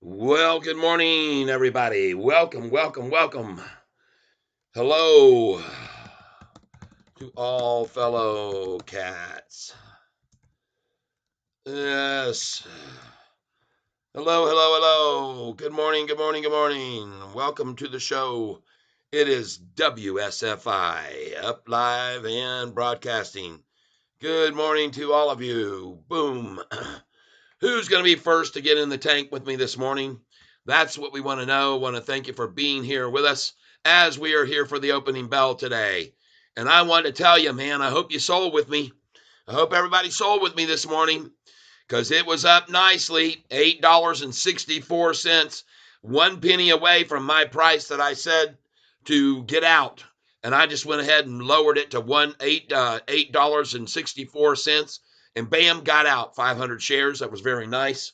Well, good morning, everybody. Welcome, welcome, welcome. Hello to all fellow cats. Yes. Hello, hello, hello. Good morning, good morning, good morning. Welcome to the show. It is WSFI, up live and broadcasting. Good morning to all of you. Boom. Who's going to be first to get in the tank with me this morning? That's what we want to know. Want to thank you for being here with us as we are here for the opening bell today. And I want to tell you, man, I hope you sold with me. I hope everybody sold with me this morning because it was up nicely, $8.64, 1 penny away from my price that I said to get out. And I just went ahead and lowered it to $8.64, and bam, got out 500 shares. That was very nice.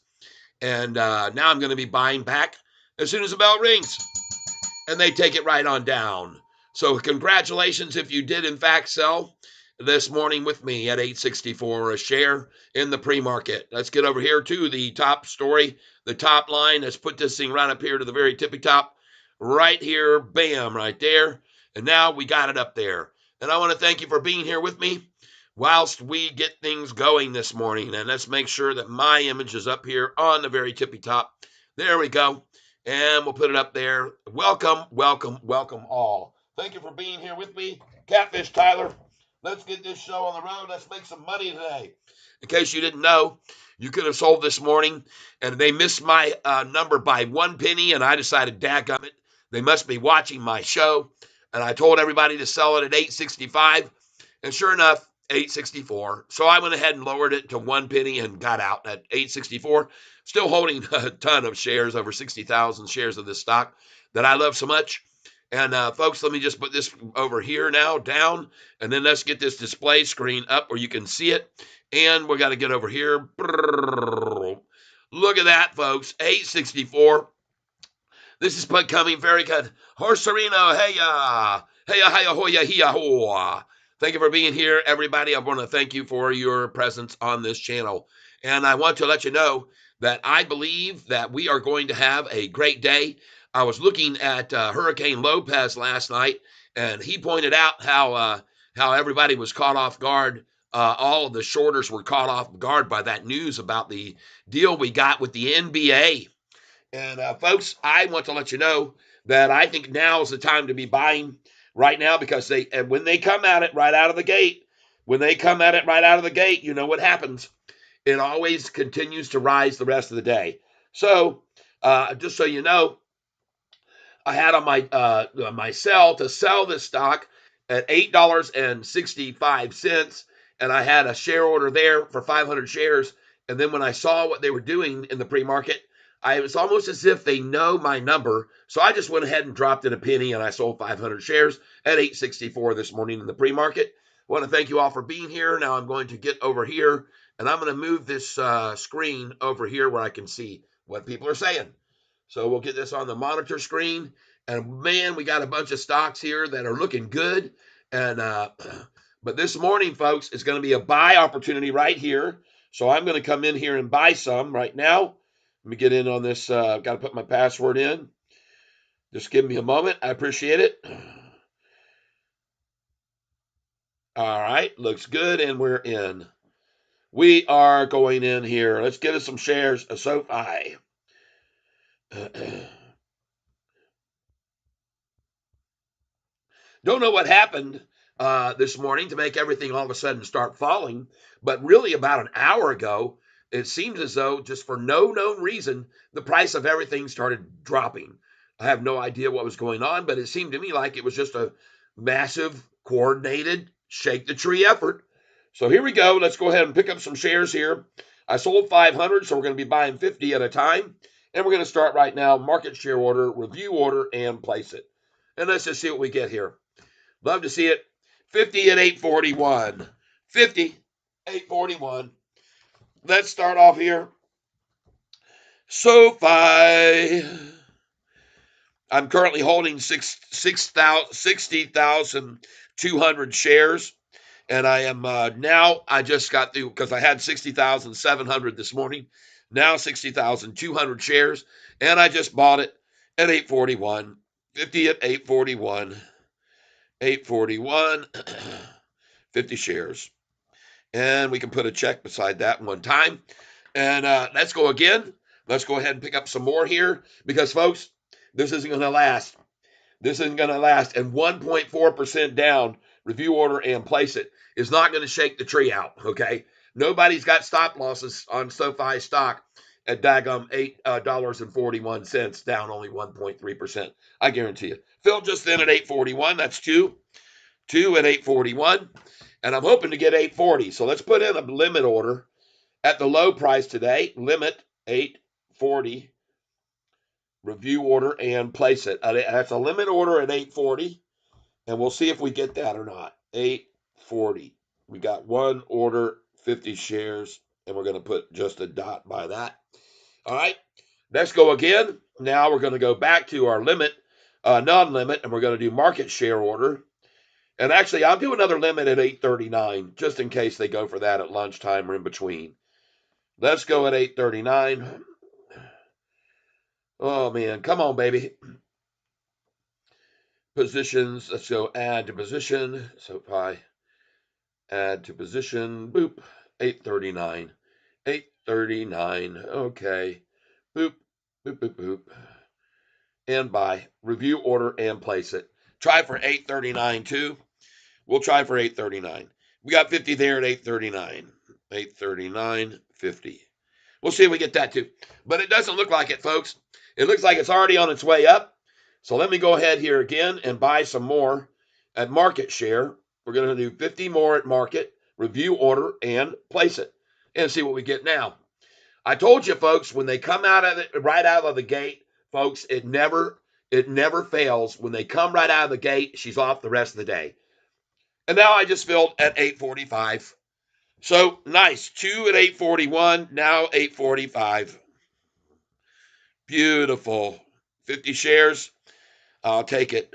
And now I'm going to be buying back as soon as the bell rings, and they take it right on down. So congratulations if you did in fact sell this morning with me at 864 a share in the pre-market. Let's get over here to the top story, the top line. Let's put this thing right up here to the very tippy top, right here, bam, right there. And now we got it up there. And I want to thank you for being here with me whilst we get things going this morning. And let's make sure that my image is up here on the very tippy top. There we go. And we'll put it up there. Welcome, welcome, welcome all. Thank you for being here with me. Catfish Tyler, let's get this show on the road. Let's make some money today. In case you didn't know, you could have sold this morning, and they missed my number by 1 penny, and I decided, dadgummit, they must be watching my show. And I told everybody to sell it at 865, and sure enough, 864. So I went ahead and lowered it to 1 penny and got out at 864. Still holding a ton of shares, over 60,000 shares of this stock that I love so much. And folks, let me just put this over here now, down, and then let's get this display screen up where you can see it. And we got to get over here. Look at that, folks, 864. This is becoming very good. Horserino, heya, heya, heya, hoya, hiya, hoa. Thank you for being here, everybody. I want to thank you for your presence on this channel. And I want to let you know that I believe that we are going to have a great day. I was looking at Hurricane Lopez last night, and he pointed out how everybody was caught off guard. All of the shorters were caught off guard by that news about the deal we got with the NBA. And folks, I want to let you know that I think now is the time to be buying right now, because when they come at it right out of the gate, you know what happens. It always continues to rise the rest of the day. So just so you know, I had on my sell to sell this stock at $8.65, and I had a share order there for 500 shares. And then when I saw what they were doing in the pre-market, it was almost as if they know my number. So I just went ahead and dropped it a penny, and I sold 500 shares at 864 this morning in the pre-market. I want to thank you all for being here. Now I'm going to get over here, and I'm going to move this screen over here where I can see what people are saying. So we'll get this on the monitor screen. And man, we got a bunch of stocks here that are looking good. And but this morning, folks, is going to be a buy opportunity right here. So I'm going to come in here and buy some right now. Let me get in on this. I've got to put my password in. Just give me a moment. I appreciate it. All right, looks good, and we're in. We are going in here. Let's get us some shares of Sofi. Don't know what happened this morning to make everything all of a sudden start falling, but really about an hour ago, it seems as though just for no known reason, the price of everything started dropping. I have no idea what was going on, but it seemed to me like it was just a massive, coordinated, shake the tree effort. So here we go. Let's go ahead and pick up some shares here. I sold 500, so we're going to be buying 50 at a time. And we're going to start right now, market share order, review order, and place it. And let's just see what we get here. Love to see it. 50 at 841. 50, 841. Let's start off here. Sofi. I'm currently holding 60,200 shares. And I am now, I just got through, because I had 60,700 this morning. Now 60,200 shares, and I just bought it at 841, 50 at 841, 841, 50 shares. And we can put a check beside that one time. And let's go again. Let's go ahead and pick up some more here because, folks, this isn't going to last. This isn't going to last. And 1.4% down, review order and place it, is not going to shake the tree out, okay? Nobody's got stop losses on SoFi stock at daggum $8.41, down only 1.3%. I guarantee you. Phil just in at 841. That's two at 841. And I'm hoping to get 840. So let's put in a limit order at the low price today. Limit 840. Review order and place it. That's a limit order at 840. And we'll see if we get that or not. 840. We got one order, 50 shares. And we're going to put just a dot by that. All right. Let's go again. Now we're going to go back to our limit, non-limit. And we're going to do market share order. And actually, I'll do another limit at 839, just in case they go for that at lunchtime or in between. Let's go at 839. Oh, man. Come on, baby. Positions. Let's go add to position. SoFi. Add to position. Boop. 839. 839. Okay. Boop. Boop, boop, boop. And buy. Review order and place it. Try for 839 too. We'll try for 839. We got 50 there at 839. 839, 50. We'll see if we get that too. But it doesn't look like it, folks. It looks like it's already on its way up. So let me go ahead here again and buy some more at market share. We're going to do 50 more at market, review order, and place it. And see what we get now. I told you, folks, when they come out of it, right out of the gate, folks, it never fails. When they come right out of the gate, she's off the rest of the day. And now I just filled at 845. So nice. 2 at 841. Now 845. Beautiful. 50 shares. I'll take it.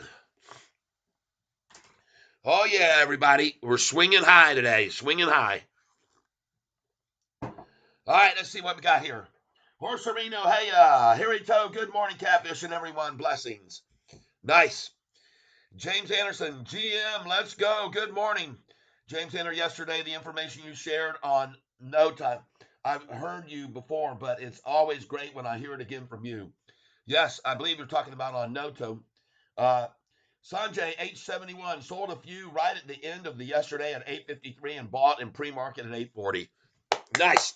Oh, yeah, everybody. We're swinging high today. Swinging high. All right, let's see what we got here. Horse Areno, hey, Harito, good morning, Catfish, and everyone. Blessings. Nice. James Anderson, GM, let's go. Good morning. James Anderson, yesterday, the information you shared on Nota. I've heard you before, but it's always great when I hear it again from you. Yes, I believe you're talking about on Noto. Sanjay, H71, sold a few right at the end of the yesterday at 853 and bought in pre-market at 840. Nice.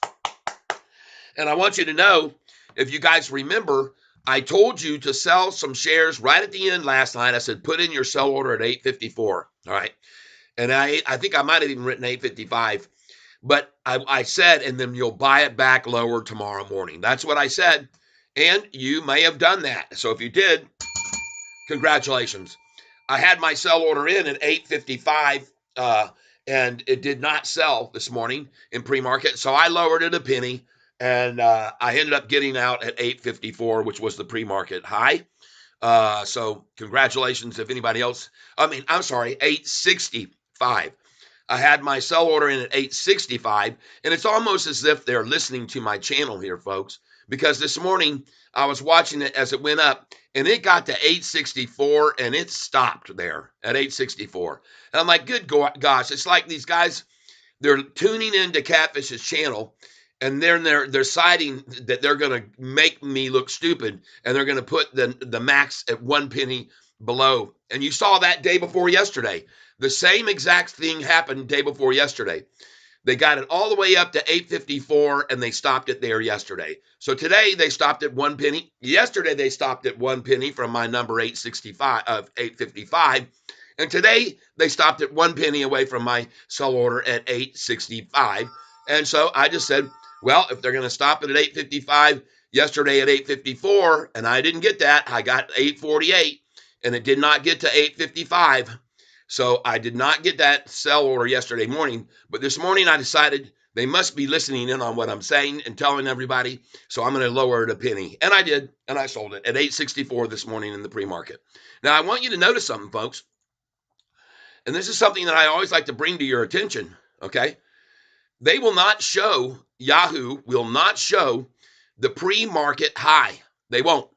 And I want you to know, if you guys remember, I told you to sell some shares right at the end last night. I said, put in your sell order at 854. All right. And I think I might have even written 855. But I said, and then you'll buy it back lower tomorrow morning. That's what I said. And you may have done that. So if you did, congratulations. I had my sell order in at 855, and it did not sell this morning in pre-market. So I lowered it a penny. And I ended up getting out at 854, which was the pre-market high. So congratulations if anybody else. I'm sorry, 865. I had my sell order in at 865, and it's almost as if they're listening to my channel here, folks, because this morning I was watching it as it went up, and it got to 864, and it stopped there at 864. And I'm like, good gosh, it's like these guys, they're tuning into Catfish's channel, and they're deciding that they're going to make me look stupid, and they're going to put the max at 1 penny below. And you saw that day before yesterday. The same exact thing happened day before yesterday. They got it all the way up to 854, and they stopped it there yesterday. So today they stopped at 1 penny. Yesterday they stopped at 1 penny from my number 855. And today they stopped at 1 penny away from my sell order at 865. And so I just said, well, if they're going to stop it at 855, yesterday at 854, and I didn't get that, I got 848, and it did not get to 855. So I did not get that sell order yesterday morning, but this morning I decided they must be listening in on what I'm saying and telling everybody, so I'm going to lower it a penny. And I did, and I sold it at 864 this morning in the pre-market. Now, I want you to notice something, folks, and this is something that I always like to bring to your attention, okay? They will not show, Yahoo will not show the pre-market high. They won't.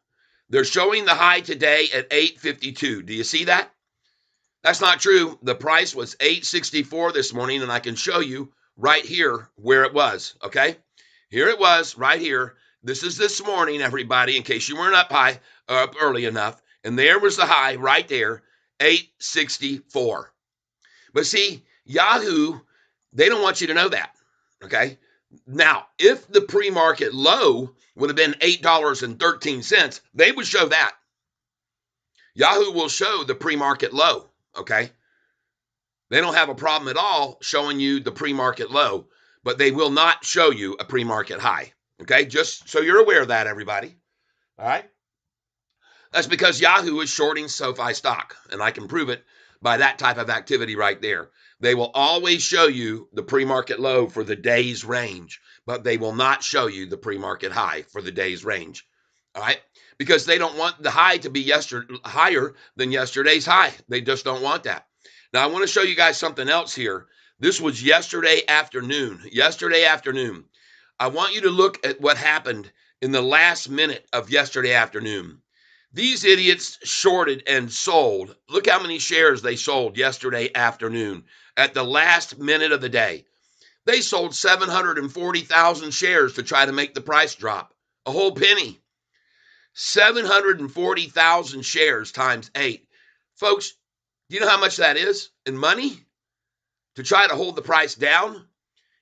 They're showing the high today at 852. Do you see that? That's not true. The price was 864 this morning, and I can show you right here where it was, okay? Here it was right here. This is this morning, everybody, in case you weren't up early enough. And there was the high right there, 864. But see, Yahoo, they don't want you to know that, okay? Now, if the pre-market low would have been $8.13, they would show that. Yahoo will show the pre-market low, okay? They don't have a problem at all showing you the pre-market low, but they will not show you a pre-market high, okay? Just so you're aware of that, everybody, all right? That's because Yahoo is shorting Sofi stock, and I can prove it by that type of activity right there. They will always show you the pre-market low for the day's range, but they will not show you the pre-market high for the day's range, all right? Because they don't want the high to be higher than yesterday's high. They just don't want that. Now, I want to show you guys something else here. This was yesterday afternoon. I want you to look at what happened in the last minute of yesterday afternoon. These idiots shorted and sold. Look how many shares they sold yesterday afternoon at the last minute of the day. They sold 740,000 shares to try to make the price drop. A whole penny. 740,000 shares times 8. Folks, do you know how much that is in money to try to hold the price down?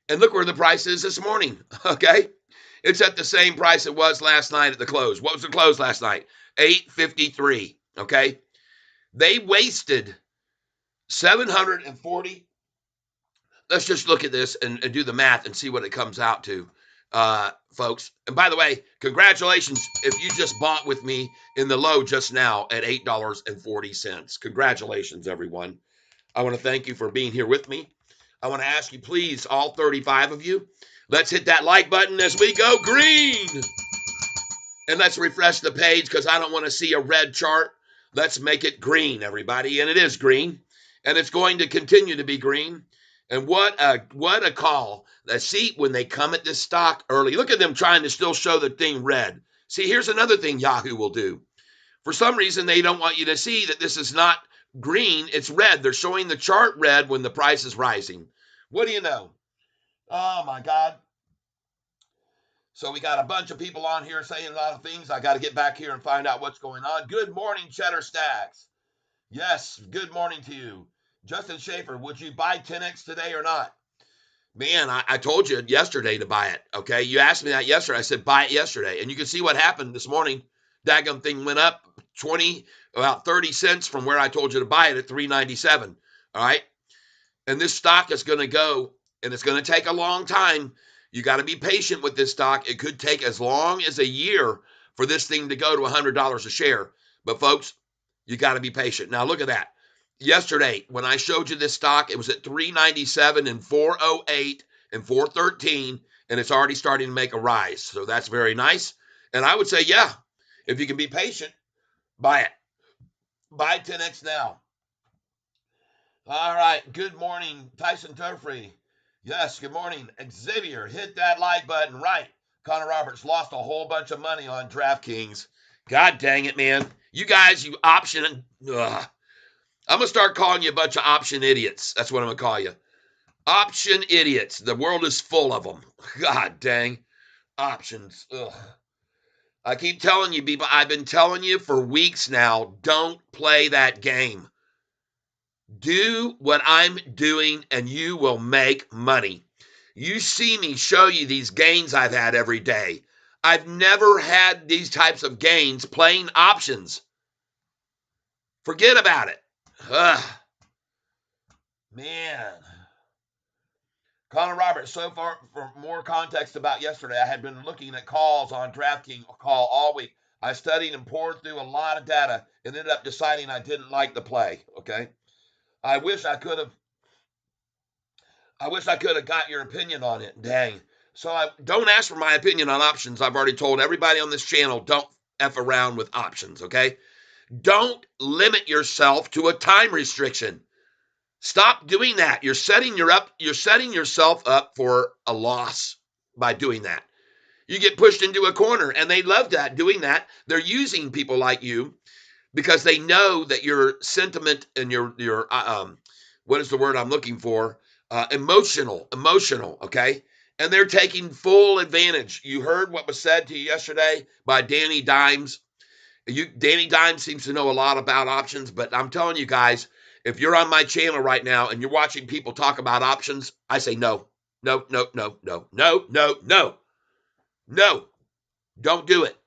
And look where the price is this morning, okay? It's at the same price it was last night at the close. What was the close last night? 853, okay? They wasted 740. Let's just look at this and do the math and see what it comes out to, folks. And by the way, congratulations if you just bought with me in the low just now at $8.40. Congratulations, everyone. I want to thank you for being here with me. I want to ask you, please, all 35 of you, let's hit that like button as we go green. And let's refresh the page because I don't want to see a red chart. Let's make it green, everybody. And it is green. And it's going to continue to be green. And what a call. See, when they come at this stock early, look at them trying to still show the thing red. See, here's another thing Yahoo will do. For some reason, they don't want you to see that this is not green, it's red. They're showing the chart red when the price is rising. What do you know? Oh, my God. So we got a bunch of people on here saying a lot of things. I got to get back here and find out what's going on. Good morning, Cheddar Stacks. Yes, good morning to you. Justin Schaefer, would you buy 10X today or not? Man, I told you yesterday to buy it, okay? You asked me that yesterday. I said buy it yesterday. And you can see what happened this morning. Daggum thing went up about 30 cents from where I told you to buy it at $3.97, all right? And this stock is going to go, and it's going to take a long time. You got to be patient with this stock. It could take as long as a year for this thing to go to $100 a share. But, folks, you got to be patient. Now, look at that. Yesterday, when I showed you this stock, it was at $3.97 and $4.08 and $4.13, and it's already starting to make a rise. So that's very nice. And I would say, yeah, if you can be patient, buy it. Buy 10X now. All right. Good morning, Tyson Turfree. Yes, good morning. Xavier, hit that like button. Right. Connor Roberts lost a whole bunch of money on DraftKings. God dang it, man. You guys, you option. Ugh. I'm going to start calling you a bunch of option idiots. That's what I'm going to call you. Option idiots. The world is full of them. God dang. Options. Ugh. I keep telling you, people, I've been telling you for weeks now, don't play that game. Do what I'm doing and you will make money. You see me show you these gains I've had every day. I've never had these types of gains playing options. Forget about it. Ugh. Man. Connor Roberts, so far, for more context about yesterday, I had been looking at calls on DraftKings call all week. I studied and poured through a lot of data and ended up deciding I didn't like the play, okay? I wish I could have got your opinion on it. Dang. So don't ask for my opinion on options. I've already told everybody on this channel, don't F around with options, okay? Don't limit yourself to a time restriction. Stop doing that. You're setting yourself up for a loss by doing that. You get pushed into a corner, and they love that, doing that. They're using people like you because they know that your sentiment and your what is the word I'm looking for? Emotional, okay? And they're taking full advantage. You heard what was said to you yesterday by Danny Dimes. Danny Dimes seems to know a lot about options, but I'm telling you guys, if you're on my channel right now and you're watching people talk about options, I say no, no, no, no, no, no, no, no, no, don't do it.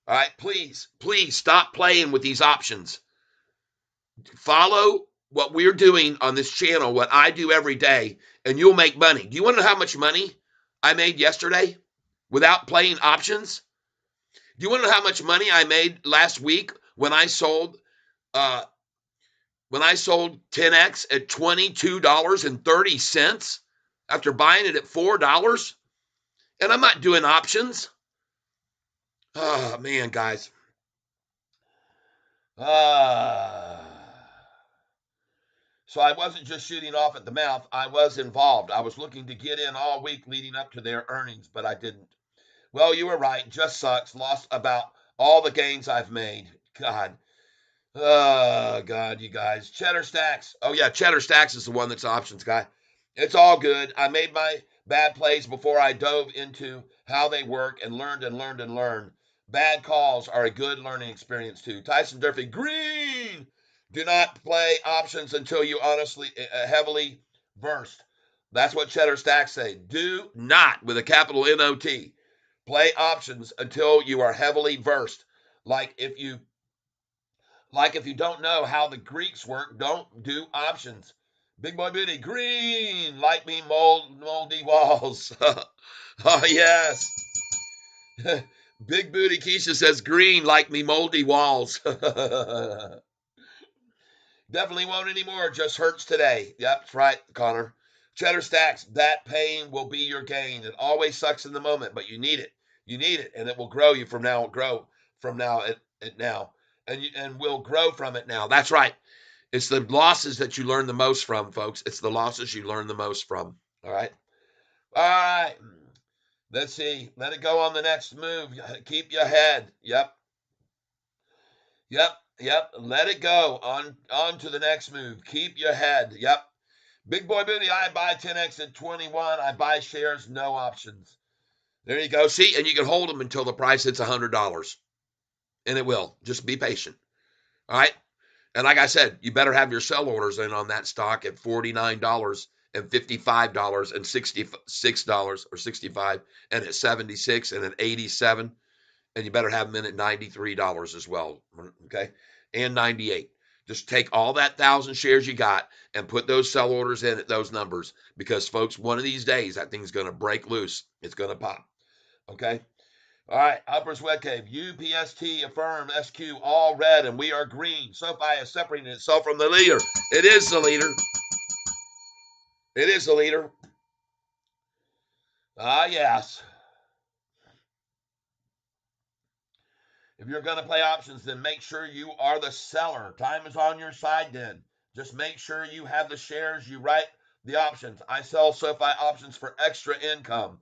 All right, please, please stop playing with these options. Follow what we're doing on this channel, what I do every day, and you'll make money. Do you want to know how much money I made yesterday without playing options? Do you want to know how much money I made last week when I sold 10x at $22.30 after buying it at $4? And I'm not doing options. Oh man, guys. So I wasn't just shooting off at the mouth. I was involved. I was looking to get in all week leading up to their earnings, but I didn't. Well, you were right. Just sucks. Lost about all the gains I've made. God. Oh, God, you guys. Cheddar Stacks. Oh, yeah, Cheddar Stacks is the one that's options guy. It's all good. I made my bad plays before I dove into how they work and learned and learned and learned. Bad calls are a good learning experience, too. Tyson Durfee, green. Do not play options until you honestly, heavily versed. That's what Cheddar Stacks say. Do not, with a capital NOT, play options until you are heavily versed. Like if you don't know how the Greeks work, don't do options. Big boy booty, green, like me moldy walls. Oh yes. Big booty Keisha says green, like me moldy walls. Definitely won't anymore. Just hurts today. Yep, that's right, Connor. Cheddar Stacks, that pain will be your gain. It always sucks in the moment, but you need it. You need it, and it will grow you from now. Grow from now at now, and will grow from it now. That's right. It's the losses that you learn the most from, folks. It's the losses you learn the most from. All right. All right. Let's see. Let it go on the next move. Keep your head. Yep. Yep. Yep. Let it go. On to the next move. Keep your head. Yep. Big boy booty. I buy 10x at 21. I buy shares, no options. There you go. See, and you can hold them until the price hits $100. And it will. Just be patient. All right. And like I said, you better have your sell orders in on that stock at $49 and $55 and $66 or 65 and at 76 and at 87. And you better have them in at $93 as well. Okay. And 98. Just take all that 1,000 shares you got and put those sell orders in at those numbers because, folks, one of these days that thing's going to break loose. It's going to pop. Okay. All right, Upper Sweat Cave, UPST, Affirm, SQ, all red, and we are green. Sofi is separating itself from the leader. It is the leader. It is the leader. Ah, yes. If you're going to play options, then make sure you are the seller. Time is on your side then. Just make sure you have the shares. You write the options. I sell SoFi options for extra income.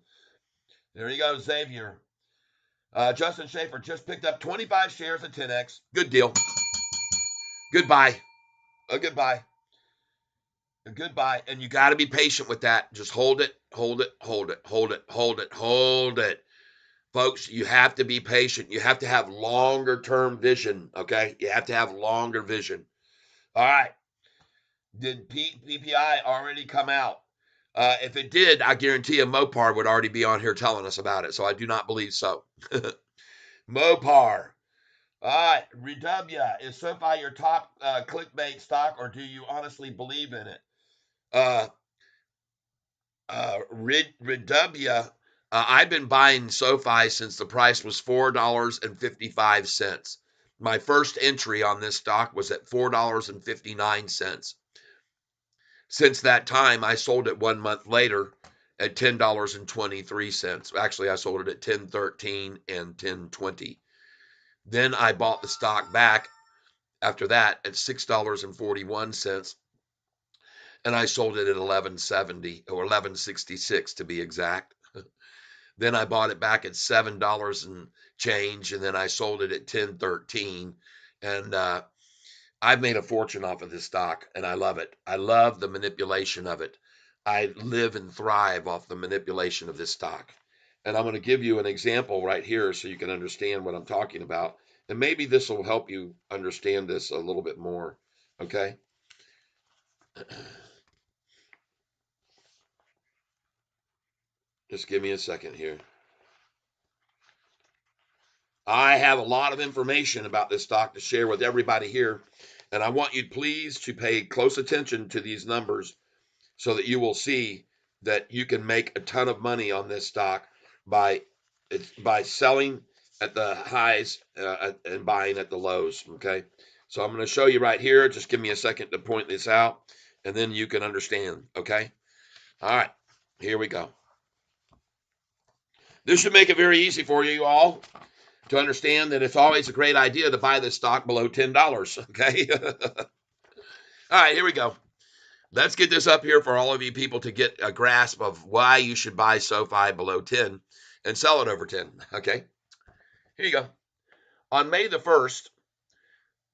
There you go, Xavier. Justin Schaefer just picked up 25 shares at 10x. Good deal. Goodbye. Goodbye. Goodbye. And you got to be patient with that. Just hold it, hold it, hold it, hold it, hold it, hold it. Folks, you have to be patient. You have to have longer term vision. Okay. You have to have longer vision. All right. Did PPI already come out? If it did, I guarantee you Mopar would already be on here telling us about it. So I do not believe so. Mopar. All right. Redubia. Is SoFi your top clickbait stock, or do you honestly believe in it? Redubia. I've been buying SoFi since the price was $4.55. My first entry on this stock was at $4.59. Since that time, I sold it 1 month later at $10.23. Actually, I sold it at $10.13 and $10.20. Then I bought the stock back after that at $6.41, and I sold it at $11.70 or $11.66 to be exact. Then I bought it back at $7 and change, and then I sold it at 10.13, and I've made a fortune off of this stock, and I love it. I love the manipulation of it. I live and thrive off the manipulation of this stock. And I'm going to give you an example right here so you can understand what I'm talking about. And maybe this will help you understand this a little bit more. Okay? Just give me a second here. I have a lot of information about this stock to share with everybody here. And I want you please to pay close attention to these numbers so that you will see that you can make a ton of money on this stock by selling at the highs and buying at the lows. Okay, so I'm going to show you right here. Just give me a second to point this out, and then you can understand. Okay, all right, here we go. This should make it very easy for you all to understand that it's always a great idea to buy this stock below $10. Okay, all right, here we go. Let's get this up here for all of you people to get a grasp of why you should buy SoFi below 10 and sell it over 10. Okay, here you go. On May the 1st,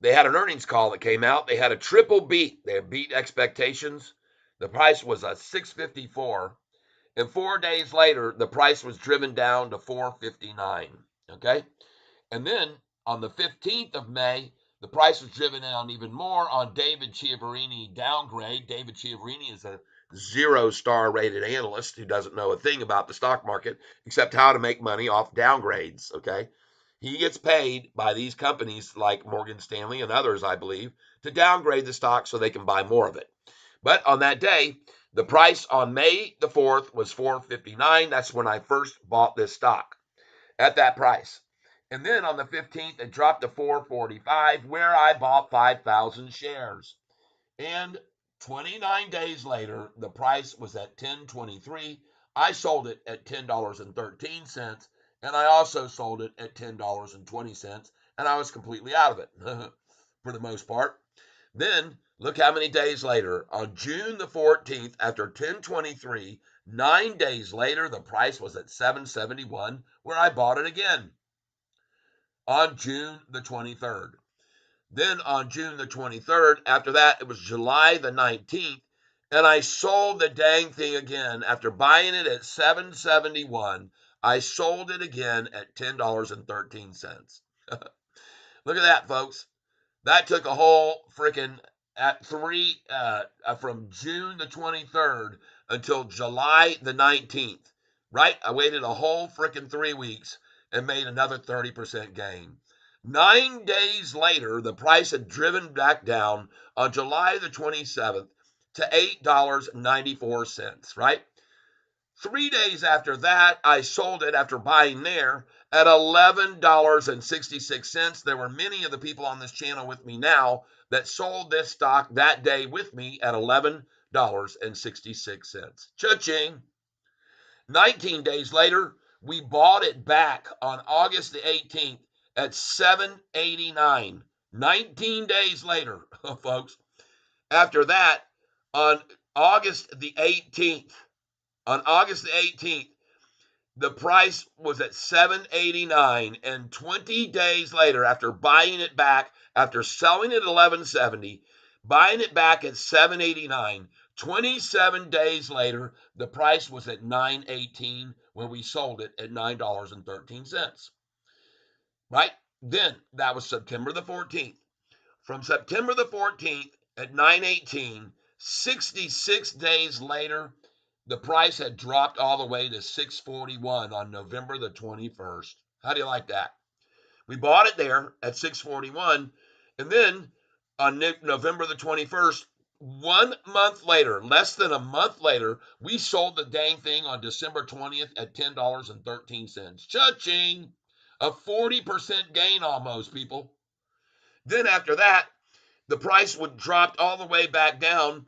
they had an earnings call that came out. They had a triple beat. They beat expectations. The price was a 654, and 4 days later, the price was driven down to 459. Okay, and then on the 15th of May, the price was driven down even more on David Chiaverini downgrade. David Chiaverini is a 0-star rated analyst who doesn't know a thing about the stock market except how to make money off downgrades. Okay. He gets paid by these companies like Morgan Stanley and others, I believe, to downgrade the stock so they can buy more of it. But on that day, the price on May the 4th was 459. That's when I first bought this stock at that price. And then on the 15th, it dropped to 445, where I bought 5,000 shares. And 29 days later, the price was at 10.23. I sold it at $10.13, and I also sold it at $10.20, and I was completely out of it for the most part. Then look how many days later, on June the 14th, after 10.23, 9 days later, the price was at 7.71, where I bought it again on June the 23rd. Then on June the 23rd, after that, it was July the 19th, and I sold the dang thing again. After buying it at 7.71, I sold it again at $10.13. Look at that, folks. That took a whole freaking from June the 23rd until July the 19th, right? I waited a whole freaking 3 weeks and made another 30% gain. 9 days later, the price had driven back down on July the 27th to $8.94, right? 3 days after that, I sold it after buying there at $11.66. There were many of the people on this channel with me now that sold this stock that day with me at $11.66. Cha-ching. 19 days later, we bought it back on August the 18th at $7.89. 19 days later, folks. After that, on August the 18th, the price was at $7.89, and 20 days later, after buying it back, after selling it at $11.70, buying it back at $7.89, 27 days later, the price was at $9.18 when we sold it at $9.13. Right? Then that was September the 14th. From September the 14th at $9.18, 66 days later, the price had dropped all the way to $6.41 on November the 21st. How do you like that? We bought it there at $6.41, and then on November the 21st, 1 month later, less than a month later, we sold the dang thing on December 20th at $10.13. Cha-ching! A 40% gain almost, people. Then after that, the price would drop all the way back down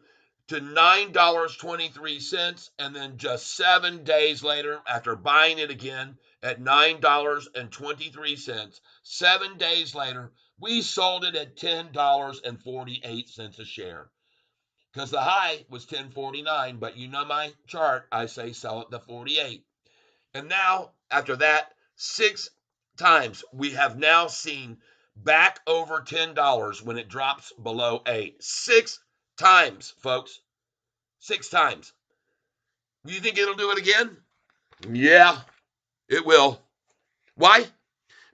to $9.23, and then just 7 days later, after buying it again at $9.23, 7 days later, we sold it at $10.48 a share. Because the high was $10.49, but you know my chart, I say sell it to 48. And now, after that, 6 times we have now seen back over $10 when it drops below 8. 6 times, folks. 6 times. You think it'll do it again? Yeah, it will. Why?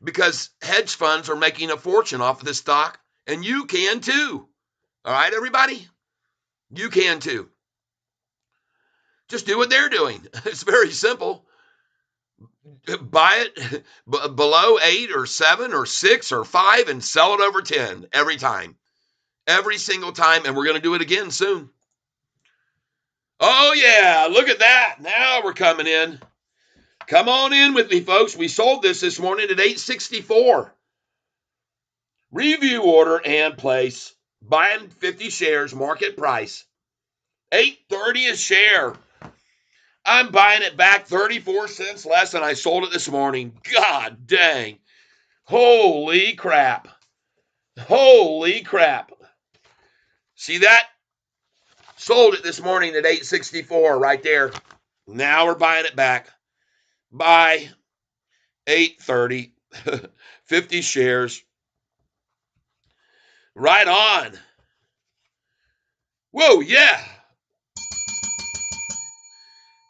Because hedge funds are making a fortune off of this stock, and you can too. All right, everybody? You can too. Just do what they're doing. It's very simple. Buy it below 8 or 7 or 6 or 5 and sell it over 10 every time. Every single time. And we're going to do it again soon. Oh, yeah. Look at that. Now we're coming in. Come on in with me, folks. We sold this morning at $8.64. Review order and place. Buying 50 shares, market price. $8.30 a share. I'm buying it back 34 cents less than I sold it this morning. God dang. Holy crap. Holy crap. See that? Sold it this morning at $8.64 right there. Now we're buying it back. Buy $8.30. 50 shares. Right on. Whoa, yeah.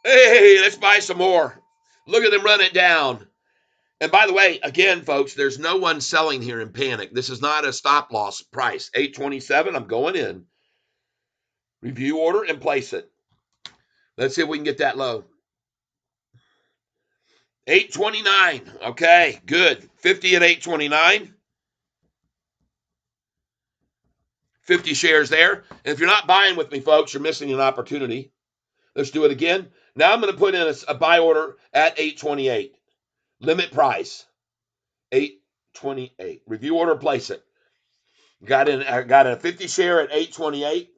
Hey, let's buy some more. Look at them run it down. And by the way, again, folks, there's no one selling here in panic. This is not a stop loss price. 827, I'm going in. Review order and place it. Let's see if we can get that low. 829. Okay, good. 50 at 829. 50 shares there. And if you're not buying with me, folks, you're missing an opportunity. Let's do it again. Now I'm going to put in a buy order at 828. Limit price. 828. Review order, place it. Got a 50 share at 828.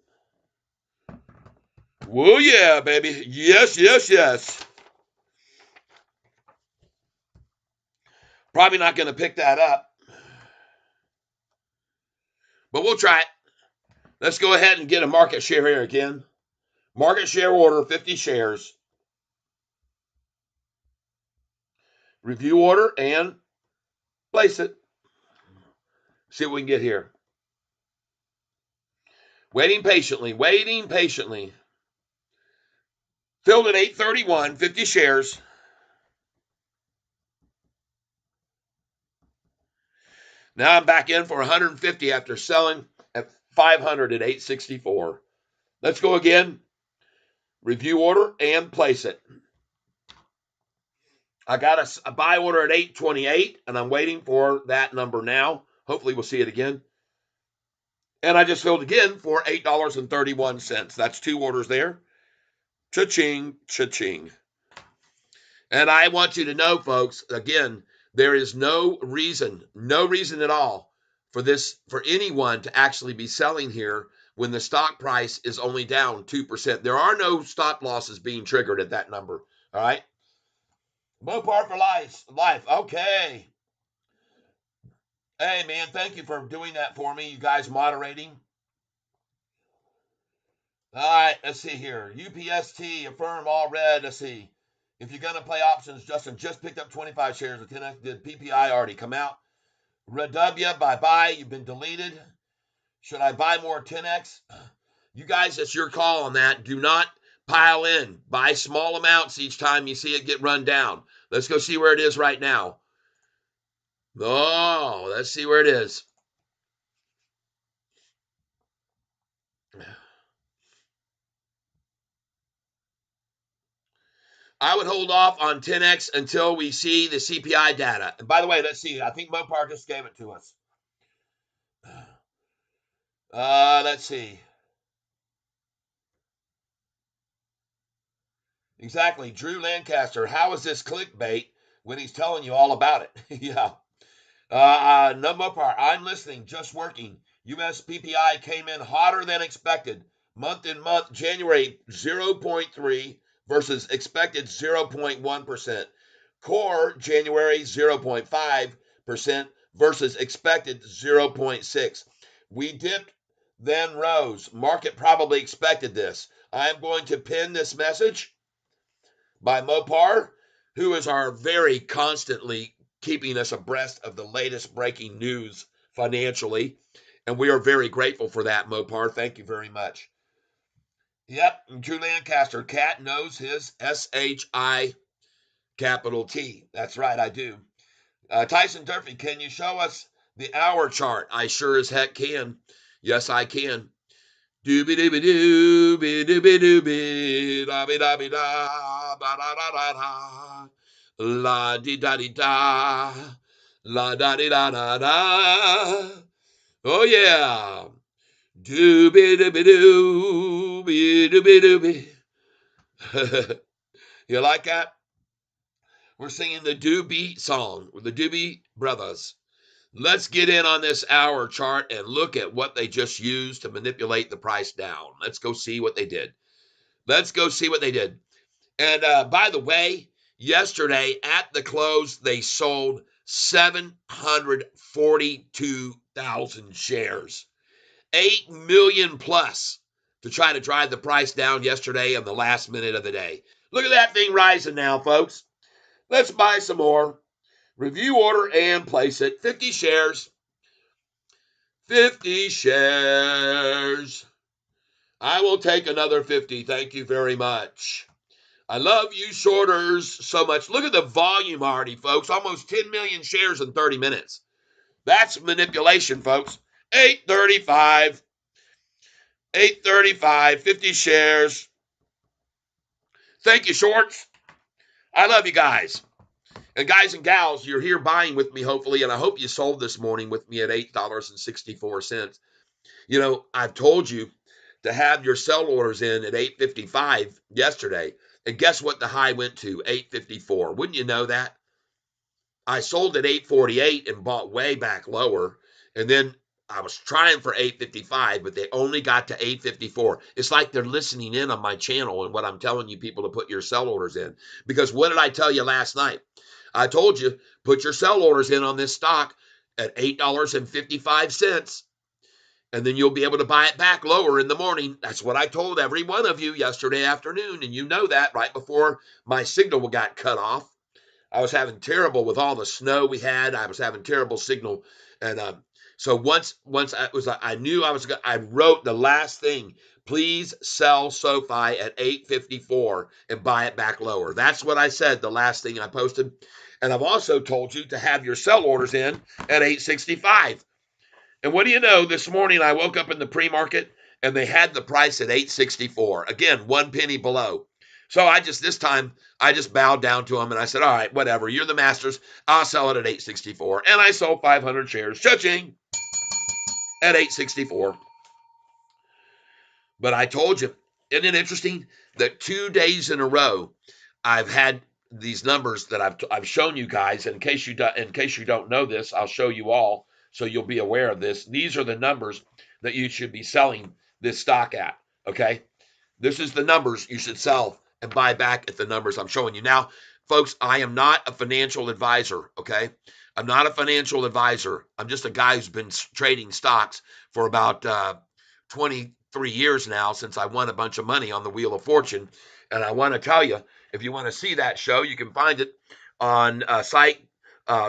Whoa, yeah, baby. Yes, yes, yes. Probably not going to pick that up. But we'll try it. Let's go ahead and get a market share here again. Market share order, 50 shares. Review order and place it. See what we can get here. Waiting patiently, waiting patiently. Filled at 831, 50 shares. Now I'm back in for 150 after selling at 500 at 864. Let's go again. Review order and place it. I got a buy order at 828, and I'm waiting for that number now. Hopefully we'll see it again. And I just filled again for $8.31. That's 2 orders there. Cha-ching, cha-ching. And I want you to know, folks, again, there is no reason at all for anyone to actually be selling here when the stock price is only down 2%. There are no stop losses being triggered at that number. All right. Mopar for life. Okay. Hey, man, thank you for doing that for me. You guys moderating. All right, let's see here. UPST, affirm, all red. Let's see. If you're going to play options, Justin just picked up 25 shares of 10X. Did PPI already come out? Redubia, bye-bye. You've been deleted. Should I buy more 10X? You guys, it's your call on that. Do not pile in. Buy small amounts each time you see it get run down. Let's go see where it is right now. Oh, let's see where it is. I would hold off on 10X until we see the CPI data. And by the way, let's see. I think Mopar just gave it to us. Let's see. Exactly. Drew Lancaster. How is this clickbait when he's telling you all about it? Yeah. No Mopar. I'm listening. Just working. US PPI came in hotter than expected. Month in month, January 0.3 versus expected 0.1%. Core January 0.5% versus expected 0.6. We dipped, then rose. Market probably expected this. I am going to pin this message by Mopar, who is our very constantly keeping us abreast of the latest breaking news financially. And we are very grateful for that, Mopar. Thank you very much. Yep, Drew Lancaster, Cat knows his SHI capital T. That's right, I do. Tyson Durfee, can you show us the hour chart? I sure as heck can. Yes, I can. Dooby dooby dooby dooby dooby da be da be da ba da da da da la di da di da la da di da da da. Oh yeah. Dooby dooby dooby dooby dooby. You like that? We're singing the Doobie song with the Doobie Brothers. Let's get in on this hour chart and look at what they just used to manipulate the price down. Let's go see what they did. Let's go see what they did. And by the way, yesterday at the close, they sold 742,000 shares, 8 million plus to try to drive the price down yesterday in the last minute of the day. Look at that thing rising now, folks. Let's buy some more. Review order and place it. 50 shares. 50 shares. I will take another 50. Thank you very much. I love you shorters so much. Look at the volume already, folks. Almost 10 million shares in 30 minutes. That's manipulation, folks. 835. 835. 50 shares. Thank you, shorts. I love you guys. And guys and gals, you're here buying with me, hopefully, and I hope you sold this morning with me at $8.64. You know, I've told you to have your sell orders in at 8.55 yesterday, and guess what the high went to? 8.54. Wouldn't you know that? I sold at 8.48 and bought way back lower, and then I was trying for 8.55, but they only got to 8.54. It's like they're listening in on my channel and what I'm telling you people to put your sell orders in. Because what did I tell you last night? I told you, put your sell orders in on this stock at $8.55, and then you'll be able to buy it back lower in the morning. That's what I told every one of you yesterday afternoon, and you know that right before my signal got cut off. I was having terrible with all the snow we had. I was having terrible signal, and so once I knew I was. I wrote the last thing. Please sell SoFi at 8.54 and buy it back lower. That's what I said. The last thing I posted, and I've also told you to have your sell orders in at 8.65. And what do you know? This morning I woke up in the pre-market and they had the price at 8.64. Again, 1 penny below. So this time I just bowed down to them and I said, all right, whatever. You're the masters. I'll sell it at 8.64. And I sold 500 shares. Cha-ching! At 8.64. But I told you, isn't it interesting that 2 days in a row I've had these numbers that I've shown you guys. And in case you don't know this, I'll show you all so you'll be aware of this. These are the numbers that you should be selling this stock at. Okay, this is the numbers you should sell and buy back at the numbers I'm showing you now, folks. I am not a financial advisor. Okay, I'm not a financial advisor. I'm just a guy who's been trading stocks for about 23 years now, since I won a bunch of money on the Wheel of Fortune. And I want to tell you, if you want to see that show, you can find it on a site,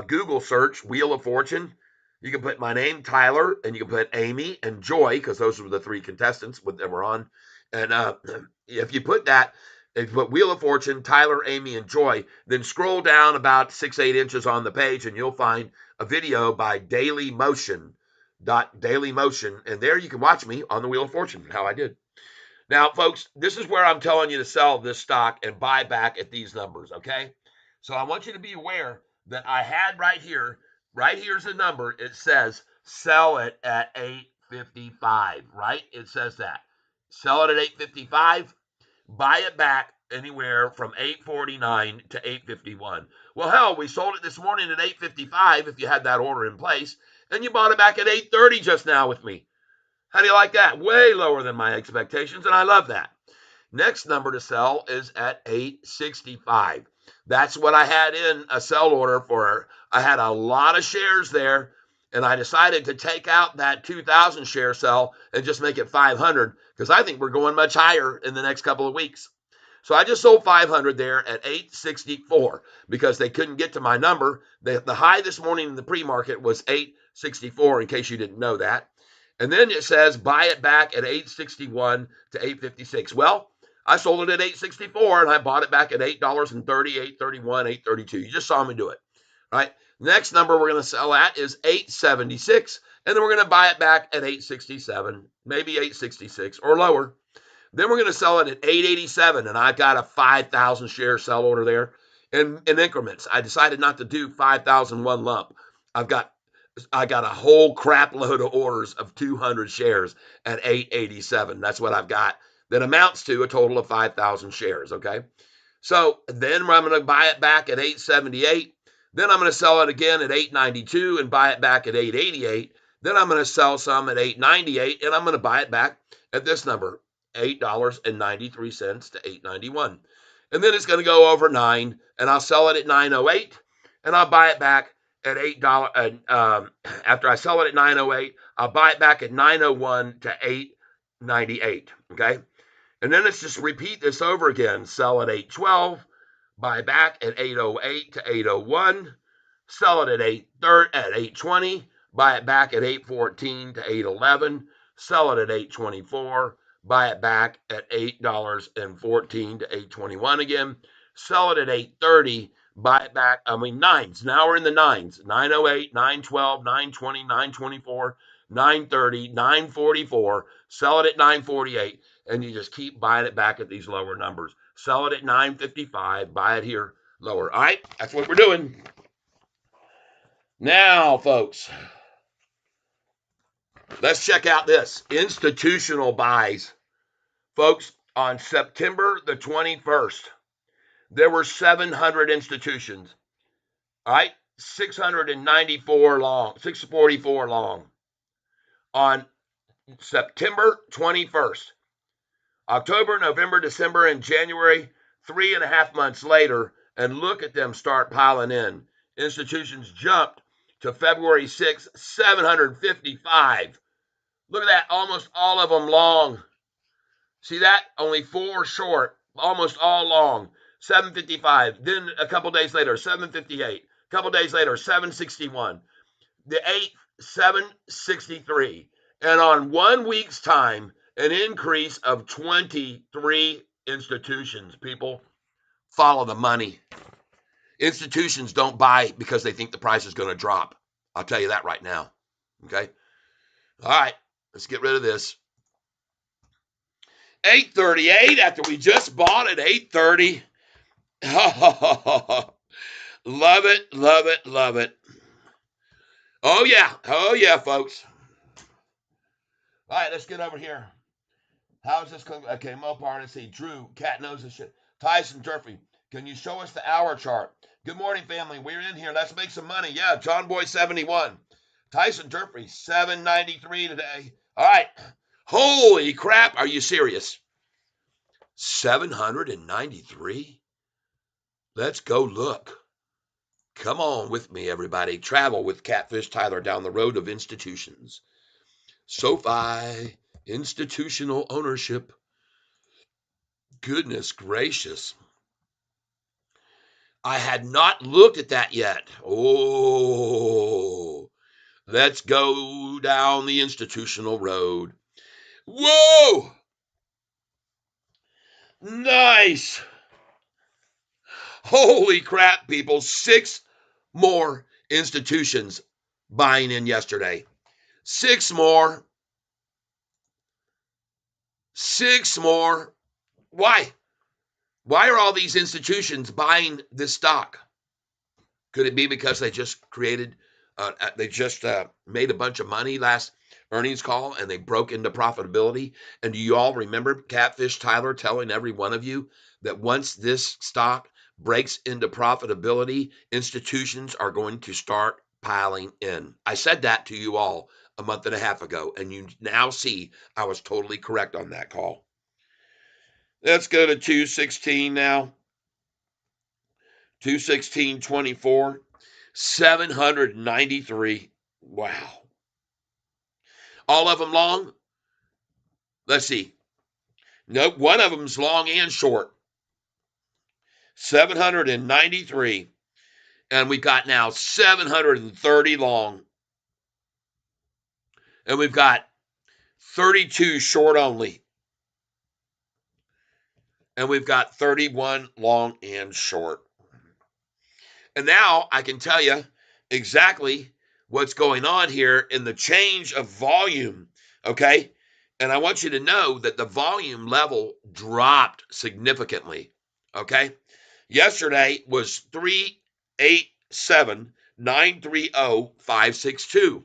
Google search Wheel of Fortune. You can put my name, Tyler, and you can put Amy and Joy, because those were the 3 contestants that were on. And if you put Wheel of Fortune, Tyler, Amy, and Joy, then scroll down about 6-8 inches on the page, and you'll find a video by Daily Motion, and there you can watch me on the Wheel of Fortune, how I did. Now, folks, this is where I'm telling you to sell this stock and buy back at these numbers, okay? So I want you to be aware that I had right here's a number. It says sell it at 8.55, right? It says that. Sell it at 8.55, buy it back anywhere from 8.49 to 8.51. Well, hell, we sold it this morning at 8.55 if you had that order in place, and you bought it back at 8.30 just now with me. How do you like that? Way lower than my expectations, and I love that. Next number to sell is at 8.65. That's what I had in a sell order for. I had a lot of shares there, and I decided to take out that 2,000 share sell and just make it 500, because I think we're going much higher in the next couple of weeks. So I just sold 500 there at 864 because they couldn't get to my number. The high this morning in the pre-market was 864, in case you didn't know that. And then it says buy it back at 861 to 856. Well, I sold it at 864 and I bought it back at $8.30, $8.31, $8.32. You just saw me do it, right? Next number we're going to sell at is 876, and then we're going to buy it back at 867, maybe 866 or lower. Then we're going to sell it at 887, and I've got a 5,000 share sell order there in increments. I decided not to do 5,000 one lump. I got a whole crap load of orders of 200 shares at 887. That's what I've got. That amounts to a total of 5,000 shares, okay? So then I'm going to buy it back at 878. Then I'm going to sell it again at 892 and buy it back at 888. Then I'm going to sell some at 898, and I'm going to buy it back at this number, $8.93 to $8.91. And then it's going to go over 9, and I'll sell it at 908, and I'll buy it back at $8. After I sell it at 908, I'll buy it back at 901 to 898, okay? And then let's just repeat this over again. Sell at 812, buy back at 808 to 801, sell it at 820, buy it back at 814 to 811, sell it at 824, buy it back at $8.14 to 821 again, sell it at 830, buy it back, nines. Now we're in the nines. 908, 912, 920, 924, 930, 944, sell it at 948, and you just keep buying it back at these lower numbers. Sell it at 955, buy it here lower. All right, that's what we're doing. Now, folks, let's check out this. Institutional buys. Folks, on September the 21st, there were 700 institutions. All right, 694 long, 644 long. On September 21st, October, November, December, and January, 3.5 months later, and look at them start piling in. Institutions jumped to February 6th, 755. Look at that, almost all of them long. See that? Only 4 short, almost all long. 755. Then a couple days later, 758. A couple days later, 761. The 8th, 763. And on 1 week's time, an increase of 23 institutions. People, follow the money. Institutions don't buy because they think the price is going to drop. I'll tell you that right now. Okay? All right, let's get rid of this. 838 after we just bought at 830. Love it, love it, love it. Oh, yeah, folks. All right, let's get over here. How's this going? Okay, Mopar, let's see. Drew, Cat knows this shit. Tyson Durfee, can you show us the hour chart? Good morning, family. We're in here. Let's make some money. Yeah, John Boy 71. Tyson Durfee, 793 today. All right. Holy crap. Are you serious? 793? Let's go look. Come on with me, everybody. Travel with Catfish Tyler down the road of institutions. Sofi, institutional ownership. Goodness gracious. I had not looked at that yet. Oh, let's go down the institutional road. Whoa! Nice. Holy crap, people. 6 more institutions buying in yesterday. 6 more. 6 more. Why? Why are all these institutions buying this stock? Could it be because they just created, made a bunch of money last earnings call and they broke into profitability? And do you all remember Catfish Tyler telling every one of you that once this stock breaks into profitability, institutions are going to start piling in? I said that to you all a month and a half ago, and you now see I was totally correct on that call. Let's go to 216 now. 216.24. 793. Wow. All of them long? Let's see. Nope, one of them's long and short. 793, and we've got now 730 long, and we've got 32 short only, and we've got 31 long and short. And now I can tell you exactly what's going on here in the change of volume, okay? And I want you to know that the volume level dropped significantly, okay? Yesterday was 387,930,562.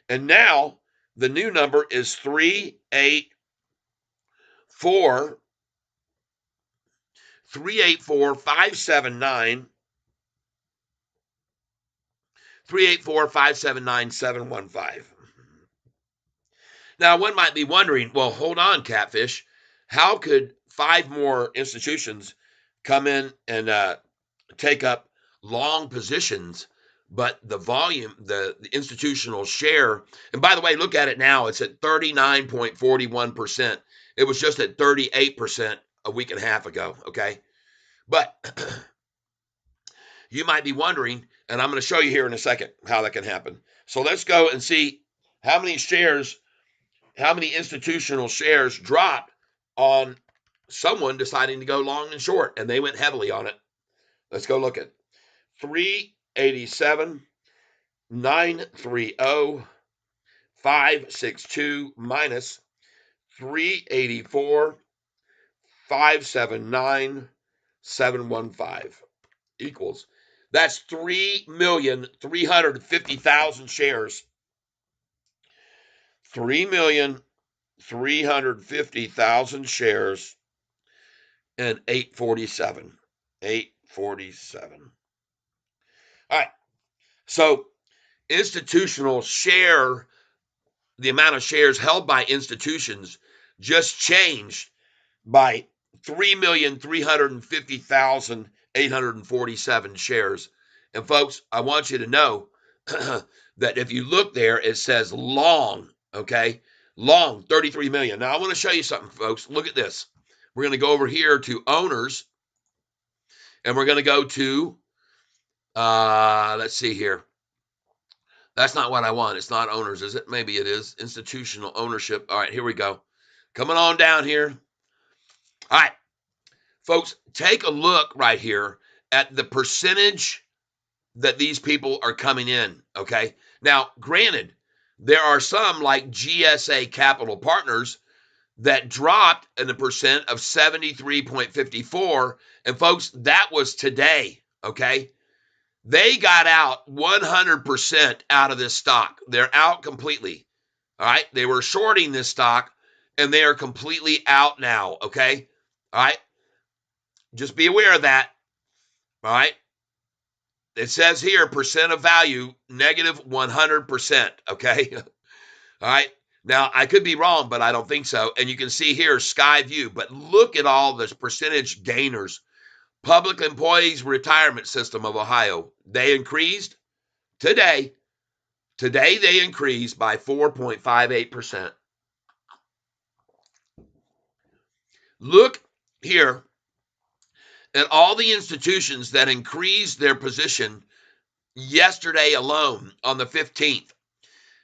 And now the new number is 384,579. 384-579-715. Now, one might be wondering, well, hold on, Catfish. How could 5 more institutions come in and take up long positions, but the volume, the institutional share, and by the way, look at it now, it's at 39.41%. It was just at 38% a week and a half ago, okay? But you might be wondering, and I'm going to show you here in a second how that can happen. So let's go and see how many institutional shares dropped on someone deciding to go long and short, and they went heavily on it. Let's go look at 387,930,562 minus 384,579,715 equals. That's 3,350,000 shares. 3,350,000 shares and 847. 847. All right. So institutional share, the amount of shares held by institutions just changed by 3,350,847 shares. And folks, I want you to know that if you look there, it says long, okay? Long, 33 million. Now, I want to show you something, folks. Look at this. We're going to go over here to owners, and we're going to go to, let's see here. That's not what I want. It's not owners, is it? Maybe it is. Institutional ownership. All right, here we go. Coming on down here. All right, folks, take a look right here at the percentage that these people are coming in, okay? Now, granted, there are some like GSA Capital Partners that dropped in a percent of 73.54, and folks, that was today, okay? They got out 100% out of this stock. They're out completely, all right? They were shorting this stock, and they are completely out now, okay? All right? Just be aware of that, all right? It says here, percent of value, negative 100%, okay? All right? Now, I could be wrong, but I don't think so. And you can see here, Sky View. But look at all the percentage gainers. Public Employees Retirement System of Ohio. They increased today. Today, they increased by 4.58%. Look here at all the institutions that increased their position yesterday alone on the 15th.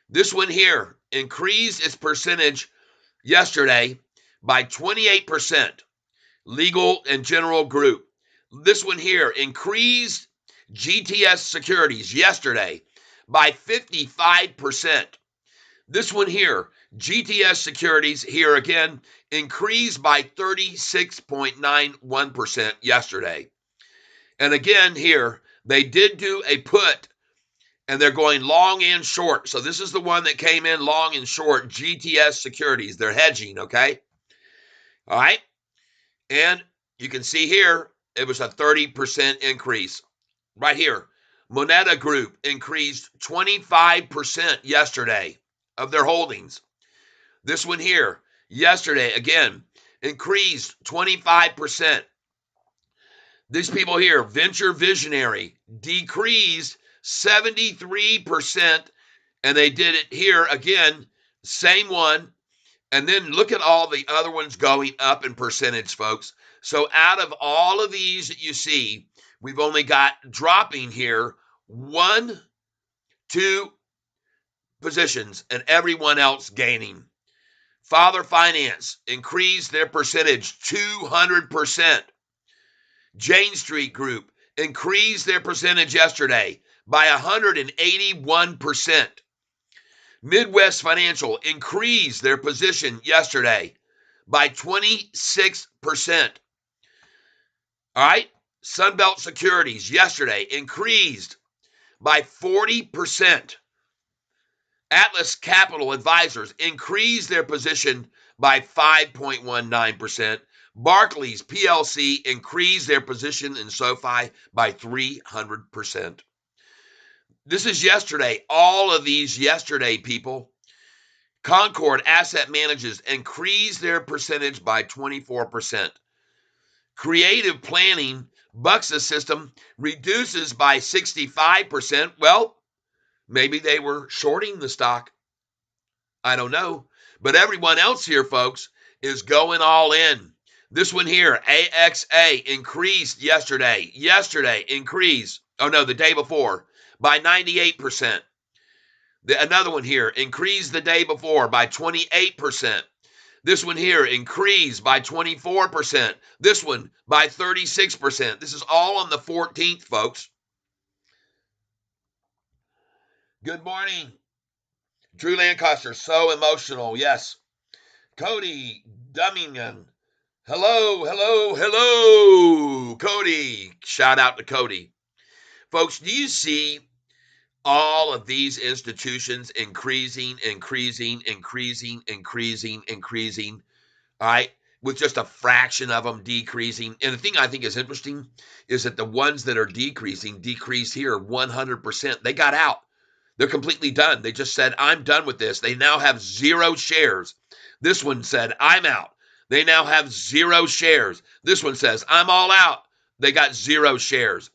This one here increased its percentage yesterday by 28%. Legal and General Group. This one here increased GTS Securities yesterday by 55%. This one here, GTS Securities, here again, increased by 36.91% yesterday. And again here, they did do a put, and they're going long and short. So this is the one that came in long and short, GTS Securities. They're hedging, okay? All right? And you can see here, it was a 30% increase. Right here, Moneta Group increased 25% yesterday of their holdings. This one here, yesterday, again, increased 25%. These people here, Venture Visionary, decreased 73%, and they did it here again, same one. And then look at all the other ones going up in percentage, folks. So out of all of these that you see, we've only got dropping here 1, 2 positions and everyone else gaining. Father Finance increased their percentage 200%. Jane Street Group increased their percentage yesterday by 181%. Midwest Financial increased their position yesterday by 26%. All right. Sunbelt Securities yesterday increased by 40%. Atlas Capital Advisors increased their position by 5.19%. Barclays PLC increased their position in SoFi by 300%. This is yesterday. All of these yesterday, people. Concord Asset Managers increased their percentage by 24%. Creative Planning Buxa System reduces by 65%. Well, maybe they were shorting the stock. I don't know. But everyone else here, folks, is going all in. This one here, AXA, increased yesterday. Yesterday increased. Oh, no, the day before by 98%. Another one here increased the day before by 28%. This one here increased by 24%. This one by 36%. This is all on the 14th, folks. Good morning. Drew Lancaster, so emotional. Yes. Cody Dummingham. Hello, hello, hello. Cody. Shout out to Cody. Folks, do you see all of these institutions increasing, all right, with just a fraction of them decreasing? And the thing I think is interesting is that the ones that are decreasing decreased here 100%. They got out. They're completely done. They just said, I'm done with this. They now have 0 shares. This one said, I'm out. They now have 0 shares. This one says, I'm all out. They got 0 shares.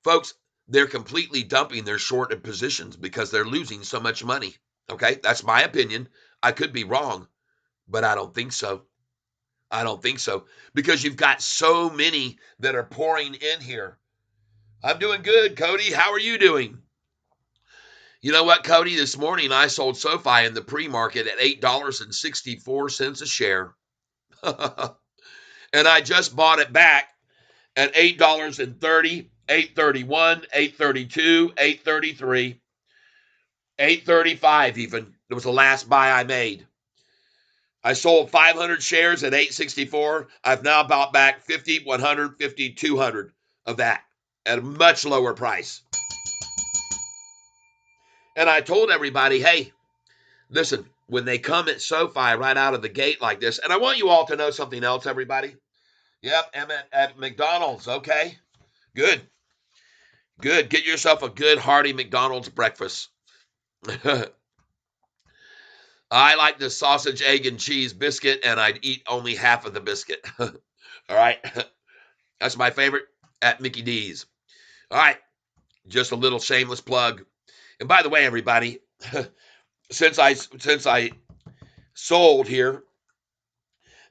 Folks, they're completely dumping their shorted positions because they're losing so much money. Okay, that's my opinion. I could be wrong, but I don't think so. I don't think so, because you've got so many that are pouring in here. I'm doing good, Cody. How are you doing? You know what, Cody? This morning I sold SoFi in the pre-market at $8.64 a share. And I just bought it back at $8.30, $8.31, $8.32, $8.33, $8.35 even. It was the last buy I made. I sold 500 shares at $8.64. I've now bought back 50, 100, 50, 200 of that at a much lower price. And I told everybody, hey, listen, when they come at SoFi right out of the gate like this, and I want you all to know something else, everybody. Yep, I'm at McDonald's. Okay, good. Good. Get yourself a good, hearty McDonald's breakfast. I like the sausage, egg, and cheese biscuit, and I'd eat only half of the biscuit. All right. That's my favorite at Mickey D's. All right. Just a little shameless plug. And by the way, everybody, since I sold here,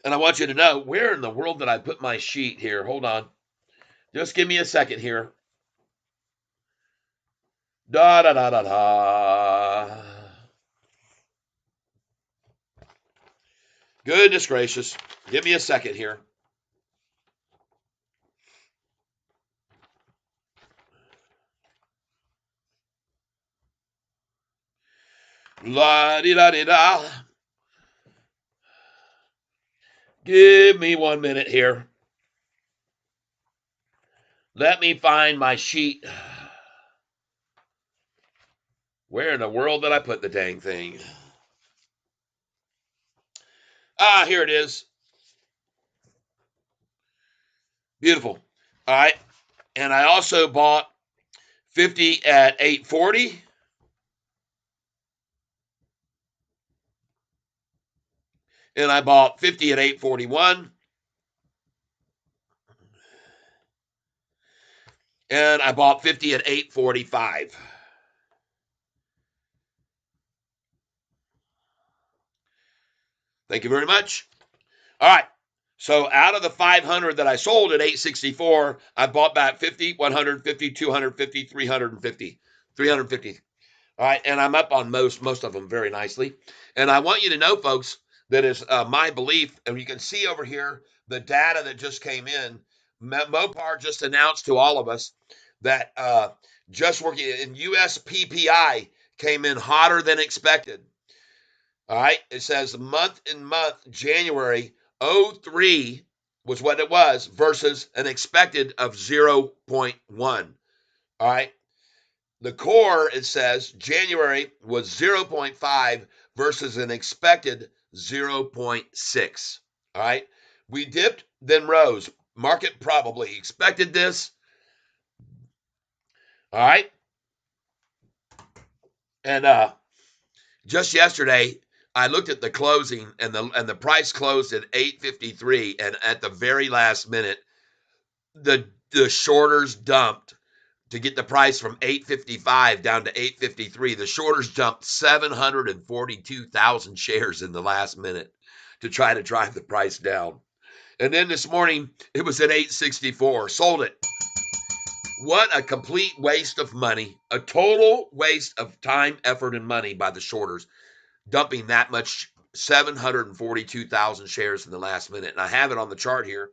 and I want you to know, where in the world did I put my sheet here? Hold on. Just give me a second here. Da da da da da. Goodness gracious. Give me a second here. La di da di da. Give me 1 minute here. Let me find my sheet. Where in the world did I put the dang thing? Ah, here it is. Beautiful. All right. And I also bought 50 at 840. And I bought 50 at 841. And I bought 50 at 845. Thank you very much. All right. So out of the 500 that I sold at 864, I bought back 50, 150, 250, 350, 350. All right, and I'm up on most of them very nicely. And I want you to know, folks, that is my belief, and you can see over here the data that just came in. Mopar just announced to all of us that just working in US PPI came in hotter than expected. All right, it says month January 03 was what it was versus an expected of 0.1. All right, the core, it says January was 0.5 versus an expected 0.6. All right, we dipped, then rose. Market probably expected this. All right, and just yesterday, I looked at the closing, and the price closed at 853, and at the very last minute, the shorters dumped to get the price from 855 down to 853. The shorters jumped 742,000 shares in the last minute to try to drive the price down. And then this morning, it was at 864. Sold it. What a complete waste of money, a total waste of time, effort, and money by the shorters, dumping that much, 742,000 shares in the last minute. And I have it on the chart here.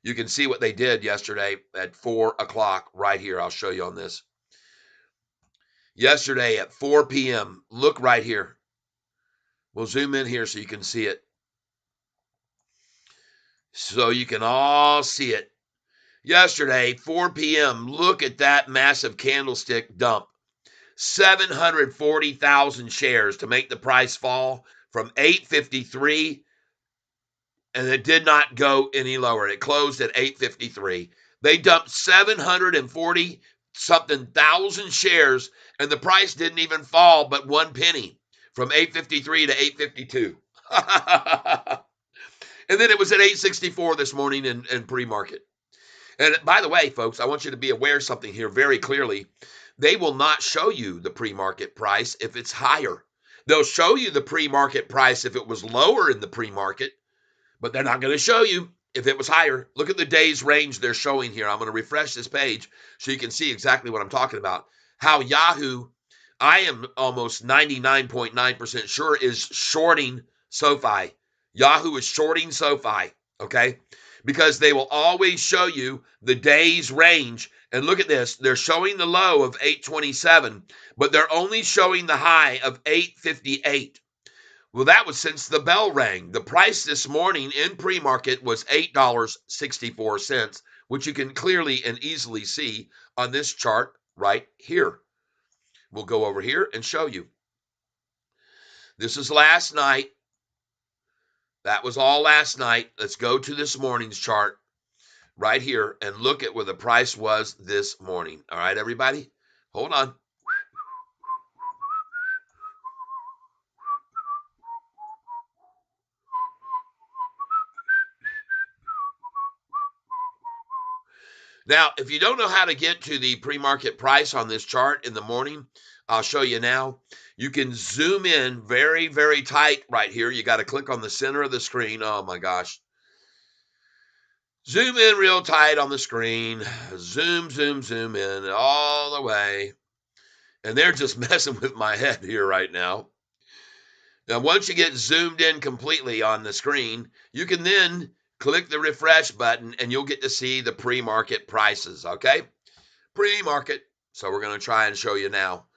You can see what they did yesterday at 4 o'clock right here. I'll show you on this. Yesterday at 4 p.m., look right here. We'll zoom in here so you can see it. So you can all see it. Yesterday, 4 p.m., look at that massive candlestick dump. 740,000 shares to make the price fall from 853, and it did not go any lower. It closed at 853. They dumped 740 something thousand shares, and the price didn't even fall but 1 penny from 853 to 852. And then it was at 864 this morning in pre-market. And by the way, folks, I want you to be aware of something here very clearly. They will not show you the pre-market price if it's higher. They'll show you the pre-market price if it was lower in the pre-market, but they're not going to show you if it was higher. Look at the days range they're showing here. I'm going to refresh this page so you can see exactly what I'm talking about. How Yahoo, I am almost 99.9% sure, is shorting SoFi. Yahoo is shorting SoFi, okay? Because they will always show you the days range. And look at this. They're showing the low of 827, but they're only showing the high of 858. Well, that was since the bell rang. The price this morning in pre-market was $8.64, which you can clearly and easily see on this chart right here. We'll go over here and show you. This is last night. That was all last night. Let's go to this morning's chart right here and look at where the price was this morning. All right, everybody? Hold on. Now, if you don't know how to get to the pre-market price on this chart in the morning, I'll show you now. You can zoom in very, very tight right here. You got to click on the center of the screen. Oh, my gosh. Zoom in real tight on the screen. Zoom, zoom, zoom in all the way. And they're just messing with my head here right now. Now, once you get zoomed in completely on the screen, you can then click the refresh button and you'll get to see the pre-market prices, okay? Pre-market. So we're going to try and show you now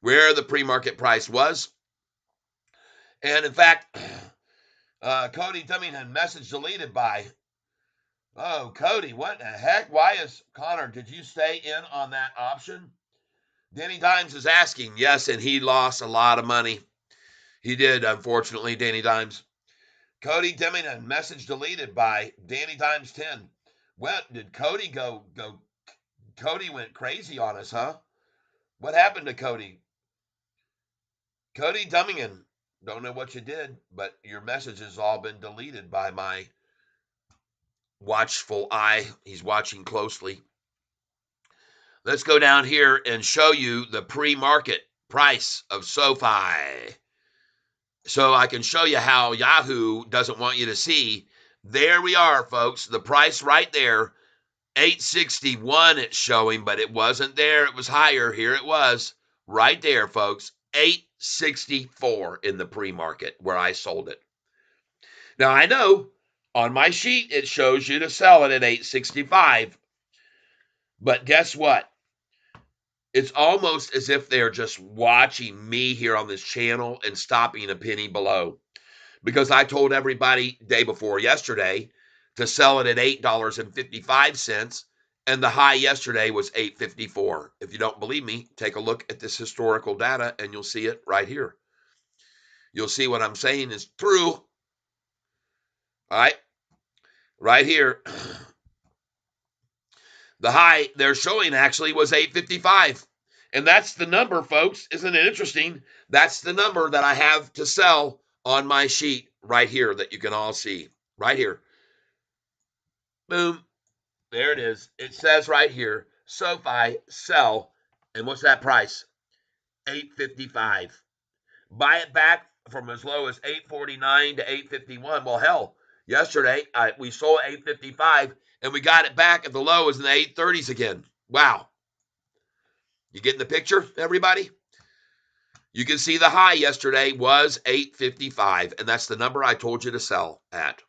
where the pre-market price was. And in fact, Cody Dummington, message deleted by. Oh, Cody, what the heck? Why is Connor, did you stay in on that option? Danny Dimes is asking. Yes, and he lost a lot of money. He did, unfortunately, Danny Dimes. Cody Dummington, message deleted by Danny Dimes 10. What did Cody go? Cody went crazy on us, huh? What happened to Cody? Cody Dummington, don't know what you did, but your message has all been deleted by my watchful eye. He's watching closely. Let's go down here and show you the pre-market price of SoFi. So I can show you how Yahoo doesn't want you to see There we are, folks. The price right there, 861 it's showing, but it wasn't there. It was higher. Here it was right there, folks. 864 in the pre-market where I sold it. Now, I know on my sheet it shows you to sell it at 865, but guess what? It's almost as if they're just watching me here on this channel and stopping a penny below, because I told everybody day before yesterday to sell it at $8.55, and the high yesterday was $8.54. If you don't believe me, take a look at this historical data and you'll see it right here. You'll see what I'm saying is true. All right, right here. The high they're showing actually was 855. And that's the number, folks. Isn't it interesting? That's the number that I have to sell on my sheet right here that you can all see. Right here. Boom. There it is. It says right here, SoFi sell. And what's that price? $8.55. Buy it back from as low as $8.49 to $8.51. Well, hell, yesterday we sold $8.55 and we got it back at the low as in the 8.30s again. Wow. You getting the picture, everybody? You can see the high yesterday was $8.55, and that's the number I told you to sell at.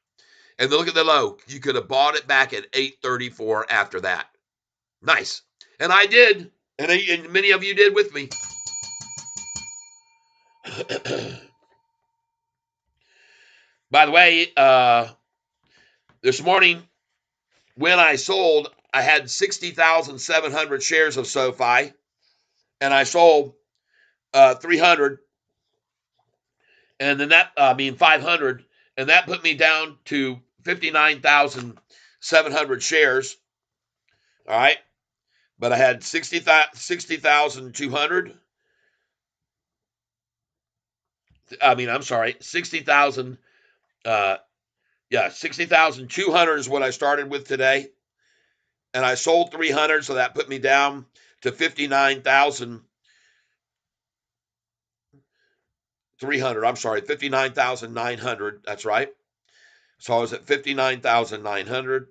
And look at the low. You could have bought it back at $8.34 after that. Nice. And I did, and many of you did with me. By the way, this morning when I sold, I had 60,700 shares of SoFi, and I sold 300, and then 500, and that put me down to 59,700 shares. All right, but I had 60,200. I'm sorry, 60,000. 60,200 is what I started with today, and I sold 300, so that put me down to 59,300. I'm sorry, 59,900. That's right. So I was at 59,900.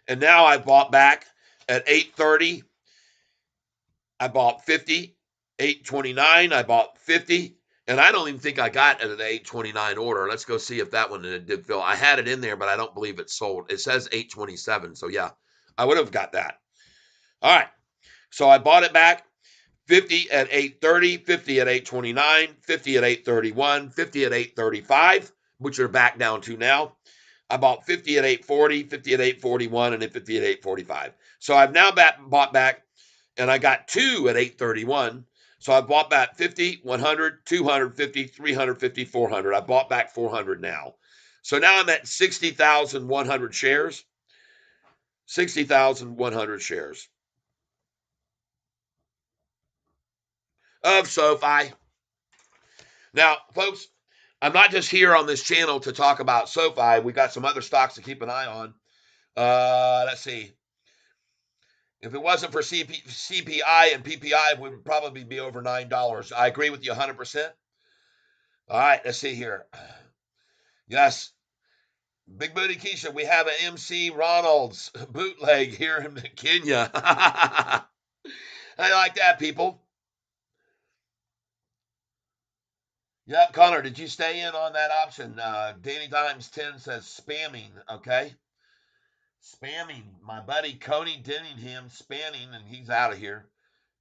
And now I bought back at 830. I bought 50, 829. I bought 50. And I don't even think I got it at an 829 order. Let's go see if that one did fill. I had it in there, but I don't believe it sold. It says 827. So yeah, I would have got that. All right. So I bought it back. 50 at 830, 50 at 829, 50 at 831, 50 at 835, which are back down to now. I bought 50 at 840, 50 at 841, and then 50 at 845. So I've now bought back, and I got 2 at 831. So I bought back 50, 100, 250, 350, 400. I bought back 400 now. So now I'm at 60,100 shares. 60,100 shares of SoFi. Now, folks, I'm not just here on this channel to talk about SoFi. We got some other stocks to keep an eye on. Let's see. If it wasn't for CPI and PPI, we would probably be over $9. I agree with you 100%. All right, let's see here. Yes, Big Booty Keisha, we have an MC Ronald's bootleg here in Kenya. I like that, people. Yep, Connor, did you stay in on that option? Danny Dimes 10 says spamming, okay? Spamming. My buddy Coney Denningham spamming, and he's out of here.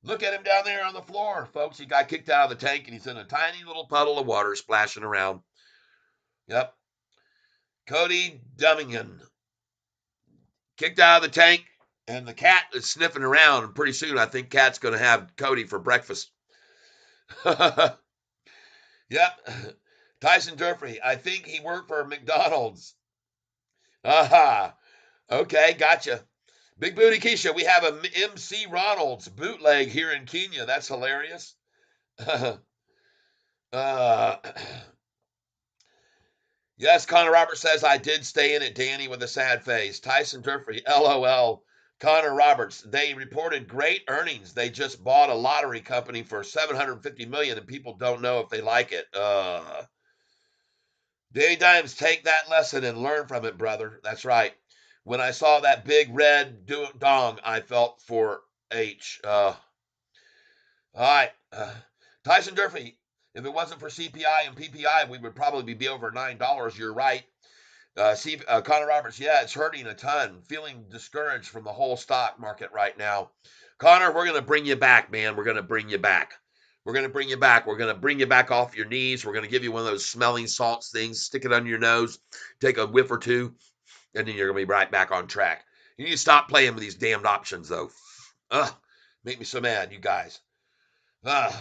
Look at him down there on the floor, folks. He got kicked out of the tank, and he's in a tiny little puddle of water splashing around. Yep. Cody Dummingham. Kicked out of the tank, and the cat is sniffing around, and pretty soon I think Cat's going to have Cody for breakfast. Yep. Tyson Durfee. I think he worked for McDonald's. Aha. Okay, gotcha. Big Booty Keisha, we have a MC Ronald's bootleg here in Kenya. That's hilarious. Yes, Connor Roberts says, I did stay in it, Danny, with a sad face. Tyson Durfee, LOL. Connor Roberts, they reported great earnings. They just bought a lottery company for $750 million, and people don't know if they like it. Danny Dimes, take that lesson and learn from it, brother. That's right. When I saw that big red dong, I felt for H. All right. Tyson Durfee, if it wasn't for CPI and PPI, we would probably be over $9. You're right. Connor Roberts, yeah, it's hurting a ton. Feeling discouraged from the whole stock market right now. Connor, we're going to bring you back, man. We're going to bring you back. We're going to bring you back. We're going to bring you back off your knees. We're going to give you one of those smelling salts things, stick it under your nose, take a whiff or two, and then you're going to be right back on track. You need to stop playing with these damned options, though. Ugh, make me so mad, you guys. Ugh.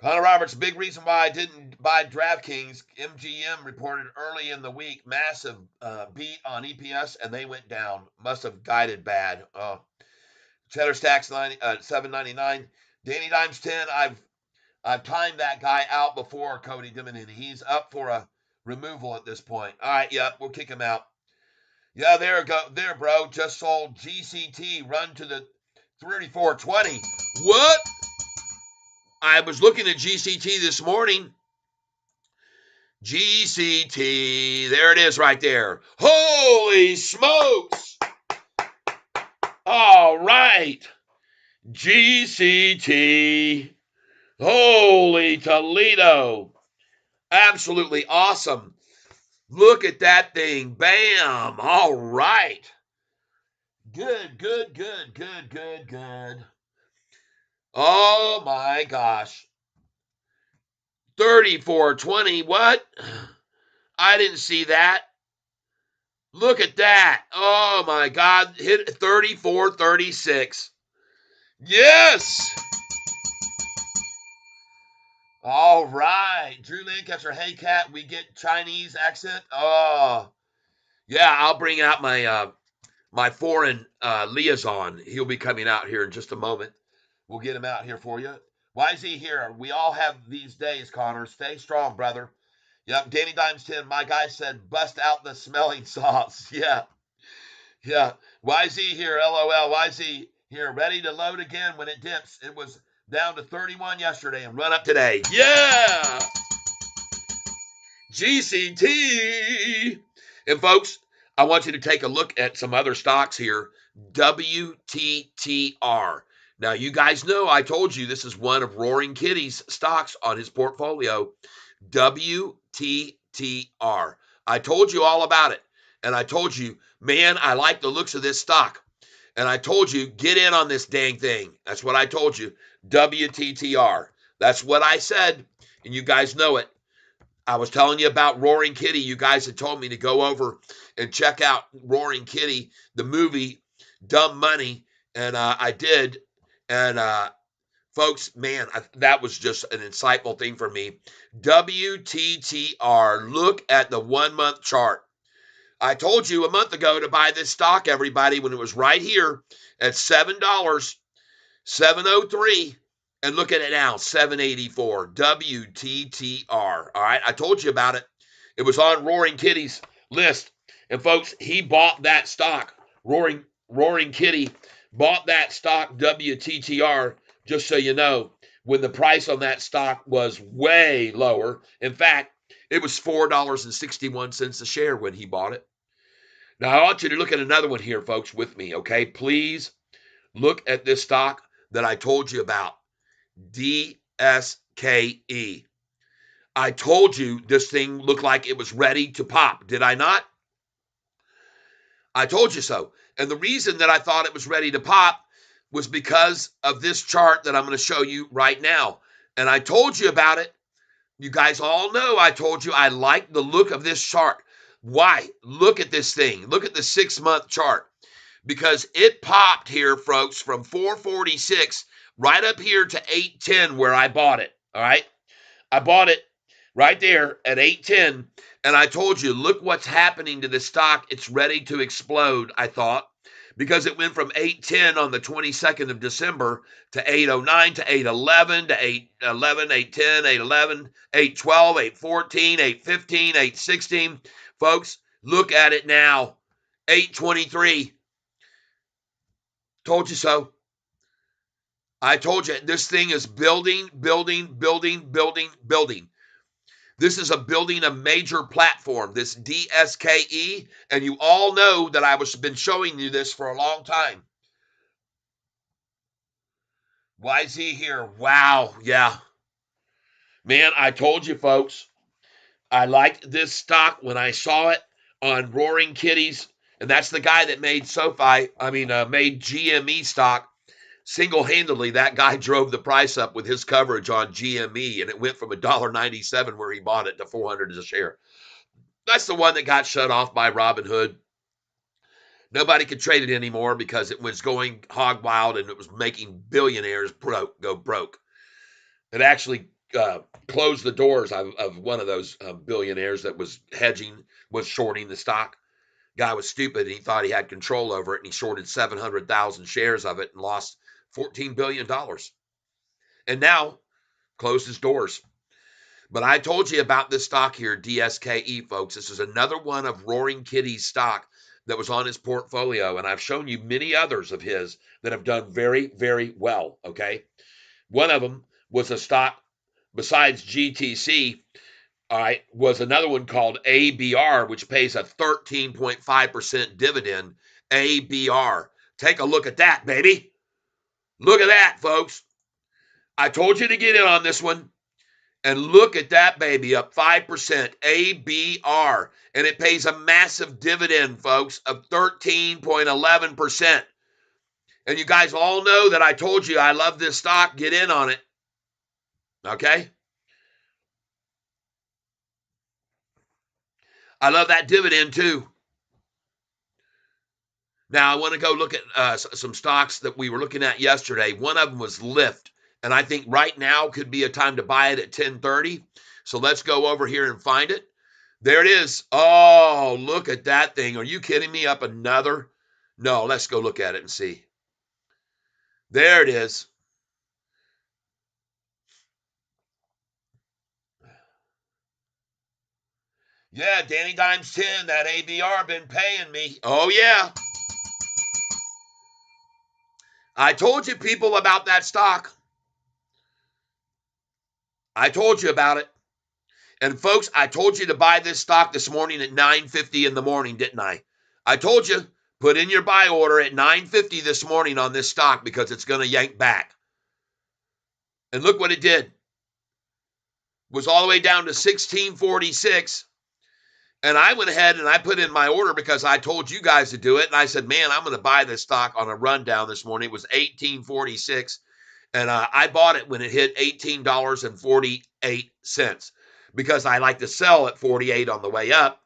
Connor Roberts, big reason why I didn't buy DraftKings. MGM reported early in the week massive beat on EPS, and they went down. Must have guided bad. Cheddar Stacks 7.99. Danny Dimes 10. I've timed that guy out before, Cody Dimonini. He's up for a removal at this point. All right, yep, we'll kick him out. Yeah, there, bro. Just sold GCT. Run to the 34.20. What? I was looking at GCT this morning. GCT. There it is right there. Holy smokes. All right. GCT. Holy Toledo. Absolutely awesome. Look at that thing. Bam. All right. Good. Oh my gosh. 34.20. What? I didn't see that. Look at that. Oh my God. Hit 34.36. Yes. All right. Drew Lancaster. Hey, Cat, we get Chinese accent. Oh, yeah. I'll bring out my foreign liaison. He'll be coming out here in just a moment. We'll get him out here for you. Why is he here? We all have these days, Connor. Stay strong, brother. Yep, Danny Dimes 10. My guy said, bust out the smelling salts. Yeah. YZ here, LOL. YZ here, ready to load again when it dips. It was down to 31 yesterday and run up today. Yeah. GCT. And folks, I want you to take a look at some other stocks here. WTTR. Now, you guys know I told you this is one of Roaring Kitty's stocks on his portfolio. WTTR. I told you all about it. And I told you, man, I like the looks of this stock. And I told you, get in on this dang thing. That's what I told you. WTTR. That's what I said. And you guys know it. I was telling you about Roaring Kitty. You guys had told me to go over and check out Roaring Kitty, the movie, Dumb Money. And I did. And folks, man, that was just an insightful thing for me. WTTR. Look at the 1 month chart. I told you a month ago to buy this stock, everybody, when it was right here at $7, $7.03. And look at it now, $7.84. WTTR. All right, I told you about it. It was on Roaring Kitty's list. And folks, he bought that stock. Roaring Kitty bought that stock, WTTR, just so you know, when the price on that stock was way lower. In fact, it was $4.61 a share when he bought it. Now, I want you to look at another one here, folks, with me, okay? Please look at this stock that I told you about, DSKE. I told you this thing looked like it was ready to pop. Did I not? I told you so. And the reason that I thought it was ready to pop was because of this chart that I'm going to show you right now. And I told you about it. You guys all know I told you I like the look of this chart. Why? Look at this thing. Look at the 6 month chart. Because it popped here, folks, from 446 right up here to 810 where I bought it. All right? I bought it right there at 810. And I told you, look what's happening to the stock. It's ready to explode, I thought. Because it went from 810 on the 22nd of December to 809 to 811 to 811, 810, 811, 812, 814, 815, 816. Folks, look at it now. 823. Told you so. I told you this thing is building. This is a building a major platform, this DSKE, and you all know that I was been showing you this for a long time. YZ here. Wow. Yeah. Man, I told you folks, I liked this stock when I saw it on Roaring Kitties, and that's the guy that made SoFi, made GME stock. Single-handedly, that guy drove the price up with his coverage on GME, and it went from $1.97 where he bought it to 400 a share. That's the one that got shut off by Robinhood. Nobody could trade it anymore because it was going hog wild and it was making billionaires go broke. It actually closed the doors of one of those billionaires that was shorting the stock. Guy was stupid and he thought he had control over it, and he shorted 700,000 shares of it and lost $14 billion. And now closed his doors. But I told you about this stock here, DSKE, folks. This is another one of Roaring Kitty's stock that was on his portfolio, and I've shown you many others of his that have done very, very well, okay? One of them was a stock, besides GTC, all right, was another one called ABR, which pays a 13.5% dividend. ABR. Take a look at that, baby. Look at that, folks. I told you to get in on this one. And look at that baby, up 5%, ABR. And it pays a massive dividend, folks, of 13.11%. And you guys all know that I told you I love this stock. Get in on it. Okay? I love that dividend too. Now, I want to go look at some stocks that we were looking at yesterday. One of them was Lyft. And I think right now could be a time to buy it at 10:30. So let's go over here and find it. There it is. Oh, look at that thing. Are you kidding me? Up another? No, let's go look at it and see. There it is. Yeah, Danny Dimes 10, that ABR been paying me. Oh, yeah. I told you people about that stock. I told you about it. And folks, I told you to buy this stock this morning at 9:50 in the morning, didn't I? I told you, put in your buy order at 9:50 this morning on this stock because it's going to yank back. And look what it did. It was all the way down to 1646. And I went ahead and I put in my order because I told you guys to do it. And I said, man, I'm going to buy this stock on a rundown this morning. It was 1846. And I bought it when it hit $18.48 because I like to sell at 48 on the way up.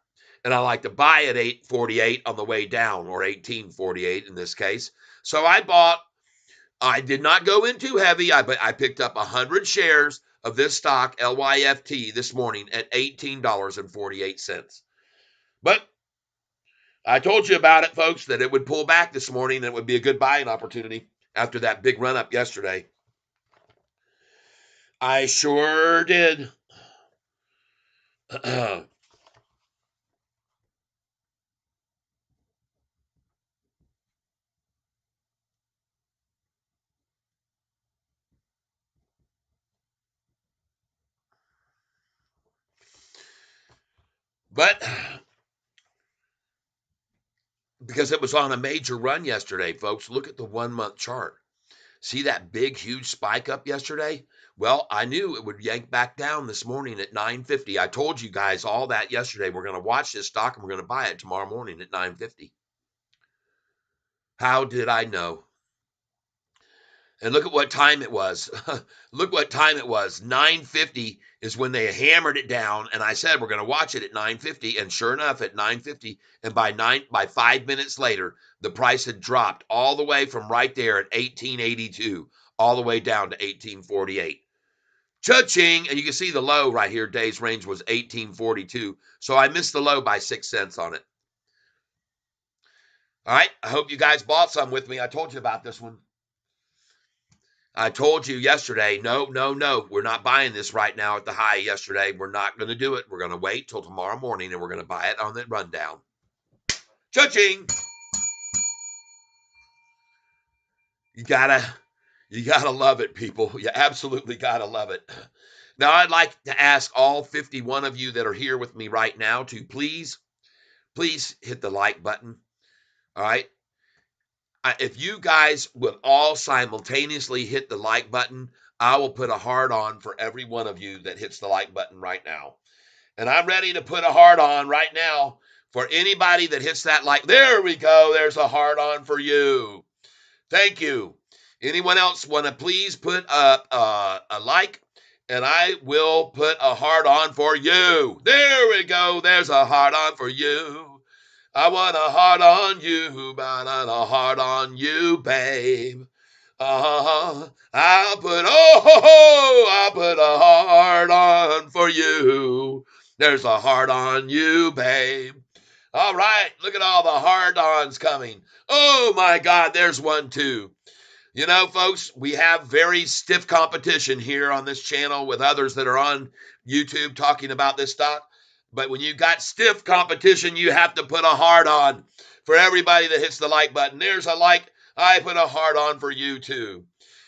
And I like to buy at 8.48 on the way down, or 18.48 in this case. So I did not go in too heavy. I picked up 100 shares of this stock, LYFT, this morning at $18.48. But I told you about it, folks, that it would pull back this morning and it would be a good buying opportunity after that big run up yesterday. I sure did. But because it was on a major run yesterday, folks, look at the 1 month chart. See that big, huge spike up yesterday? Well, I knew it would yank back down this morning at 9:50. I told you guys all that yesterday. We're going to watch this stock and we're going to buy it tomorrow morning at 9:50. How did I know? And look at what time it was. Look what time it was. 9:50 is when they hammered it down, and I said we're going to watch it at 9:50. And sure enough, at 9:50, and by 5 minutes later, the price had dropped all the way from right there at 1882, all the way down to 1848. Cha-ching! And you can see the low right here. Day's range was 1842. So I missed the low by 6 cents on it. All right. I hope you guys bought some with me. I told you about this one. I told you yesterday, no, we're not buying this right now at the high yesterday. We're not going to do it. We're going to wait till tomorrow morning and we're going to buy it on the rundown. Cha-ching! You gotta love it, people. You absolutely gotta love it. Now, I'd like to ask all 51 of you that are here with me right now to please hit the like button. All right. If you guys would all simultaneously hit the like button, I will put a heart on for every one of you that hits the like button right now. And I'm ready to put a heart on right now for anybody that hits that like. There we go. There's a heart on for you. Thank you. Anyone else want to please put up a like? And I will put a heart on for you. There we go. There's a heart on for you. I want a heart on you, but a heart on you, babe. I'll put a heart on for you. There's a heart on you, babe. All right, look at all the hard-ons coming. Oh my God, there's one too. You know, folks, we have very stiff competition here on this channel with others that are on YouTube talking about this stuff. But when you got stiff competition, you have to put a heart on for everybody that hits the like button. There's a like. I put a heart on for you too.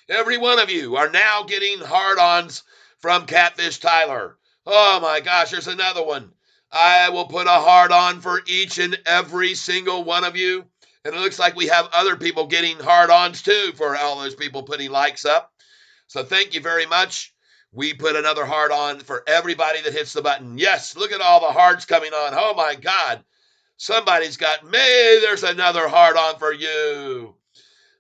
Every one of you are now getting hard-ons from Catfish Tyler. Oh my gosh, there's another one. I will put a heart on for each and every single one of you. And it looks like we have other people getting hard-ons too for all those people putting likes up. So thank you very much. We put another heart on for everybody that hits the button. Yes, look at all the hearts coming on. Oh my God. Somebody's got me. There's another heart on for you.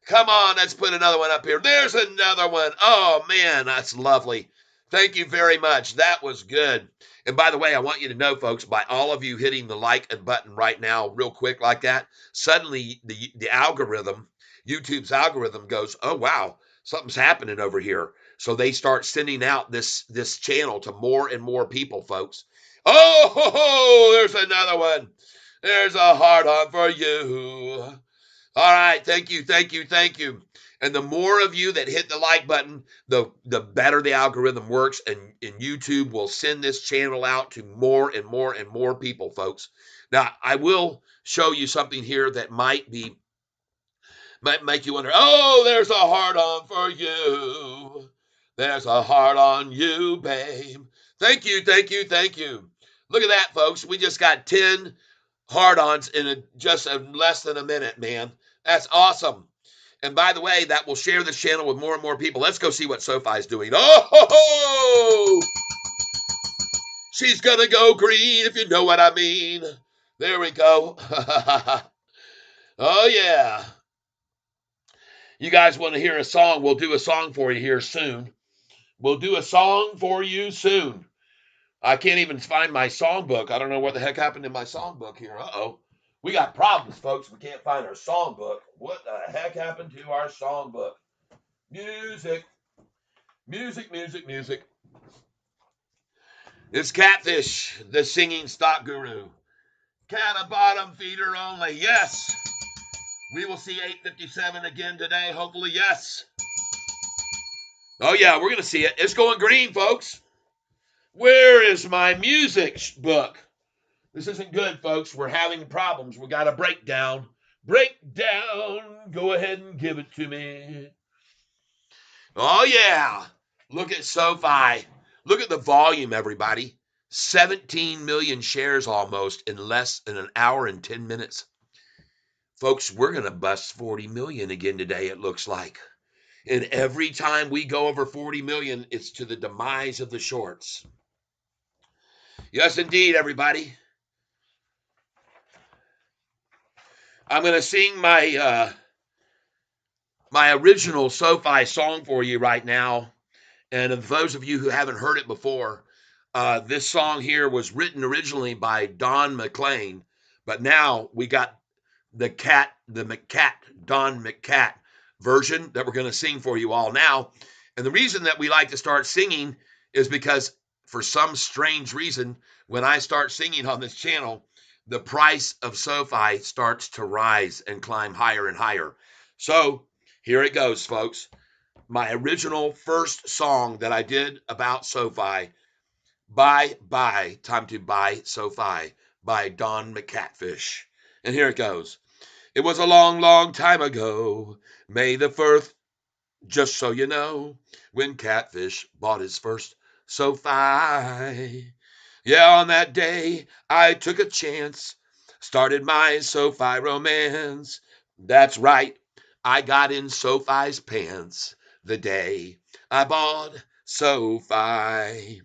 Come on, let's put another one up here. There's another one. Oh man, that's lovely. Thank you very much. That was good. And by the way, I want you to know, folks, by all of you hitting the like and button right now, real quick like that, suddenly the algorithm, YouTube's algorithm goes, oh, wow, something's happening over here. So they start sending out this channel to more and more people, folks. Oh, there's another one. There's a heart on for you. All right, thank you, thank you, thank you. And the more of you that hit the like button, the better the algorithm works, and YouTube will send this channel out to more and more and more people, folks. Now, I will show you something here that might make you wonder, oh, there's a heart on for you. There's a heart on you, babe. Thank you, thank you, thank you. Look at that, folks. We just got 10 hard-ons in just less than a minute, man. That's awesome. And by the way, that will share this channel with more and more people. Let's go see what Sofi's doing. Oh, she's going to go green, if you know what I mean. There we go. Oh, yeah. You guys want to hear a song? We'll do a song for you here soon. We'll do a song for you soon. I can't even find my songbook. I don't know what the heck happened in my songbook here. Uh-oh. We got problems, folks. We can't find our songbook. What the heck happened to our songbook? Music. Music, music, music. It's Catfish, the singing stock guru. Cat a bottom feeder only. Yes. We will see 857 again today. Hopefully, yes. Oh, yeah, we're going to see it. It's going green, folks. Where is my music book? This isn't good, folks. We're having problems. We got a breakdown. Breakdown. Go ahead and give it to me. Oh, yeah. Look at Sofi. Look at the volume, everybody. 17 million shares almost in less than an hour and 10 minutes. Folks, we're going to bust 40 million again today, it looks like. And every time we go over 40 million, it's to the demise of the shorts. Yes, indeed, everybody. I'm going to sing my original Sofi song for you right now. And for those of you who haven't heard it before, this song here was written originally by Don McLean, but now we got the Don McCat version that we're going to sing for you all now. And the reason that we like to start singing is because for some strange reason, when I start singing on this channel, the price of Sofi starts to rise and climb higher and higher. So here it goes, folks. My original first song that I did about Sofi, Time to Buy Sofi by Don McCatfish. And here it goes. It was a long, long time ago, May the 1st, just so you know, when Catfish bought his first SoFi. Yeah, on that day, I took a chance, started my SoFi romance. That's right, I got in SoFi's pants the day I bought SoFi.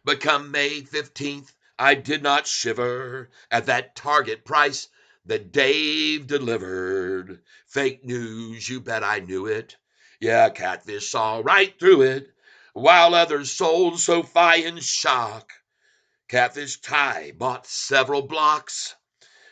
But come May 15th, I did not shiver at that target price that Dave delivered. Fake news, you bet I knew it. Yeah, Catfish saw right through it, while others sold SoFi in shock. Catfish Ty bought several blocks,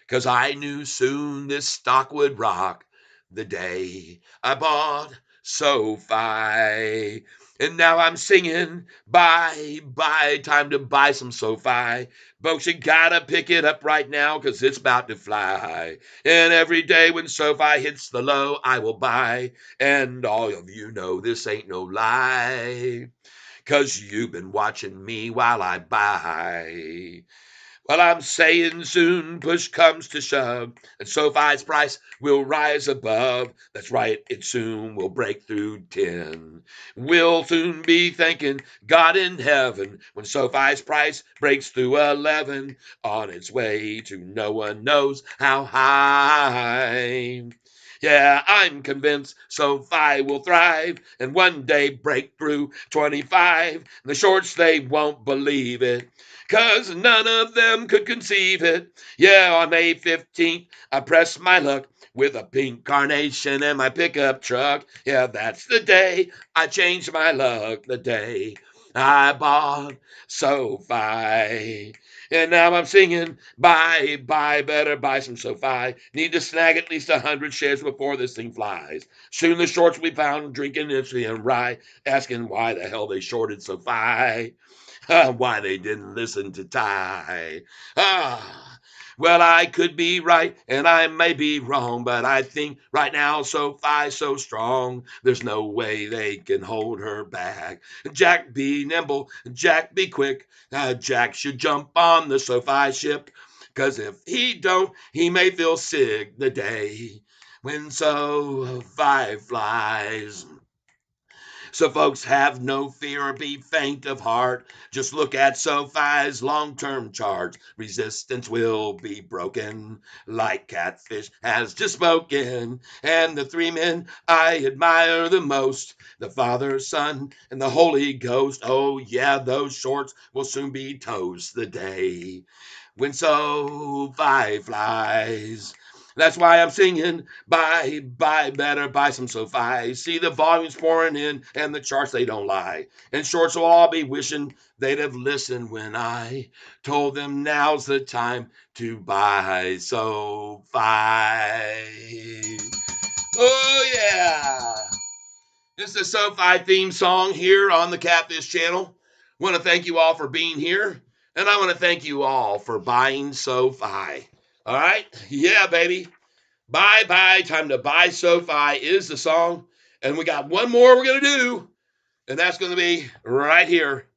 'cause I knew soon this stock would rock the day I bought SoFi. And now I'm singing, bye, bye, time to buy some SoFi. Folks, you gotta pick it up right now, 'cause it's about to fly. And every day when SoFi hits the low, I will buy. And all of you know this ain't no lie, 'cause you've been watching me while I buy. Well, I'm saying soon push comes to shove, and SoFi's price will rise above. That's right, it soon will break through 10. We'll soon be thanking God in heaven when SoFi's price breaks through 11, on its way to no one knows how high. Yeah, I'm convinced SoFi will thrive and one day break through 25. The shorts, they won't believe it, 'cause none of them could conceive it. Yeah, on May 15th, I pressed my luck with a pink carnation and my pickup truck. Yeah, that's the day I changed my luck, the day I bought SoFi. And now I'm singing, bye, bye, better buy some SoFi. Need to snag at least 100 shares before this thing flies. Soon the shorts will be found drinking Ipsy and rye, asking why the hell they shorted SoFi. Why they didn't listen to Ty. Well, I could be right and I may be wrong, but I think right now SoFi's so strong, there's no way they can hold her back. Jack be nimble, Jack be quick. Jack should jump on the SoFi ship, 'cause if he don't, he may feel sick the day when SoFi flies. So folks, have no fear or be faint of heart. Just look at SoFi's long-term charts. Resistance will be broken, like Catfish has just spoken. And the three men I admire the most, the Father, Son, and the Holy Ghost. Oh yeah, those shorts will soon be toast the day when SoFi flies. That's why I'm singing, bye, bye, better buy some SoFi. See the volumes pouring in and the charts, they don't lie. And shorts will all be wishing they'd have listened when I told them now's the time to buy SoFi. Oh, yeah. This is the SoFi theme song here on the Catfish channel. Want to thank you all for being here. And I want to thank you all for buying SoFi. All right? Yeah, baby. Bye bye. Time to buy SoFi is the song. And we got one more we're going to do. And that's going to be right here.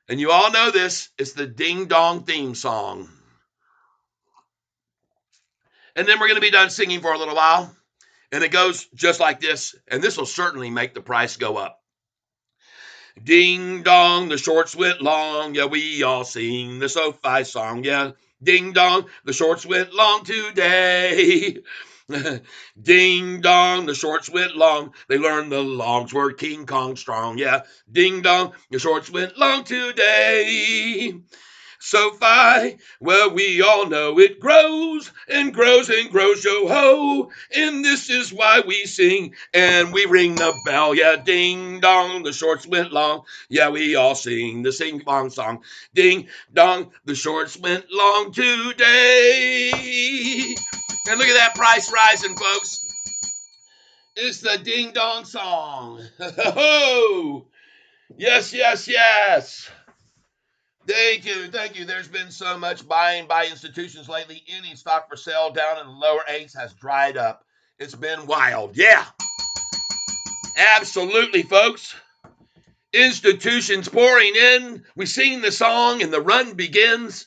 And you all know this. It's the Ding Dong theme song. And then we're going to be done singing for a little while. And it goes just like this. And this will certainly make the price go up. Ding dong, the shorts went long. Yeah, we all sing the SoFi song. Yeah, ding dong, the shorts went long today. Ding dong, the shorts went long. They learned the longs were King Kong strong. Yeah, ding dong, the shorts went long today. SoFi, well, we all know it grows and grows and grows, yo ho. And this is why we sing and we ring the bell. Yeah, ding dong, the shorts went long. Yeah, we all sing the sing long song. Ding dong, the shorts went long today. And look at that price rising, folks. It's the ding dong song. Ho! Yes, yes, yes. Thank you, thank you. There's been so much buying by institutions lately. Any stock for sale down in the lower eights has dried up. It's been wild. Yeah, absolutely, folks. Institutions pouring in. We sing the song and the run begins.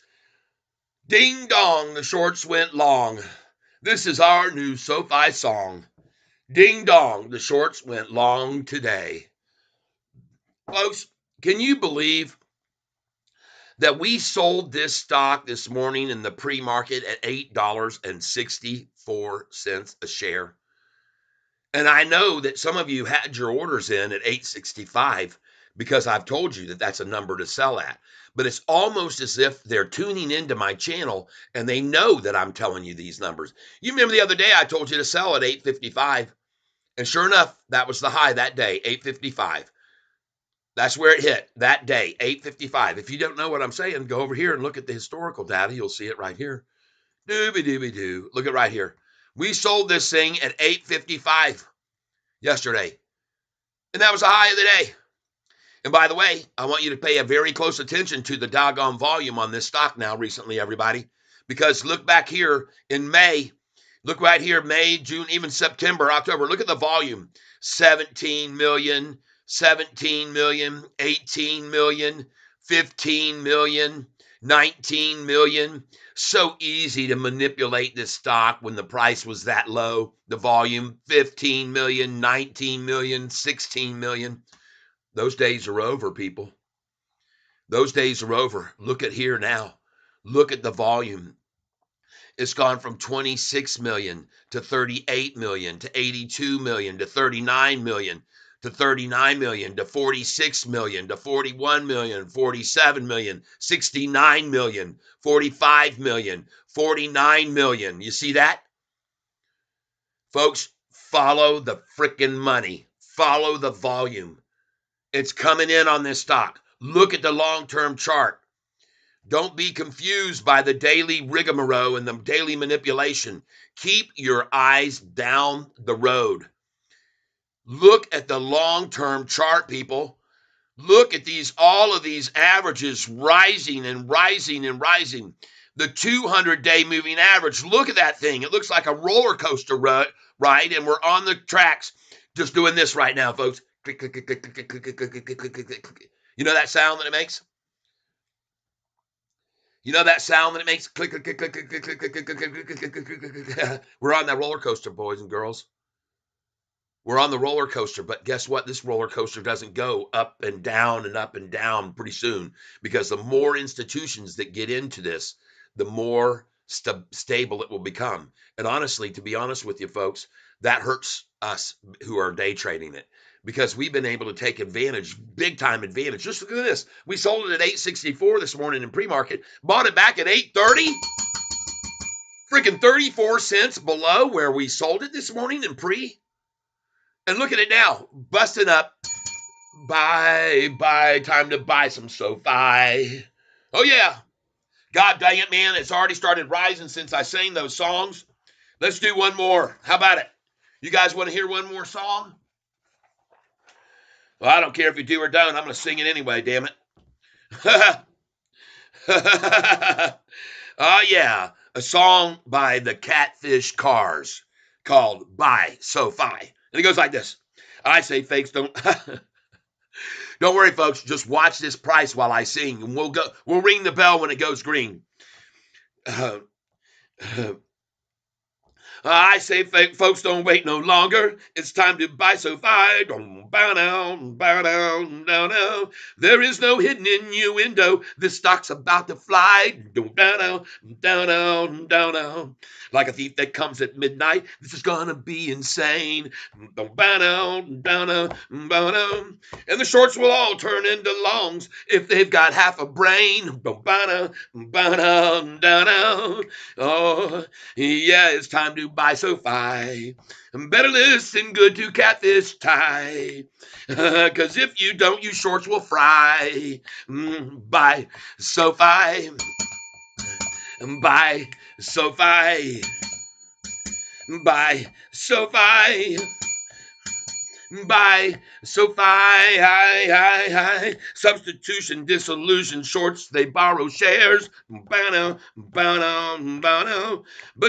Ding dong, the shorts went long. This is our new SoFi song. Ding dong, the shorts went long today. Folks, Can you believe that we sold this stock this morning in the pre-market at $8.64 a share? And I know that some of you had your orders in at 865 because I've told you that that's a number to sell at. But it's almost as if they're tuning into my channel and they know that I'm telling you these numbers. You remember the other day I told you to sell at 855, and sure enough, that was the high that day, 855. That's where it hit that day, 855. If you don't know what I'm saying, go over here and look at the historical data. You'll see it right here. Dooby-dooby-doo. Look at right here. We sold this thing at 855 yesterday, and that was the high of the day. And by the way, I want you to pay a very close attention to the doggone volume on this stock now recently, everybody, because look back here in May. Look right here, May, June, even September, October. Look at the volume. 17 million, 17 million, 18 million, 15 million, 19 million. So easy to manipulate this stock when the price was that low. The volume, 15 million, 19 million, 16 million. Those days are over, people. Those days are over. Look at here now. Look at the volume. It's gone from 26 million to 38 million to 82 million to 39 million to 39 million to 46 million to 41 million, 47 million, 69 million, 45 million, 49 million. You see that? Folks, follow the frickin' money. Follow the volume. It's coming in on this stock. Look at the long-term chart. Don't be confused by the daily rigmarole and the daily manipulation. Keep your eyes down the road. Look at the long-term chart, people. Look at all of these averages rising and rising and rising. The 200-day moving average, look at that thing. It looks like a roller coaster ride, and we're on the tracks just doing this right now, folks. Click, click, click, click, click, click, click, click, click, click, click, click. You know that sound that it makes? You know that sound that it makes? Click, click, click, click, click, click, click, click, click, click, click, click, click, click. We're on that roller coaster, boys and girls. We're on the roller coaster, but guess what? This roller coaster doesn't go up and down pretty soon, because the more institutions that get into this, the more stable it will become. And honestly, to be honest with you folks, that hurts us who are day trading it, because we've been able to take advantage, big time advantage. Just look at this. We sold it at 864 this morning in pre-market, bought it back at 830. Freaking 34 cents below where we sold it this morning in pre. And look at it now, busting up. Buy, time to buy some Sofi. Oh, yeah. God dang it, man. It's already started rising since I sang those songs. Let's do one more. How about it? You guys want to hear one more song? Well, I don't care if you do or don't. I'm going to sing it anyway, damn it. Yeah. A song by the Catfish Cars called Buy Sofi. And it goes like this. I say fakes don't don't worry, folks. Just watch this price while I sing, and we'll ring the bell when it goes green. I say folks don't wait no longer. It's time to buy Sofi. Don't bow down, down, down. There is no hidden innuendo. This stock's about to fly. Don't down, down, down. Like a thief that comes at midnight. This is gonna be insane. Don't bow down, down. And the shorts will all turn into longs if they've got half a brain. Don't bow down, down. Oh, yeah, it's time to buy Sofi. Better listen good to Catfish tie. Cause if you don't, you shorts will fry. Buy Sofi. Buy Sofi. Buy Sofi. Buy Sofi. Substitution, dissolution, shorts, they borrow shares. But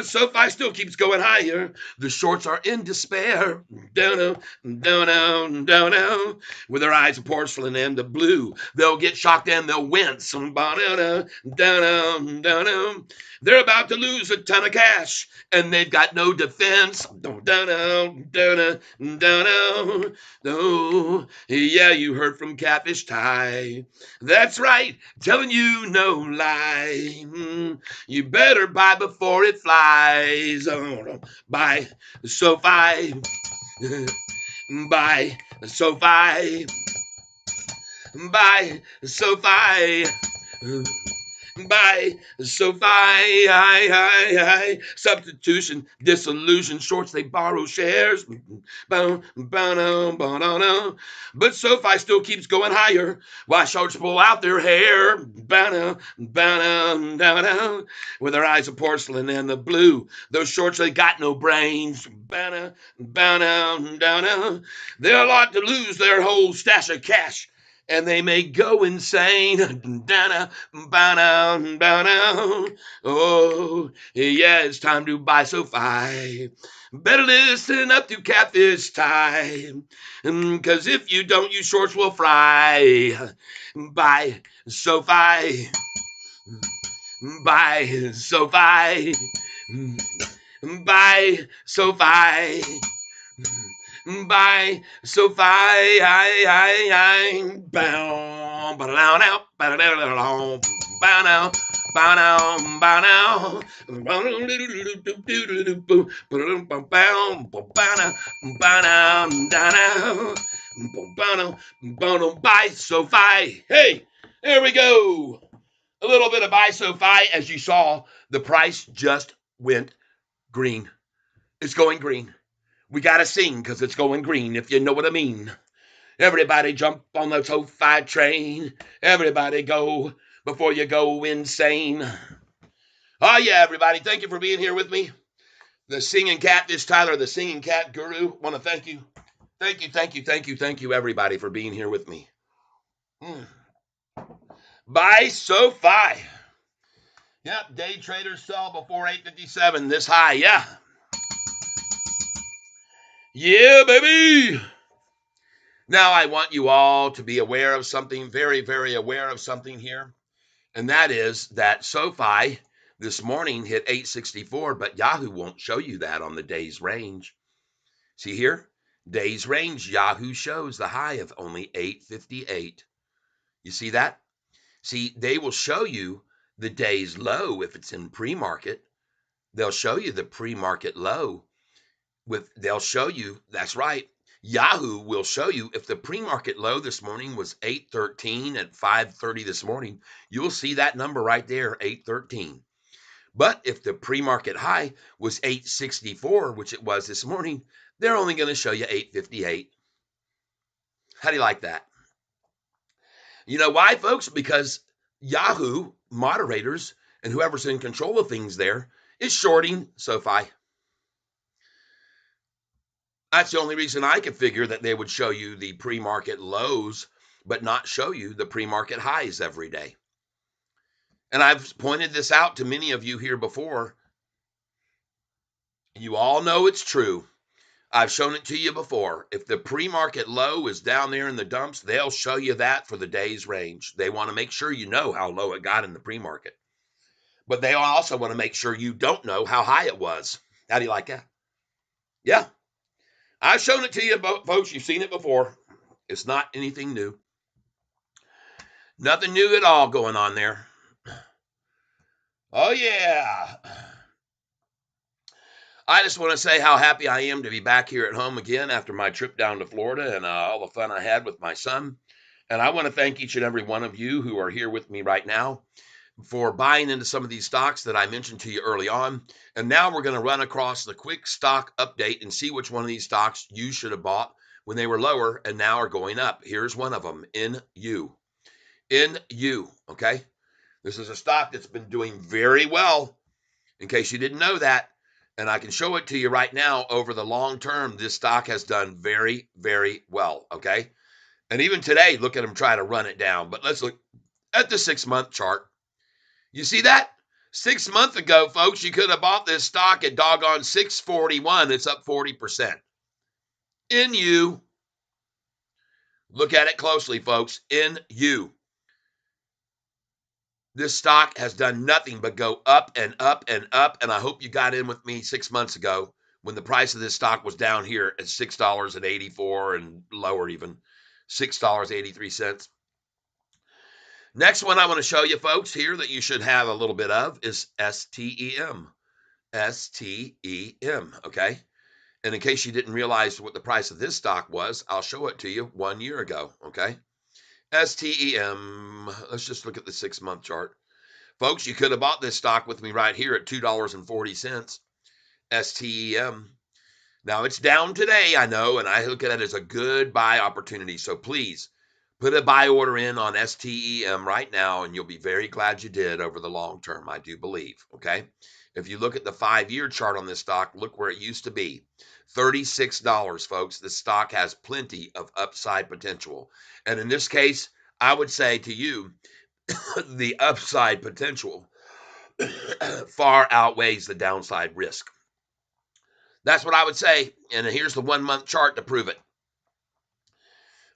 Sofi still keeps going higher. The shorts are in despair. With their eyes of porcelain and the blue, they'll get shocked and they'll wince. They're about to lose a ton of cash, and they've got no defense. no. Yeah, you heard from Catfish Ty. That's right, telling you no lie. You better buy before it flies. Oh, buy Sofi. Buy Sofi. Buy Sofi. By Sophie, substitution, disillusion, shorts, they borrow shares. But Sophie still keeps going higher while shorts pull out their hair. With their eyes of porcelain and the blue, those shorts, they got no brains. They're a lot to lose their whole stash of cash, and they may go insane. Oh, yeah, it's time to buy Sofi. Better listen up to Catfish time, 'cause if you don't, your shorts will fry. Buy Sofi. Buy Sofi. Buy Sofi. Buy Sofi. Bow, bow now, bow now, bow now. Bow now, bow now. Buy Sofi. Hey, there we go. A little bit of buy Sofi. As you saw, the price just went green. It's going green. We got to sing because it's going green, if you know what I mean. Everybody jump on the Sofi train. Everybody go before you go insane. Oh, yeah, everybody. Thank you for being here with me. The singing cat, this Tyler, the singing cat guru. Want to thank you. Thank you, everybody, for being here with me. Buy Sofi. Yep, day traders sell before 857. This high, yeah. Yeah, baby. Now I want you all to be aware of something, very, very aware of something here. And that is that Sofi this morning hit 864, but Yahoo won't show you that on the day's range. See here? Day's range, Yahoo shows the high of only 858. You see that? See, they will show you the day's low if it's in pre-market. They'll show you the pre-market low. They'll show you, that's right, Yahoo will show you if the pre-market low this morning was 813 at 5:30 this morning, you'll see that number right there, 813. But if the pre-market high was 864, which it was this morning, they're only going to show you 858. How do you like that? You know why, folks? Because Yahoo moderators and whoever's in control of things there is shorting Sofi. That's the only reason I could figure that they would show you the pre-market lows, but not show you the pre-market highs every day. And I've pointed this out to many of you here before. You all know it's true. I've shown it to you before. If the pre-market low is down there in the dumps, they'll show you that for the day's range. They want to make sure you know how low it got in the pre-market. But they also want to make sure you don't know how high it was. How do you like that? Yeah. I've shown it to you, folks. You've seen it before. It's not anything new. Nothing new at all going on there. Oh, yeah. I just want to say how happy I am to be back here at home again after my trip down to Florida and all the fun I had with my son. And I want to thank each and every one of you who are here with me right now for buying into some of these stocks that I mentioned to you early on. And now we're going to run across the quick stock update and see which one of these stocks you should have bought when they were lower and now are going up. Here's one of them, NU. NU, okay? This is a stock that's been doing very well, in case you didn't know that. And I can show it to you right now. Over the long term, this stock has done very, very well, okay? And even today, look at them try to run it down. But let's look at the 6-month chart. You see that? 6 months ago, folks, you could have bought this stock at doggone 641. It's up 40%. NU. Look at it closely, folks. NU. This stock has done nothing but go up and up and up. And I hope you got in with me 6 months ago when the price of this stock was down here at $6.84 and lower even, $6.83. Next one I want to show you folks here that you should have a little bit of is STEM. STEM, okay? And in case you didn't realize what the price of this stock was, I'll show it to you 1 year ago, okay? STEM, let's just look at the 6-month chart. Folks, you could have bought this stock with me right here at $2.40. STEM. Now it's down today, I know, and I look at it as a good buy opportunity. So please put a buy order in on STEM right now, and you'll be very glad you did over the long term, I do believe, okay? If you look at the 5-year chart on this stock, look where it used to be. $36, folks. This stock has plenty of upside potential. And in this case, I would say to you, the upside potential far outweighs the downside risk. That's what I would say. And here's the 1-month chart to prove it.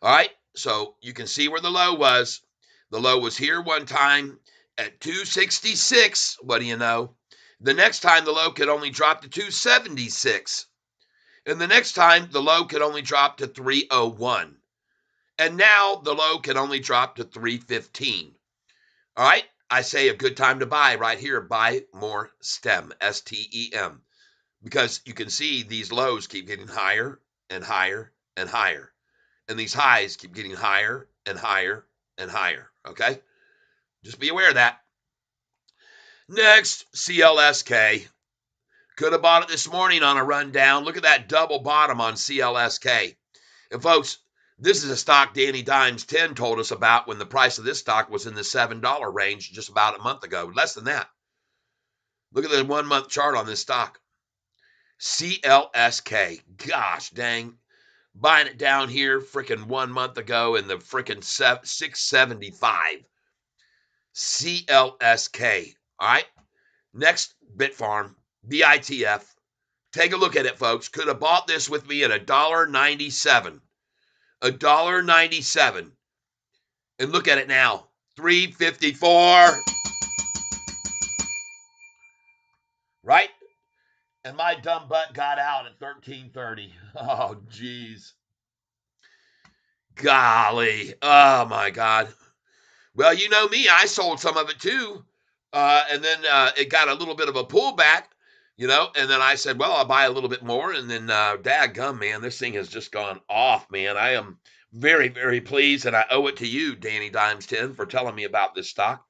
All right. So you can see where the low was. The low was here one time at 266. What do you know? The next time the low could only drop to 276. And the next time the low could only drop to 301. And now the low can only drop to 315. All right. I say a good time to buy right here. Buy more STEM, STEM. Because you can see these lows keep getting higher and higher and higher. And these highs keep getting higher and higher and higher, okay? Just be aware of that. Next, CLSK. Could have bought it this morning on a rundown. Look at that double bottom on CLSK. And folks, this is a stock Danny Dimes 10 told us about when the price of this stock was in the $7 range just about a month ago. Less than that. Look at the 1-month chart on this stock. CLSK. Gosh dang. Buying it down here freaking 1 month ago in the freaking 675. CLSK. All right. Next, Bitfarm. BITF. Take a look at it, folks. Could have bought this with me at $1.97. $1.97. And look at it now. $3.54. Right? And my dumb butt got out at $13.30. Oh, geez. Golly. Oh, my God. Well, you know me. I sold some of it, too. And then it got a little bit of a pullback, and then I said, well, I'll buy a little bit more. And then, dadgum, man, this thing has just gone off, man. I am very, very pleased, and I owe it to you, Danny Dimes 10, for telling me about this stock.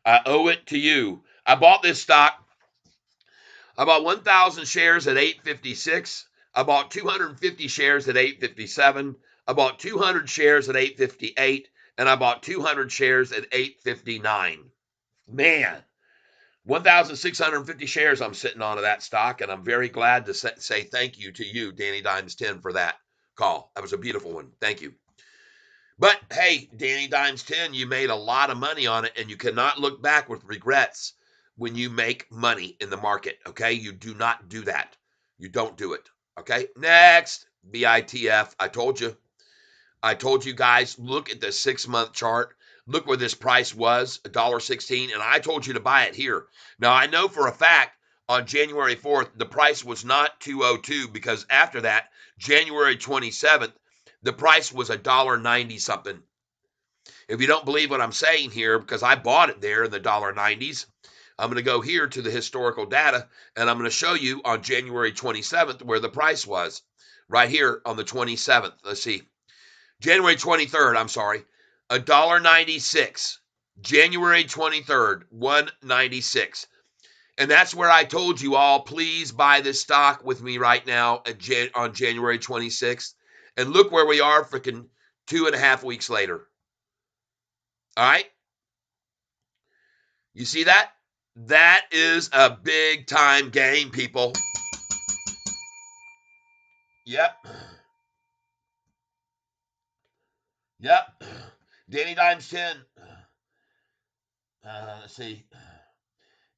I owe it to you. I bought this stock. I bought 1,000 shares at $8.56. I bought 250 shares at $8.57. I bought 200 shares at $8.58. And I bought 200 shares at $8.59. Man, 1,650 shares I'm sitting on of that stock, and I'm very glad to say thank you to you, Danny Dimes 10, for that call. That was a beautiful one. Thank you. But, hey, Danny Dimes 10, you made a lot of money on it, and you cannot look back with regrets when you make money in the market, okay? You do not do that. You don't do it, okay? Next, BITF. I told you guys, look at the 6-month chart. Look where this price was, $1.16, and I told you to buy it here. Now, I know for a fact on January 4th, the price was not 202 because after that, January 27th, the price was $1.90 something. If you don't believe what I'm saying here, because I bought it there in the $1.90s, I'm going to go here to the historical data, and I'm going to show you on January 27th where the price was. Right here on the 27th. Let's see. January 23rd, I'm sorry. $1.96. January 23rd, $1.96. And that's where I told you all, please buy this stock with me right now on January 26th. And look where we are freaking 2.5 weeks later. All right? You see that? That is a big time game, people. Yep. Yep. Danny Dimes 10. Let's see.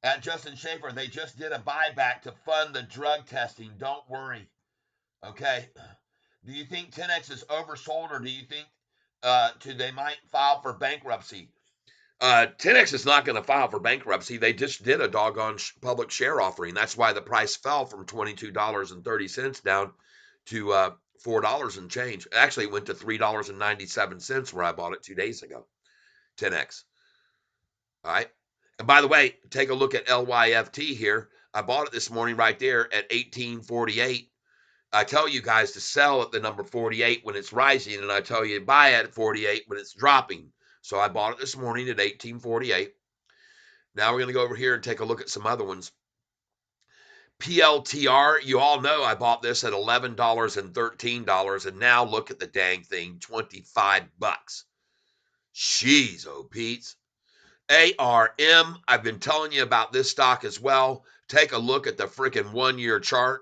At Justin Schaefer, they just did a buyback to fund the drug testing. Don't worry. Okay. Do you think 10X is oversold, or do you think they might file for bankruptcy? 10X is not going to file for bankruptcy. They just did a doggone public share offering. That's why the price fell from $22.30 down to $4 and change. Actually, it went to $3.97 where I bought it 2 days ago. 10X. All right. And by the way, take a look at LYFT here. I bought it this morning right there at 1848. I tell you guys to sell at the number 48 when it's rising, and I tell you to buy it at 48 when it's dropping. So I bought it this morning at 1848. Now we're going to go over here and take a look at some other ones. PLTR, you all know I bought this at $11 and $13, and now look at the dang thing, 25 bucks. Jeez, oh Pete's. ARM, I've been telling you about this stock as well. Take a look at the freaking 1-year chart.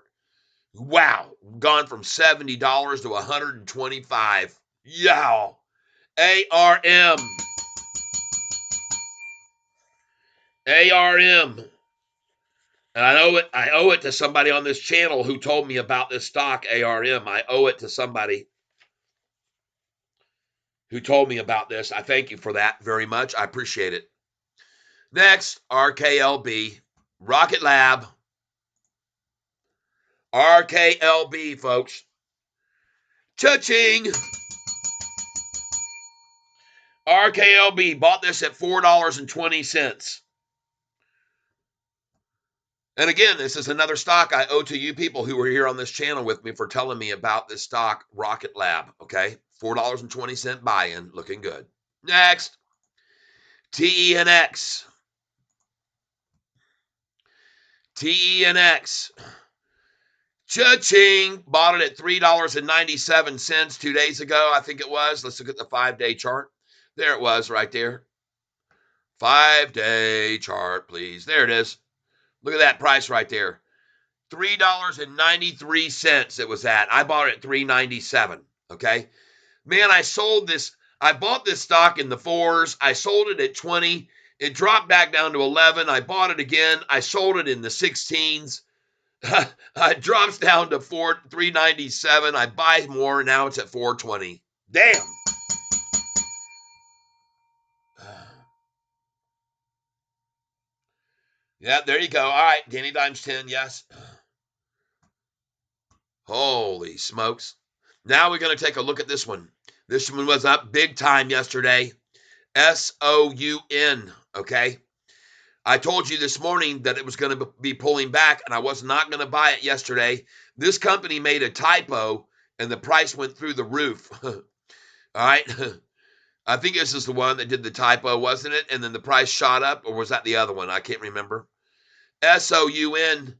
Wow, gone from $70 to $125. Yow. ARM. ARM. And I owe it to somebody on this channel who told me about this stock, ARM. I owe it to somebody who told me about this. I thank you for that very much. I appreciate it. Next, RKLB, Rocket Lab. RKLB, folks. Cha-ching. RKLB, bought this at $4.20. And again, this is another stock I owe to you people who were here on this channel with me for telling me about this stock, Rocket Lab, okay? $4.20 buy-in, looking good. Next, TENX. TENX. Cha-ching. Bought it at $3.97 2 days ago, I think it was. Let's look at the 5-day chart. There it was right there. 5-day chart, please. There it is. Look at that price right there. $3.93 it was at. I bought it at $3.97, okay? Man, I sold this. I bought this stock in the 4s. I sold it at 20. It dropped back down to 11. I bought it again. I sold it in the 16s. It drops down to $3.97. I buy more. Now it's at $4.20. Damn. Yeah, there you go. All right, Danny Dimes 10, yes. Holy smokes. Now we're going to take a look at this one. This one was up big time yesterday. SOUN, okay? I told you this morning that it was going to be pulling back, and I was not going to buy it yesterday. This company made a typo, and the price went through the roof. All right? I think this is the one that did the typo, wasn't it? And then the price shot up, or was that the other one? I can't remember. SOUN.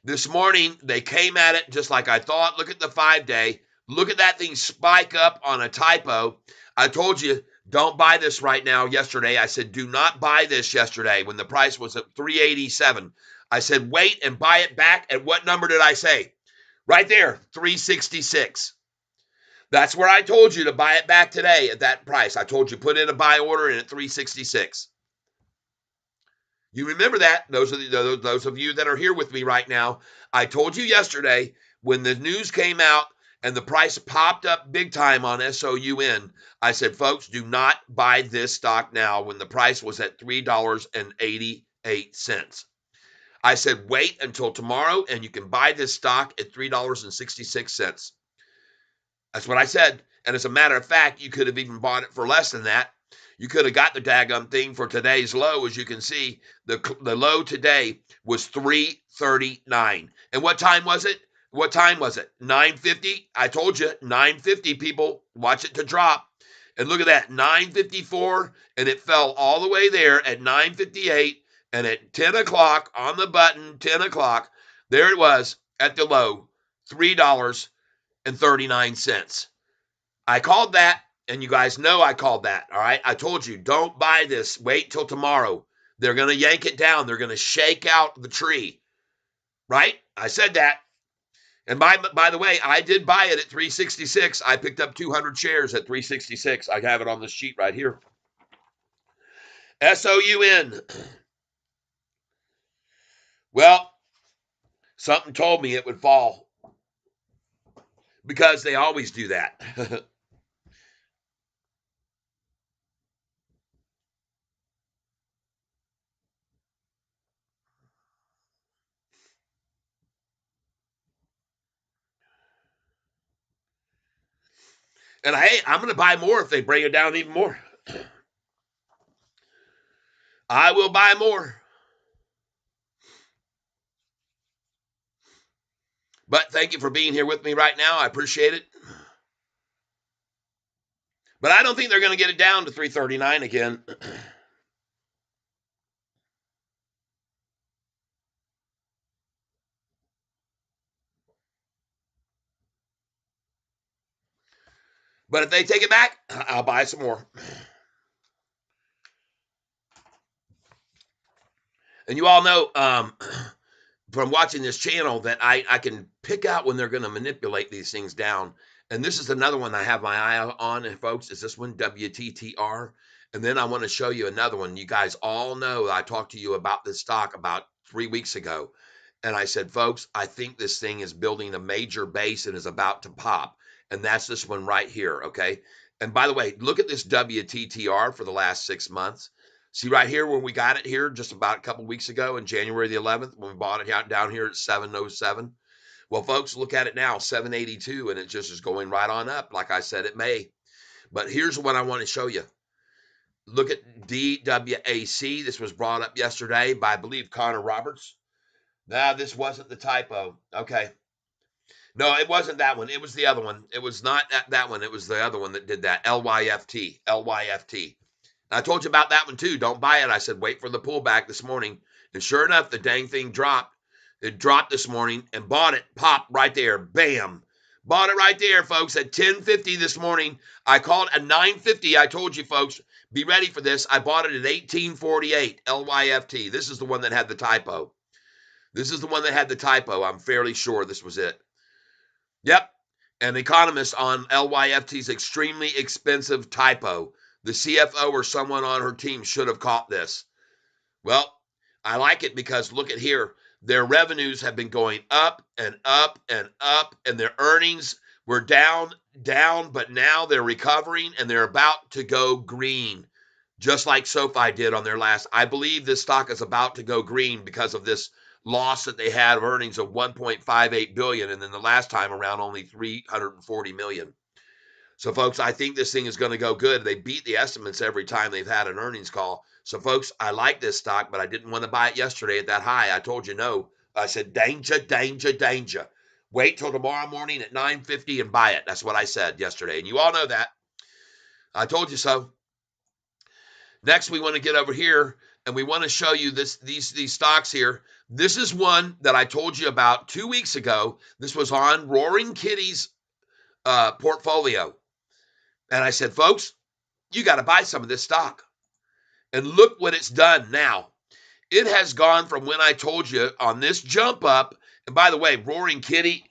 This morning, they came at it just like I thought. Look at the 5-day. Look at that thing spike up on a typo. I told you, don't buy this right now yesterday. I said, do not buy this yesterday when the price was at $3.87. I said, wait and buy it back. At what number did I say? Right there, $3.66. That's where I told you to buy it back today at that price. I told you put in a buy order in at $3.66. You remember that, those of you that are here with me right now. I told you yesterday when the news came out and the price popped up big time on SOUN, I said, folks, do not buy this stock now when the price was at $3.88. I said, wait until tomorrow and you can buy this stock at $3.66. That's what I said. And as a matter of fact, you could have even bought it for less than that. You could have got the daggum thing for today's low. As you can see, the low today was $3.39. And what time was it? What time was it? 9:50? I told you, 9:50, people. Watch it to drop. And look at that, 9:54, and it fell all the way there at 9:58, and at 10 o'clock on the button, 10 o'clock, there it was at the low, $3.39. I called that. And you guys know I called that, all right? I told you, don't buy this. Wait till tomorrow. They're going to yank it down. They're going to shake out the tree, right? I said that. And by the way, I did buy it at $3.66. I picked up 200 shares at $3.66. I have it on this sheet right here. SOUN. Well, something told me it would fall because they always do that. And hey, I'm going to buy more if they bring it down even more. I will buy more. But thank you for being here with me right now. I appreciate it. But I don't think they're going to get it down to 339 again. But if they take it back, I'll buy some more. And you all know from watching this channel that I can pick out when they're going to manipulate these things down. And this is another one I have my eye on, and folks, is this one, WTTR. And then I want to show you another one. You guys all know I talked to you about this stock about 3 weeks ago. And I said, folks, I think this thing is building a major base and is about to pop. And that's this one right here, okay? And by the way, look at this WTTR for the last 6 months. See right here when we got it here just about a couple weeks ago in January the 11th when we bought it down here at 707. Well, folks, look at it now, 782, and it just is going right on up like I said it may. But here's what I want to show you. Look at DWAC. This was brought up yesterday by, I believe, Connor Roberts. Now, this wasn't the typo. Okay. No, it wasn't that one. It was the other one. It was not that one. It was the other one that did that. LYFT. LYFT. I told you about that one too. Don't buy it. I said, wait for the pullback this morning. And sure enough, the dang thing dropped. It dropped this morning and bought it. Pop right there. Bam. Bought it right there, folks, at 10:50 this morning. I called at 9:50. I told you, folks, be ready for this. I bought it at 1848. LYFT. This is the one that had the typo. This is the one that had the typo. I'm fairly sure this was it. Yep. An economist on LYFT's extremely expensive typo. The CFO or someone on her team should have caught this. Well, I like it because look at here. Their revenues have been going up and up and up, and their earnings were down, but now they're recovering and they're about to go green, just like Sofi did on their last. I believe this stock is about to go green because of this loss that they had of earnings of 1.58 billion, and then the last time around only 340 million. So, folks, I think this thing is going to go good. They beat the estimates every time they've had an earnings call. So, folks, I like this stock, but I didn't want to buy it yesterday at that high. I told you no. I said, danger, danger, danger. Wait till tomorrow morning at 9:50 and buy it. That's what I said yesterday. And you all know that. I told you so. Next, we want to get over here, and we want to show you these stocks here. This is one that I told you about 2 weeks ago. This was on Roaring Kitty's portfolio. And I said, folks, you got to buy some of this stock. And look what it's done now. It has gone from when I told you on this jump up. And by the way, Roaring Kitty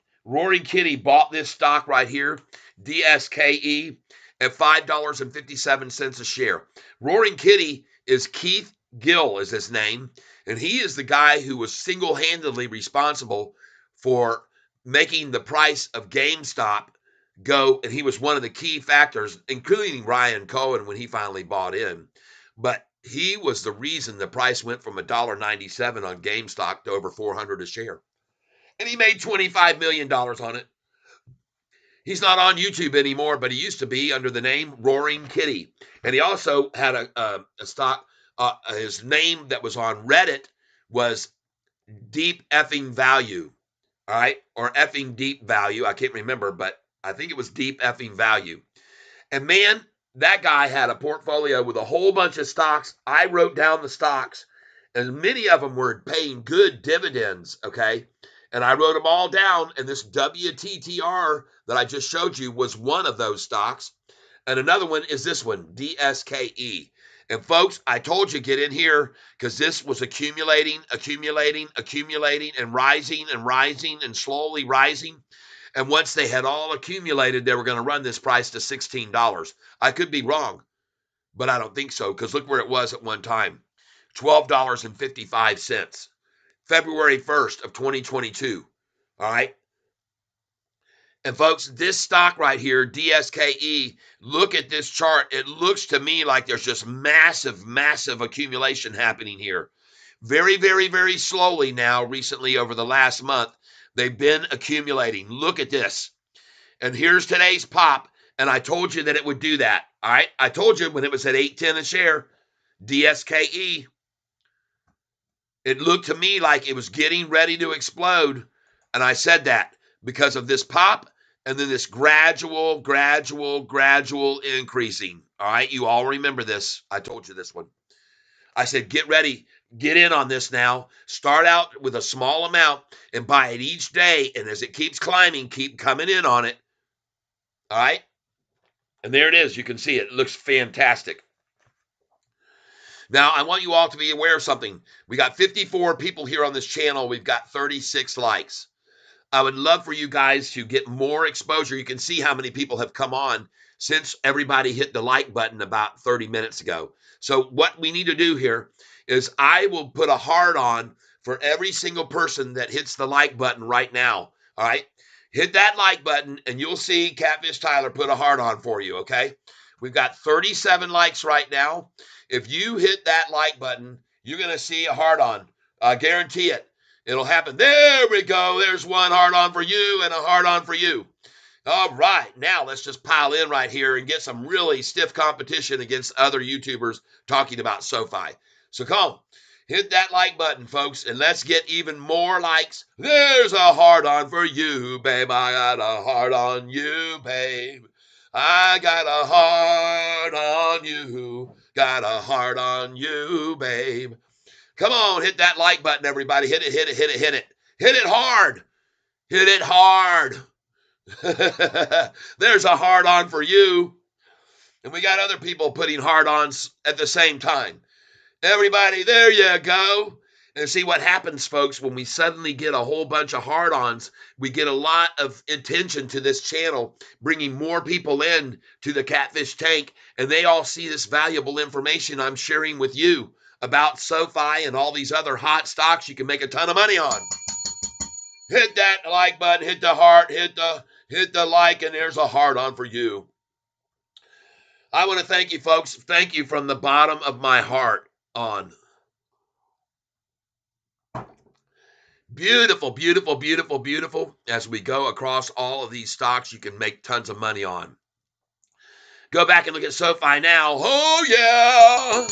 bought this stock right here, DSKE, at $5.57 a share. Roaring Kitty is Keith Gill is his name. And he is the guy who was single-handedly responsible for making the price of GameStop go, and he was one of the key factors, including Ryan Cohen when he finally bought in. But he was the reason the price went from $1.97 on GameStop to over $400 a share. And he made $25 million on it. He's not on YouTube anymore, but he used to be under the name Roaring Kitty. And he also had a stock, his name that was on Reddit was Deep Effing Value, all right? Or Effing Deep Value. I can't remember, but I think it was Deep Effing Value. And man, that guy had a portfolio with a whole bunch of stocks. I wrote down the stocks, and many of them were paying good dividends, okay? And I wrote them all down, and this WTTR that I just showed you was one of those stocks. And another one is this one, DSKE. And folks, I told you get in here because this was accumulating, and rising and slowly rising. And once they had all accumulated, they were going to run this price to $16. I could be wrong, but I don't think so because look where it was at one time, $12.55, February 1st of 2022. All right. And folks, this stock right here, DSKE, look at this chart. It looks to me like there's just massive, massive accumulation happening here. Very, very, very slowly now, recently over the last month, they've been accumulating. Look at this. And here's today's pop. And I told you that it would do that. All right. I told you when it was at $8.10 a share, DSKE, it looked to me like it was getting ready to explode. And I said that because of this pop and then this gradual increasing. All right. You all remember this. I told you this one. I said, get ready. Get in on this now. Start out with a small amount and buy it each day. And as it keeps climbing, keep coming in on it. All right. And there it is. You can see it. It looks fantastic. Now, I want you all to be aware of something. We got 54 people here on this channel. We've got 36 likes. I would love for you guys to get more exposure. You can see how many people have come on since everybody hit the like button about 30 minutes ago. So what we need to do here is I will put a heart on for every single person that hits the like button right now. All right. Hit that like button and you'll see Catfish Tyler put a heart on for you. Okay. We've got 37 likes right now. If you hit that like button, you're going to see a heart on. I guarantee it. It'll happen. There we go. There's one heart on for you and a heart on for you. All right. Now let's just pile in right here and get some really stiff competition against other YouTubers talking about Sofi. So come on. Hit that like button, folks, and let's get even more likes. There's a heart on for you, babe. I got a heart on you, babe. I got a heart on you. Got a heart on you, babe. Come on, hit that like button, everybody. Hit it, hit it, hit it, hit it. Hit it hard. Hit it hard. There's a heart on for you. And we got other people putting heart-ons at the same time. Everybody, there you go. And see what happens, folks, when we suddenly get a whole bunch of hard-ons, we get a lot of attention to this channel, bringing more people in to the Catfish tank, and they all see this valuable information I'm sharing with you about Sofi and all these other hot stocks you can make a ton of money on. Hit that like button, hit the heart, hit the like, and there's a heart on for you. I want to thank you, folks. Thank you from the bottom of my heart on. Beautiful, beautiful, beautiful, beautiful. As we go across all of these stocks you can make tons of money on. Go back and look at Sofi now. Oh, yeah.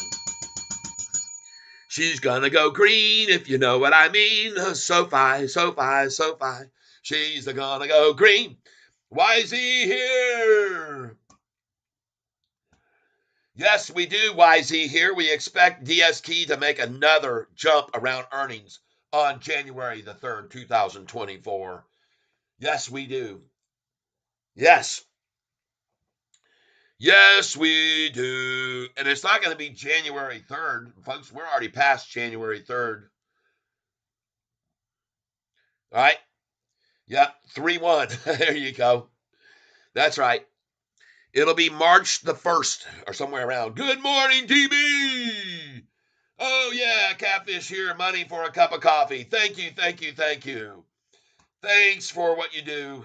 She's gonna go green, if you know what I mean. Sofi, Sofi, Sofi. She's gonna go green. YZ here. Yes, we do, YZ here. We expect DSK to make another jump around earnings on January the 3rd, 2024. Yes, we do. Yes. Yes, we do. And it's not going to be January 3rd. Folks, we're already past January 3rd. All right. Yep, 3-1. There you go. That's right. It'll be March the 1st or somewhere around. Good morning, TB. Oh, yeah, Catfish here. Money for a cup of coffee. Thank you, thank you, thank you. Thanks for what you do.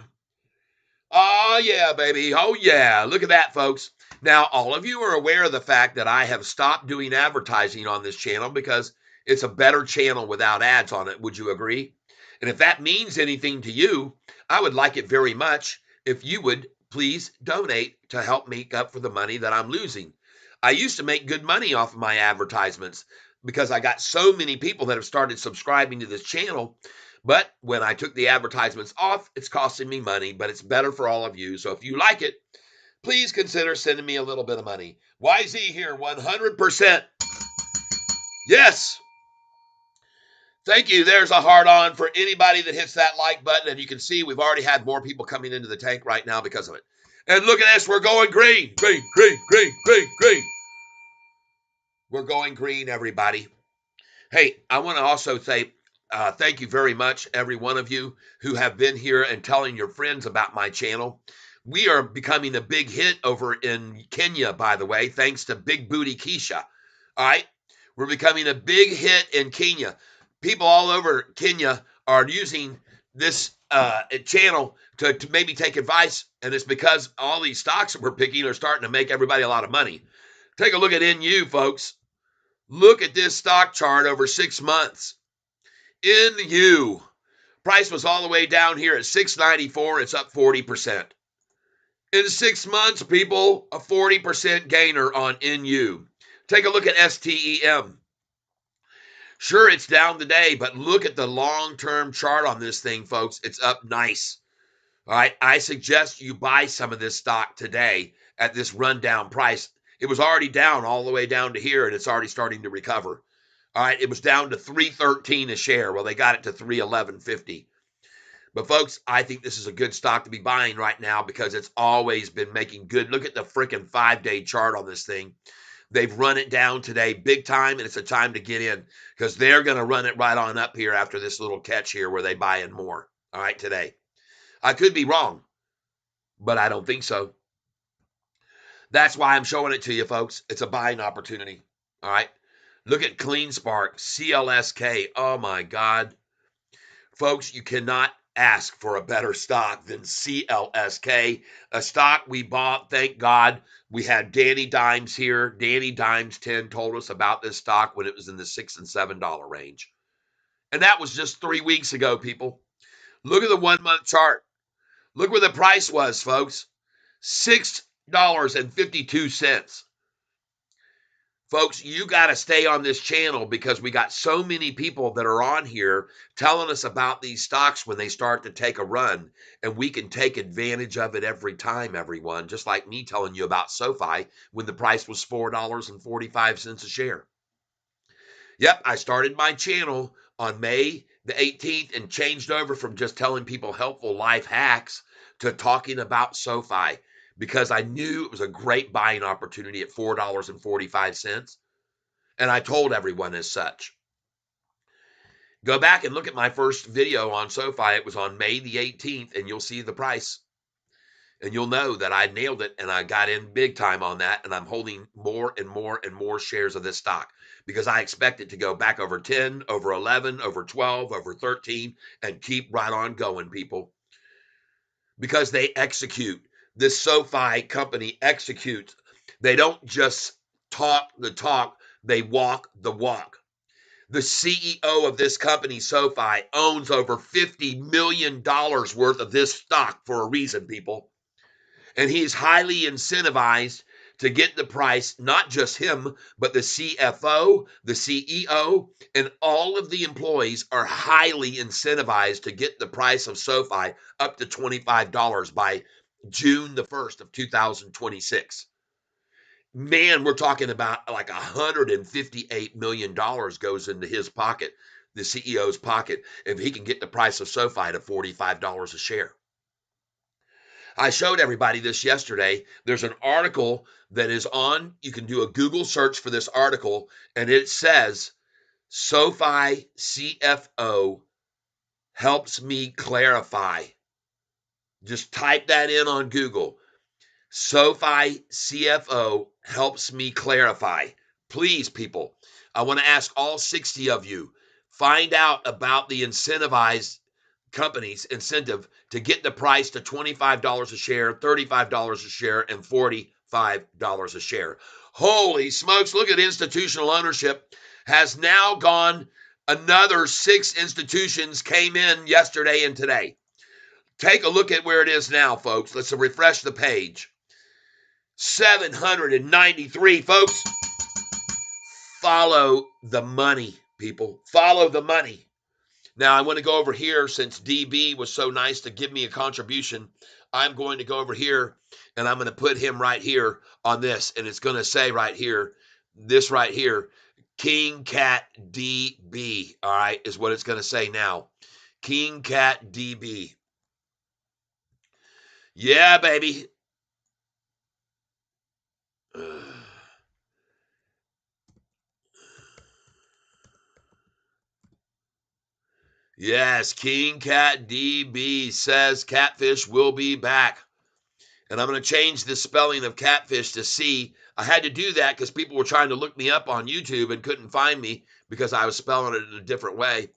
Oh, yeah, baby. Oh, yeah. Look at that, folks. Now, all of you are aware of the fact that I have stopped doing advertising on this channel because it's a better channel without ads on it. Would you agree? And if that means anything to you, I would like it very much if you would please donate to help make up for the money that I'm losing. I used to make good money off of my advertisements because I got so many people that have started subscribing to this channel. But when I took the advertisements off, it's costing me money, but it's better for all of you. So if you like it, please consider sending me a little bit of money. YZ here, 100%. Yes. Thank you. There's a heart on for anybody that hits that like button. And you can see we've already had more people coming into the tank right now because of it. And look at this. We're going green. Green, green, green, green, green. We're going green, everybody. Hey, I want to also say thank you very much, every one of you who have been here and telling your friends about my channel. We are becoming a big hit over in Kenya, by the way, thanks to Big Booty Keisha. All right? We're becoming a big hit in Kenya. People all over Kenya are using this channel to maybe take advice, and it's because all these stocks that we're picking are starting to make everybody a lot of money. Take a look at NU, folks. Look at this stock chart over 6 months. NU. Price was all the way down here at $6.94. It's up 40%. In 6 months, people, a 40% gainer on NU. Take a look at STEM. Sure, it's down today, but look at the long-term chart on this thing, folks. It's up nice. All right, I suggest you buy some of this stock today at this rundown price. It was already down all the way down to here, and it's already starting to recover. All right, it was down to 313 a share. Well, they got it to 311.50. But folks, I think this is a good stock to be buying right now because it's always been making good. Look at the freaking 5-day chart on this thing. They've run it down today big time, and it's a time to get in because they're going to run it right on up here after this little catch here where they buy in more. All right, today. I could be wrong, but I don't think so. That's why I'm showing it to you, folks. It's a buying opportunity. All right. Look at CleanSpark, CLSK. Oh, my God. Folks, you cannot ask for a better stock than CLSK, a stock we bought. Thank God we had Danny Dimes here. Danny Dimes 10 told us about this stock when it was in the $6 and $7 range. And that was just 3 weeks ago, people. Look at the 1-month chart. Look where the price was, folks. $6.52. Folks, you got to stay on this channel because we got so many people that are on here telling us about these stocks when they start to take a run, and we can take advantage of it every time, everyone, just like me telling you about Sofi when the price was $4.45 a share. Yep, I started my channel on May the 18th and changed over from just telling people helpful life hacks to talking about Sofi because I knew it was a great buying opportunity at $4.45. And I told everyone as such. Go back and look at my first video on Sofi. It was on May the 18th, and you'll see the price. And you'll know that I nailed it, and I got in big time on that, and I'm holding more and more and more shares of this stock because I expect it to go back over 10, over 11, over 12, over 13, and keep right on going, people. Because they execute. This Sofi company executes. They don't just talk the talk, they walk the walk. The CEO of this company, Sofi, owns over $50 million worth of this stock for a reason, people. And he's highly incentivized to get the price, not just him, but the CFO, the CEO, and all of the employees are highly incentivized to get the price of Sofi up to $25 by June the 1st of 2026. Man, we're talking about like $158 million goes into his pocket, the CEO's pocket, if he can get the price of Sofi to $45 a share. I showed everybody this yesterday. There's an article that is on, you can do a Google search for this article, and it says, Sofi CFO helps me clarify. Just type that in on Google. Sofi CFO helps me clarify. Please, people, I want to ask all 60 of you, find out about the incentivized company's incentive to get the price to $25 a share, $35 a share, and $45 a share. Holy smokes, look at institutional ownership has now gone. Another 6 institutions came in yesterday and today. Take a look at where it is now, folks. Let's refresh the page. 793, folks. Follow the money, people. Follow the money. Now, I want to go over here since DB was so nice to give me a contribution. I'm going to go over here, and I'm going to put him right here on this, and it's going to say right here, this right here, King Cat DB, all right, is what it's going to say now. King Cat DB. Yeah, baby. Yes, King Cat DB says Catfish will be back. And I'm going to change the spelling of Catfish to C. I had to do that because people were trying to look me up on YouTube and couldn't find me because I was spelling it in a different way.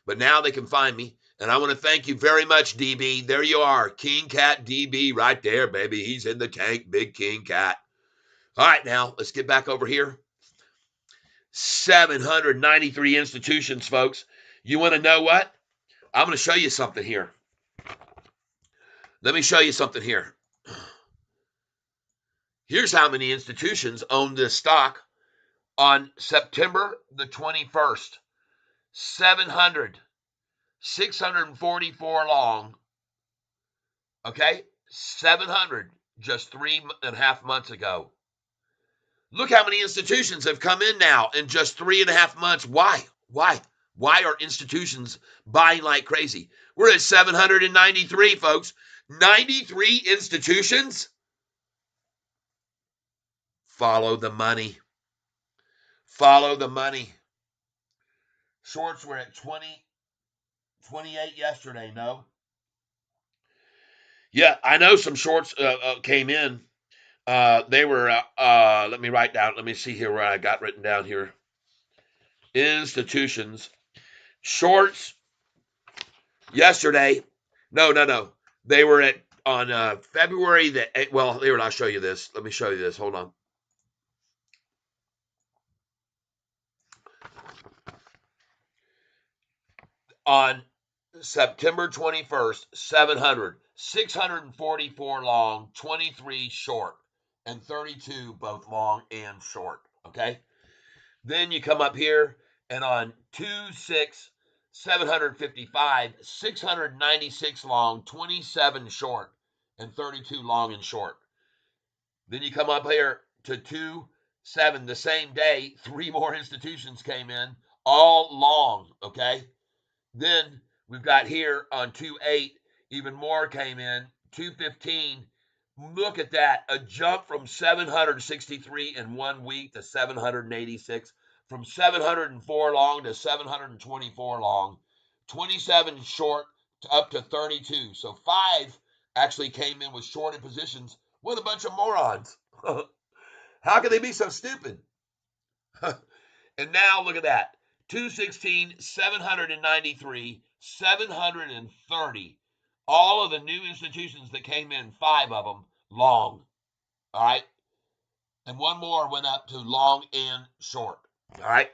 But now they can find me. And I want to thank you very much, DB. There you are. King Cat DB right there, baby. He's in the tank. Big King Cat. All right, now let's get back over here. 793 institutions, folks. You want to know what? I'm going to show you something here. Let me show you something here. Here's how many institutions owned this stock on September the 21st. 700, 644 long. Okay, 700 just 3.5 months ago. Look how many institutions have come in now in just 3.5 months. Why? Why are institutions buying like crazy? We're at 793, folks. 93 institutions. Follow the money. Follow the money. Shorts were at 28 yesterday, no? Yeah, I know some shorts came in. They were, let me write down, let me see here where I got written down here. Institutions. Shorts yesterday. No. They were at, on February the 8th. Well, here, I'll show you this. Let me show you this. Hold on. On September 21st, 700, 644 long, 23 short, and 32 both long and short. Okay. Then you come up here, and on 2/6, 755, 696 long, 27 short, and 32 long and short. Then you come up here to 2/7, the same day, 3 more institutions came in, all long. Okay. Then we've got here on 2/8, even more came in. 2/15, look at that, a jump from 763 in 1 week to 786, from 704 long to 724 long, 27 short to up to 32. So 5 actually came in with shorted positions. What a bunch of morons. How can they be so stupid? And now look at that. 216, 793, 730. All of the new institutions that came in, 5 of them, long. All right. And 1 more went up to long and short. All right.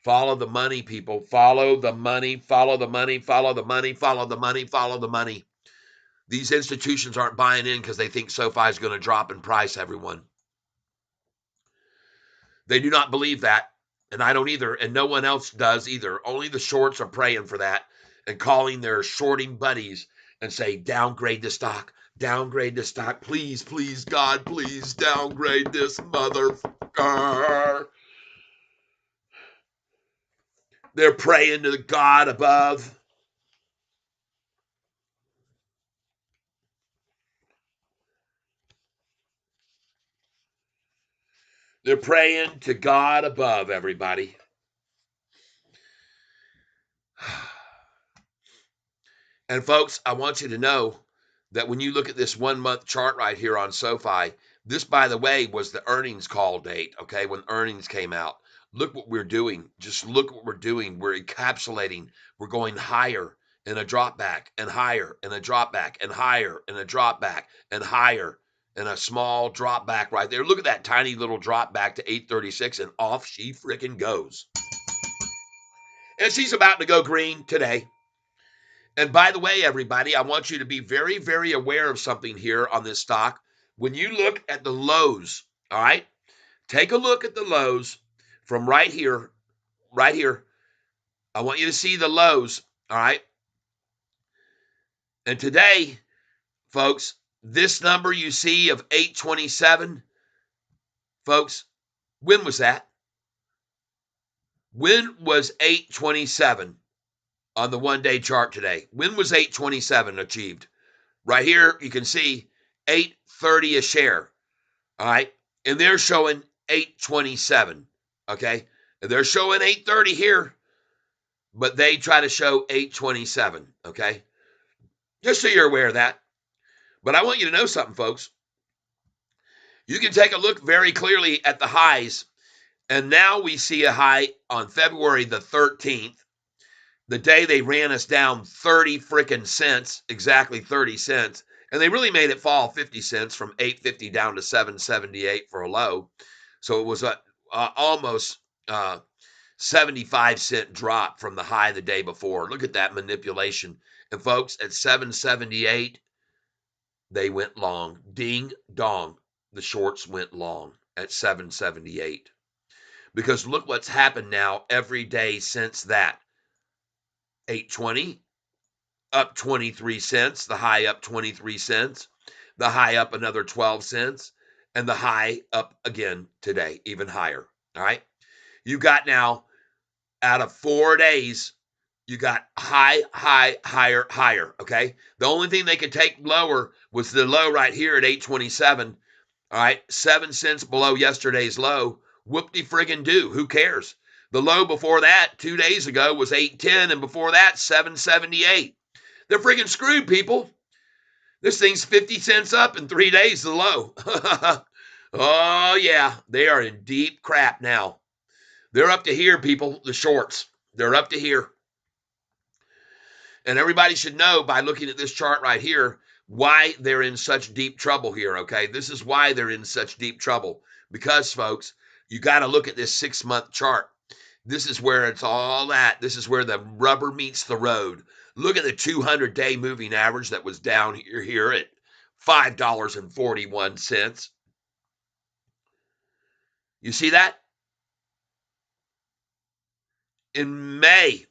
Follow the money, people. Follow the money. Follow the money. Follow the money. Follow the money. Follow the money. These institutions aren't buying in because they think SoFi is going to drop in price, everyone. They do not believe that. And I don't either. And no one else does either. Only the shorts are praying for that and calling their shorting buddies and say, downgrade the stock. Downgrade the stock. Please, please, God, please downgrade this motherfucker. They're praying to the God above. They're praying to God above, everybody. And folks, I want you to know that when you look at this 1 month chart right here on SoFi, this, by the way, was the earnings call date, okay, when earnings came out. Look what we're doing. Just look what we're doing. We're encapsulating. We're going higher and a drop back and higher and a drop back and higher and a drop back and higher and a small drop back right there. Look at that tiny little drop back to 836 and off she freaking goes. And she's about to go green today. And by the way, everybody, I want you to be very, very aware of something here on this stock. When you look at the lows, all right, take a look at the lows from right here, right here. I want you to see the lows, all right? And today, folks, this number you see of 827, folks, when was that? When was 827 on the 1-day chart today? When was 827 achieved? Right here, you can see 830 a share. All right. And they're showing 827. Okay. And they're showing 830 here, but they try to show 827. Okay. Just so you're aware of that. But I want you to know something, folks. You can take a look very clearly at the highs. And now we see a high on February the 13th, the day they ran us down 30 freaking cents, exactly 30 cents. And they really made it fall 50 cents from 850 down to 778 for a low. So it was a almost 75-cent drop from the high the day before. Look at that manipulation. And folks, at 778, they went long. Ding dong. The shorts went long at 778. Because look what's happened now every day since that. 820, up 23 cents, the high up 23 cents, the high up another 12 cents, and the high up again today, even higher. All right. You got now, out of 4 days, you got high, high, higher, higher. Okay. The only thing they could take lower was the low right here at 827. All right. 7 cents below yesterday's low. Whoop-de friggin' do. Who cares? The low before that 2 days ago was 810, and before that 778. They're friggin' screwed, people. This thing's 50 cents up in 3 days, the low. Oh, yeah. They are in deep crap now. They're up to here, people, the shorts. They're up to here. And everybody should know by looking at this chart right here why they're in such deep trouble here, okay? This is why they're in such deep trouble. Because, folks, you got to look at this 6-month chart. This is where it's all at. This is where the rubber meets the road. Look at the 200-day moving average that was down here at $5.41. You see that? In May,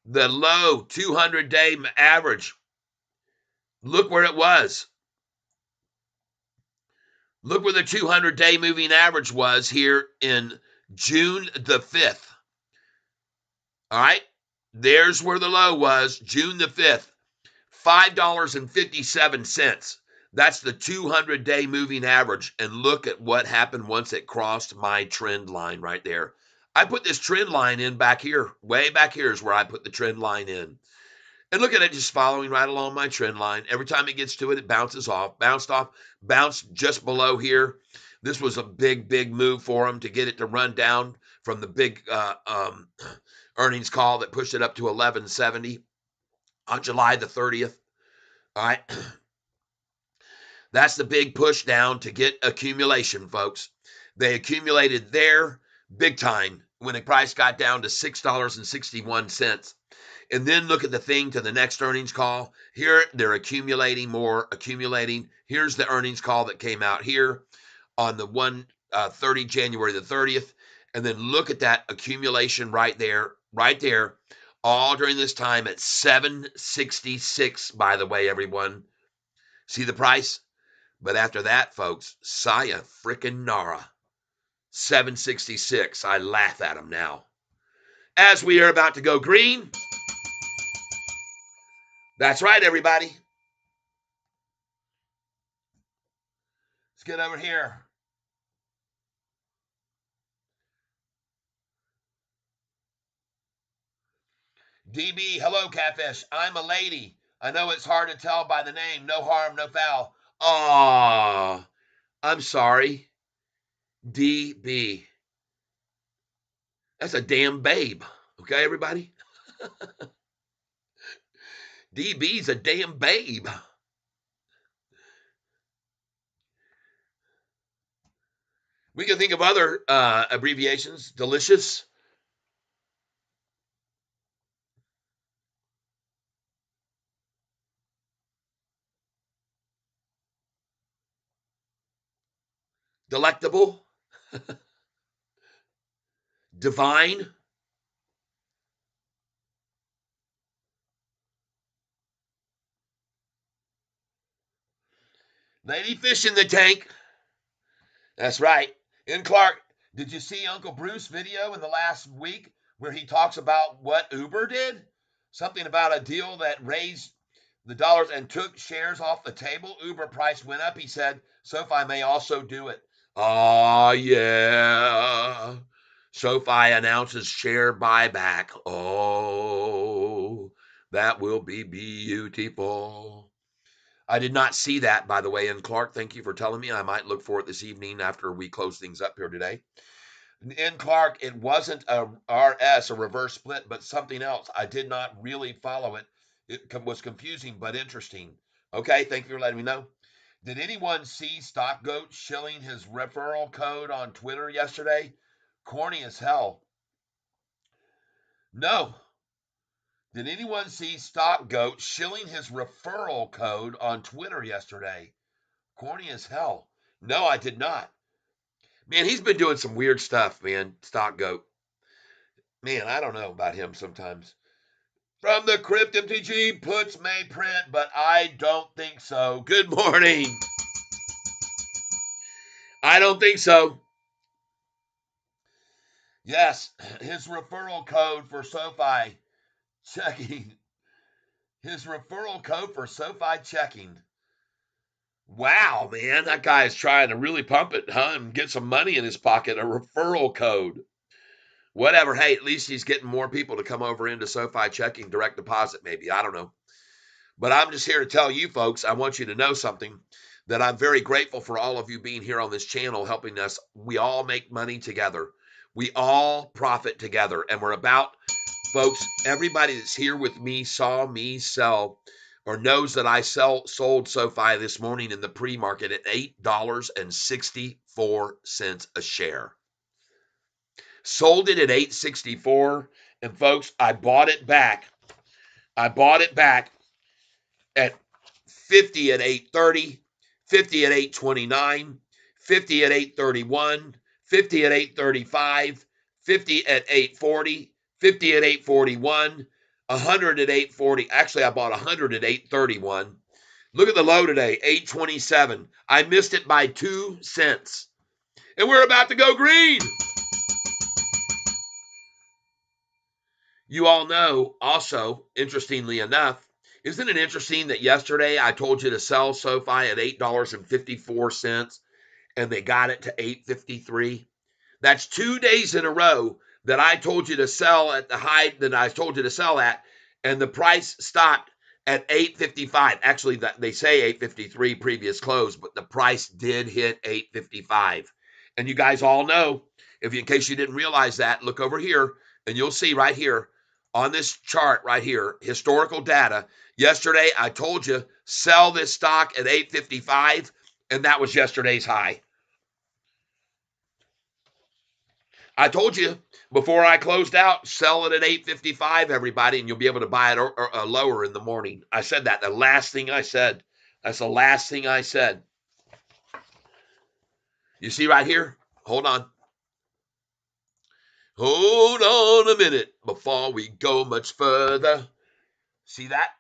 the low 200-day average, look where it was. Look where the 200-day moving average was here in June the 5th. All right? There's where the low was, June the 5th, $5.57. That's the 200-day moving average. And look at what happened once it crossed my trend line right there. I put this trend line in back here. Way back here is where I put the trend line in. And look at it just following right along my trend line. Every time it gets to it, it bounces off, bounced off, bounced just below here. This was a big, big move for them to get it to run down from the big earnings call that pushed it up to 1170 on July the 30th. All right. That's the big push down to get accumulation, folks. They accumulated there big time when the price got down to $6.61. And then look at the thing to the next earnings call. Here, they're accumulating more, accumulating. Here's the earnings call that came out here on the 30 January the 30th. And then look at that accumulation right there, all during this time at 766, by the way, everyone. See the price? But after that, folks, Saya frickin' Nara, 766. I laugh at them now. As we are about to go green. That's right, everybody. Let's get over here. DB, hello, Catfish. I'm a lady. I know it's hard to tell by the name. No harm, no foul. Aw, I'm sorry. DB. That's a damn babe. Okay, everybody? DB's a damn babe. We can think of other abbreviations. Delicious. Delectable. Divine. Lady fish in the tank. That's right. And Clark, did you see Uncle Bruce's video in the last week where he talks about what Uber did? Something about a deal that raised the dollars and took shares off the table. Uber price went up. He said, SoFi may also do it. Oh, yeah. SoFi announces share buyback. Oh, that will be beautiful. I did not see that, by the way. And Clark, thank you for telling me. I might look for it this evening after we close things up here today. And Clark, it wasn't a RS, a reverse split, but something else. I did not really follow it. It was confusing, but interesting. Okay, thank you for letting me know. Did anyone see Stock Goat shilling his referral code on Twitter yesterday? Corny as hell. No. Did anyone see Stock Goat shilling his referral code on Twitter yesterday? Corny as hell. No, I did not. Man, he's been doing some weird stuff, man. Stock Goat. Man, I don't know about him sometimes. From the Crypt, MTG puts may print, but I don't think so. Good morning. I don't think so. Yes, his referral code for SoFi checking. His referral code for SoFi checking. Wow, man, that guy is trying to really pump it, huh? And get some money in his pocket. A referral code. Whatever. Hey, at least he's getting more people to come over into SoFi checking direct deposit, maybe. I don't know. But I'm just here to tell you folks, I want you to know something, that I'm very grateful for all of you being here on this channel, helping us. We all make money together. We all profit together. And we're about, folks, everybody that's here with me saw me sell or knows that I sold SoFi this morning in the pre-market at $8.64 a share. Sold it at $8.64, and folks, I bought it back. At 50 at 8.30, 50 at 8.29, 50 at 8.31, 50 at 8.35, 50 at 8.40, 50 at 8.41, 100 at 8.40. Actually, I bought 100 at 8.31. Look at the low today, 8.27. I missed it by 2 cents. And we're about to go green. You all know also, interestingly enough, isn't it interesting that yesterday I told you to sell SoFi at $8.54 and they got it to $8.53? That's 2 days in a row that I told you to sell at the high that I told you to sell at, and the price stopped at $8.55. Actually, they say $8.53 previous close, but the price did hit $8.55. And you guys all know, in case you didn't realize that, look over here and you'll see right here on this chart right here, historical data. Yesterday, I told you, sell this stock at $8.55, and that was yesterday's high. I told you before I closed out, sell it at $8.55, everybody, and you'll be able to buy it lower in the morning. I said that. The last thing I said. That's the last thing I said. You see right here? Hold on. Hold on a minute before we go much further. See that?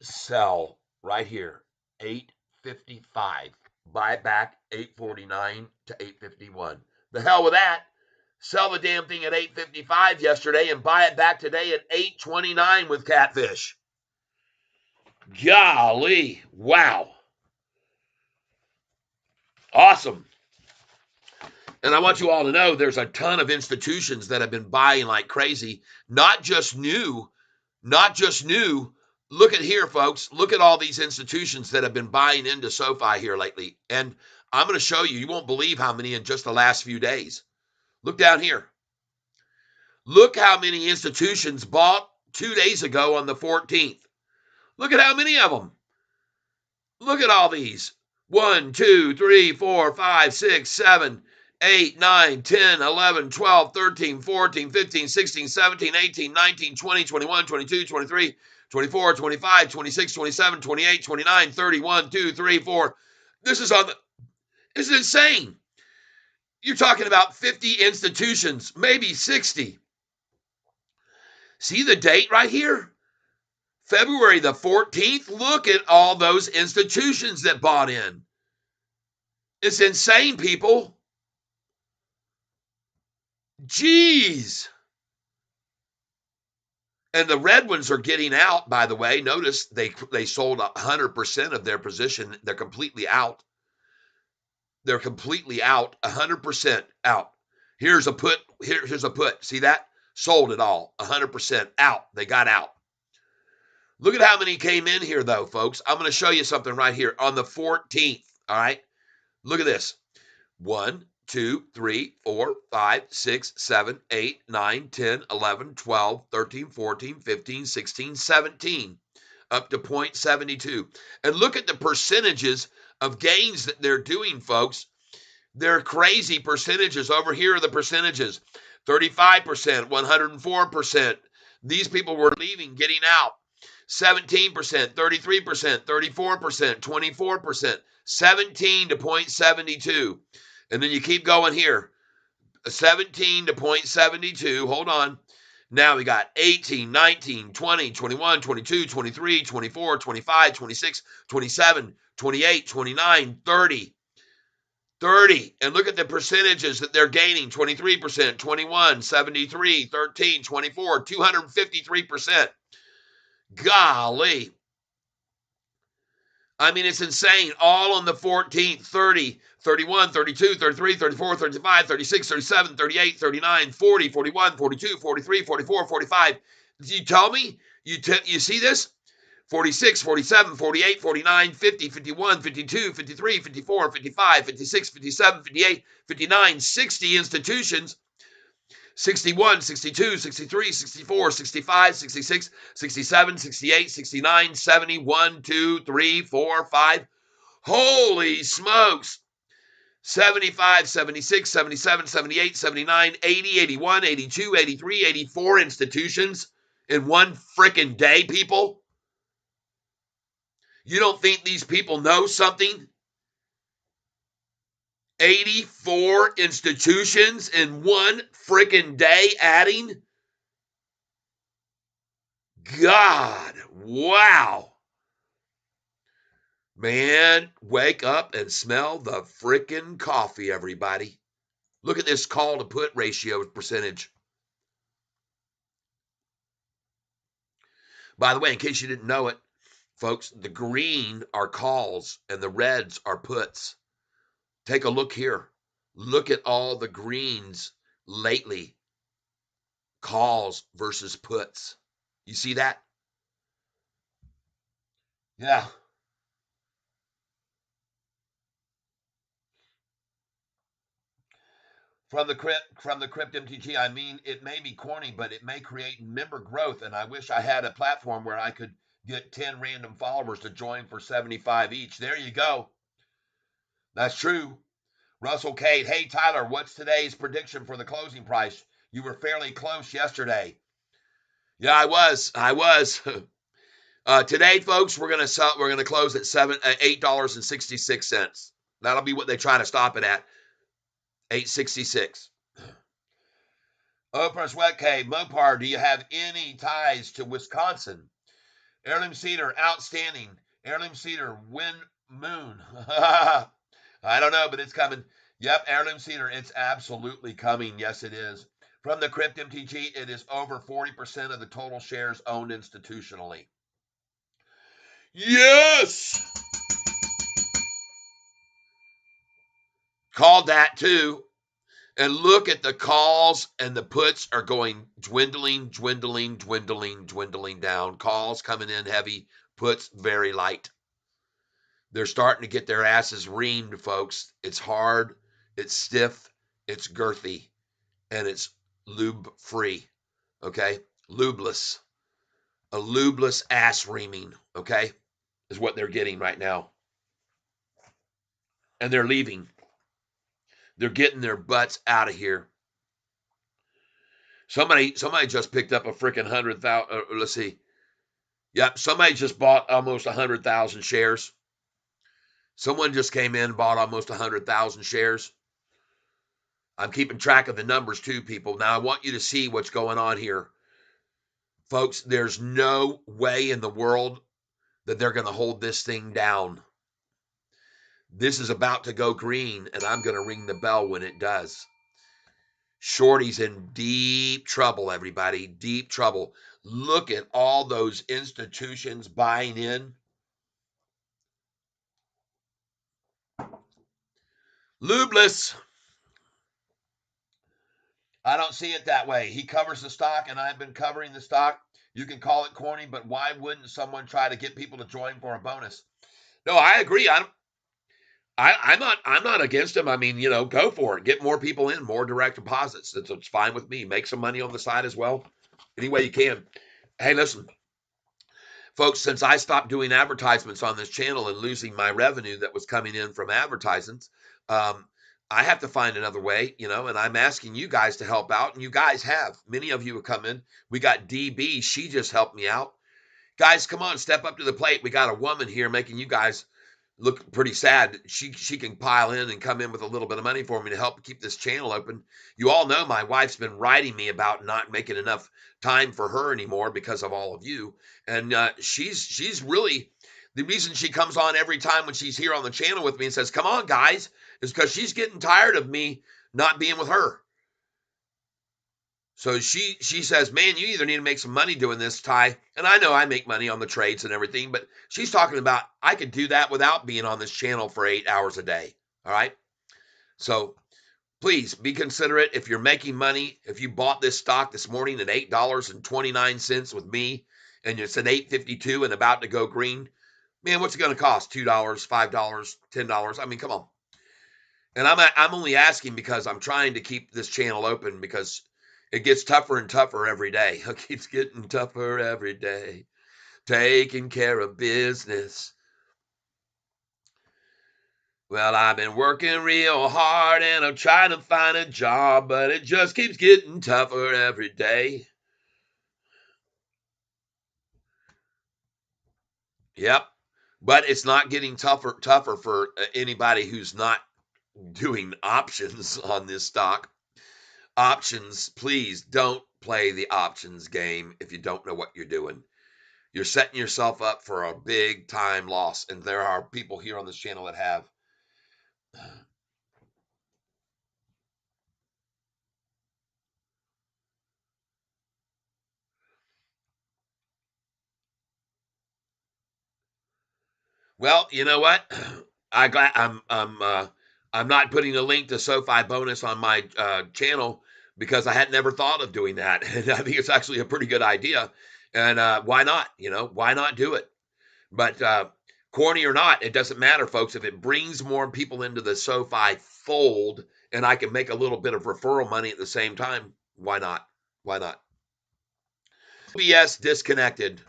Sell right here, $8.55. Buy back $8.49 to $8.51. The hell with that. Sell the damn thing at $8.55 yesterday and buy it back today at $8.29 with Catfish. Golly. Wow. Awesome. And I want you all to know there's a ton of institutions that have been buying like crazy. Not just new. Look at here, folks. Look at all these institutions that have been buying into SoFi here lately. And I'm going to show you. You won't believe how many in just the last few days. Look down here. Look how many institutions bought 2 days ago on the 14th. Look at how many of them. Look at all these. 1, 2, 3, 4, 5, 6, 7, 8, 9, 10, 11, 12, 13, 14, 15, 16, 17, 18, 19, 20, 21, 22, 23, 24, 25, 26, 27, 28, 29, 30, 1, 2, 3, 4. This is insane. You're talking about 50 institutions, maybe 60. See the date right here? February the 14th. Look at all those institutions that bought in. It's insane, people. Jeez. And the red ones are getting out, by the way. Notice they sold 100% of their position. They're completely out. They're completely out, 100% out. Here's a put. Here's a put. See that? Sold it all, 100% out. They got out. Look at how many came in here, though, folks. I'm going to show you something right here on the 14th. All right. Look at this. 1, 2, 3, 4, 5, 6, 7, 8, 9, 10, 11, 12, 13, 14, 15, 16, 17, up to 0.72. And look at the percentages of gains that they're doing, folks. They're crazy percentages. Over here are the percentages. 35%, 104%, These people were leaving, getting out. 17%, 33%, 34%, 24%, 17 to 0.72. And then you keep going here. 17 to 0.72. Hold on. Now we got 18, 19, 20, 21, 22, 23, 24, 25, 26, 27, 28, 29, 30. 30. And look at the percentages that they're gaining. 23%, 21, 73, 13, 24, 253%. Golly. I mean, it's insane. All on the 14th, 30, 31, 32, 33, 34, 35, 36, 37, 38, 39, 40, 41, 42, 43, 44, 45. You tell me? You see this? 46, 47, 48, 49, 50, 51, 52, 53, 54, 55, 56, 57, 58, 59, 60 institutions. 61, 62, 63, 64, 65, 66, 67, 68, 69, 70, 1, 2, 3, 4, 5. Holy smokes. 75, 76, 77, 78, 79, 80, 81, 82, 83, 84 institutions in one freaking day, people. You don't think these people know something? 84 institutions in one freaking day adding? God, wow. Man, wake up and smell the freaking coffee, everybody. Look at this call to put ratio percentage. By the way, in case you didn't know it, folks, the green are calls and the reds are puts. Take a look here. Look at all the greens lately. Calls versus puts. You see that? Yeah. From the Crypt MTG, I mean, it may be corny, but it may create member growth, and I wish I had a platform where I could get 10 random followers to join for 75 each. There you go. That's true. Russell Cade, hey Tyler, what's today's prediction for the closing price? You were fairly close yesterday. Yeah, I was. Today, folks, we're gonna close at $8.66. That'll be what they try to stop it at. 866. Oprah Sweat Cave, Mopar, do you have any ties to Wisconsin? Heirloom Cedar, outstanding. Heirloom Cedar, Wind Moon. I don't know, but it's coming. Yep, Heirloom Cedar, it's absolutely coming. Yes, it is. From the Crypt MTG, it is over 40% of the total shares owned institutionally. Yes! Called that too. And look at the calls and the puts are going dwindling down. Calls coming in heavy, puts very light. They're starting to get their asses reamed, folks. It's hard, it's stiff, it's girthy, and it's lube free. Okay? Lubeless. A lubeless ass reaming, okay, is what they're getting right now. And they're leaving. They're getting their butts out of here. Somebody just picked up a freaking 100,000. Let's see. Yep, somebody just bought almost 100,000 shares. Someone just came in and bought almost 100,000 shares. I'm keeping track of the numbers too, people. Now I want you to see what's going on here. Folks, there's no way in the world that they're going to hold this thing down. This is about to go green, and I'm going to ring the bell when it does. Shorty's in deep trouble, everybody. Deep trouble. Look at all those institutions buying in. Lubeless. I don't see it that way. He covers the stock, and I've been covering the stock. You can call it corny, but why wouldn't someone try to get people to join for a bonus? No, I agree. I'm not against him. I mean, go for it. Get more people in, more direct deposits. It's fine with me. Make some money on the side as well. Any way you can. Hey, listen, folks, since I stopped doing advertisements on this channel and losing my revenue that was coming in from advertisements, I have to find another way, and I'm asking you guys to help out, and you guys have. Many of you have come in. We got DB. She just helped me out. Guys, come on, step up to the plate. We got a woman here making you guys look pretty sad. She can pile in and come in with a little bit of money for me to help keep this channel open. You all know my wife's been writing me about not making enough time for her anymore because of all of you. And she's really, the reason she comes on every time when she's here on the channel with me and says, come on, guys, is because she's getting tired of me not being with her. So she says, man, you either need to make some money doing this, Ty. And I know I make money on the trades and everything, but she's talking about I could do that without being on this channel for 8 hours a day. All right. So please be considerate. If you're making money, if you bought this stock this morning at $8.29 with me, and it's at $8.52 and about to go green, man, what's it going to cost? $2, $5, $10? I mean, come on. And I'm only asking because I'm trying to keep this channel open because it gets tougher and tougher every day. It keeps getting tougher every day. Taking care of business. Well, I've been working real hard and I'm trying to find a job, but it just keeps getting tougher every day. Yep. But it's not getting tougher for anybody who's not doing options on this stock. Options, please don't play the options game if you don't know what you're doing. You're setting yourself up for a big time loss. And there are people here on this channel that have. Well, you know what? I'm not putting a link to SoFi bonus on my channel because I had never thought of doing that. And I think it's actually a pretty good idea. And why not? Why not do it? But corny or not, it doesn't matter, folks. If it brings more people into the SoFi fold and I can make a little bit of referral money at the same time, why not? Why not? OBS disconnected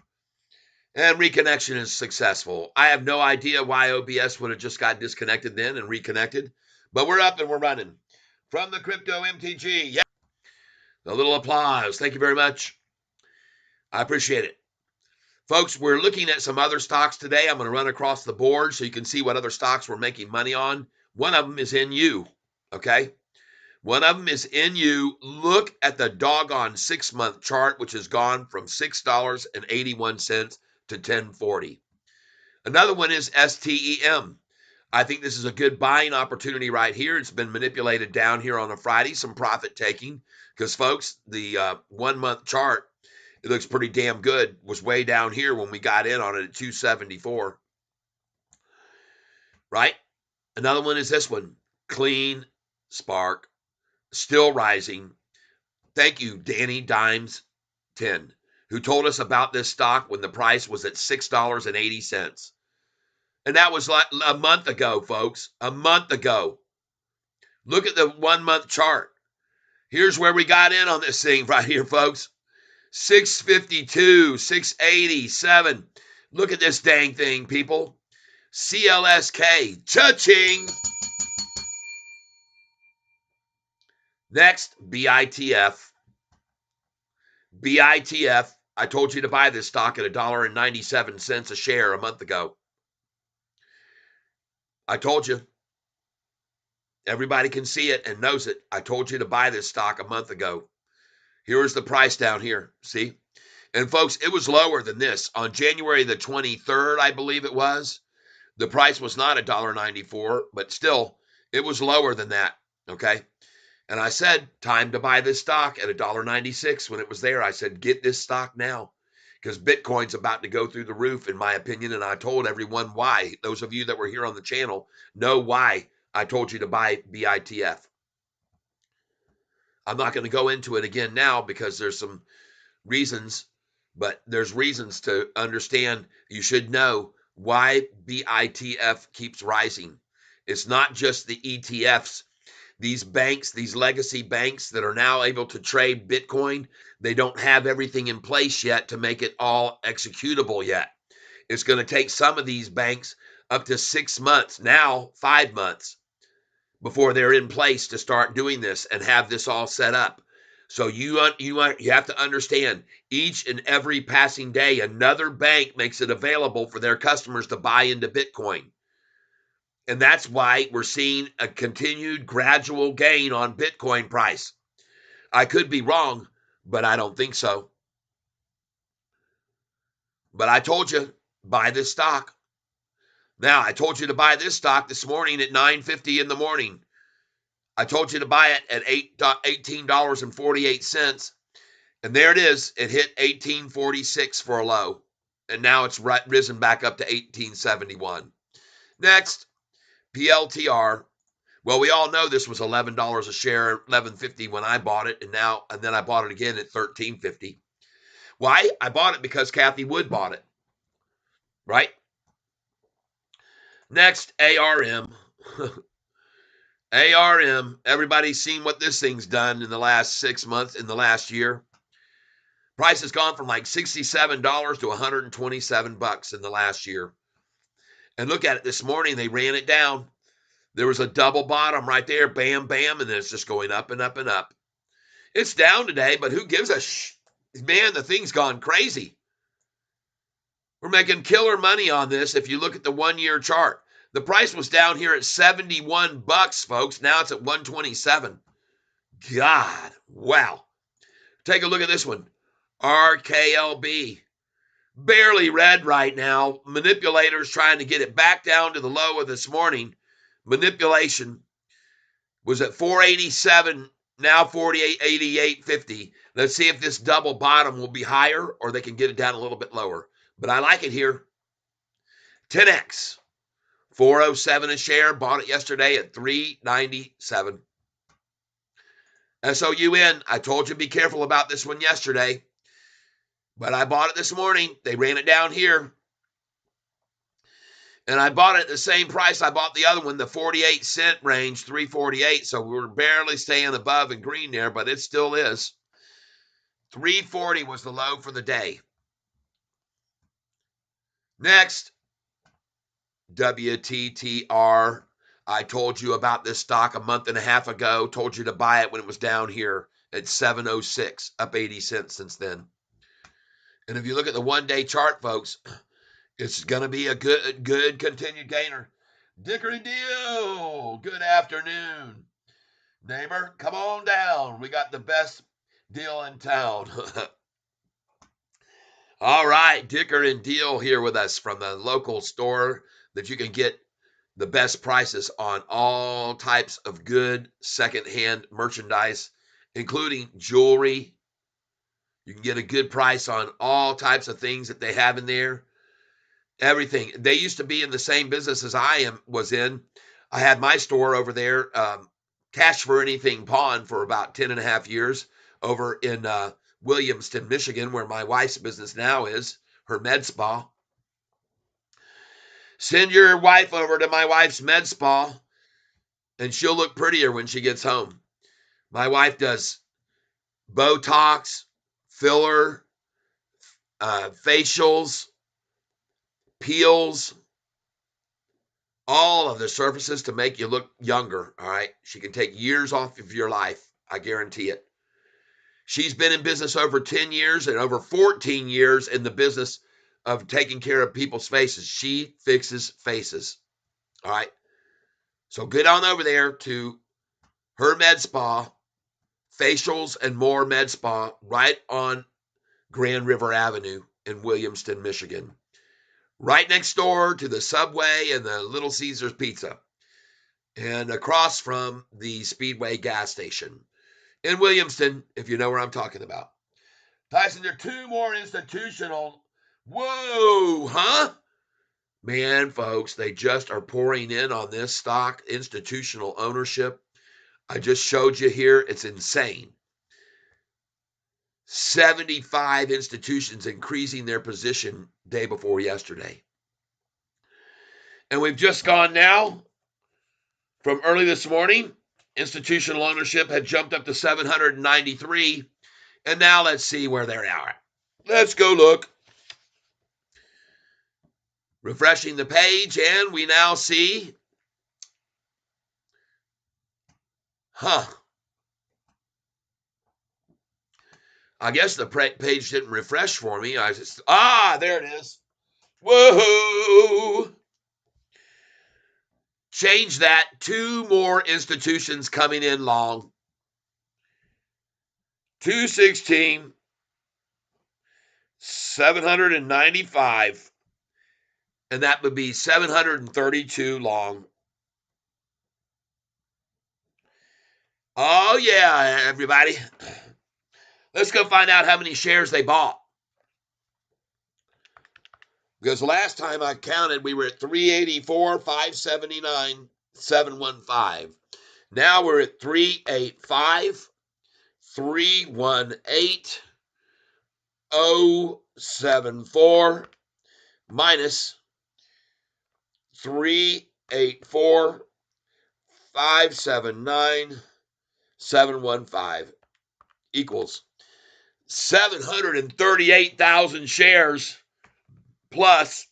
and reconnection is successful. I have no idea why OBS would have just got disconnected then and reconnected, but we're up and we're running. From the Crypto MTG, yeah, a little applause. Thank you very much. I appreciate it. Folks, we're looking at some other stocks today. I'm going to run across the board so you can see what other stocks we're making money on. One of them is NU, okay? One of them is NU. Look at the doggone 6-month chart, which has gone from $6.81 to $10.40. Another one is STEM. I think this is a good buying opportunity right here. It's been manipulated down here on a Friday, some profit taking, because, folks, the 1-month chart, it looks pretty damn good. Was way down here when we got in on it at 274. Right? Another one is this one. Clean Spark. Still rising. Thank you, Danny Dimes 10, who told us about this stock when the price was at $6.80. And that was like a month ago, folks. A month ago. Look at the 1-month chart. Here's where we got in on this thing right here, folks. 652, 687. Look at this dang thing, people. CLSK, cha-ching. Next, BITF. BITF, I told you to buy this stock at $1.97 a share a month ago. I told you. Everybody can see it and knows it. I told you to buy this stock a month ago. Here's the price down here. See? And folks, it was lower than this. On January the 23rd, I believe it was, the price was not $1.94, but still, it was lower than that. Okay? And I said, time to buy this stock at $1.96 when it was there. I said, get this stock now because Bitcoin's about to go through the roof, in my opinion. And I told everyone why. Those of you that were here on the channel know why I told you to buy BITF. I'm not going to go into it again now because there's some reasons, but there's reasons to understand. You should know why BITF keeps rising. It's not just the ETFs. These banks, these legacy banks that are now able to trade Bitcoin, they don't have everything in place yet to make it all executable yet. It's going to take some of these banks up to 6 months, now 5 months, before they're in place to start doing this and have this all set up. So you have to understand, each and every passing day, another bank makes it available for their customers to buy into Bitcoin. And that's why we're seeing a continued gradual gain on Bitcoin price. I could be wrong, but I don't think so. But I told you, buy this stock. Now, I told you to buy this stock this morning at 9:50 in the morning. I told you to buy it at $18.48. And there it is. It hit 18.46 for a low. And now it's risen back up to 18.71. Next, PLTR. Well, we all know this was $11 a share, $11.50 when I bought it, and then I bought it again at $13.50. Why? I bought it because Kathy Wood bought it, right? Next, ARM. ARM. Everybody's seen what this thing's done in the last 6 months, in the last year. Price has gone from like $67 to $127 in the last year. And look at it this morning, they ran it down. There was a double bottom right there, bam, bam, and then it's just going up and up and up. It's down today, but who gives a man, the thing's gone crazy. We're making killer money on this if you look at the 1-year chart. The price was down here at $71, folks. Now it's at $127. God, wow. Take a look at this one. RKLB. Barely red right now. Manipulators trying to get it back down to the low of this morning. Manipulation was at 487, now 48.88.50. Let's see if this double bottom will be higher or they can get it down a little bit lower. But I like it here. 10X, 407 a share. Bought it yesterday at 397. SOUN, I told you be careful about this one yesterday. But I bought it this morning. They ran it down here. And I bought it at the same price I bought the other one, the 48-cent range, 348. So we were barely staying above in green there, but it still is. 340 was the low for the day. Next, WTTR. I told you about this stock a month and a half ago. Told you to buy it when it was down here at 706, up 80 cents since then. And if you look at the 1-day chart, folks, it's going to be a good continued gainer. Dickory Deal, good afternoon. Neighbor, come on down. We got the best deal in town. All right, Dicker and Deal here with us from the local store that you can get the best prices on all types of good secondhand merchandise, including jewelry. You can get a good price on all types of things that they have in there. Everything. They used to be in the same business as I was in. I had my store over there, Cash for Anything Pawn, for about 10 and a half years over in Williamston, Michigan, where my wife's business now is, her med spa. Send your wife over to my wife's med spa, and she'll look prettier when she gets home. My wife does Botox, filler, facials, peels, all of the surfaces to make you look younger, all right? She can take years off of your life. I guarantee it. She's been in business over 10 years and over 14 years in the business of taking care of people's faces. She fixes faces, all right? So get on over there to her med spa, facials and more med spa, right on Grand River Avenue in Williamston, Michigan. Right next door to the Subway and the Little Caesars Pizza. And across from the Speedway gas station. In Williamston, if you know where I'm talking about. Tyson, there are 2 more institutional. Whoa, huh? Man, folks, they just are pouring in on this stock, institutional ownership. I just showed you here. It's insane. 75 institutions increasing their position day before yesterday. And we've just gone now from early this morning. Institutional ownership had jumped up to 793. And now let's see where they're at. Let's go look. Refreshing the page, and we now see Huh. I guess the page didn't refresh for me. I just, there it is. Woohoo! Change that. 2 more institutions coming in long. 216, 795, and that would be 732 long. Oh, yeah, everybody. Let's go find out how many shares they bought. Because last time I counted, we were at 384, 579, 715. Now we're at 385, 318, 074 minus 384, 579, 715 equals 738,000 shares plus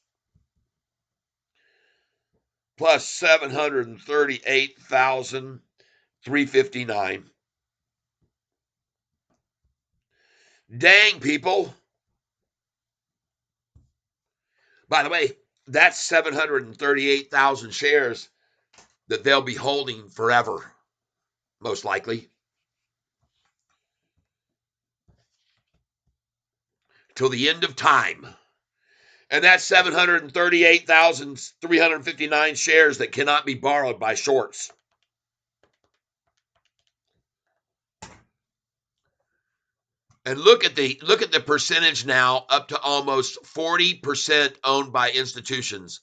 738,359. Dang, people. By the way, that's 738,000 shares that they'll be holding forever, most likely. Till the end of time. And that's 738,359 shares that cannot be borrowed by shorts. And look at the percentage now, up to almost 40% owned by institutions.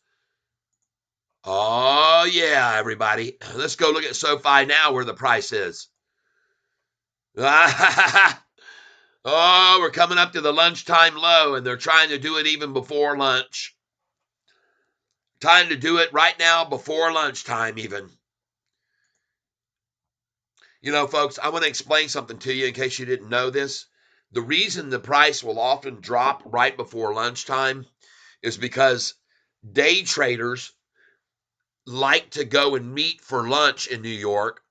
Oh yeah, everybody. Let's go look at Sofi now where the price is. Oh, we're coming up to the lunchtime low, and they're trying to do it even before lunch. Time to do it right now before lunchtime even. You know, folks, I want to explain something to you in case you didn't know this. The reason the price will often drop right before lunchtime is because day traders like to go and meet for lunch in New York,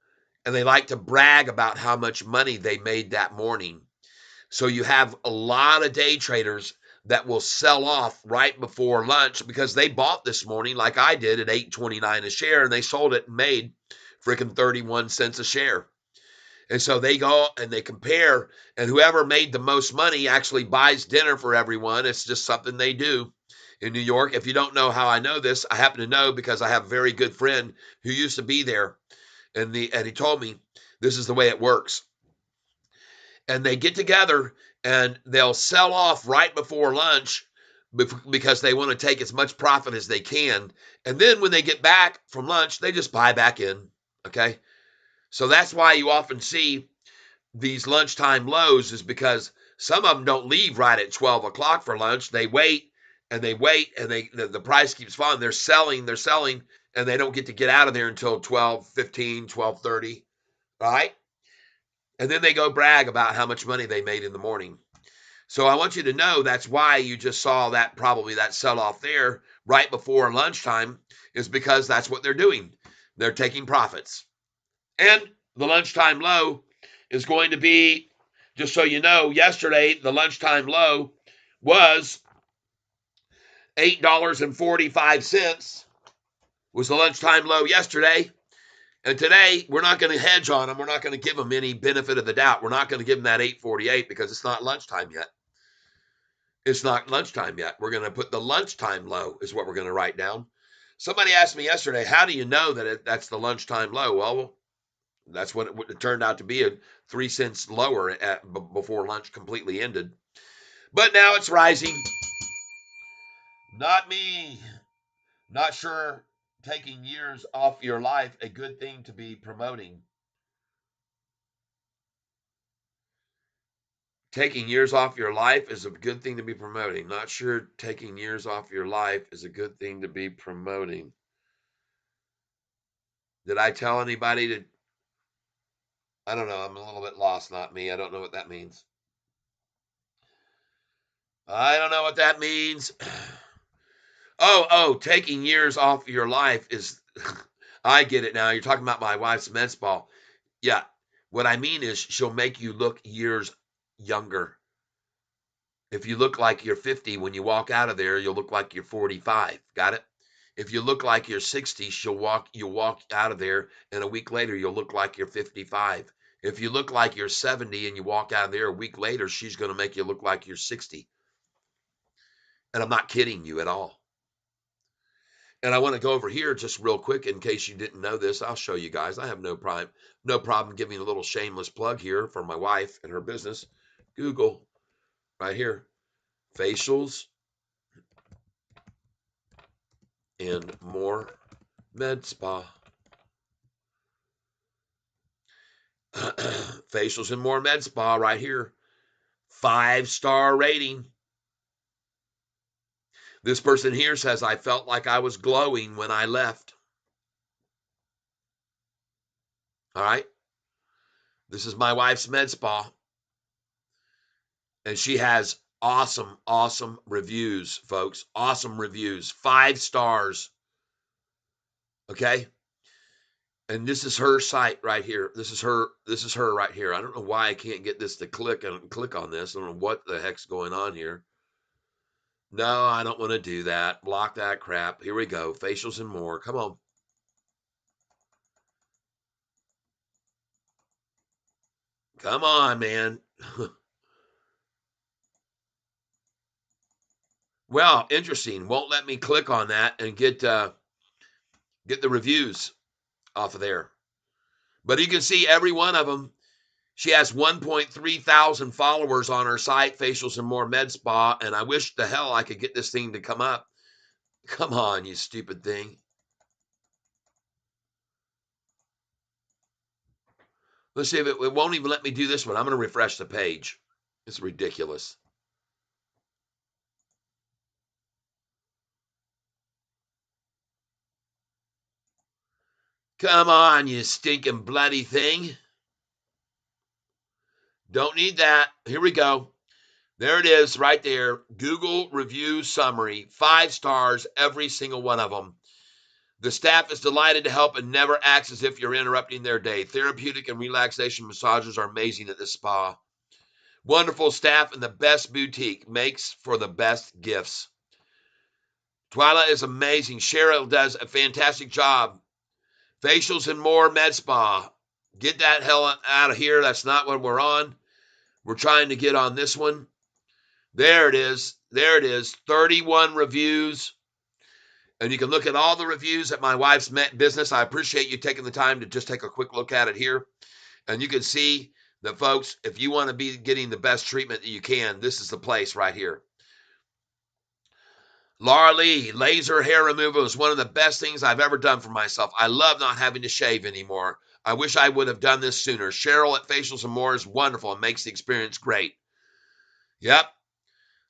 and they like to brag about how much money they made that morning. So you have a lot of day traders that will sell off right before lunch because they bought this morning like I did at $8.29 a share, and they sold it and made freaking 31 cents a share. And so they go and they compare, and whoever made the most money actually buys dinner for everyone. It's just something they do in New York. If you don't know how I know this, I happen to know because I have a very good friend who used to be there, and he told me this is the way it works. And they get together and they'll sell off right before lunch because they want to take as much profit as they can. And then when they get back from lunch, they just buy back in. Okay. So that's why you often see these lunchtime lows, is because some of them don't leave right at 12 o'clock for lunch. They wait and they wait, and the price keeps falling. They're selling, and they don't get to get out of there until 12:15, 12:30, right? And then they go brag about how much money they made in the morning. So I want you to know that's why you just saw that, probably that sell off there right before lunchtime, is because that's what they're doing. They're taking profits. And the lunchtime low is going to be, just so you know, yesterday the lunchtime low was $8.45 was the lunchtime low yesterday. And today, we're not going to hedge on them. We're not going to give them any benefit of the doubt. We're not going to give them that 8.48 because it's not lunchtime yet. It's not lunchtime yet. We're going to put the lunchtime low is what we're going to write down. Somebody asked me yesterday, how do you know that that's the lunchtime low? Well, that's what it turned out to be, a 3 cents lower before lunch completely ended. But now it's rising. Not me. Not sure taking years off your life a good thing to be promoting. Taking years off your life is a good thing to be promoting. Not sure taking years off your life is a good thing to be promoting. Did I tell anybody to? I don't know. I'm a little bit lost. Not me. I don't know what that means. I don't know what that means. Oh, taking years off your life is. I get it now. You're talking about my wife's med spa. Yeah. What I mean is she'll make you look years younger. If you look like you're 50 when you walk out of there, you'll look like you're 45. Got it? If you look like you're 60, you'll walk out of there and a week later you'll look like you're 55. If you look like you're 70 and you walk out of there a week later, she's going to make you look like you're 60. And I'm not kidding you at all. And I want to go over here just real quick in case you didn't know this. I'll show you guys. I have no problem giving a little shameless plug here for my wife and her business. Google right here, facials and more med spa. Facials and more med spa right here. 5-star rating. This person here says, I felt like I was glowing when I left. All right. This is my wife's med spa. And she has awesome, awesome reviews, folks. Awesome reviews. 5 stars. Okay. And this is her site right here. This is her right here. I don't know why I can't get this to click on this. I don't know what the heck's going on here. No, I don't want to do that. Block that crap. Here we go. Facials and more. Come on. Come on, man. Well, interesting. Won't let me click on that and get the reviews off of there. But you can see every one of them. She has 1.3 thousand followers on her site, Facials and More Med Spa, and I wish the hell I could get this thing to come up. Come on, you stupid thing. Let's see if it won't even let me do this one. I'm going to refresh the page. It's ridiculous. Come on, you stinking bloody thing. Don't need that. Here we go. There it is right there. Google review summary. 5 stars, every single one of them. The staff is delighted to help and never acts as if you're interrupting their day. Therapeutic and relaxation massages are amazing at this spa. Wonderful staff and the best boutique makes for the best gifts. Twyla is amazing. Cheryl does a fantastic job. Facials and more med spa. Get that hell out of here. That's not what we're on. We're trying to get on this one. There it is. There it is. 31 reviews. And you can look at all the reviews at my wife's business. I appreciate you taking the time to just take a quick look at it here. And you can see that, folks, if you want to be getting the best treatment that you can, this is the place right here. Laura Lee, laser hair removal is one of the best things I've ever done for myself. I love not having to shave anymore. I wish I would have done this sooner. Cheryl at Facials and More is wonderful and makes the experience great. Yep.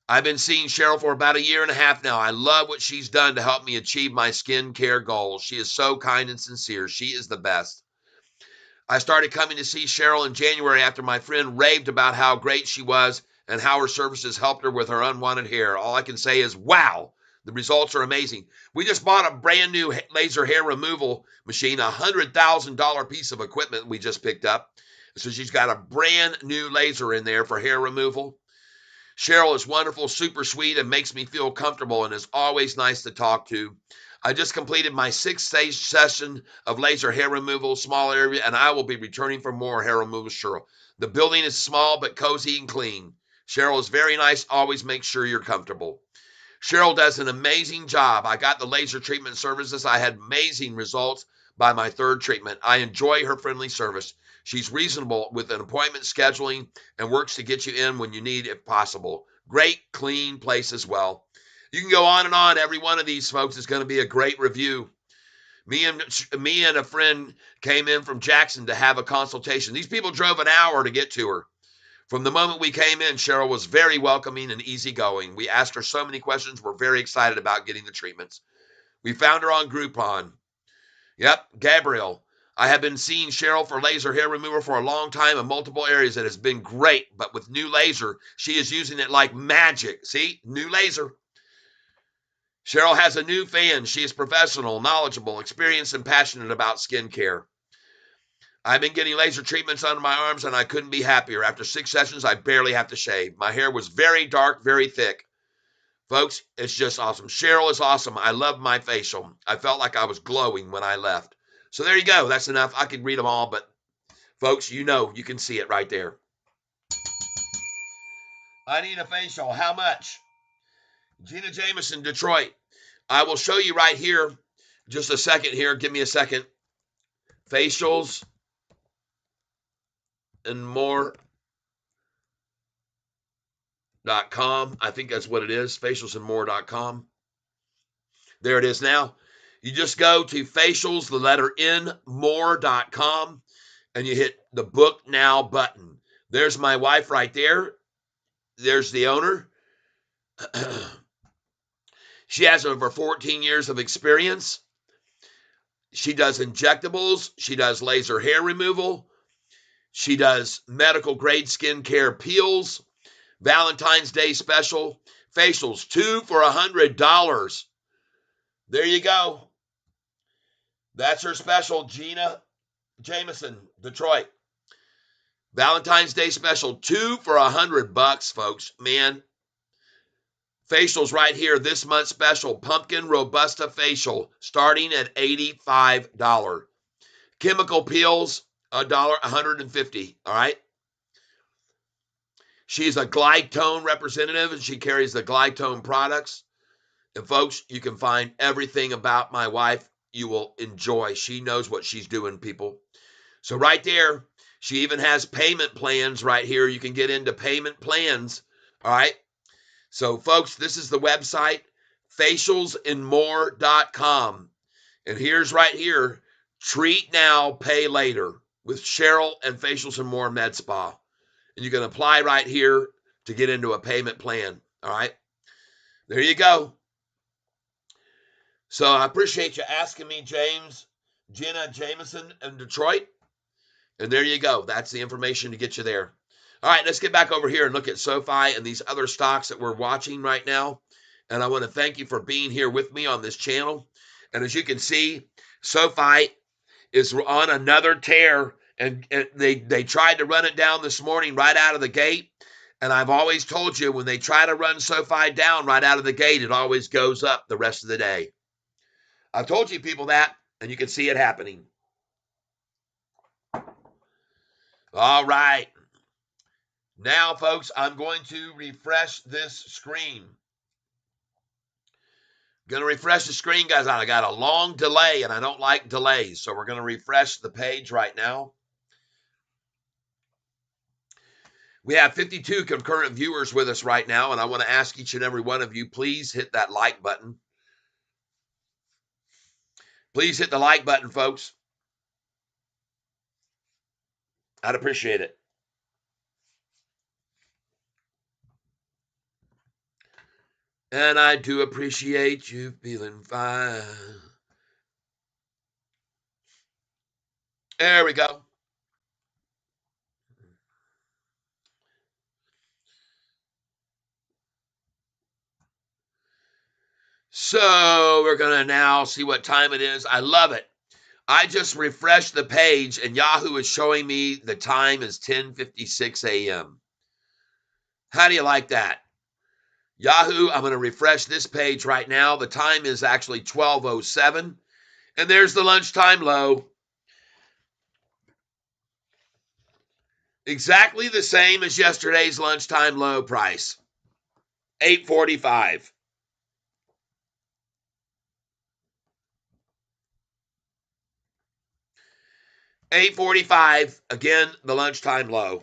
I've been seeing Cheryl for about 1.5 years now. I love what she's done to help me achieve my skincare goals. She is so kind and sincere. She is the best. I started coming to see Cheryl in January after my friend raved about how great she was and how her services helped her with her unwanted hair. All I can say is, wow, the results are amazing. We just bought a brand new laser hair removal machine, a $100,000 piece of equipment we just picked up. So she's got a brand new laser in there for hair removal. Cheryl is wonderful, super sweet, and makes me feel comfortable and is always nice to talk to. I just completed my 6th session of laser hair removal, small area, and I will be returning for more hair removal, Cheryl. The building is small but cozy and clean. Cheryl is very nice, always makes sure you're comfortable. Cheryl does an amazing job. I got the laser treatment services. I had amazing results by my 3rd treatment. I enjoy her friendly service. She's reasonable with an appointment scheduling and works to get you in when you need if possible. Great, clean place as well. You can go on and on. Every one of these folks is going to be a great review. Me and a friend came in from Jackson to have a consultation. These people drove an hour to get to her. From the moment we came in, Cheryl was very welcoming and easygoing. We asked her so many questions. We're very excited about getting the treatments. We found her on Groupon. Yep, Gabriel. I have been seeing Cheryl for laser hair removal for a long time in multiple areas. It has been great, but with new laser, she is using it like magic. See, new laser. Cheryl has a new fan. She is professional, knowledgeable, experienced, and passionate about skincare. I've been getting laser treatments on my arms, and I couldn't be happier. After 6 sessions, I barely have to shave. My hair was very dark, very thick. Folks, it's just awesome. Cheryl is awesome. I love my facial. I felt like I was glowing when I left. So there you go. That's enough. I could read them all, but folks, you know, you can see it right there. I need a facial. How much? Gina Jameson, Detroit. I will show you right here. Just a second here. Give me a second. Facials and more.com. I think that's what it is. Facialsandmore.com. There it is now. You just go to facials, the letter N, more.com, and you hit the book now button. There's my wife right there. There's the owner. She has over 14 years of experience. She does injectables. She does laser hair removal. She does medical grade skincare peels. Valentine's Day special. Facials, 2 for $100. There you go. That's her special, Gina Jameson, Detroit. Valentine's Day special, 2 for $100, folks. Man, facials right here. This month's special, Pumpkin Robusta Facial, starting at $85. Chemical peels, $150. All right. She's a Glytone representative, and she carries the Glytone products. And folks, you can find everything about my wife you will enjoy. She knows what she's doing, people. So right there, she even has payment plans right here. You can get into payment plans. All right. So folks, this is the website, facialsandmore.com. And here's right here, treat now, pay later with Cheryl and Facials and More Med Spa. And you can apply right here to get into a payment plan. All right. There you go. So I appreciate you asking me, Gina Jameson in Detroit. And there you go. That's the information to get you there. All right, let's get back over here and look at Sofi and these other stocks that we're watching right now. And I want to thank you for being here with me on this channel. And as you can see, Sofi is on another tear. And they tried to run it down this morning right out of the gate. And I've always told you, when they try to run Sofi down right out of the gate, it always goes up the rest of the day. I've told you people that, and you can see it happening. All right. Now, folks, I'm going to refresh this screen. Going to refresh the screen, guys. I got a long delay, and I don't like delays. So we're going to refresh the page right now. We have 52 concurrent viewers with us right now, and I want to ask each and every one of you, please hit that like button. Please hit the like button, folks. I'd appreciate it. And I do appreciate you feeling fine. There we go. So we're going to now see what time it is. I love it. I just refreshed the page, and Yahoo is showing me the time is 10:56 a.m. How do you like that? Yahoo, I'm going to refresh this page right now. The time is actually 12:07, and there's the lunchtime low. Exactly the same as yesterday's lunchtime low price, 8:45. $8.45, again, the lunchtime low.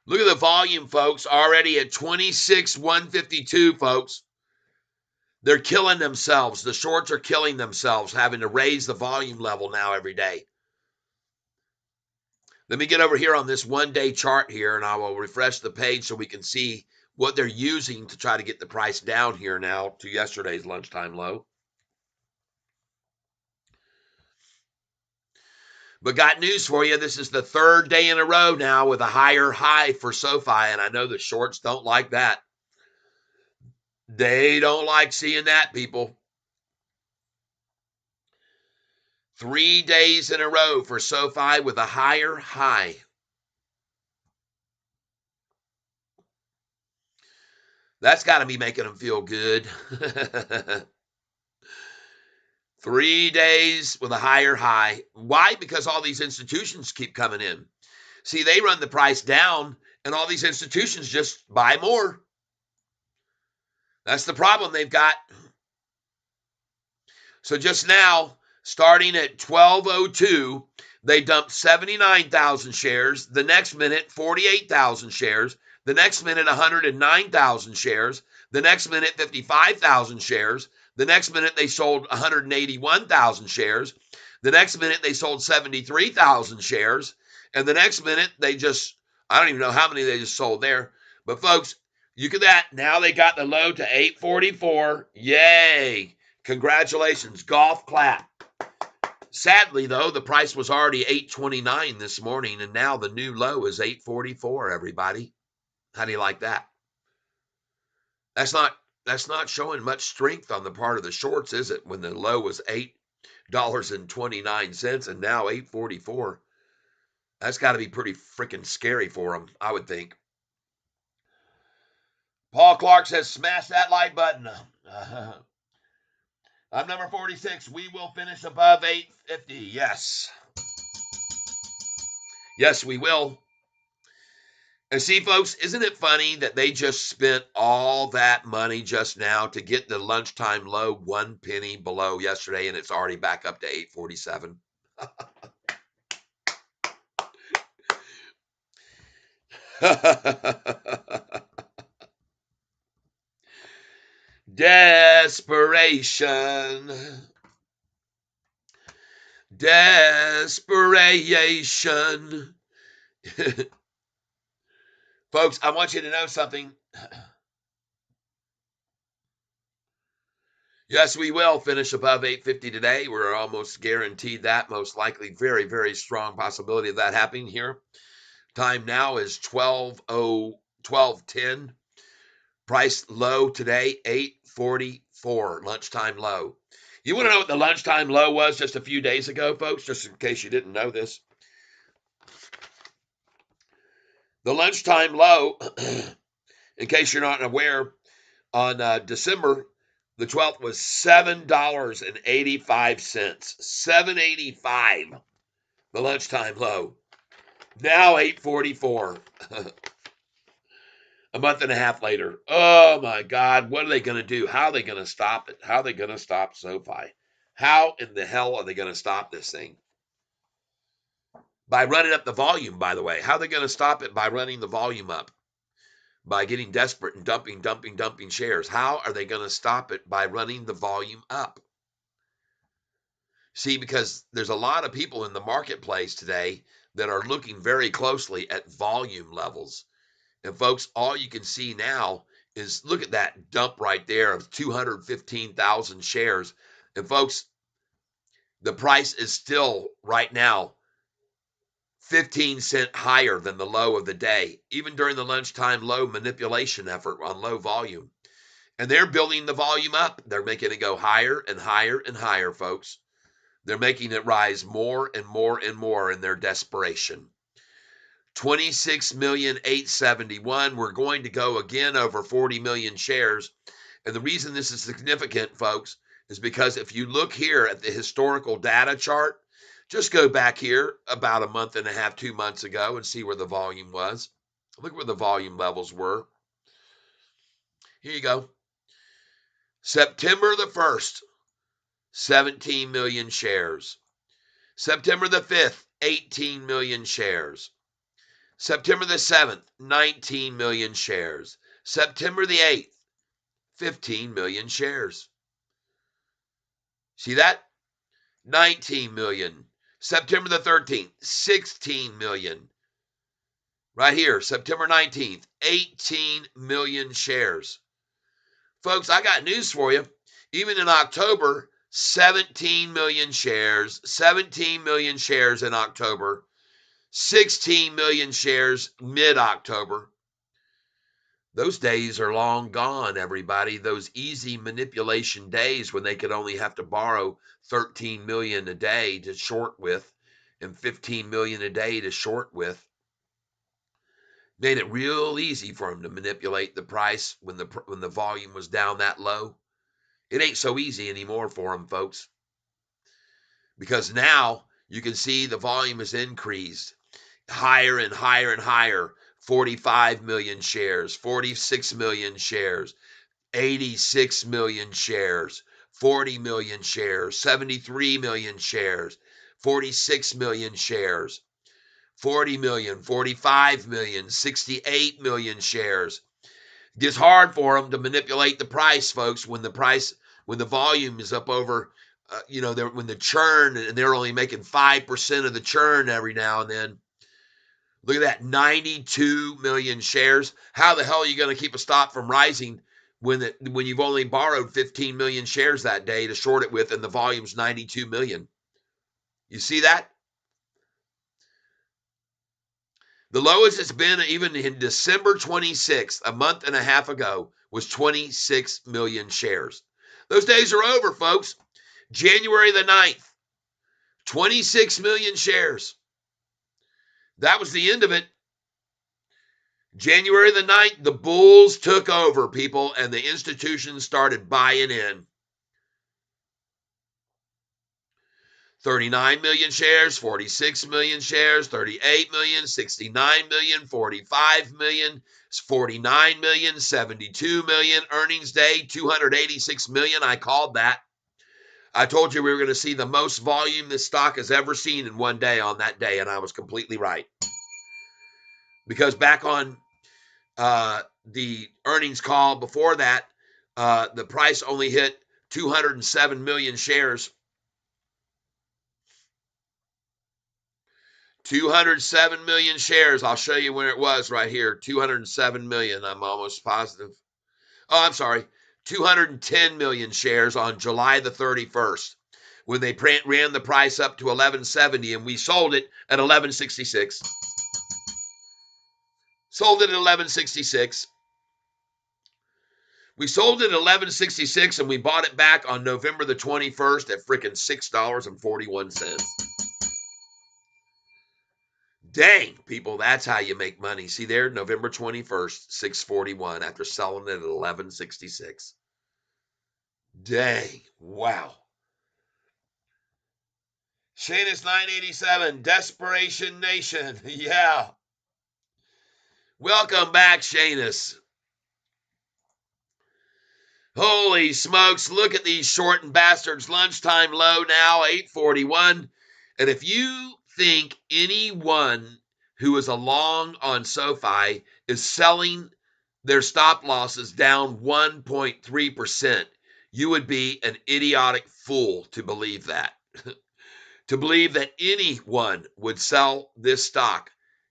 Look at the volume, folks, already at 26,152, folks. They're killing themselves. The shorts are killing themselves, having to raise the volume level now every day. Let me get over here on this one-day chart here, and I will refresh the page so we can see what they're using to try to get the price down here now to yesterday's lunchtime low. But got news for you. This is the third day in a row now with a higher high for Sofi, and I know the shorts don't like that. They don't like seeing that, people. 3 days in a row for SoFi with a higher high. That's got to be making them feel good. 3 days with a higher high. Why? Because all these institutions keep coming in. See, they run the price down, and all these institutions just buy more. That's the problem they've got. So just now, starting at 12:02, they dumped 79,000 shares. The next minute, 48,000 shares. The next minute, 109,000 shares. The next minute, 55,000 shares. The next minute, they sold 181,000 shares. The next minute, they sold 73,000 shares. And the next minute, I don't even know how many they just sold there. But folks, look at that. Now they got the low to 844. Yay. Congratulations. Golf clap. Sadly, though, the price was already 829 this morning, and now the new low is 844, everybody. How do you like that? That's not showing much strength on the part of the shorts, is it? When the low was $8.29 and now 844. That's got to be pretty freaking scary for them, I would think. Paul Clark says, smash that like button. I'm number 46. We will finish above 850. Yes. Yes, we will. And see, folks, isn't it funny that they just spent all that money just now to get the lunchtime low 1 penny below yesterday, and it's already back up to 847? Desperation. Desperation. Folks, I want you to know something. Yes, we will finish above 850 today. We're almost guaranteed that. Most likely, very, very strong possibility of that happening here. Time now is 12:10. Price low today, 844. Lunchtime low. You want to know what the lunchtime low was just a few days ago, folks? Just in case you didn't know this. The lunchtime low, in case you're not aware, on December the 12th was $7.85. $7.85. The lunchtime low. Now 844. A month and a half later. Oh my God, what are they going to do? How are they going to stop it? How are they going to stop SoFi? How in the hell are they going to stop this thing? By running up the volume, by the way. How are they going to stop it? By running the volume up. By getting desperate and dumping shares. How are they going to stop it? By running the volume up. See, because there's a lot of people in the marketplace today that are looking very closely at volume levels. And folks, all you can see now is, look at that dump right there of 215,000 shares. And folks, the price is still right now 15 cents higher than the low of the day, even during the lunchtime low manipulation effort on low volume. And they're building the volume up. They're making it go higher and higher and higher, folks. They're making it rise more and more and more in their desperation. 26,871,000. We're going to go again over 40 million shares. And the reason this is significant, folks, is because if you look here at the historical data chart, just go back here about a month and a half, 2 months ago and see where the volume was. Look where the volume levels were. Here you go. September the 1st, 17 million shares. September the 5th, 18 million shares. September the 7th, 19 million shares. September the 8th, 15 million shares. See that? 19 million. September the 13th, 16 million. Right here, September 19th, 18 million shares. Folks, I got news for you. Even in October, 17 million shares. 17 million shares in October. 16 million shares mid-October. Those days are long gone, everybody. Those easy manipulation days when they could only have to borrow 13 million a day to short with and 15 million a day to short with made it real easy for them to manipulate the price when the volume was down that low. It ain't so easy anymore for them, folks, because now you can see the volume has increased higher and higher and higher. 45 million shares, 46 million shares, 86 million shares, 40 million shares, 73 million shares, 46 million shares, 40 million, 45 million, 68 million shares. It gets hard for them to manipulate the price, folks, when the volume is up over, when the churn, and they're only making 5% of the churn every now and then. Look at that, 92 million shares. How the hell are you going to keep a stock from rising when you've only borrowed 15 million shares that day to short it with, and the volume's 92 million? You see that? The lowest it's been even in December 26th, a month and a half ago, was 26 million shares. Those days are over, folks. January the 9th, 26 million shares. That was the end of it. January the 9th, the bulls took over, people, and the institutions started buying in. 39 million shares, 46 million shares, 38 million, 69 million, 45 million, 49 million, 72 million. Earnings day, 286 million. I called that. I told you we were going to see the most volume this stock has ever seen in one day on that day, and I was completely right. Because back on the earnings call before that, the price only hit 207 million shares. 207 million shares. I'll show you where it was right here. 207 million. I'm almost positive. Oh, I'm sorry. 210 million shares on July the 31st when they ran the price up to 1170, and we sold it at 1166. Sold it at 1166. We sold it at 1166, and we bought it back on November the 21st at freaking $6.41. Dang, people, that's how you make money. See there, November 21st, 641, after selling it at 1166. Dang, wow. Shanus 987, Desperation Nation. Yeah. Welcome back, Shanus. Holy smokes, look at these shorting bastards. Lunchtime low now, 841. And if you think anyone who is along on Sofi is selling their stop losses down 1.3%, you would be an idiotic fool to believe that. To believe that anyone would sell this stock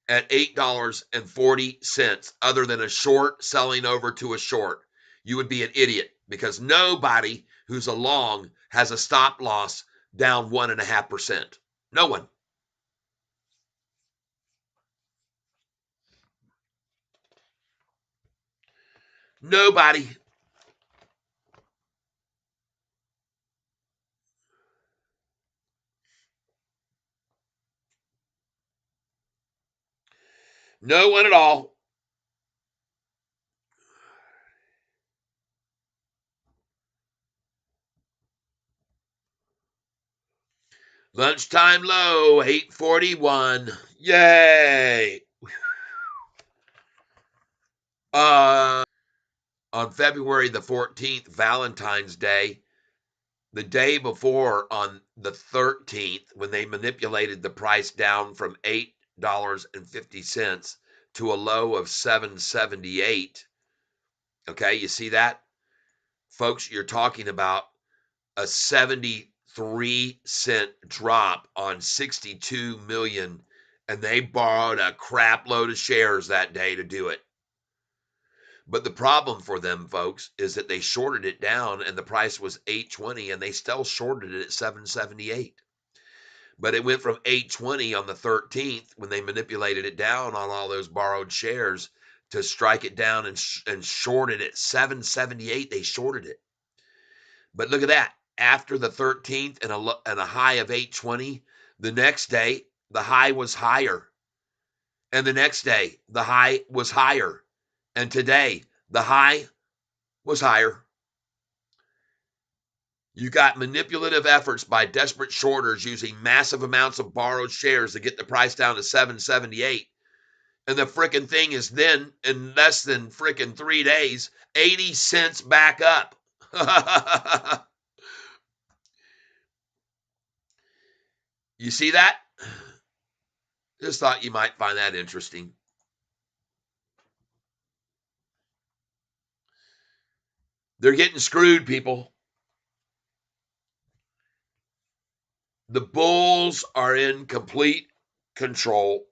at $8.40 other than a short selling over to a short, you would be an idiot, because nobody who's a long has a stop loss down 1.5%. No one. Nobody. No one at all. Lunchtime low, 841. Yay. On February the 14th, Valentine's Day, the day before, on the 13th, when they manipulated the price down from $8.50 to a low of $7.78. Okay, you see that? Folks, you're talking about a 73-cent drop on 62 million, and they borrowed a crap load of shares that day to do it. But the problem for them, folks, is that they shorted it down, and the price was 820, and they still shorted it at 778. But it went from 820 on the 13th when they manipulated it down on all those borrowed shares to strike it down and short it at 778. They shorted it. But look at that. After the 13th and a high of 820, the next day, the high was higher. And the next day, the high was higher. And today, the high was higher. You got manipulative efforts by desperate shorters using massive amounts of borrowed shares to get the price down to 778. And the frickin' thing is then, in less than frickin' 3 days, 80 cents back up. You see that? Just thought you might find that interesting. They're getting screwed, people. The bulls are in complete control.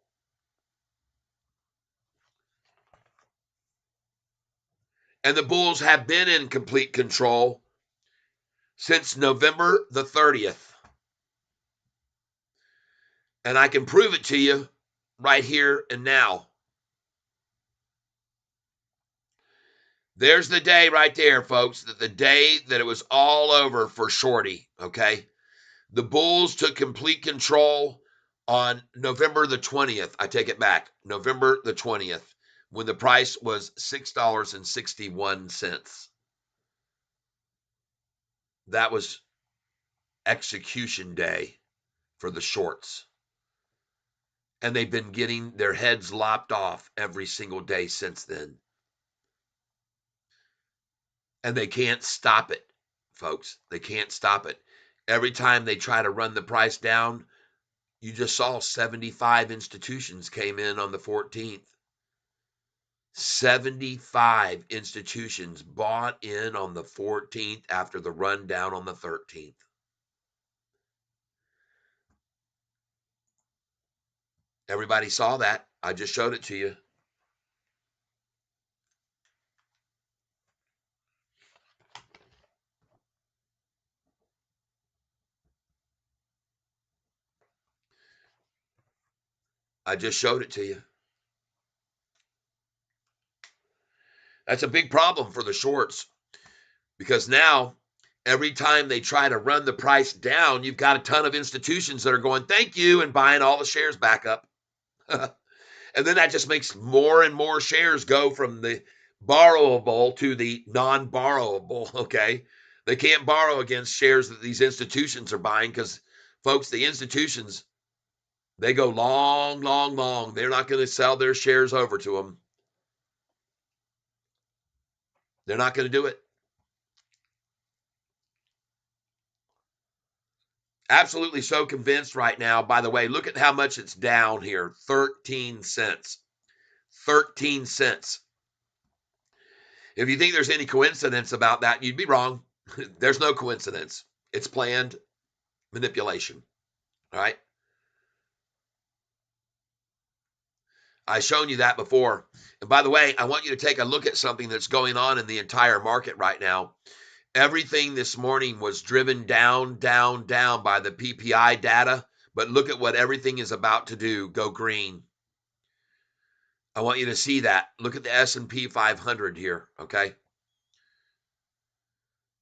And the bulls have been in complete control since November the 30th. And I can prove it to you right here and now. There's the day right there, folks, that the day that it was all over for Shorty, okay? The bulls took complete control on November the 20th. I take it back. November the 20th, when the price was $6.61. That was execution day for the shorts. And they've been getting their heads lopped off every single day since then. And they can't stop it, folks. They can't stop it. Every time they try to run the price down, you just saw 75 institutions came in on the 14th. 75 institutions bought in on the 14th after the run down on the 13th. Everybody saw that. I just showed it to you. I just showed it to you. That's a big problem for the shorts because now every time they try to run the price down, you've got a ton of institutions that are going, thank you, and buying all the shares back up. And then that just makes more and more shares go from the borrowable to the non-borrowable, okay? They can't borrow against shares that these institutions are buying because, folks, the institutions, they go long, long, long. They're not going to sell their shares over to them. They're not going to do it. Absolutely so convinced right now. By the way, look at how much it's down here. 13 cents. 13 cents. If you think there's any coincidence about that, you'd be wrong. There's no coincidence. It's planned manipulation. All right. I've shown you that before. And by the way, I want you to take a look at something that's going on in the entire market right now. Everything this morning was driven down, down, down by the PPI data. But look at what everything is about to do. Go green. I want you to see that. Look at the S&P 500 here, okay?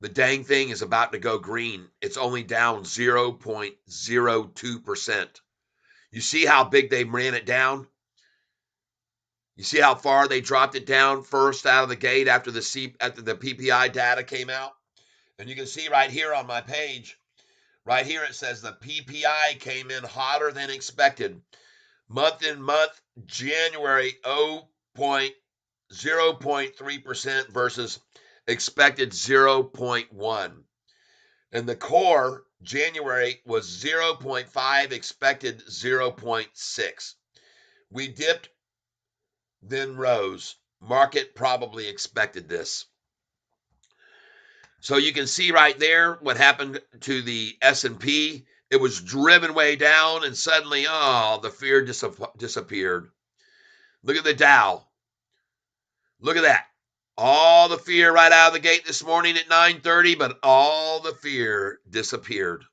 The dang thing is about to go green. It's only down 0.02%. You see how big they ran it down? You see how far they dropped it down first out of the gate after the PPI data came out? And you can see right here on my page, right here it says the PPI came in hotter than expected. Month in month, January 0.3% versus expected 0.1. And the core, January was 0.5, expected 0.6. We dipped, then rose. Market probably expected this. So you can see right there what happened to the S&P. It was driven way down, and suddenly, the fear disappeared. Look at the Dow. Look at that. All the fear right out of the gate this morning at 9:30, but all the fear disappeared.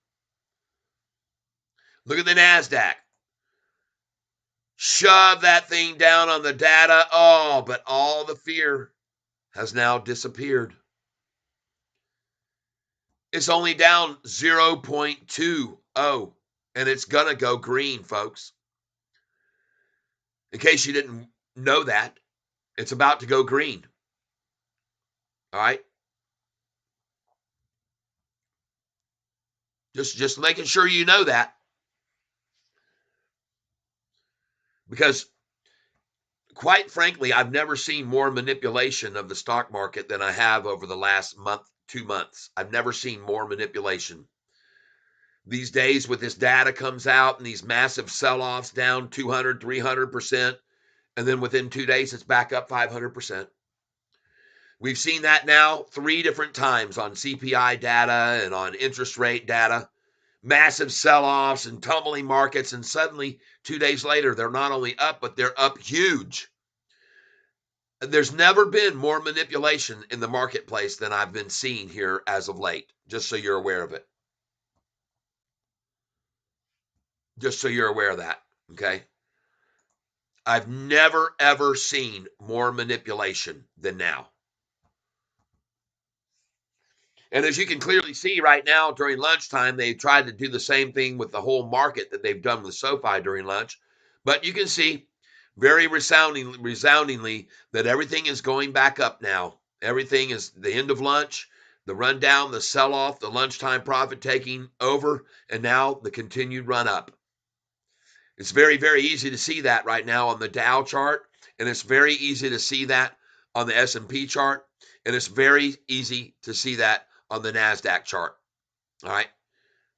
Look at the NASDAQ. shove that thing down on the data. Oh, but all the fear has now disappeared. It's only down 0.20, and it's going to go green, folks. In case you didn't know that, it's about to go green. All right? Just making sure you know that. Because quite frankly, I've never seen more manipulation of the stock market than I have over the last month, 2 months. I've never seen more manipulation. These days, with this data comes out and these massive sell-offs down 200, 300%, and then within 2 days, it's back up 500%. We've seen that now 3 different times on CPI data and on interest rate data. Massive sell-offs and tumbling markets, and suddenly 2 days later, they're not only up, but they're up huge. There's never been more manipulation in the marketplace than I've been seeing here as of late, just so you're aware of it. Just so you're aware of that, okay? I've never, ever seen more manipulation than now. And as you can clearly see right now during lunchtime, they tried to do the same thing with the whole market that they've done with SoFi during lunch. But you can see very resoundingly that everything is going back up now. Everything is the end of lunch, the rundown, the sell-off, the lunchtime profit taking over, and now the continued run up. It's very, very easy to see that right now on the Dow chart, and it's very easy to see that on the S&P chart, and it's very easy to see that on the NASDAQ chart. All right.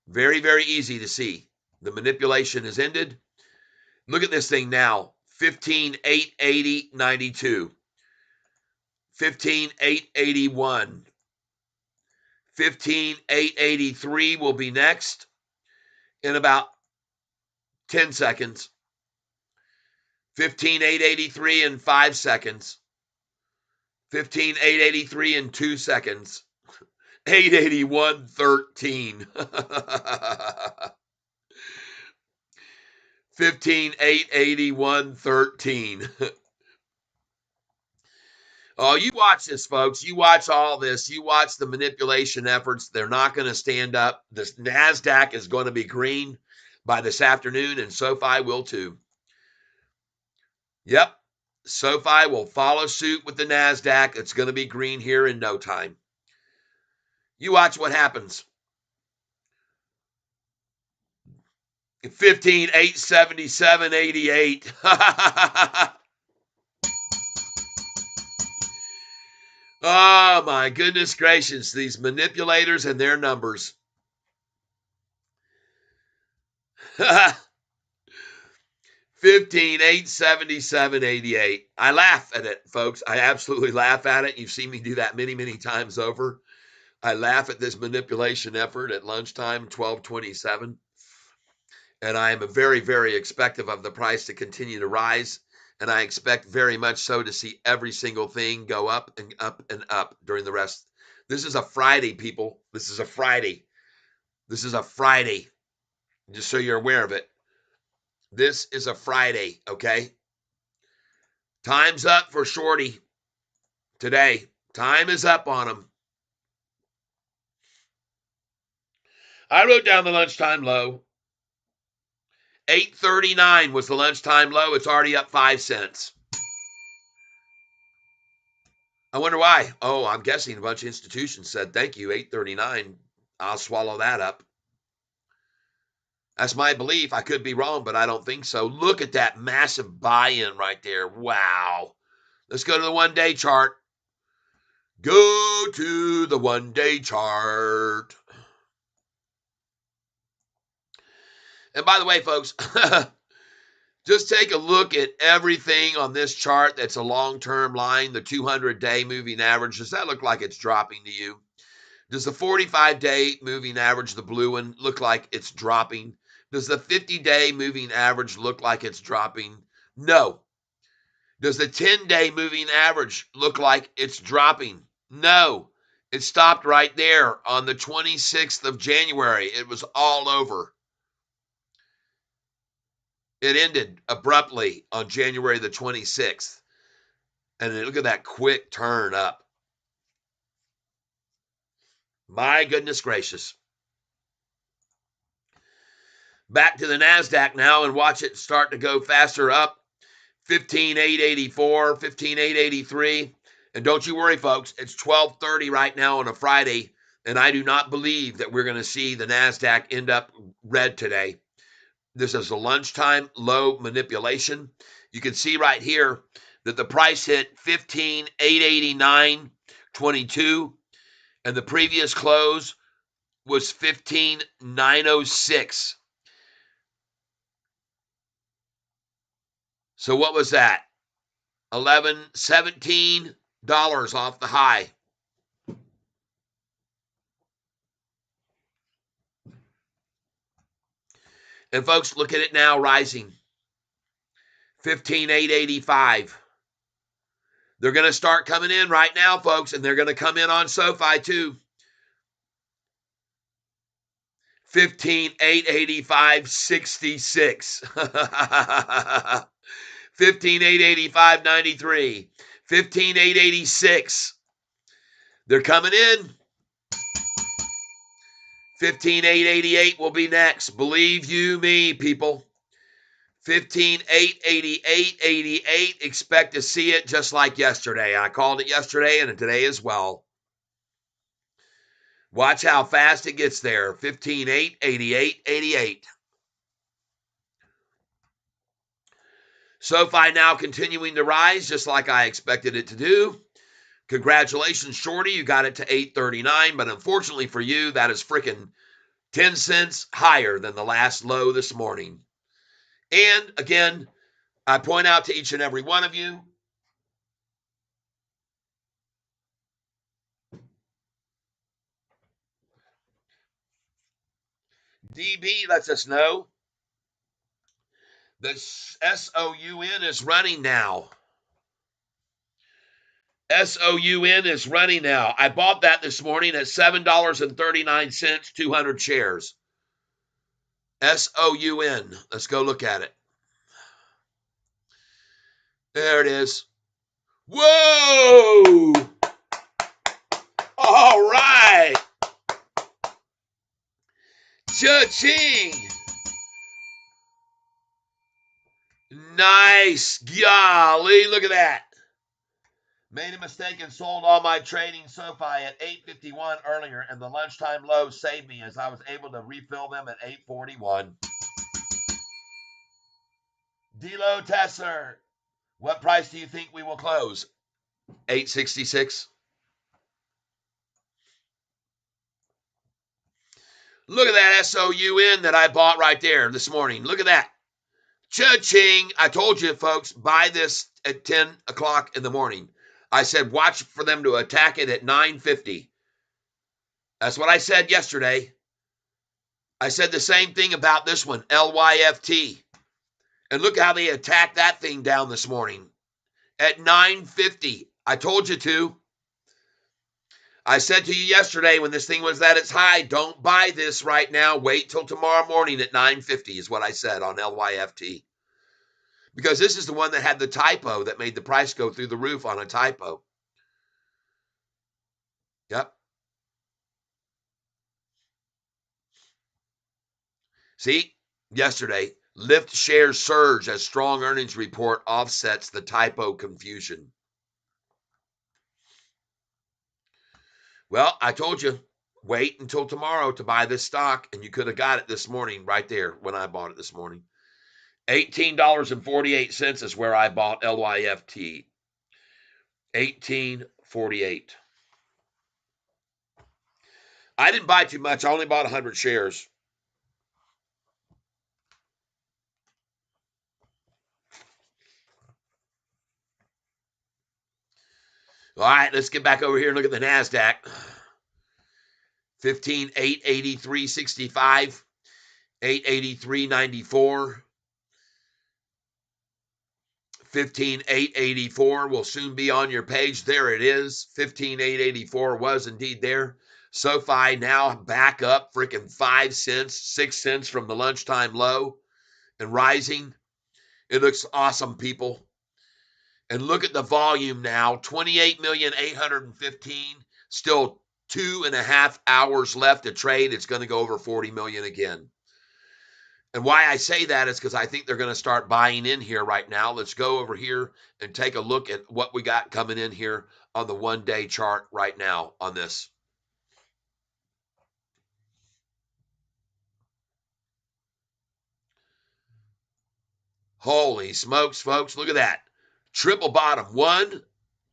Very, very easy to see. The manipulation has ended. Look at this thing now. 15,880.92. 15,881. 15,883 will be next in about 10 seconds. 15,883 in 5 seconds. 15,883 in 2 seconds. 881.13. 15,881.13. Oh, you watch this, folks. You watch all this. You watch the manipulation efforts. They're not going to stand up. This NASDAQ is going to be green by this afternoon, and SoFi will too. Yep. SoFi will follow suit with the NASDAQ. It's going to be green here in no time. You watch what happens. 15,877.88. Oh, my goodness gracious. These manipulators and their numbers. 15,877.88. I laugh at it, folks. I absolutely laugh at it. You've seen me do that many, many times over. I laugh at this manipulation effort at lunchtime, 12:27. And I am very, very expectant of the price to continue to rise. And I expect very much so to see every single thing go up and up and up during the rest. This is a Friday, people. This is a Friday. This is a Friday. Just so you're aware of it. This is a Friday, okay? Time's up for Shorty today. Time is up on him. I wrote down the lunchtime low. 8.39 was the lunchtime low. It's already up 5 cents. I wonder why. Oh, I'm guessing a bunch of institutions said, thank you, 8.39. I'll swallow that up. That's my belief. I could be wrong, but I don't think so. Look at that massive buy-in right there. Wow. Let's go to the one-day chart. Go to the one-day chart. And by the way, folks, just take a look at everything on this chart that's a long-term line, the 200-day moving average. Does that look like it's dropping to you? Does the 45-day moving average, the blue one, look like it's dropping? Does the 50-day moving average look like it's dropping? No. Does the 10-day moving average look like it's dropping? No. It stopped right there on the 26th of January. It was all over. It ended abruptly on January the 26th. And look at that quick turn up. My goodness gracious. Back to the NASDAQ now and watch it start to go faster up. 15,884, 15,883. And don't you worry, folks. It's 12:30 right now on a Friday, and I do not believe that we're going to see the NASDAQ end up red today. This is a lunchtime low manipulation. You can see right here that the price hit 15,889.22, and the previous close was 15,906. So what was that? $17 off the high. And folks, look at it now rising. 15,885. They're going to start coming in right now, folks, and they're going to come in on SoFi too. 15,885.66. 15,885.93. 15,886. They're coming in. 15,888 will be next. Believe you me, people. 15,888.88. Expect to see it just like yesterday. I called it yesterday and today as well. Watch how fast it gets there. 15,888.88. SoFi now continuing to rise just like I expected it to do. Congratulations, Shorty. You got it to 839, but unfortunately for you, that is freaking 10 cents higher than the last low this morning. And again, I point out to each and every one of you, DB lets us know the SOUN is running now. SOUN is running now. I bought that this morning at $7.39, 200 shares. SOUN. Let's go look at it. There it is. Whoa! All right. Cha-ching. Nice. Golly, look at that. Made a mistake and sold all my trading SoFi at 8:51 earlier, and the lunchtime low saved me as I was able to refill them at 8:41. Delo Tesser, what price do you think we will close? 866. Look at that SOUN that I bought right there this morning. Look at that. Cha-ching. I told you, folks, buy this at 10 o'clock in the morning. I said, watch for them to attack it at 9:50. That's what I said yesterday. I said the same thing about this one, LYFT. And look how they attacked that thing down this morning at 9:50. I told you to. I said to you yesterday when this thing was at its high, don't buy this right now. Wait till tomorrow morning at 9:50 is what I said on LYFT. Because this is the one that had the typo that made the price go through the roof on a typo. Yep. See, yesterday, Lyft shares surge as strong earnings report offsets the typo confusion. Well, I told you, wait until tomorrow to buy this stock, and you could have got it this morning right there when I bought it this morning. $18.48 is where I bought LYFT. $18.48. I didn't buy too much. I only bought 100 shares. All right, let's get back over here and look at the NASDAQ. 15,883.65, 883.94, 15,884 will soon be on your page. There it is. 15,884 was indeed there. SoFi now back up freaking 5 cents, 6 cents from the lunchtime low and rising. It looks awesome, people. And look at the volume now, 28,815,000. Still 2.5 hours left to trade. It's going to go over 40 million again. And why I say that is because I think they're going to start buying in here right now. Let's go over here and take a look at what we got coming in here on the 1-day chart right now on this. Holy smokes, folks. Look at that. Triple bottom. 1,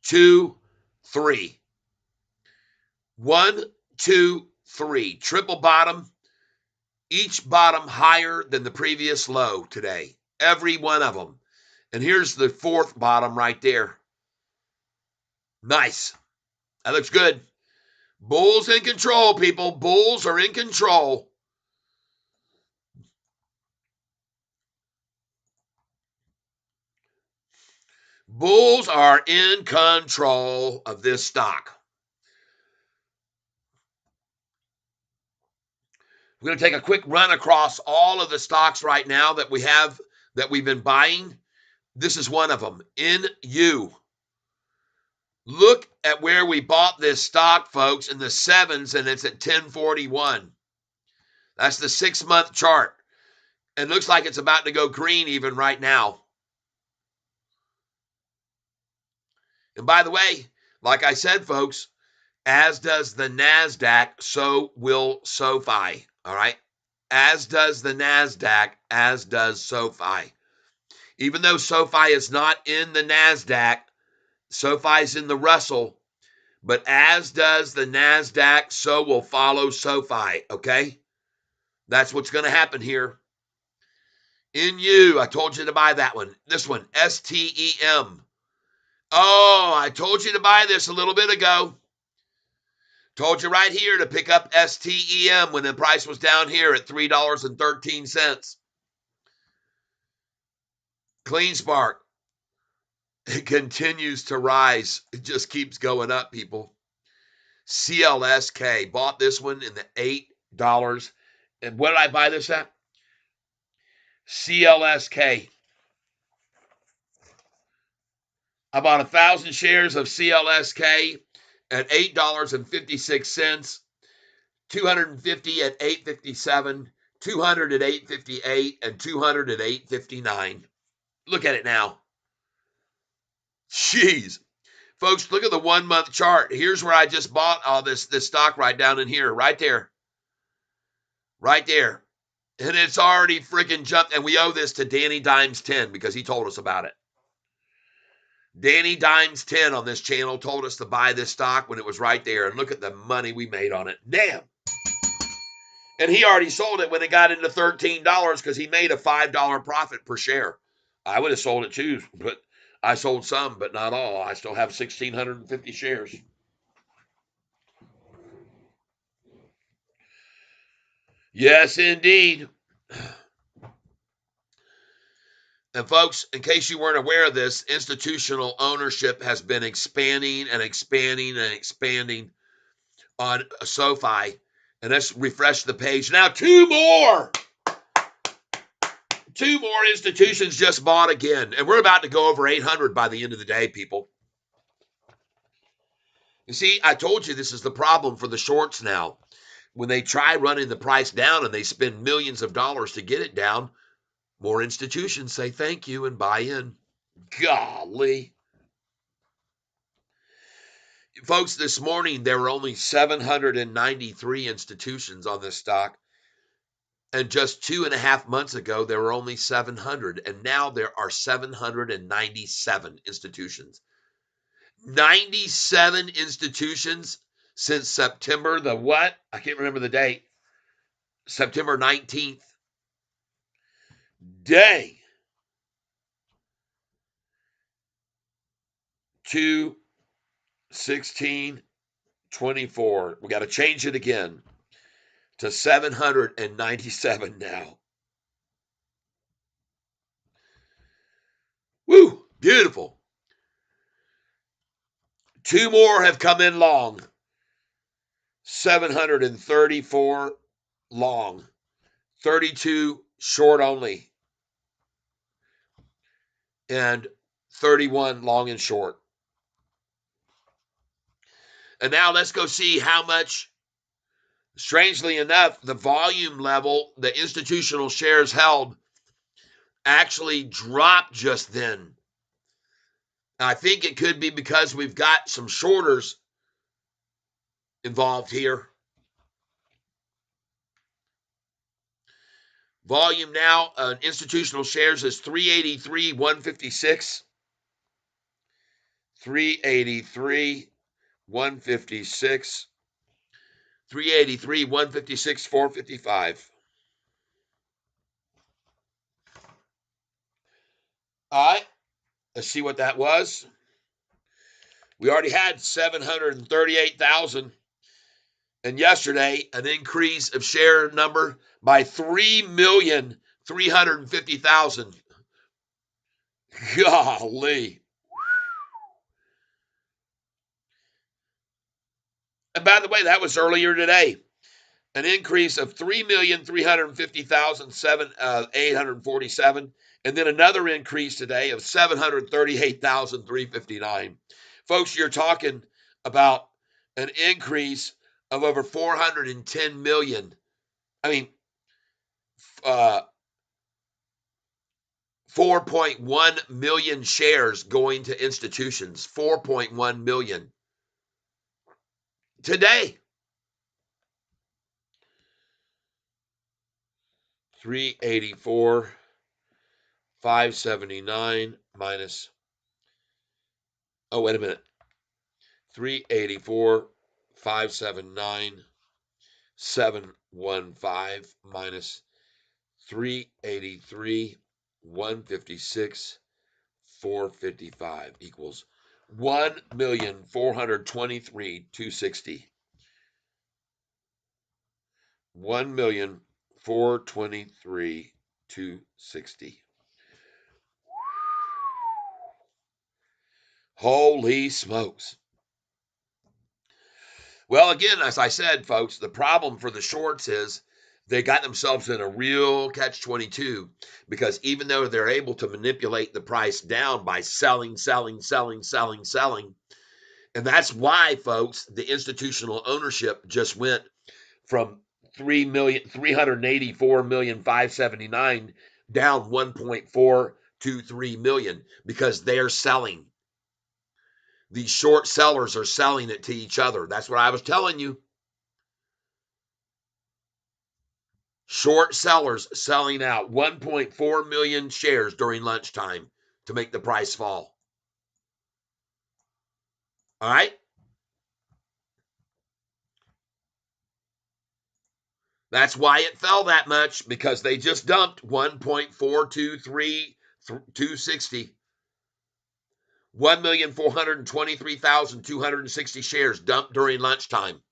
2, 3. 1, 2, 3. Triple bottom. Each bottom higher than the previous low today. Every one of them. And here's the fourth bottom right there. Nice. That looks good. Bulls in control, people. Bulls are in control. Bulls are in control of this stock. We're going to take a quick run across all of the stocks right now that we have, that we've been buying. This is one of them. NU. Look at where we bought this stock, folks, in the 7s, and it's at 1041. That's the 6-month chart. It looks like it's about to go green even right now. And by the way, like I said, folks, as does the NASDAQ, so will SoFi. All right? As does the NASDAQ, as does SoFi. Even though SoFi is not in the NASDAQ, SoFi's in the Russell, but as does the NASDAQ, so will follow SoFi, okay? That's what's going to happen here. NU, I told you to buy that one. This one, STEM. Oh, I told you to buy this a little bit ago. Told you right here to pick up STEM when the price was down here at $3.13. Clean Spark. It continues to rise. It just keeps going up, people. CLSK. Bought this one in the $8. And what did I buy this at? CLSK. I bought 1,000 shares of CLSK at $8.56, 250 at $8.57, 200 at $8.58, and 200 at $8.59. Look at it now. Jeez. Folks, look at the 1-month chart. Here's where I just bought all this stock right down in here, right there. Right there. And it's already freaking jumped. And we owe this to Danny Dimes 10 because he told us about it. Danny Dimes 10 on this channel told us to buy this stock when it was right there. And look at the money we made on it. Damn. And he already sold it when it got into $13 because he made a $5 profit per share. I would have sold it too, but I sold some, but not all. I still have 1,650 shares. Yes, indeed. And folks, in case you weren't aware of this, institutional ownership has been expanding and expanding and expanding on SoFi. And let's refresh the page. Now, two more institutions just bought again. And we're about to go over 800 by the end of the day, people. You see, I told you this is the problem for the shorts now. When they try running the price down and they spend millions of dollars to get it down, more institutions say thank you and buy in. Golly. Folks, this morning there were only 793 institutions on this stock. And just 2.5 months ago, there were only 700. And now there are 797 institutions. 97 institutions since September the what? I can't remember the date. September 19th. Dang. 2, 16, 24. We got to change it again to 797 now. Woo, beautiful. 2 more have come in long. 734 long. 32 short only. and 31 long and short. And now let's go see how much, strangely enough, the volume level, the institutional shares held, actually dropped just then. I think it could be because we've got some shorters involved here. Volume now, institutional shares is 383, 156. 383, 156. 383, 156, 455. All right, let's see what that was. We already had 738,000. And yesterday, an increase of share number by 3,350,000. Golly. And by the way, that was earlier today. An increase of 3,350,847. And then another increase today of 738,359. Folks, you're talking about an increase of over 410 million. I mean, 4.1 million shares going to institutions. 4.1 million today. 384, 579 minus, oh, wait a minute. 384, 579, 715 minus 383, 156, 455 equals 1,423,260. 1,423,260. Holy smokes. Well, again, as I said, folks, the problem for the shorts is they got themselves in a real catch-22 because even though they're able to manipulate the price down by selling, and that's why, folks, the institutional ownership just went from 384,579 down 1.423 million because they're selling. These short sellers are selling it to each other. That's what I was telling you. Short sellers selling out 1.4 million shares during lunchtime to make the price fall. All right? That's why it fell that much, because they just dumped 1.423,260. 1,423,260 shares dumped during lunchtime.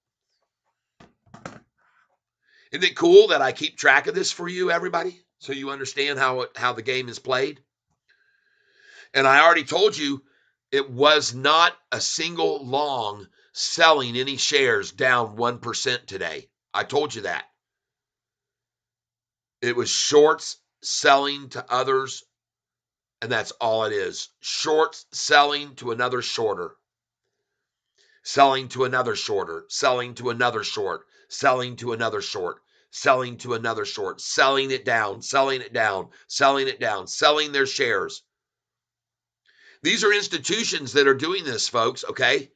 Isn't it cool that I keep track of this for you, everybody, so you understand how the game is played? And I already told you it was not a single long selling any shares down 1% today. I told you that. It was shorts selling to others, and that's all it is. Shorts selling to another shorter. Selling to another shorter, selling to another short, selling to another short, selling to another short, selling it down, selling it down, selling it down, selling their shares. These are institutions that are doing this, folks, okay?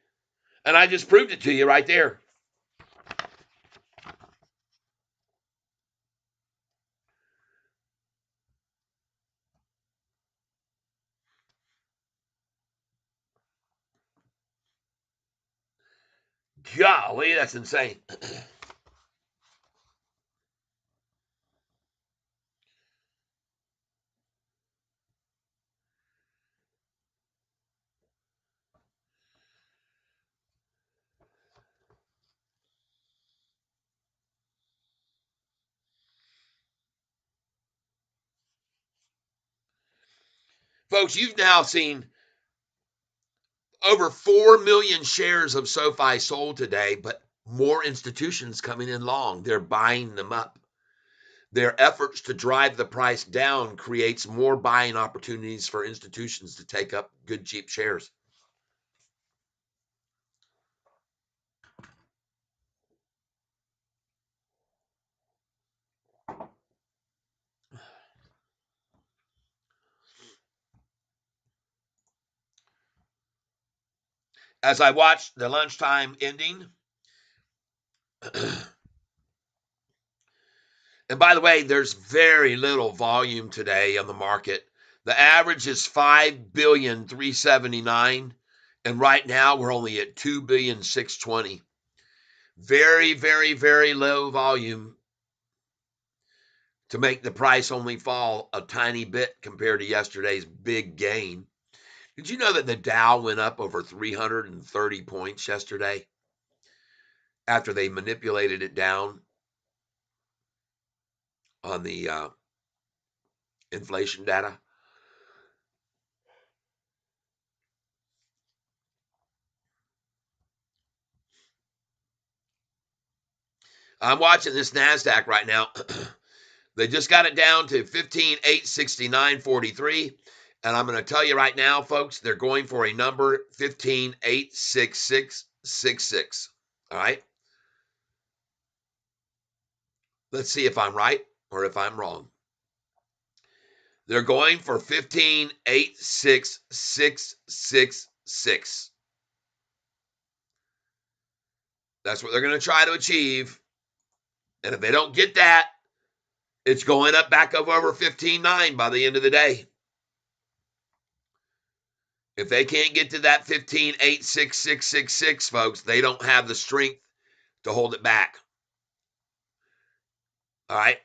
And I just proved it to you right there. Golly, that's insane. Folks, you've now seen over 4 million shares of SoFi sold today, but more institutions coming in long. They're buying them up. Their efforts to drive the price down creates more buying opportunities for institutions to take up good, cheap shares. As I watched the lunchtime ending, and by the way, there's very little volume today on the market. The average is 5,379,000,000, and right now we're only at 2,620,000,000. Very, very, very low volume to make the price only fall a tiny bit compared to yesterday's big gain. Did you know that the Dow went up over 330 points yesterday after they manipulated it down on the inflation data? I'm watching this NASDAQ right now. They just got it down to 15,869.43. And I'm going to tell you right now, folks, they're going for a number 15,866.66. All right. Let's see if I'm right or if I'm wrong. They're going for 15,866.66. That's what they're going to try to achieve. And if they don't get that, it's going up back over 15.9 by the end of the day. If they can't get to that 15,866.66, folks, they don't have the strength to hold it back. All right.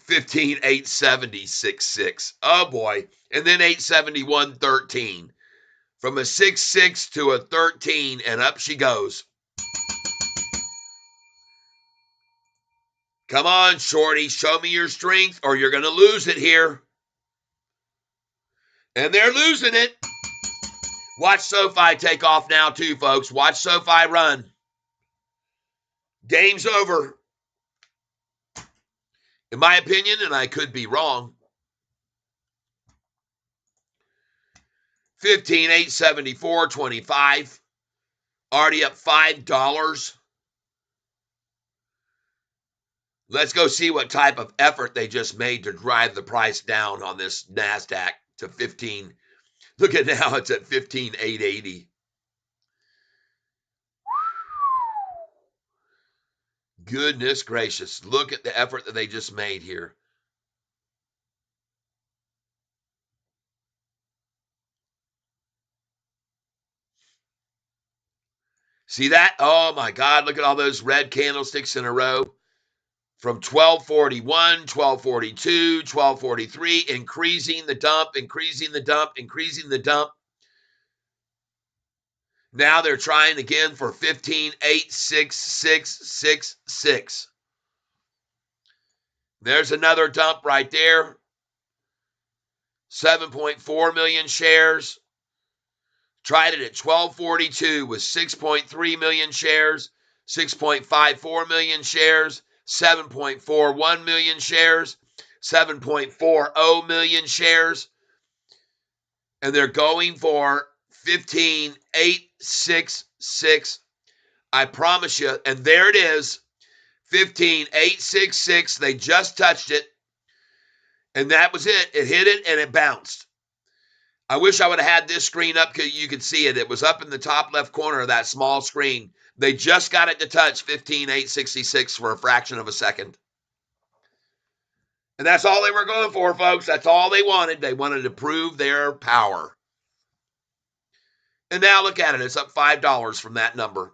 15,870.66. Oh boy. And then 871.13. From a 6.6 to a 13, and up she goes. Come on, shorty, show me your strength or you're going to lose it here. And they're losing it. Watch SoFi take off now too, folks. Watch SoFi run. Game's over. In my opinion, and I could be wrong, 15,874.25. Already up $5. Let's go see what type of effort they just made to drive the price down on this NASDAQ to 15. Look at now, it's at 15,880. Goodness gracious. Look at the effort that they just made here. See that? Oh my God, look at all those red candlesticks in a row. From 1241, 1242, 1243, increasing the dump, increasing the dump, increasing the dump. Now they're trying again for 15,866.66. There's another dump right there. 7.4 million shares. Tried it at 1242 with 6.3 million shares, 6.54 million shares, 7.41 million shares, 7.40 million shares. And they're going for 15,866. I promise you. And there it is. 15,866. They just touched it. And that was it. It hit it and it bounced. I wish I would have had this screen up because you could see it. It was up in the top left corner of that small screen. They just got it to touch 15,866 for a fraction of a second. And that's all they were going for, folks. That's all they wanted. They wanted to prove their power. And now look at it. It's up $5 from that number.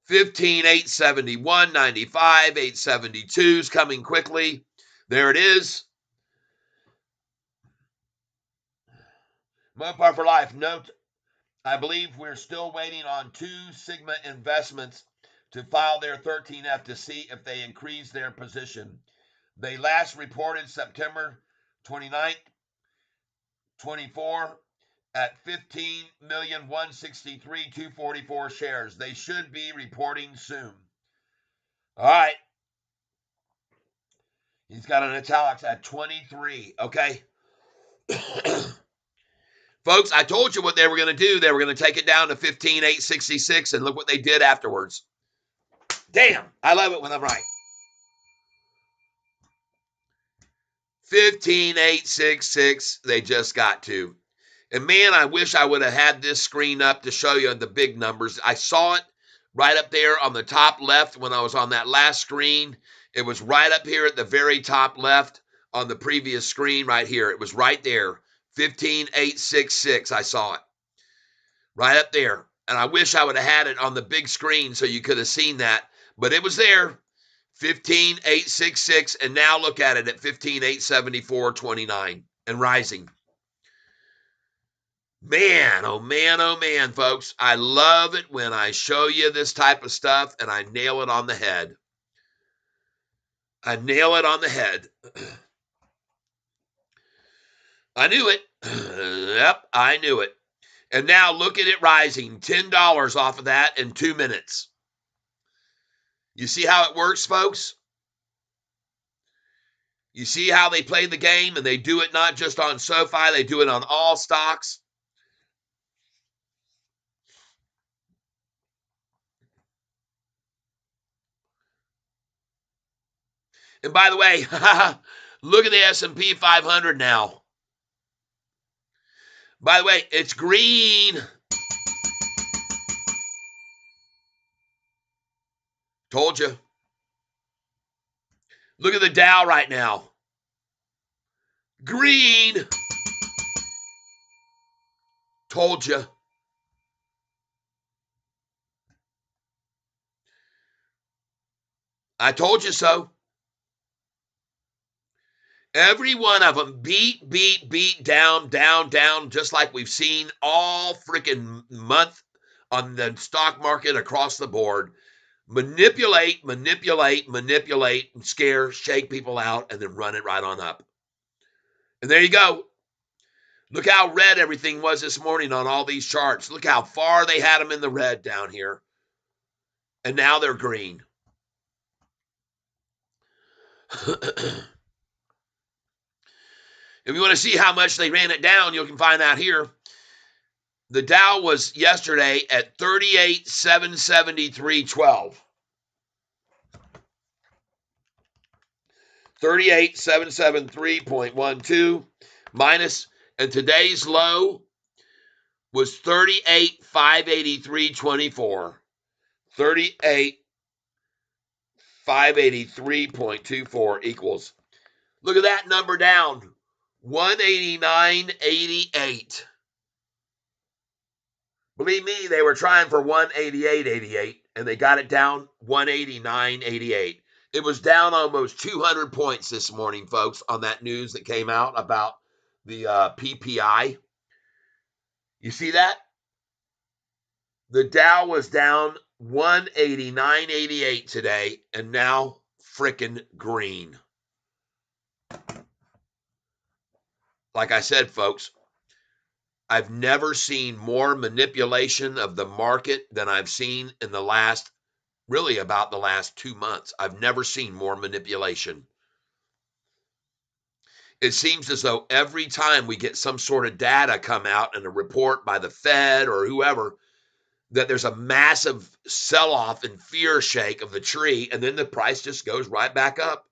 15,871.95, 872 is coming quickly. There it is. Mopar for life. Note, I believe we're still waiting on 2 Sigma Investments to file their 13F to see if they increase their position. They last reported September 29th, 24 at 15,163,244 shares. They should be reporting soon. All right. He's got an italics at 23. Okay. Folks, I told you what they were going to do. They were going to take it down to 15,866, and look what they did afterwards. Damn, I love it when I'm right. 15,866, they just got to. And man, I wish I would have had this screen up to show you the big numbers. I saw it right up there on the top left when I was on that last screen. It was right up here at the very top left on the previous screen right here. It was right there. 15,866. I saw it right up there. And I wish I would have had it on the big screen so you could have seen that. But it was there. 15,866. And now look at it at 15,874.29 and rising. Man, oh man, folks. I love it when I show you this type of stuff and I nail it on the head. I nail it on the head. I knew it. Yep, I knew it. And now look at it rising. $10 off of that in 2 minutes. You see how it works, folks? You see how they play the game, and they do it not just on Sofi, they do it on all stocks. And by the way, look at the S&P 500 now. By the way, it's green. Told you. Look at the Dow right now. Green. Told you. I told you so. Every one of them beat, down, just like we've seen all freaking month on the stock market across the board. Manipulate, and scare, shake people out, and then run it right on up. And there you go. Look how red everything was this morning on all these charts. Look how far they had them in the red down here. And now they're green. If you want to see how much they ran it down, you can find out here. The Dow was yesterday at 38,773.12. 38,773.12 minus, and today's low was 38,583.24. 38,583.24 equals. Look at that number down. 189.88. Believe me, they were trying for 188.88, and they got it down 189.88. It was down almost 200 points this morning, folks, on that news that came out about the PPI. You see that? The Dow was down 189.88 today, and now frickin' green. Like I said, folks, I've never seen more manipulation of the market than I've seen in the last, really about the last 2 months. I've never seen more manipulation. It seems as though every time we get some sort of data come out in a report by the Fed or whoever, that there's a massive sell-off and fear shake of the tree, and then the price just goes right back up.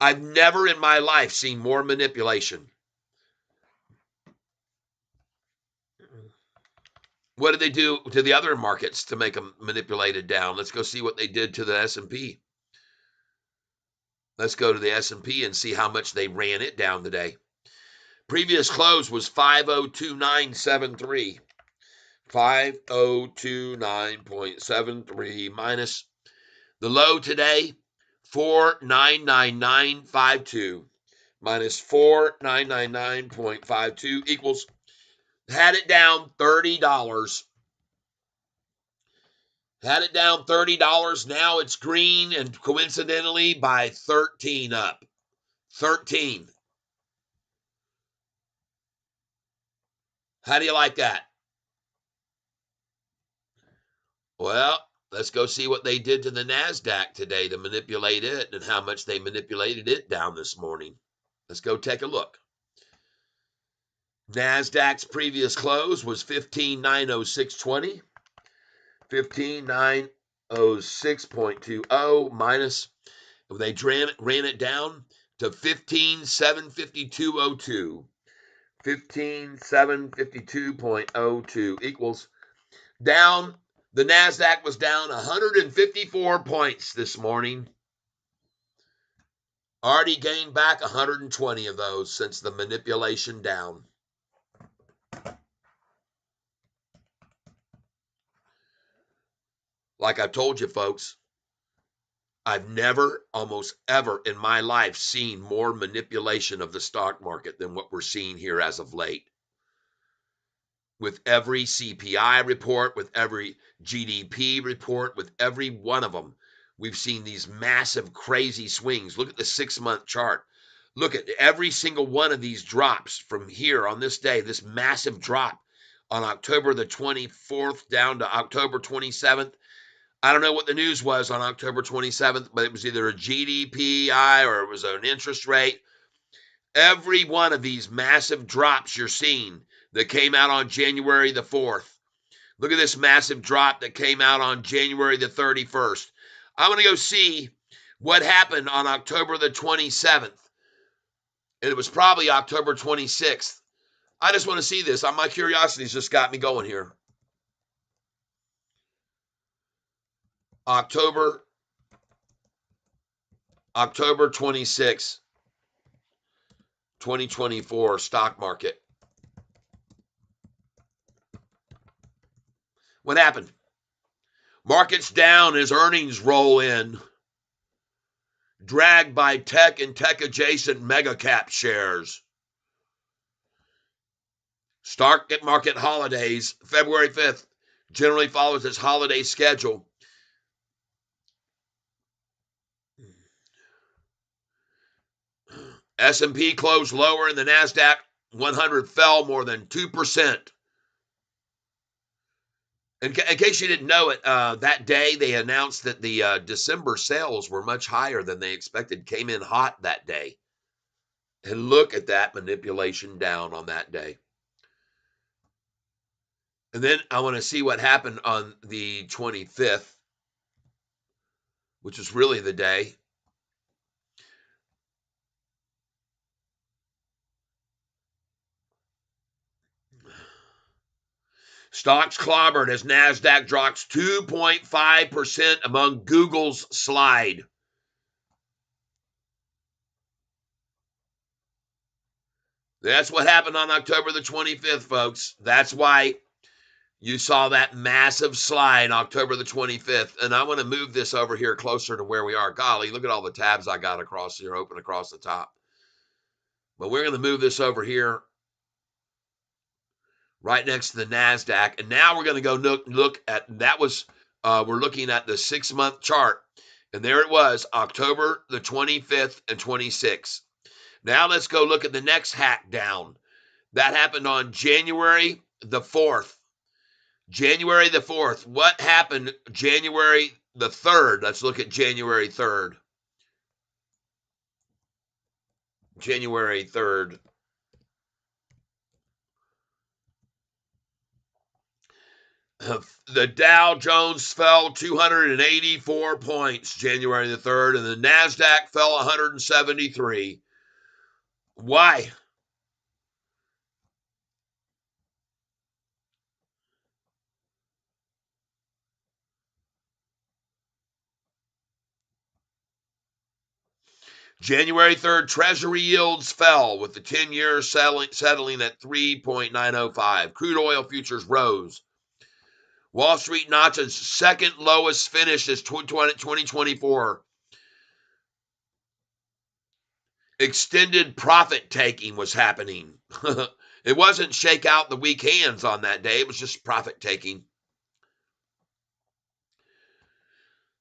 I've never in my life seen more manipulation. What did they do to the other markets to make them manipulated down? Let's go see what they did to the S&P. Let's go to the S&P and see how much they ran it down today. Previous close was 5029.73. 5029.73 minus the low today, 4999.52 minus 4999.52 equals, had it down $30. Had it down $30. Now it's green, and coincidentally by 13 up. 13. How do you like that? Well, Let's go see what they did to the NASDAQ today to manipulate it and how much they manipulated it down this morning. Let's go take a look. NASDAQ's previous close was 15,906.20. 15,906.20 minus, they ran it down to 15,752.02. 15,752.02 equals down. The NASDAQ was down 154 points this morning. Already gained back 120 of those since the manipulation down. Like I told you, folks, I've never, almost ever in my life seen more manipulation of the stock market than what we're seeing here as of late. With every CPI report, with every GDP report, with every one of them, we've seen these massive, crazy swings. Look at the 6-month chart. Look at every single one of these drops from here on this day, this massive drop on October the 24th down to October 27th. I don't know what the news was on October 27th, but it was either a GDPI or it was an interest rate. Every one of these massive drops you're seeing that came out on January the 4th. Look at this massive drop that came out on January the 31st. I want to go see what happened on October the 27th. It was probably October 26th. I just want to see this. My curiosity's just got me going here. October 26th, 2024 stock market. What happened? Markets down as earnings roll in, dragged by tech and tech-adjacent mega-cap shares. Stock market holidays, February 5th, generally follows its holiday schedule. S&P closed lower and the NASDAQ 100 fell more than 2%. In case you didn't know it, that day they announced that the December sales were much higher than they expected, came in hot that day. And look at that manipulation down on that day. And then I want to see what happened on the 25th, which is really the day. Stocks clobbered as NASDAQ drops 2.5% among Google's slide. That's what happened on October the 25th, folks. That's why you saw that massive slide October the 25th. And I want to move this over here closer to where we are. Golly, look at all the tabs I got across here, open across the top. But we're going to move this over here right next to the NASDAQ. And now we're going to go look at, that was, we're looking at the 6-month chart. And there it was, October the 25th and 26th. Now let's go look at the next hack down. That happened on January the 4th. January the 4th. What happened January the 3rd? Let's look at January 3rd. January 3rd. The Dow Jones fell 284 points January the 3rd, and the NASDAQ fell 173. Why? January 3rd, Treasury yields fell with the 10-year settling at 3.905. Crude oil futures rose. Wall Street notches second lowest finish as 2024. Extended profit taking was happening. It wasn't shake out the weak hands on that day. It was just profit taking.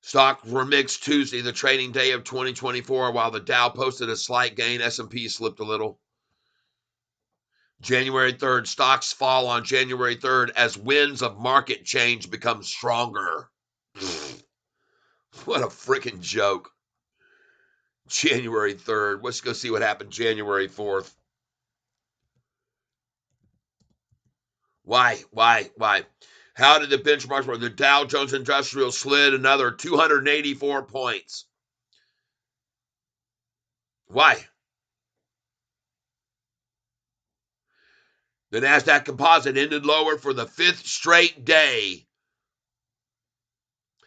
Stocks were mixed Tuesday, the trading day of 2024. While the Dow posted a slight gain, S&P slipped a little. January 3rd, stocks fall on January 3rd as winds of market change become stronger. What a freaking joke. January 3rd. Let's go see what happened January 4th. Why? How did the benchmarks work? The Dow Jones Industrial slid another 284 points. Why? The NASDAQ composite ended lower for the fifth straight day,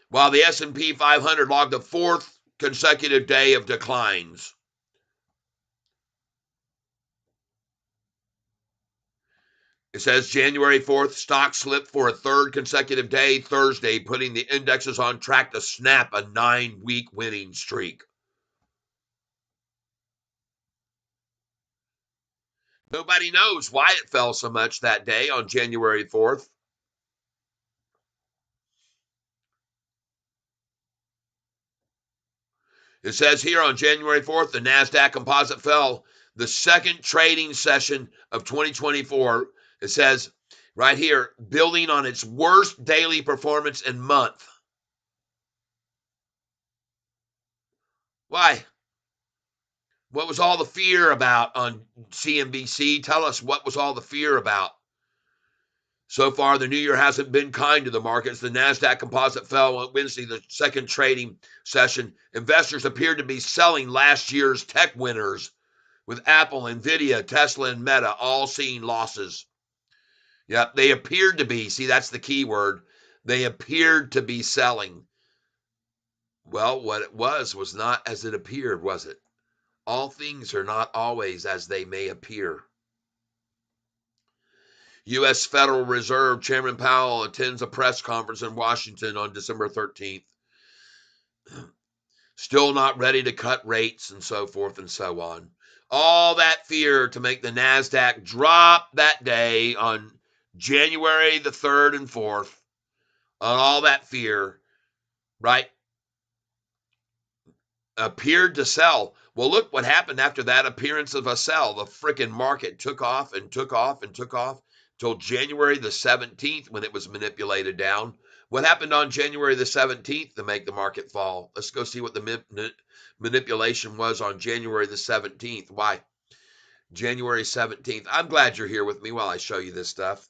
while the S&P 500 logged the fourth consecutive day of declines. It says January 4th, stocks slipped for a third consecutive day Thursday, putting the indexes on track to snap a 9-week winning streak. Nobody knows why it fell so much that day on January 4th. It says here on January 4th, the NASDAQ composite fell the second trading session of 2024. It says right here, building on its worst daily performance in month. Why? What was all the fear about on CNBC? Tell us, what was all the fear about? So far, the new year hasn't been kind to the markets. The NASDAQ composite fell on Wednesday, the second trading session. Investors appeared to be selling last year's tech winners, with Apple, Nvidia, Tesla, and Meta all seeing losses. Yep, they appeared to be. See, that's the key word. They appeared to be selling. Well, what it was not as it appeared, was it? All things are not always as they may appear. U.S. Federal Reserve Chairman Powell attends a press conference in Washington on December 13th. Still not ready to cut rates and so forth and so on. All that fear to make the NASDAQ drop that day on January the 3rd and 4th. On all that fear, right? Appeared to sell. Well, look what happened after that appearance of a sell. The frickin' market took off and took off and took off till January the 17th when it was manipulated down. What happened on January the 17th to make the market fall? Let's go see what the manipulation was on January the 17th. Why? January 17th. I'm glad you're here with me while I show you this stuff.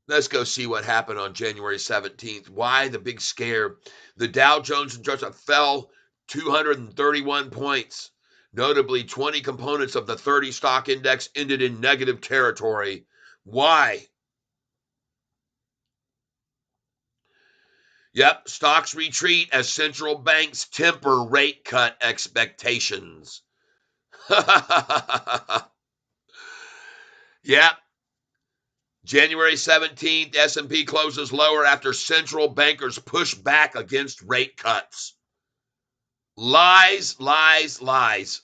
Let's go see what happened on January 17th. Why the big scare? The Dow Jones Industrial fell 231 points. Notably, 20 components of the 30 stock index ended in negative territory. Why? Yep, stocks retreat as central banks temper rate cut expectations. Yep. January 17th, S&P closes lower after central bankers push back against rate cuts. Lies, lies, lies.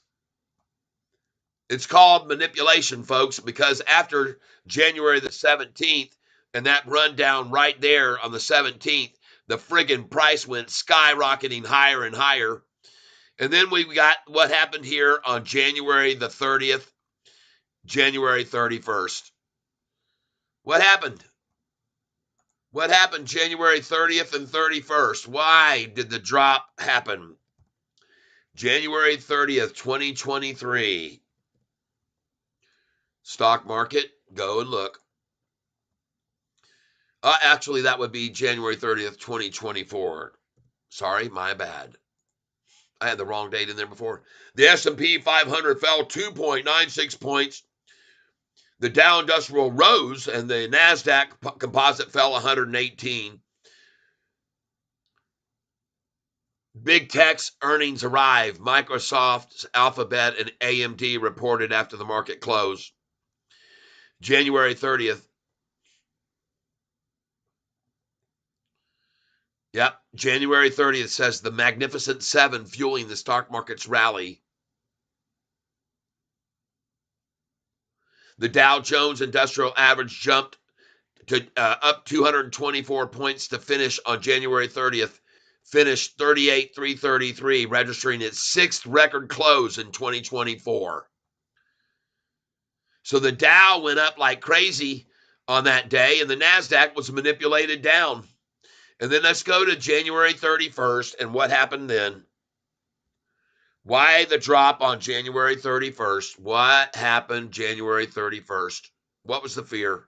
It's called manipulation, folks, because after January the 17th and that rundown right there on the 17th, the friggin' price went skyrocketing higher and higher. And then we got what happened here on January the 30th, January 31st. What happened? What happened January 30th and 31st? Why did the drop happen? January 30th, 2023. Stock market, go and look. Actually, that would be January 30th, 2024. Sorry, my bad. I had the wrong date in there before. The S&P 500 fell 2.96 points. The Dow Industrial rose, and the NASDAQ composite fell 118. Big tech's earnings arrived. Microsoft, Alphabet, and AMD reported after the market closed. January 30th. Yep, January 30th says the Magnificent Seven fueling the stock market's rally. The Dow Jones Industrial Average jumped to up 224 points to finish on January 30th, finished 38,333, registering its sixth record close in 2024. So the Dow went up like crazy on that day, and the NASDAQ was manipulated down. And then let's go to January 31st and what happened then. Why the drop on January 31st? What happened January 31st? What was the fear?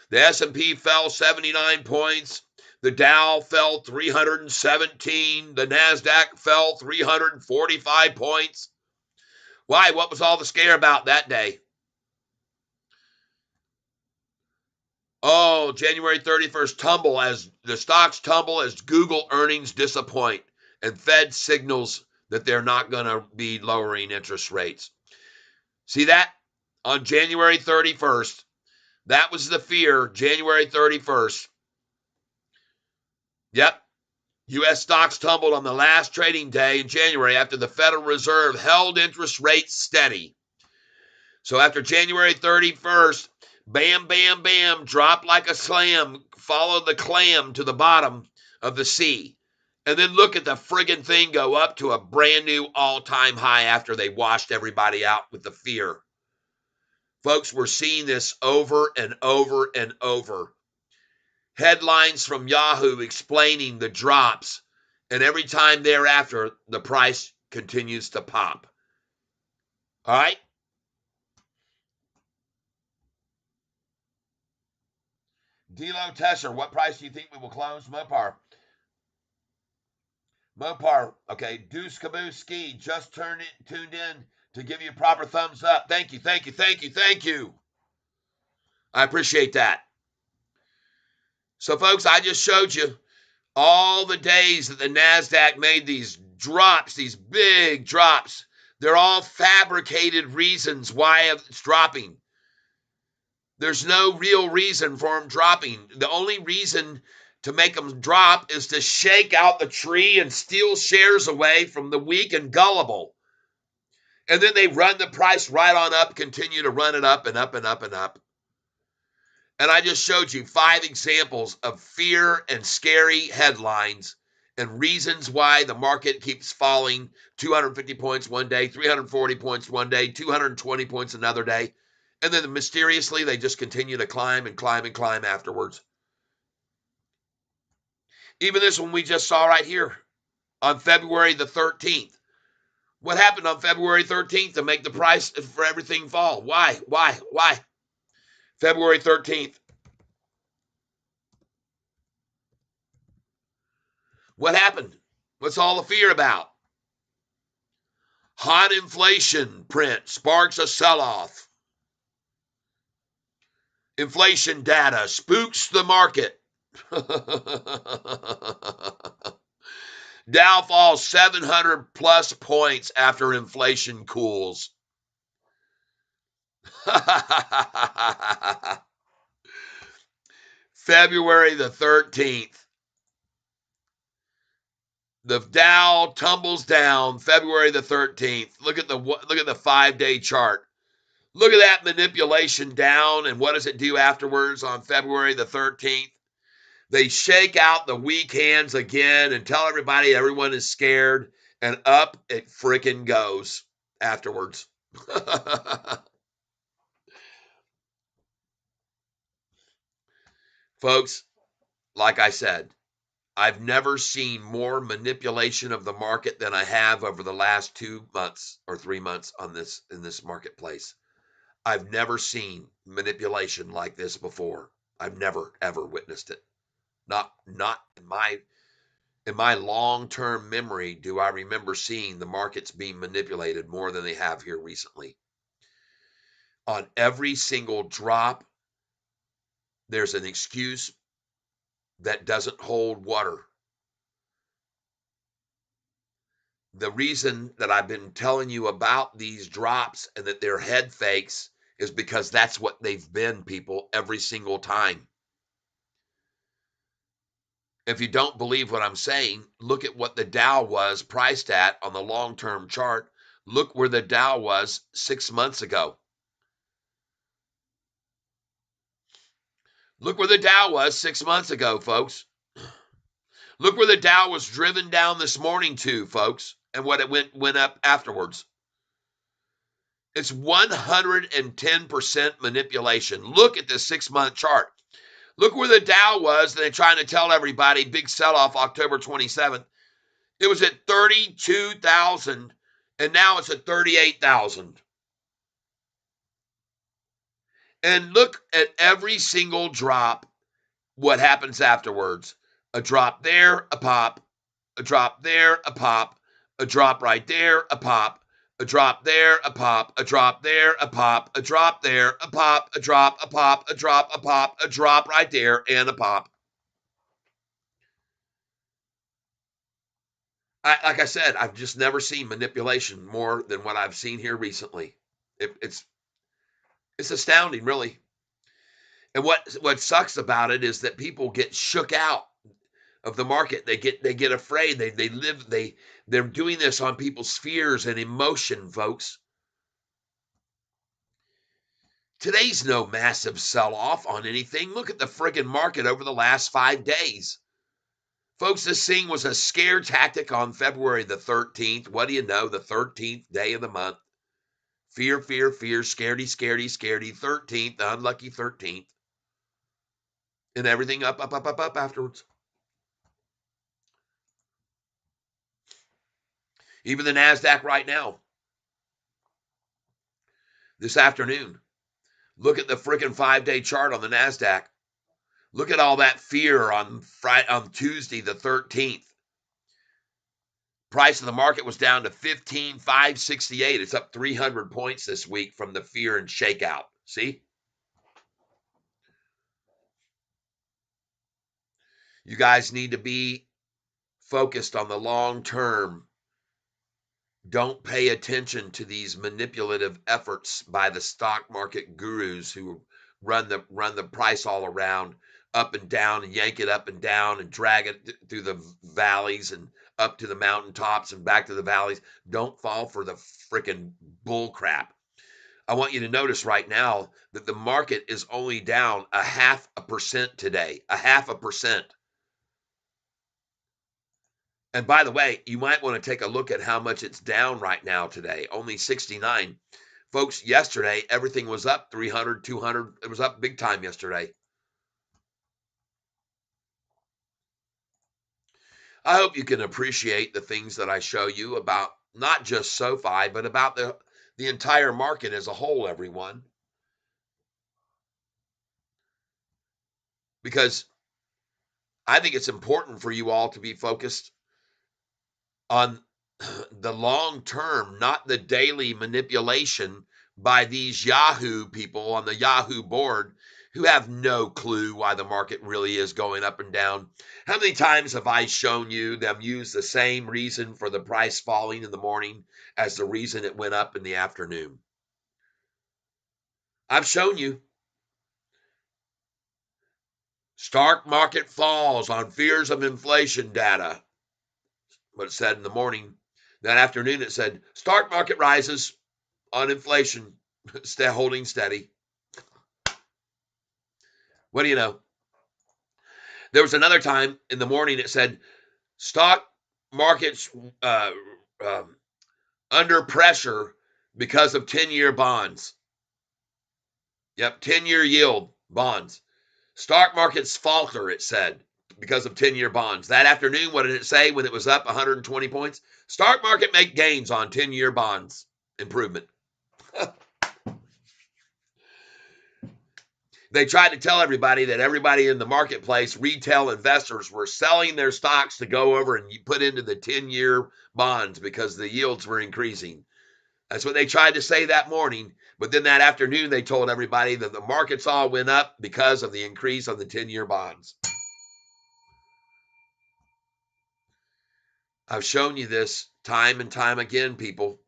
The S&P fell 79 points. The Dow fell 317. The NASDAQ fell 345 points. Why? What was all the scare about that day? Oh, January 31st tumble as the stocks tumble as Google earnings disappoint and Fed signals that they're not going to be lowering interest rates. See that? On January 31st, that was the fear, January 31st. Yep. U.S. stocks tumbled on the last trading day in January after the Federal Reserve held interest rates steady. So after January 31st, bam, bam, bam, drop like a slam, follow the clam to the bottom of the sea. And then look at the friggin' thing go up to a brand new all-time high after they washed everybody out with the fear. Folks, we're seeing this over and over and over. Headlines from Yahoo explaining the drops, and every time thereafter, the price continues to pop. All right? Delo Tesser, what price do you think we will close? Mopar, okay. Deuce Caboose Ski, just tuned in to give you a proper thumbs up. Thank you, thank you, thank you, thank you. I appreciate that. So, folks, I just showed you all the days that the NASDAQ made these drops, these big drops. They're all fabricated reasons why it's dropping. There's no real reason for them dropping. The only reason to make them drop is to shake out the tree and steal shares away from the weak and gullible. And then they run the price right on up, continue to run it up and up and up and up. And I just showed you 5 examples of fear and scary headlines and reasons why the market keeps falling 250 points one day, 340 points one day, 220 points another day. And then mysteriously, they just continue to climb and climb and climb afterwards. Even this one we just saw right here on February the 13th. What happened on February 13th to make the price for everything fall? Why? February 13th. What happened? What's all the fear about? Hot inflation print sparks a sell-off. Inflation data spooks the market. Dow falls 700 plus points after inflation cools. February the 13th. The Dow tumbles down February the 13th. Look at the 5-day chart. Look at that manipulation down, and what does it do afterwards on February the 13th? They shake out the weak hands again and tell everybody everyone is scared, and up it frickin' goes afterwards. Folks, like I said, I've never seen more manipulation of the market than I have over the last 2 months or 3 months in this marketplace. I've never seen manipulation like this before. I've never ever witnessed it. Not in my long-term memory do I remember seeing the markets being manipulated more than they have here recently. On every single drop, there's an excuse that doesn't hold water. The reason that I've been telling you about these drops and that they're head fakes is because that's what they've been, people, every single time. If you don't believe what I'm saying, look at what the Dow was priced at on the long-term chart. Look where the Dow was 6 months ago. Look where the Dow was 6 months ago, folks. Look where the Dow was driven down this morning to, folks, and what it went up afterwards. It's 110% manipulation. Look at the 6-month chart. Look where the Dow was. They're trying to tell everybody big sell-off October 27th. It was at 32,000 and now it's at 38,000. And look at every single drop, what happens afterwards. A drop there, a pop, a drop there, a pop, a drop right there, a pop, a drop there, a pop, a drop there, a pop, a drop there, a pop, a drop, a pop, a drop, a pop, a drop right there, and a pop. Like I said, I've just never seen manipulation more than what I've seen here recently. It's astounding, really. And what sucks about it is that people get shook out of the market. They get afraid. They're doing this on people's fears and emotion, folks. Today's no massive sell-off on anything. Look at the friggin' market over the last 5 days. Folks, this thing was a scare tactic on February the 13th. What do you know? The 13th day of the month. Fear, fear, fear, scaredy, scaredy, scaredy, 13th, the unlucky 13th. And everything up, up, up, up, up afterwards. Even the NASDAQ right now. This afternoon. Look at the freaking 5-day chart on the NASDAQ. Look at all that fear on Tuesday the 13th. Price of the market was down to 15,568. It's up 300 points this week from the fear and shakeout. See? You guys need to be focused on the long term. Don't pay attention to these manipulative efforts by the stock market gurus who run the price all around, up and down, and yank it up and down and drag it through the valleys and up to the mountaintops and back to the valleys. Don't fall for the freaking bull crap. I want you to notice right now that the market is only down 0.5% today. 0.5%. And by the way, you might want to take a look at how much it's down right now today. Only 69. Folks, yesterday, everything was up 300, 200. It was up big time yesterday. I hope you can appreciate the things that I show you about not just SoFi, but about the entire market as a whole, everyone. Because I think it's important for you all to be focused on the long term, not the daily manipulation by these Yahoo people on the Yahoo board who have no clue why the market really is going up and down. How many times have I shown you them use the same reason for the price falling in the morning as the reason it went up in the afternoon? I've shown you. Stock market falls on fears of inflation data. What it said in the morning. That afternoon it said stock market rises on inflation, holding steady. What do you know? There was another time in the morning it said stock markets under pressure because of 10-year bonds. Yep, 10-year yield bonds. Stock markets falter, it said, because of 10-year bonds. That afternoon, what did it say when it was up 120 points? Stock market make gains on 10-year bonds. Improvement. They tried to tell everybody that everybody in the marketplace, retail investors, were selling their stocks to go over and put into the 10-year bonds because the yields were increasing. That's what they tried to say that morning. But then that afternoon, they told everybody that the markets all went up because of the increase on the 10-year bonds. I've shown you this time and time again, people.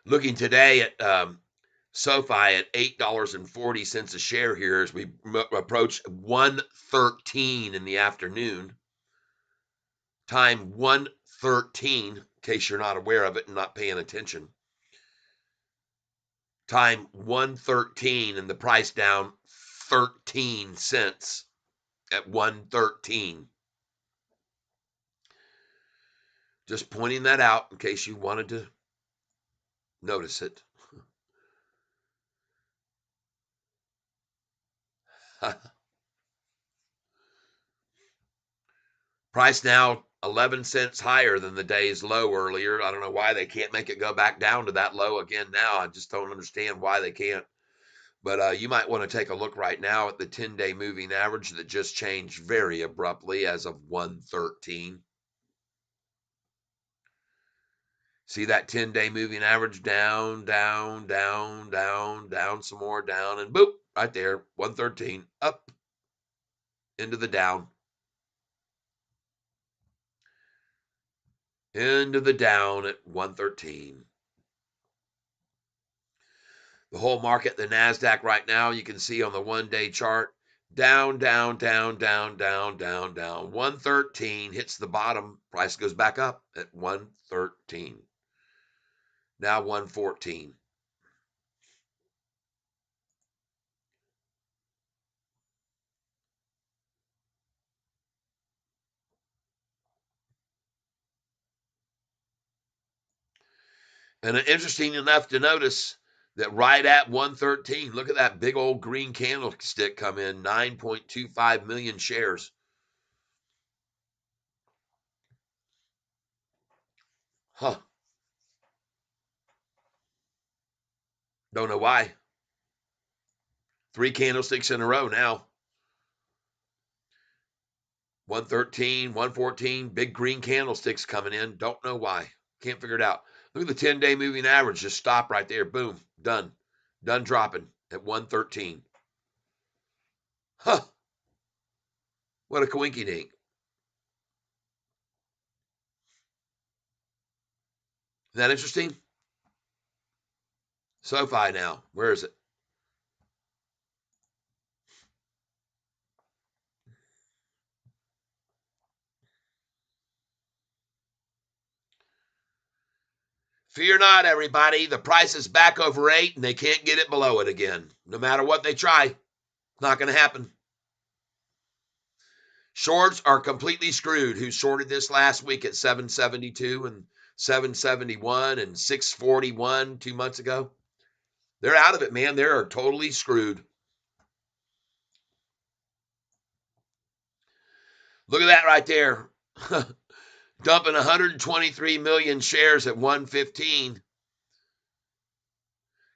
Looking today at SoFi at $8.40 a share here as we approach 1:13 in the afternoon. Time 1:13, in case you're not aware of it and not paying attention. time 113 and the price down 13 cents at 113. Just pointing that out in case you wanted to notice it. Price now 11 cents higher than the day's low earlier. I don't know why they can't make it go back down to that low again now. I just don't understand why they can't. But you might want to take a look right now at the 10-day moving average that just changed very abruptly as of 113. See that 10-day moving average down, down, down, down, down, some more down, and boop, right there, 113, up into the down. Into the down at 113. The whole market, the NASDAQ right now, you can see on the 1-day chart, down, down, down, down, down, down, down. 113 hits the bottom. Price goes back up at 113. Now 114. And interesting enough to notice that right at 113, look at that big old green candlestick come in, 9.25 million shares. Huh. Don't know why. 3 candlesticks in a row now. 113, 114, big green candlesticks coming in. Don't know why. Can't figure it out. Look at the 10-day moving average. Just stop right there. Boom. Done. Done dropping at 113. Huh. What a coinky dink. Isn't that interesting? Sofi now. Where is it? Fear not, everybody. The price is back over 8 and they can't get it below it again. No matter what they try, it's not going to happen. Shorts are completely screwed. Who shorted this last week at 772 and 771 and 641 2 months ago? They're out of it, man. They're totally screwed. Look at that right there. Dumping 123 million shares at 115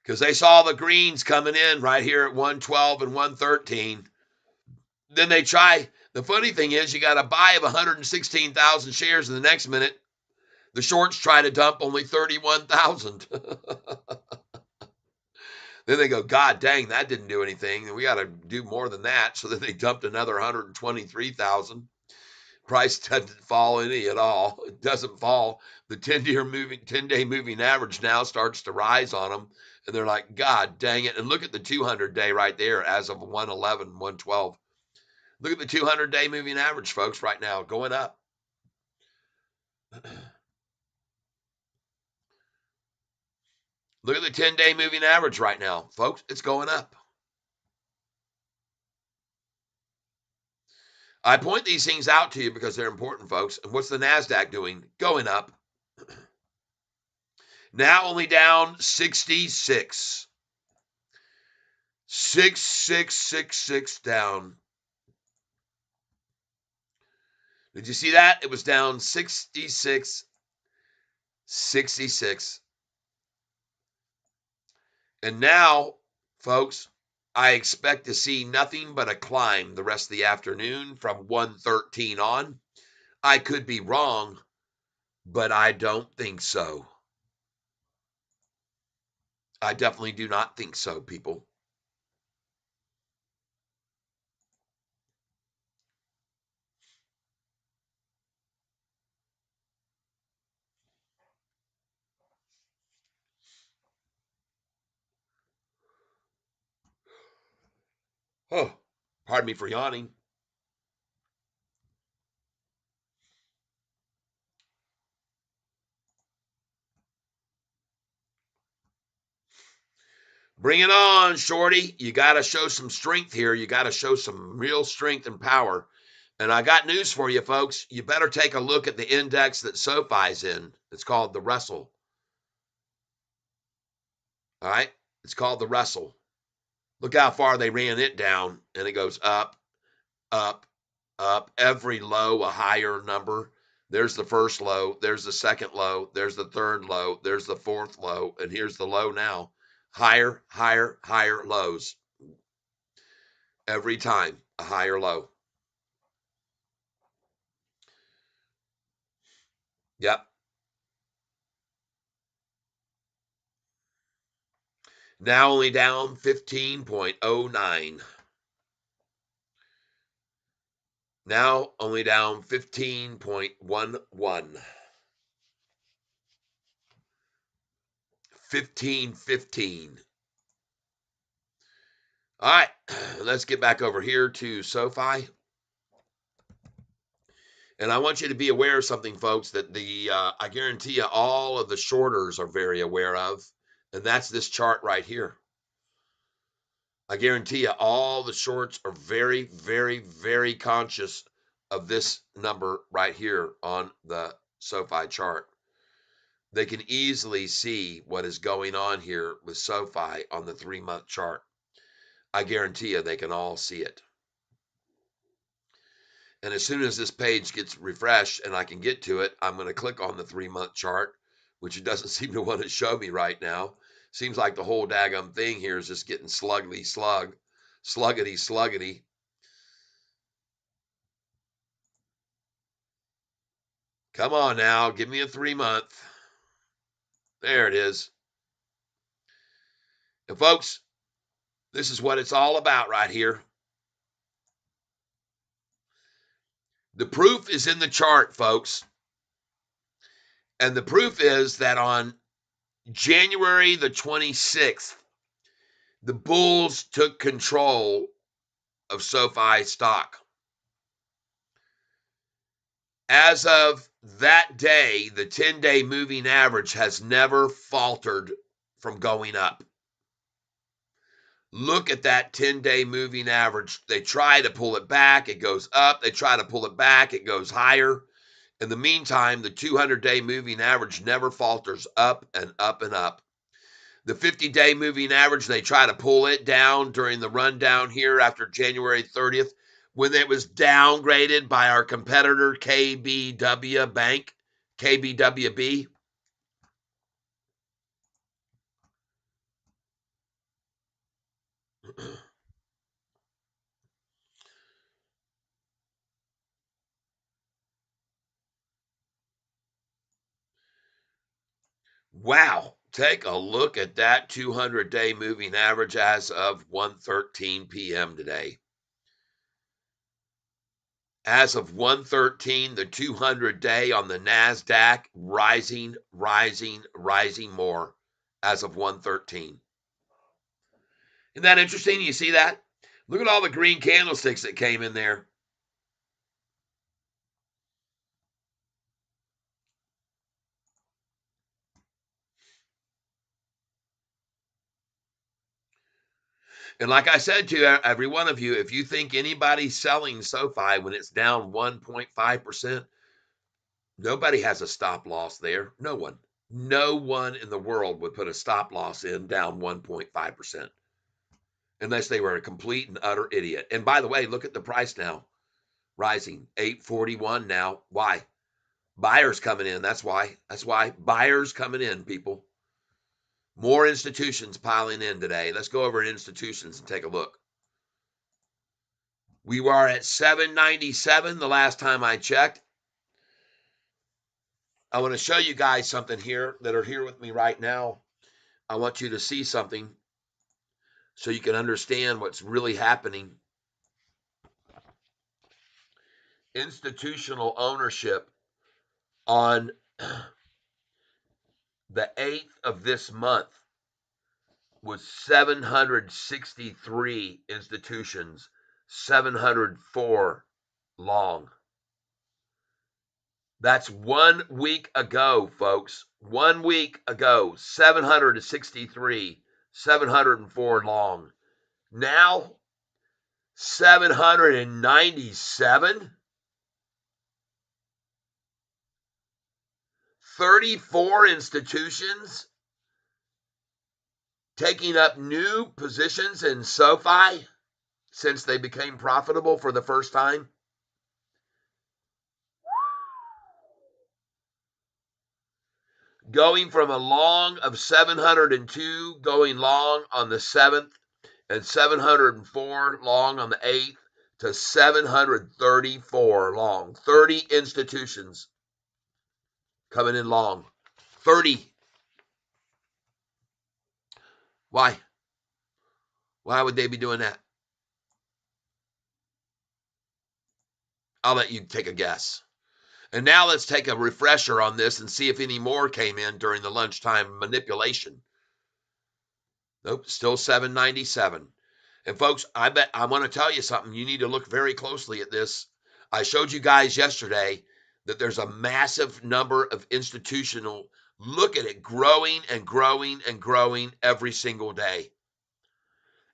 because they saw the greens coming in right here at 112 and 113. Then they try. The funny thing is, you got a buy of 116,000 shares in the next minute. The shorts try to dump only 31,000. Then they go, God dang, that didn't do anything. We got to do more than that. So then they dumped another 123,000. Price doesn't fall any at all. It doesn't fall. The 10-day moving average now starts to rise on them. And they're like, God dang it. And look at the 200-day right there as of 111, 112. Look at the 200-day moving average, folks, right now, going up. Look at the 10-day moving average right now, folks. It's going up. I point these things out to you because they're important, folks. And what's the NASDAQ doing? Going up. Now only down 66. 6666 down. Did you see that? It was down 66, 66. And now, folks, I expect to see nothing but a climb the rest of the afternoon from 113 on. I could be wrong, but I don't think so. I definitely do not think so, people. Oh, pardon me for yawning. Bring it on, Shorty. You got to show some strength here. You got to show some real strength and power. And I got news for you, folks. You better take a look at the index that SoFi's in. It's called the Russell. All right? It's called the Russell. Look how far they ran it down, and it goes up, up, up. Every low, a higher number. There's the first low. There's the second low. There's the third low. There's the fourth low. And here's the low now. Higher, higher, higher lows. Every time, a higher low. Yep. Now only down 15.09. Now only down 15.11. 15.15. All right, let's get back over here to SoFi. And I want you to be aware of something, folks, that I guarantee you all of the shorters are very aware of, and that's this chart right here. I guarantee you all the shorts are very, very, very conscious of this number right here on the SoFi chart. They can easily see what is going on here with SoFi on the 3-month chart. I guarantee you they can all see it. And as soon as this page gets refreshed and I can get to it, I'm going to click on the 3-month chart, which it doesn't seem to want to show me right now. Seems like the whole daggum thing here is just getting sluggity. Come on now, give me a 3-month. There it is. And folks, this is what it's all about right here. The proof is in the chart, folks. And the proof is that on January the 26th, the bulls took control of SoFi stock. As of that day, the 10-day moving average has never faltered from going up. Look at that 10-day moving average. They try to pull it back, it goes up. They try to pull it back, it goes higher. In the meantime, the 200-day moving average never falters, up and up and up. The 50-day moving average, they try to pull it down during the rundown here after January 30th when it was downgraded by our competitor KBW Bank, KBWB. Wow. Take a look at that 200-day moving average as of 1:13 p.m. today. As of 1:13, the 200-day on the NASDAQ rising more as of 1:13. Isn't that interesting? You see that? Look at all the green candlesticks that came in there. And like I said to every one of you, if you think anybody's selling SoFi when it's down 1.5%, nobody has a stop loss there. No one. No one in the world would put a stop loss in down 1.5% unless they were a complete and utter idiot. And by the way, look at the price now. Rising 841 now. Why? Buyers coming in. That's why. That's why. Buyers coming in, people. More institutions piling in today. Let's go over to institutions and take a look. We were at 797 the last time I checked. I want to show you guys something here that are here with me right now. I want you to see something so you can understand what's really happening. Institutional ownership on the 8th of this month was 763 institutions, 704 long. That's 1 week ago, folks. 1 week ago, 763, 704 long. Now 797. 34 institutions taking up new positions in Sofi since they became profitable for the first time. Going from a long of 702 going long on the 7th and 704 long on the 8th to 734 long. 30 institutions coming in long. 30. Why? Why would they be doing that? I'll let you take a guess. And now let's take a refresher on this and see if any more came in during the lunchtime manipulation. Nope, still 797. And folks, I want to tell you something. You need to look very closely at this. I showed you guys yesterday that there's a massive number of institutional, look at it, growing and growing and growing every single day.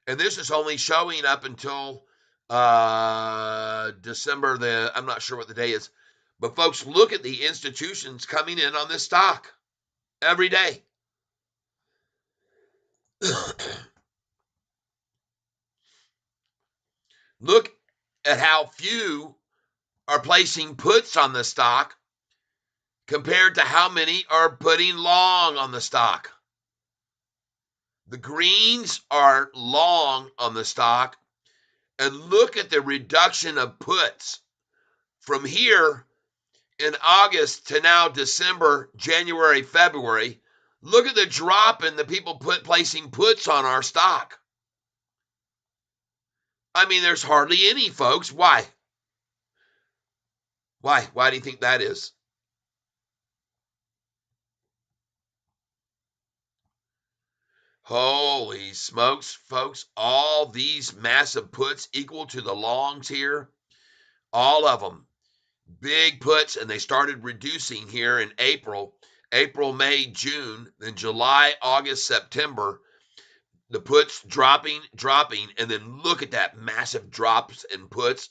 And this is only showing up until December, I'm not sure what the day is. But folks, look at the institutions coming in on this stock every day. Look at how few are placing puts on the stock compared to how many are putting long on the stock. The greens are long on the stock, and look at the reduction of puts from here in August to now December, January, February. Look at the drop in the people placing puts on our stock. I mean, there's hardly any, folks. Why? Why do you think that is? Holy smokes, folks. All these massive puts equal to the longs here. All of them. Big puts, and they started reducing here in April, May, June, then July, August, September. The puts dropping, and then look at that massive drops in puts.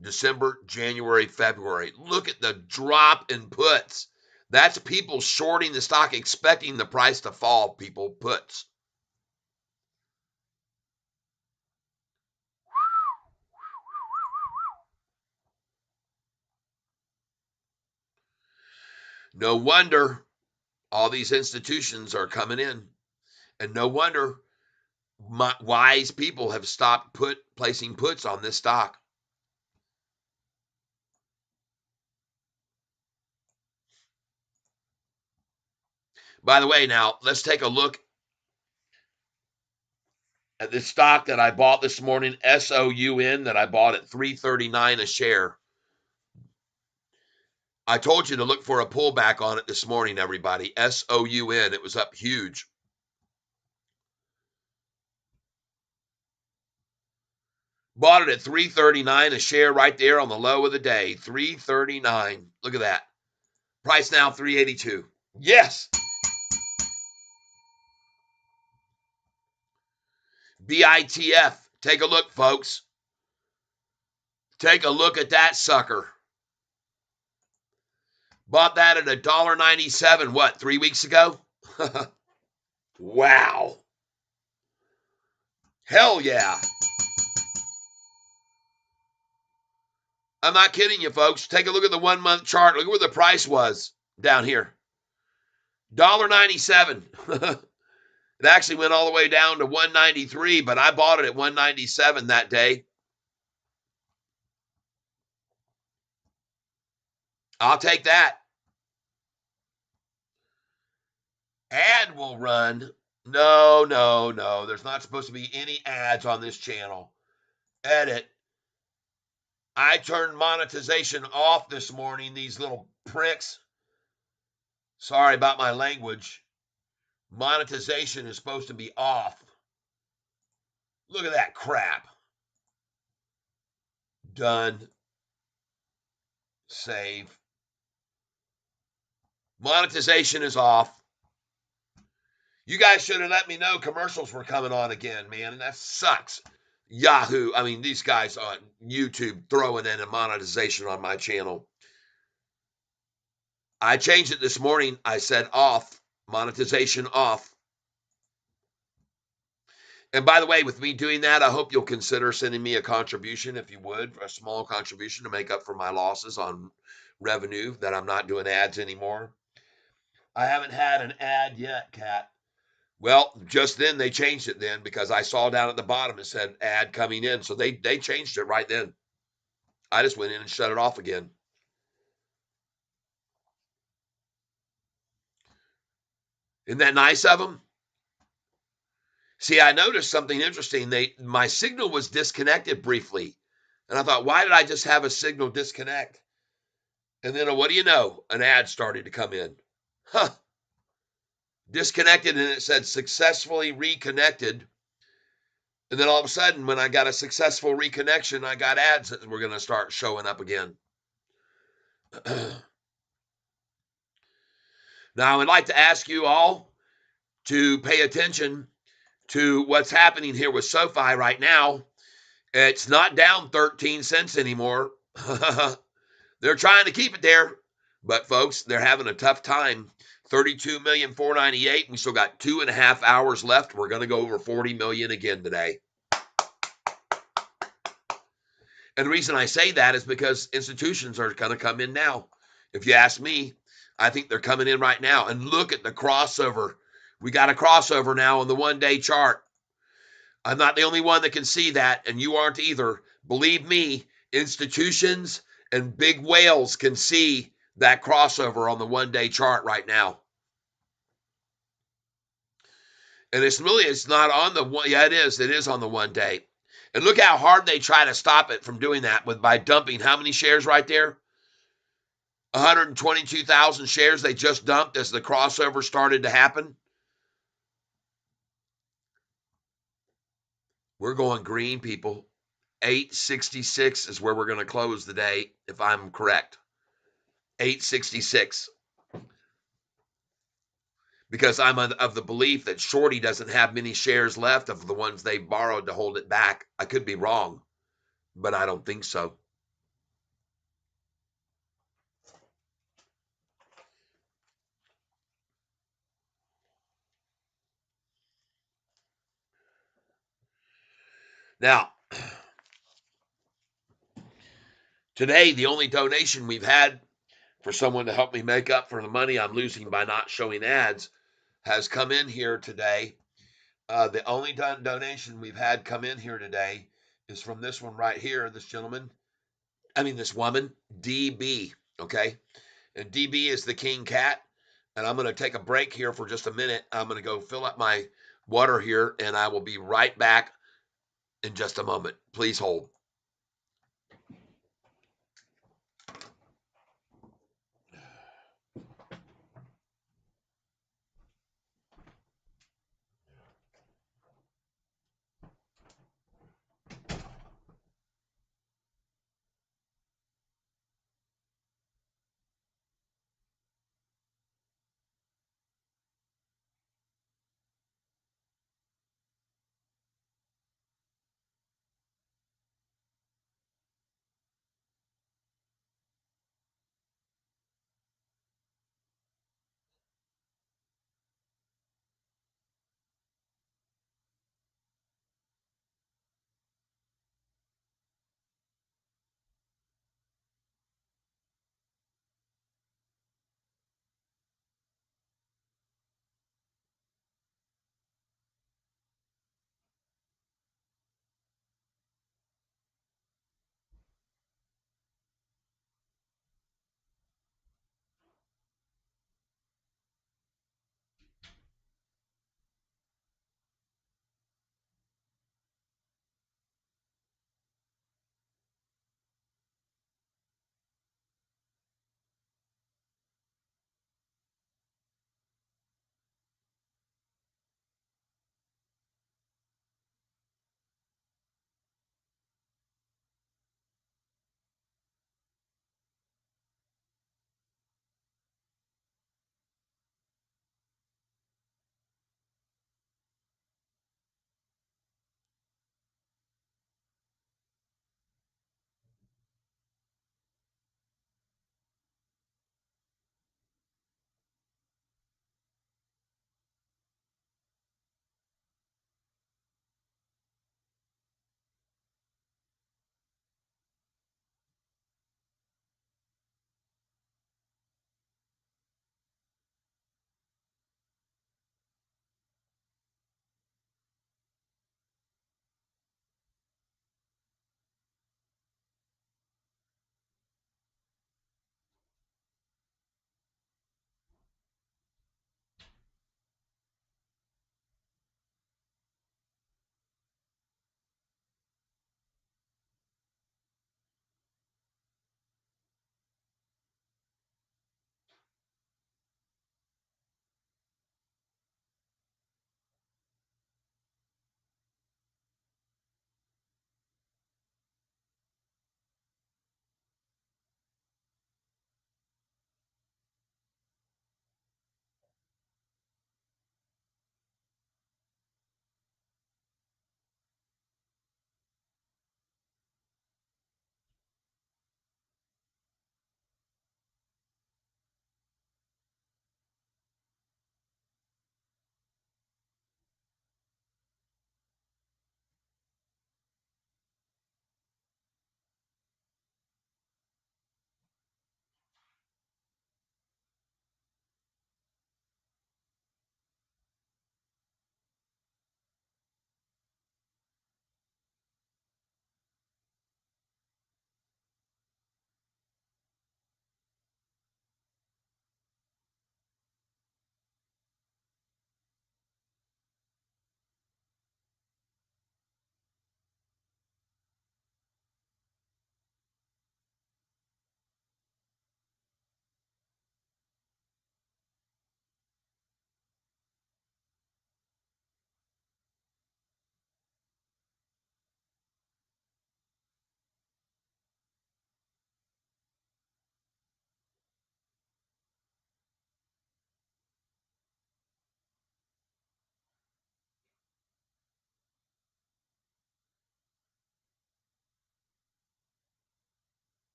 December, January, February. Look at the drop in puts. That's people shorting the stock, expecting the price to fall, people, puts. No wonder all these institutions are coming in. And no wonder wise people have stopped placing puts on this stock. By the way, now let's take a look at the stock that I bought this morning, SOUN, that I bought at $3.39 a share. I told you to look for a pullback on it this morning, everybody. SOUN. It was up huge. Bought it at $3.39 a share right there on the low of the day. $3.39. Look at that. Price now $3.82. Yes. BITF. Take a look, folks. Take a look at that sucker. Bought that at $1.97, what, 3 weeks ago? Wow. Hell yeah. I'm not kidding you, folks. Take a look at the 1 month chart. Look at where the price was down here. $1.97. It actually went all the way down to $1.93, but I bought it at $1.97 that day. I'll take that. Ad will run. No. There's not supposed to be any ads on this channel. Edit. I turned monetization off this morning, these little pricks. Sorry about my language. Monetization is supposed to be off. Look at that crap. Done. Save. Monetization is off. You guys should have let me know commercials were coming on again, man. And that sucks. Yahoo. I mean, these guys on YouTube throwing in a monetization on my channel. I changed it this morning. I said off, monetization off. And by the way, with me doing that, I hope you'll consider sending me a contribution, if you would, a small contribution to make up for my losses on revenue that I'm not doing ads anymore. I haven't had an ad yet, Kat. Well, just then they changed it then because I saw down at the bottom it said ad coming in. So they changed it right then. I just went in and shut it off again. Isn't that nice of them? See, I noticed something interesting. My signal was disconnected briefly. And I thought, why did I just have a signal disconnect? And then what do you know? An ad started to come in. Huh. Disconnected and it said successfully reconnected. And then all of a sudden, when I got a successful reconnection, I got ads that were going to start showing up again. Now, I would like to ask you all to pay attention to what's happening here with Sofi right now. It's not down 13 cents anymore. They're trying to keep it there, but folks, they're having a tough time. 32,498,000. We still got 2.5 hours left. We're going to go over 40 million again today. And the reason I say that is because institutions are going to come in now. If you ask me, I think they're coming in right now. And look at the crossover. We got a crossover now on the one-day chart. I'm not the only one that can see that, and you aren't either. Believe me, institutions and big whales can see that crossover on the one-day chart right now. And it's not on the one. Yeah, it is. It is on the one day. And look how hard they try to stop it from doing that by dumping how many shares right there? 122,000 shares they just dumped as the crossover started to happen. We're going green, people. 866 is where we're going to close the day, if I'm correct. 866. Because I'm of the belief that Shorty doesn't have many shares left of the ones they borrowed to hold it back. I could be wrong, but I don't think so. Now, today, the only donation we've had for someone to help me make up for the money I'm losing by not showing ads has come in here today. The only donation we've had come in here today is from this one right here, this woman, DB, okay? And DB is the king cat. And I'm going to take a break here for just a minute. I'm going to go fill up my water here, and I will be right back in just a moment. Please hold.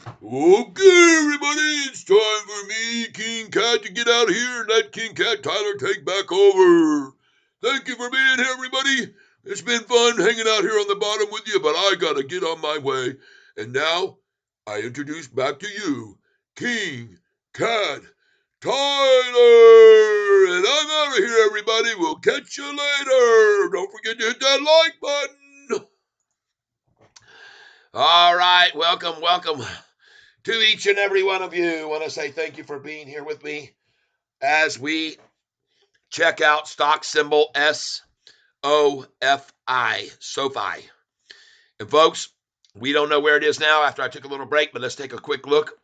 Okay, everybody, it's time for me, King Cat, to get out of here and let King Cat Tyler take back over. Thank you for being here, everybody. It's been fun hanging out here on the bottom with you, but I gotta get on my way. And now, I introduce back to you, King Cat Tyler. And I'm out of here, everybody. We'll catch you later. Don't forget to hit that like button. All right, welcome to each and every one of you. I want to say thank you for being here with me as we check out stock symbol SOFI, Sofi. And folks, we don't know where it is now after I took a little break, but let's take a quick look.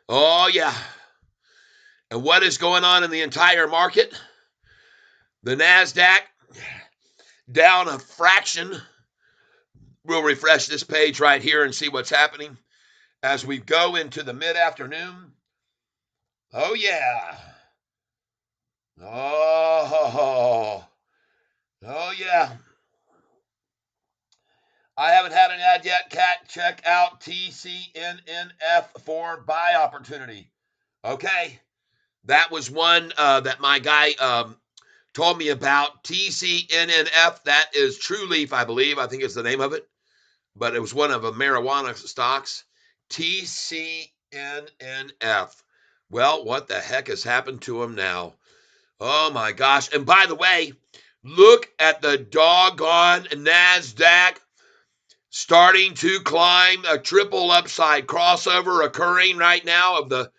Oh, yeah. And what is going on in the entire market? The NASDAQ down a fraction. We'll refresh this page right here and see what's happening as we go into the mid-afternoon. Oh, yeah. Oh, yeah. I haven't had an ad yet, Cat. Check out TCNNF for buy opportunity. Okay. That was one that my guy told me about. TCNNF, that is True Leaf, I believe. I think is the name of it. But it was one of the marijuana stocks. TCNNF. Well, what the heck has happened to him now? Oh, my gosh. And by the way, look at the doggone NASDAQ starting to climb, a triple upside crossover occurring right now of the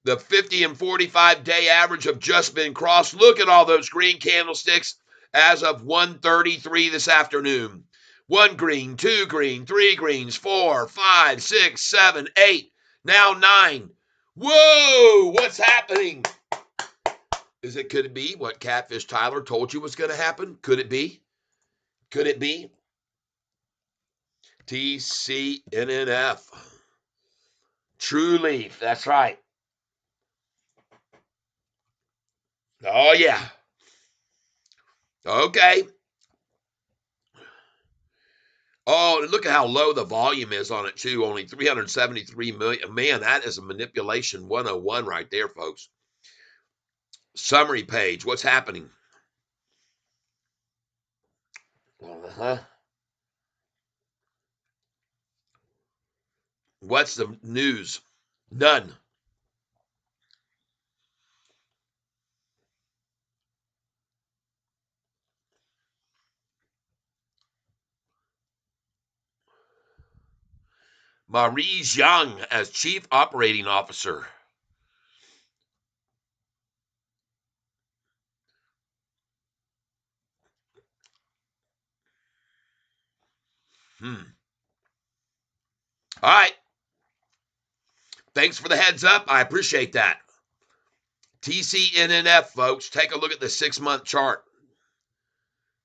50 and 45 day average have just been crossed. Look at all those green candlesticks as of 1:33 this afternoon. 1 green, 2 green, 3 greens, 4, 5, 6, 7, 8, now 9. Whoa, what's happening? Could it be what Catfish Tyler told you was going to happen? Could it be? Could it be? TCNNF. True Leaf, that's right. Oh, yeah. Okay. Oh, look at how low the volume is on it, too. Only 373 million. Man, that is a manipulation 101 right there, folks. Summary page. What's happening? What's the news? None. Maurice Young as Chief Operating Officer. All right. Thanks for the heads up. I appreciate that. TCNNF, folks, take a look at the 6-month chart.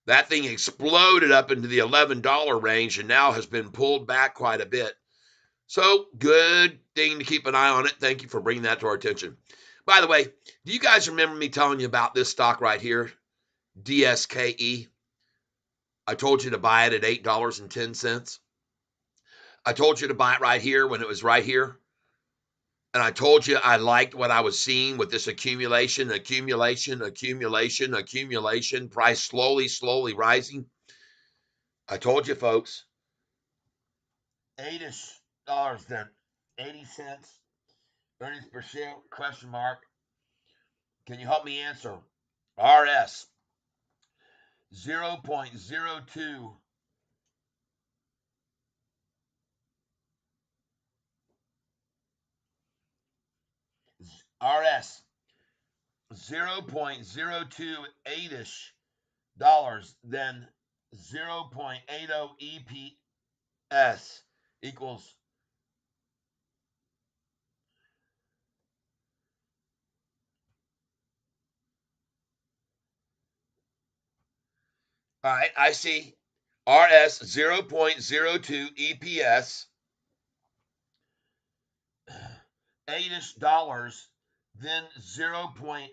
That thing exploded up into the $11 range and now has been pulled back quite a bit. So, good thing to keep an eye on it. Thank you for bringing that to our attention. By the way, do you guys remember me telling you about this stock right here? DSKE. I told you to buy it at $8.10. I told you to buy it right here when it was right here. And I told you I liked what I was seeing with this accumulation, price slowly rising. I told you, folks. $8 then. 80 cents. Earnings per share, question mark. Can you help me answer? RS. 0.02. RS. 0.028ish dollars, then 0.80 EPS equals. All right, I see RS 0.02 EPS, $8ish dollars, then 0.80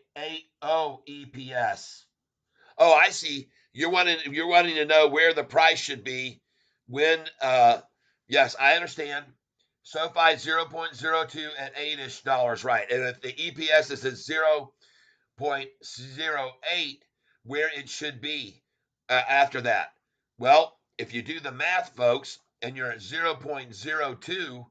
EPS. Oh, I see. You're wanting to know where the price should be when yes, I understand. SoFi 0.02 at $8-ish, right? And if the EPS is at 0.08, where it should be after that. Well, if you do the math, folks, and you're at 0.02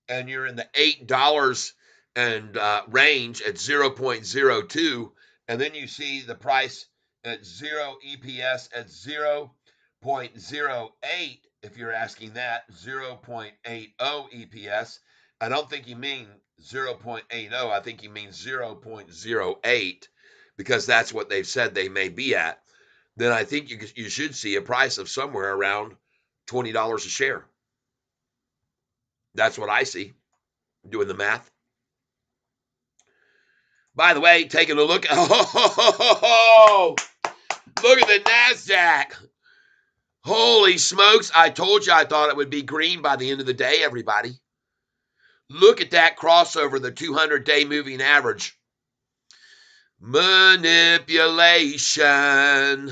and you're in the $8 and range at 0.02, and then you see the price at 0 EPS at 0.08, if you're asking that, 0.80 EPS. I don't think you mean 0.80. I think you mean 0.08 because that's what they've said they may be at. Then I think you should see a price of somewhere around $20 a share. That's what I see doing the math. By the way, taking a look. Oh, look at the NASDAQ. Holy smokes. I told you I thought it would be green by the end of the day, everybody. Look at that crossover, the 200-day moving average. Manipulation.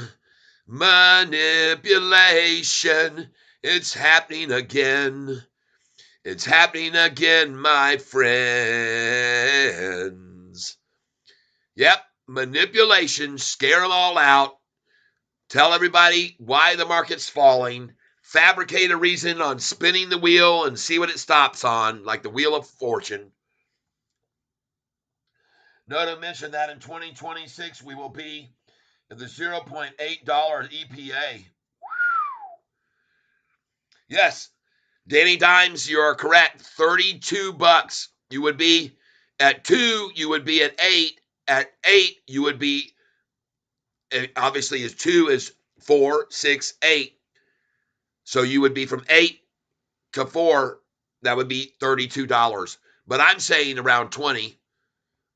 Manipulation. It's happening again. It's happening again, my friends. Yep, manipulation. Scare them all out. Tell everybody why the market's falling. Fabricate a reason on spinning the wheel and see what it stops on, like the Wheel of Fortune. Note to mention that in 2026, we will be at the $0.8 EPA. Yes, Danny Dimes, you are correct. $32. You would be at 2, you would be at 8. At 8, you would be, obviously, as 2 is 4, 6, 8. So you would be from 8 to 4, that would be $32. But I'm saying around 20.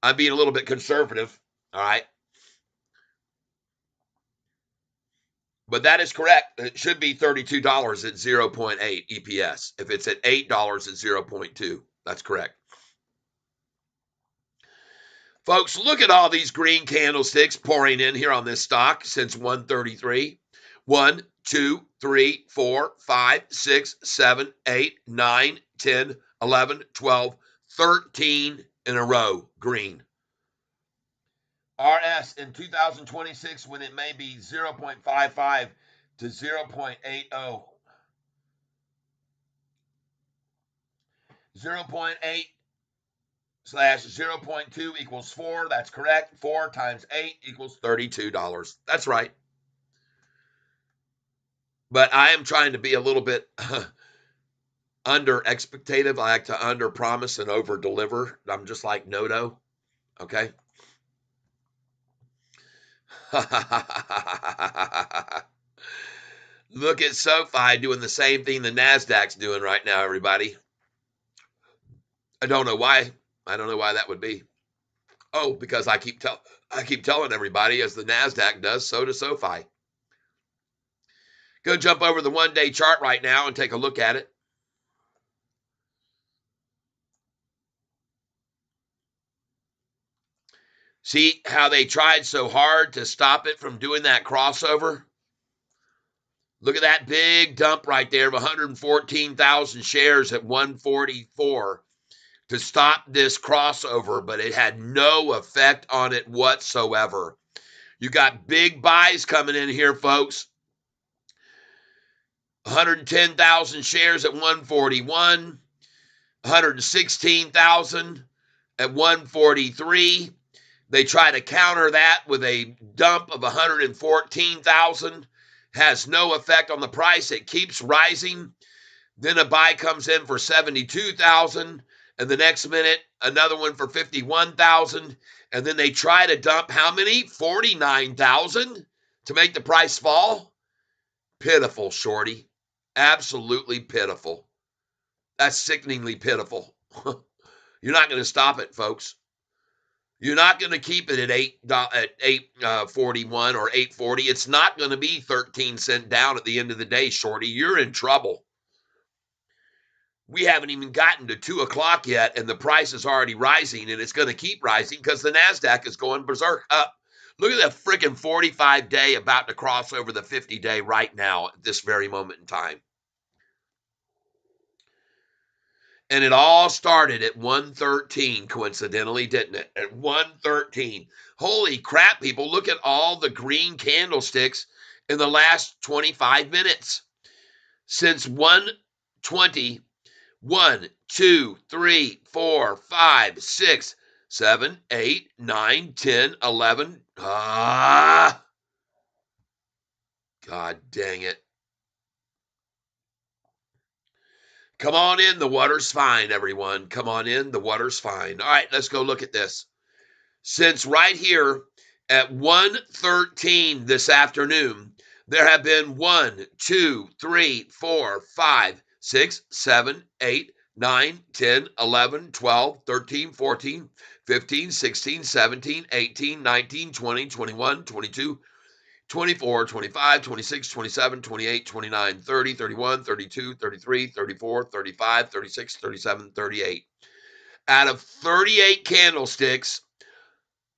I'm being a little bit conservative, all right? But that is correct. It should be $32 at 0.8 EPS. If it's at $8 at 0.2, that's correct. Folks, look at all these green candlesticks pouring in here on this stock since 133. 1, 2, 3, 4, 5, 6, 7, 8, 9, 10, 11, 12, 13 in a row, green. RS in 2026 when it may be 0.55 to 0.80. 0.8 slash 0.2 equals 4. That's correct. 4 times 8 equals $32. That's right. But I am trying to be a little bit under expectative. I like to under promise and over deliver. I'm just like Noto. Okay. Look at SoFi doing the same thing the NASDAQ's doing right now, everybody. I don't know why. I don't know why that would be. Oh, because I keep telling everybody, as the NASDAQ does, so does SoFi. Go jump over the one-day chart right now and take a look at it. See how they tried so hard to stop it from doing that crossover? Look at that big dump right there of 114,000 shares at 144 to stop this crossover, but it had no effect on it whatsoever. You got big buys coming in here, folks. 110,000 shares at 141, 116,000 at 143. They try to counter that with a dump of 114,000. Has no effect on the price. It keeps rising. Then a buy comes in for 72,000. And the next minute, another one for 51,000. And then they try to dump how many? 49,000 to make the price fall? Pitiful, shorty. Absolutely pitiful. That's sickeningly pitiful. You're not going to stop it, folks. You're not going to keep it at $8.41 or $8.40. It's not going to be 13 cents down at the end of the day, shorty. You're in trouble. We haven't even gotten to 2 o'clock yet, and the price is already rising, and it's going to keep rising because the NASDAQ is going berserk up. Look at that freaking 45-day about to cross over the 50-day right now at this very moment in time. And it all started at 113, coincidentally, didn't it? At 113. Holy crap, people. Look at all the green candlesticks in the last 25 minutes. Since 120, 1, 2, 3, 4, 5, 6, 7, 8, 9, 10, 11. Ah! God dang it. Come on in. The water's fine, everyone. Come on in. The water's fine. All right, let's go look at this. Since right here at 1:13 this afternoon, there have been 1, 2, 3, 4, 5, 6, 7, 8, 9, 10, 11, 12, 13, 14, 15, 16, 17, 18, 19, 20, 21, 22, 24, 25, 26, 27, 28, 29, 30, 31, 32, 33, 34, 35, 36, 37, 38. Out of 38 candlesticks,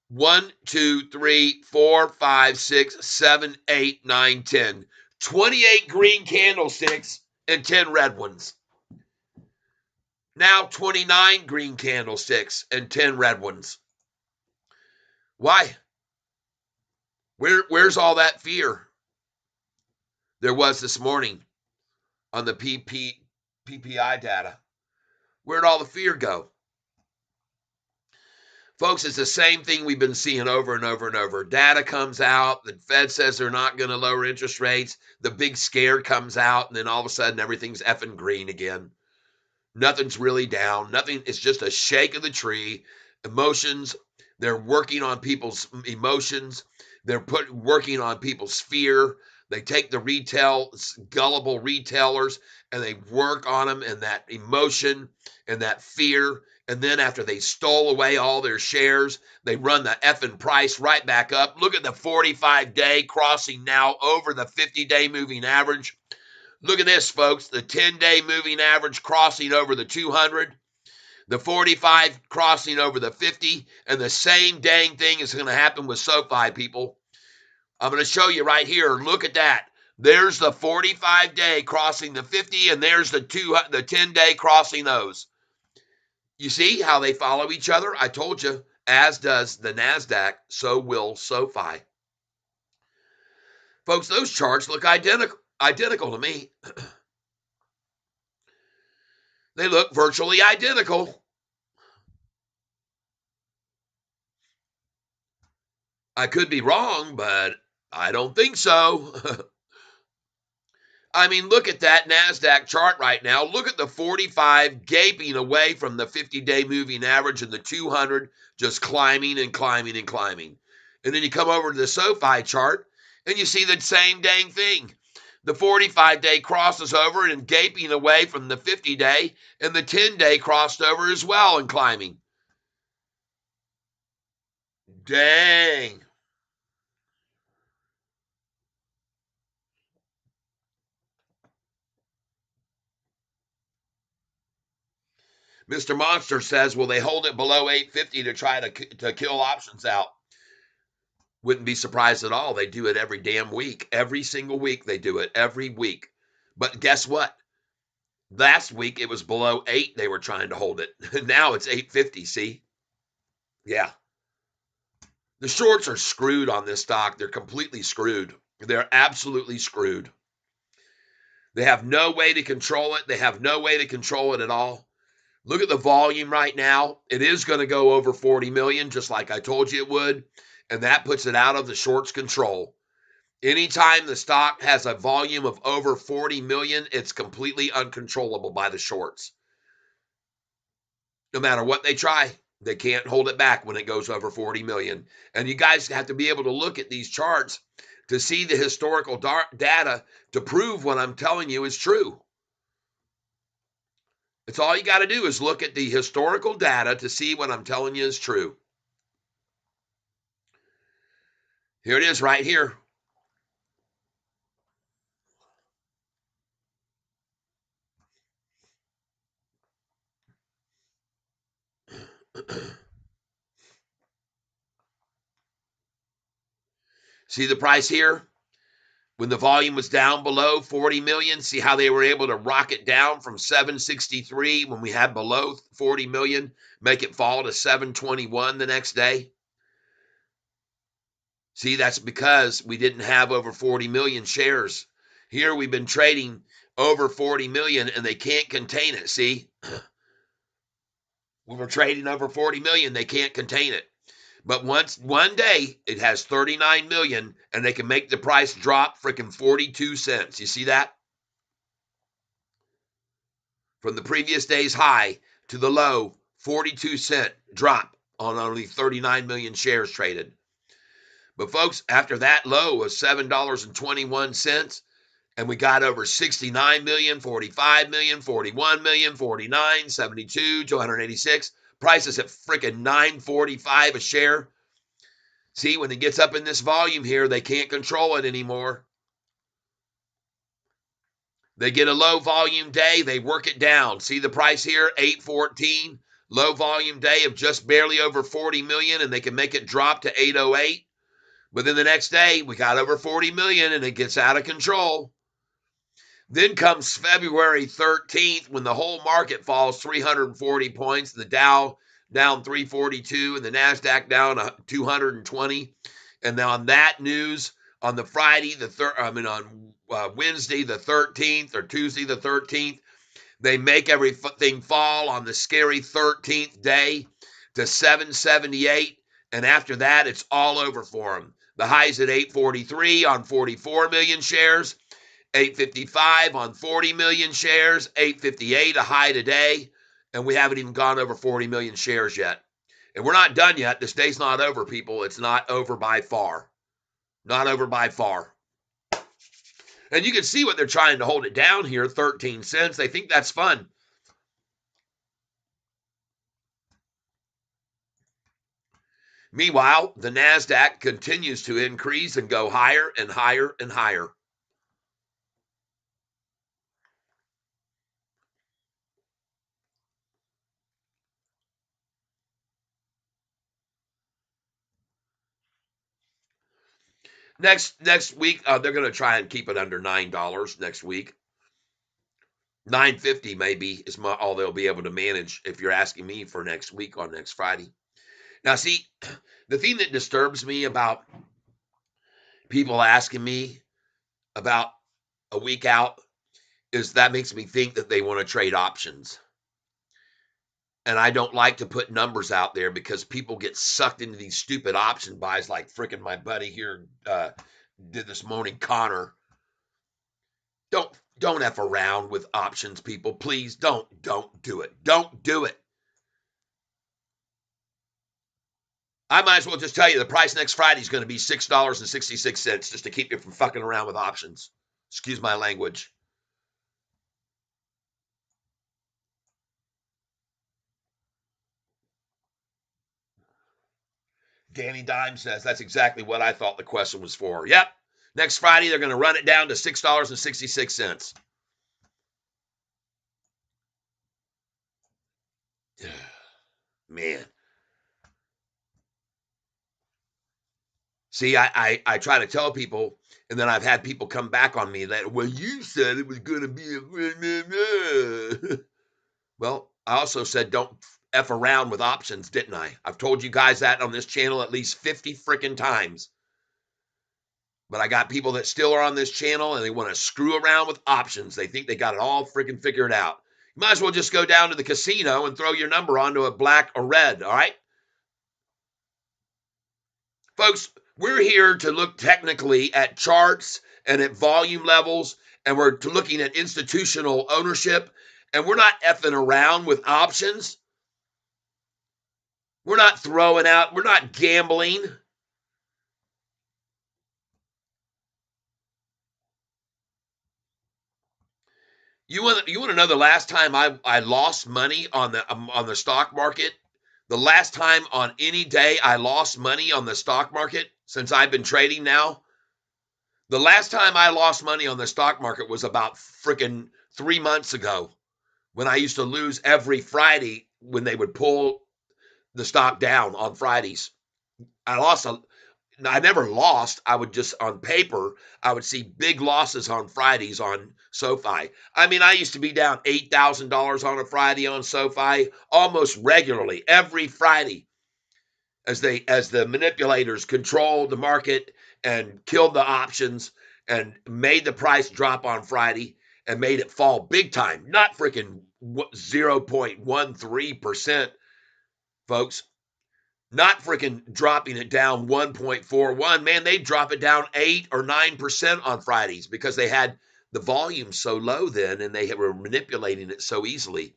1, 2, 3, 4, 5, 6, 7, 8, 9, 10. 28 green candlesticks and 10 red ones. Now 29 green candlesticks and 10 red ones. Why? Where's all that fear there was this morning on the PPI data? Where'd all the fear go? Folks, it's the same thing we've been seeing over and over and over. Data comes out, the Fed says they're not going to lower interest rates, the big scare comes out, and then all of a sudden everything's effing green again. Nothing's really down. Nothing, it's just a shake of the tree. Emotions, they're working on people's emotions. They're working on people's fear. They take the gullible retailers, and they work on them and that emotion and that fear. And then after they stole away all their shares, they run the effing price right back up. Look at the 45-day crossing now over the 50-day moving average. Look at this, folks. The 10-day moving average crossing over the 200. The 45 crossing over the 50. And the same dang thing is going to happen with Sofi, people. I'm going to show you right here. Look at that. There's the 45-day crossing the 50, and there's the 10-day crossing those. You see how they follow each other? I told you, as does the NASDAQ, so will Sofi. Folks, those charts look identical to me. They look virtually identical. I could be wrong, but I don't think so. I mean, look at that NASDAQ chart right now. Look at the 45 gaping away from the 50-day moving average and the 200 just climbing and climbing and climbing. And then you come over to the SoFi chart and you see the same dang thing. The 45-day crosses over and gaping away from the 50-day, and the 10-day crossed over as well and climbing. Dang. Mr. Monster says, will they hold it below 850 to try to kill options out? Wouldn't be surprised at all. They do it every damn week. Every single week they do it. Every week. But guess what? Last week it was below 8. They were trying to hold it. Now it's 850, see? Yeah. The shorts are screwed on this stock. They're completely screwed. They're absolutely screwed. They have no way to control it. They have no way to control it at all. Look at the volume right now. It is going to go over 40 million, just like I told you it would. And that puts it out of the shorts control. Anytime the stock has a volume of over 40 million, it's completely uncontrollable by the shorts. No matter what they try, they can't hold it back when it goes over 40 million. And you guys have to be able to look at these charts to see the historical data to prove what I'm telling you is true. It's all you got to do is look at the historical data to see what I'm telling you is true. Here it is right here. See the price here? when the volume was down below 40 million. See how they were able to rock it down from 763 when we had below 40 million, make it fall to 721 the next day. See, that's because we didn't have over 40 million shares. Here we've been trading over 40 million and they can't contain it. See, we were trading over 40 million. They can't contain it. But one day it has 39 million and they can make the price drop freaking 42 cents. You see that? From the previous day's high to the low, 42-cent drop on only 39 million shares traded. But folks, after that low of $7.21, and we got over 69 million, 45 million, 41 million, 49, 72, 286, prices at freaking $9.45 a share. See, when it gets up in this volume here, they can't control it anymore. They get a low volume day, they work it down. See the price here, 814, low volume day of just barely over 40 million, and they can make it drop to 808. But then the next day, we got over 40 million, and it gets out of control. Then comes February 13th, when the whole market falls 340 points, the Dow down 342, and the NASDAQ down 220. And then on that news, on the Friday, on Wednesday the 13th or Tuesday the 13th, they make everything fall on the scary 13th day to 778, and after that, it's all over for them. The high's at 843 on 44 million shares, 855 on 40 million shares, 858 a high today, and we haven't even gone over 40 million shares yet. And we're not done yet. This day's not over, people. It's not over by far. Not over by far. And you can see what they're trying to hold it down here, 13 cents. They think that's fun. Meanwhile, the NASDAQ continues to increase and go higher and higher and higher. Next week, they're going to try and keep it under $9 next week. $9.50 maybe is all they'll be able to manage if you're asking me for next week on next Friday. Now, see, the thing that disturbs me about people asking me about a week out is that makes me think that they want to trade options. And I don't like to put numbers out there because people get sucked into these stupid option buys like freaking my buddy here did this morning, Connor. Don't F around with options, people. Please don't do it. Don't do it. I might as well just tell you the price next Friday is going to be $6.66 just to keep you from fucking around with options. Excuse my language. Danny Dime says that's exactly what I thought the question was for. Yep. Next Friday, they're going to run it down to $6.66. Man. See, I try to tell people, and then I've had people come back on me that, well, you said it was going to be a... Well, I also said don't F around with options, didn't I? I've told you guys that on this channel at least 50 freaking times. But I got people that still are on this channel and they want to screw around with options. They think they got it all freaking figured out. You might as well just go down to the casino and throw your number onto a black or red, all right? Folks, we're here to look technically at charts and at volume levels, and we're looking at institutional ownership, and we're not effing around with options. We're not throwing out, we're not gambling. You want to know the last time I lost money on the stock market? The last time on any day I lost money on the stock market since I've been trading now? The last time I lost money on the stock market was about freaking 3 months ago when I used to lose every Friday when they would pull the stock down on Fridays. I never lost. I would just, on paper, I would see big losses on Fridays on SoFi. I mean, I used to be down $8,000 on a Friday on SoFi almost regularly, every Friday, as the manipulators controlled the market and killed the options and made the price drop on Friday and made it fall big time. Not freaking 0.13%, folks. Not freaking dropping it down 1.41. Man, they drop it down 8 or 9% on Fridays because they had the volume so low then and they were manipulating it so easily.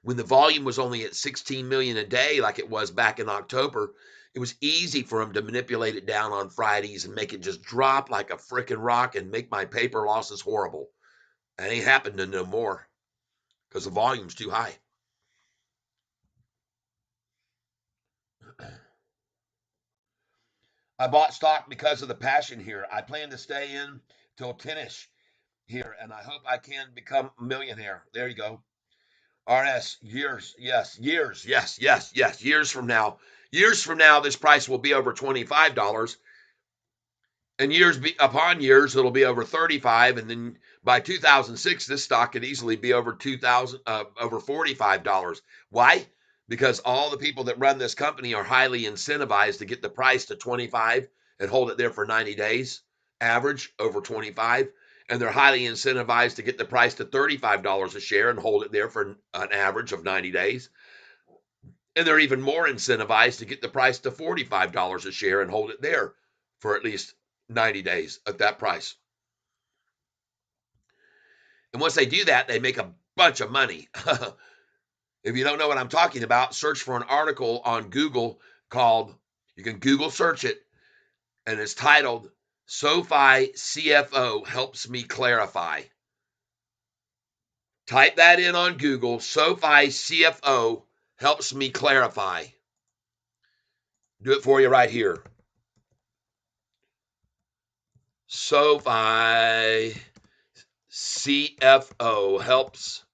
When the volume was only at 16 million a day, like it was back in October, it was easy for them to manipulate it down on Fridays and make it just drop like a freaking rock and make my paper losses horrible. That ain't happening no more because the volume's too high. I bought stock because of the passion here. I plan to stay in till 10ish here, and I hope I can become a millionaire. There you go. RS, years, yes, years, yes, yes, yes, years from now. Years from now, this price will be over $25. And upon years, it'll be over 35. And then by 2006, this stock could easily be over over $45. Why? Because all the people that run this company are highly incentivized to get the price to 25 and hold it there for 90 days, average over 25. And they're highly incentivized to get the price to $35 a share and hold it there for an average of 90 days. And they're even more incentivized to get the price to $45 a share and hold it there for at least 90 days at that price. And once they do that, they make a bunch of money. If you don't know what I'm talking about, search for an article on Google called, you can Google search it, and it's titled, SoFi CFO Helps Me Clarify. Type that in on Google, SoFi CFO Helps Me Clarify. Do it for you right here. SoFi CFO Helps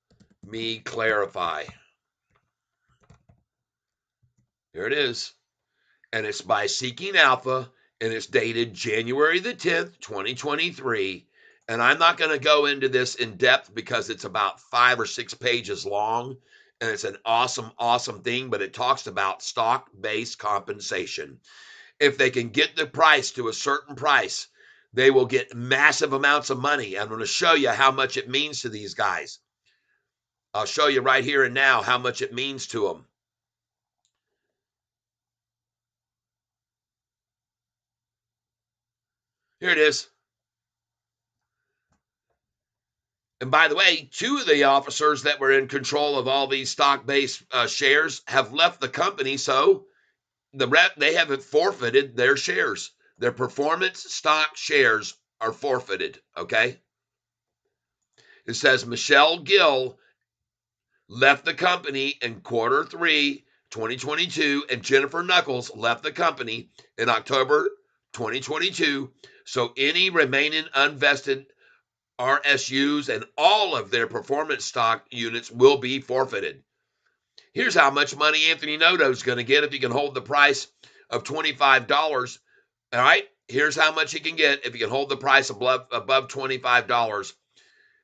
Me Clarify. There it is. And it's by Seeking Alpha, and it's dated January the 10th, 2023. And I'm not going to go into this in depth because it's about 5 or 6 pages long, and it's an awesome, awesome thing, but it talks about stock-based compensation. If they can get the price to a certain price, they will get massive amounts of money. I'm going to show you how much it means to these guys. I'll show you right here and now how much it means to them. Here it is. And by the way, 2 of the officers that were in control of all these stock-based shares have left the company, so they haven't forfeited their shares. Their performance stock shares are forfeited, okay? It says Michelle Gill left the company in Q3 2022, and Jennifer Knuckles left the company in October 2022. So any remaining unvested RSUs and all of their performance stock units will be forfeited. Here's how much money Anthony Noto is going to get if he can hold the price of $25. All right, here's how much he can get if he can hold the price above $25.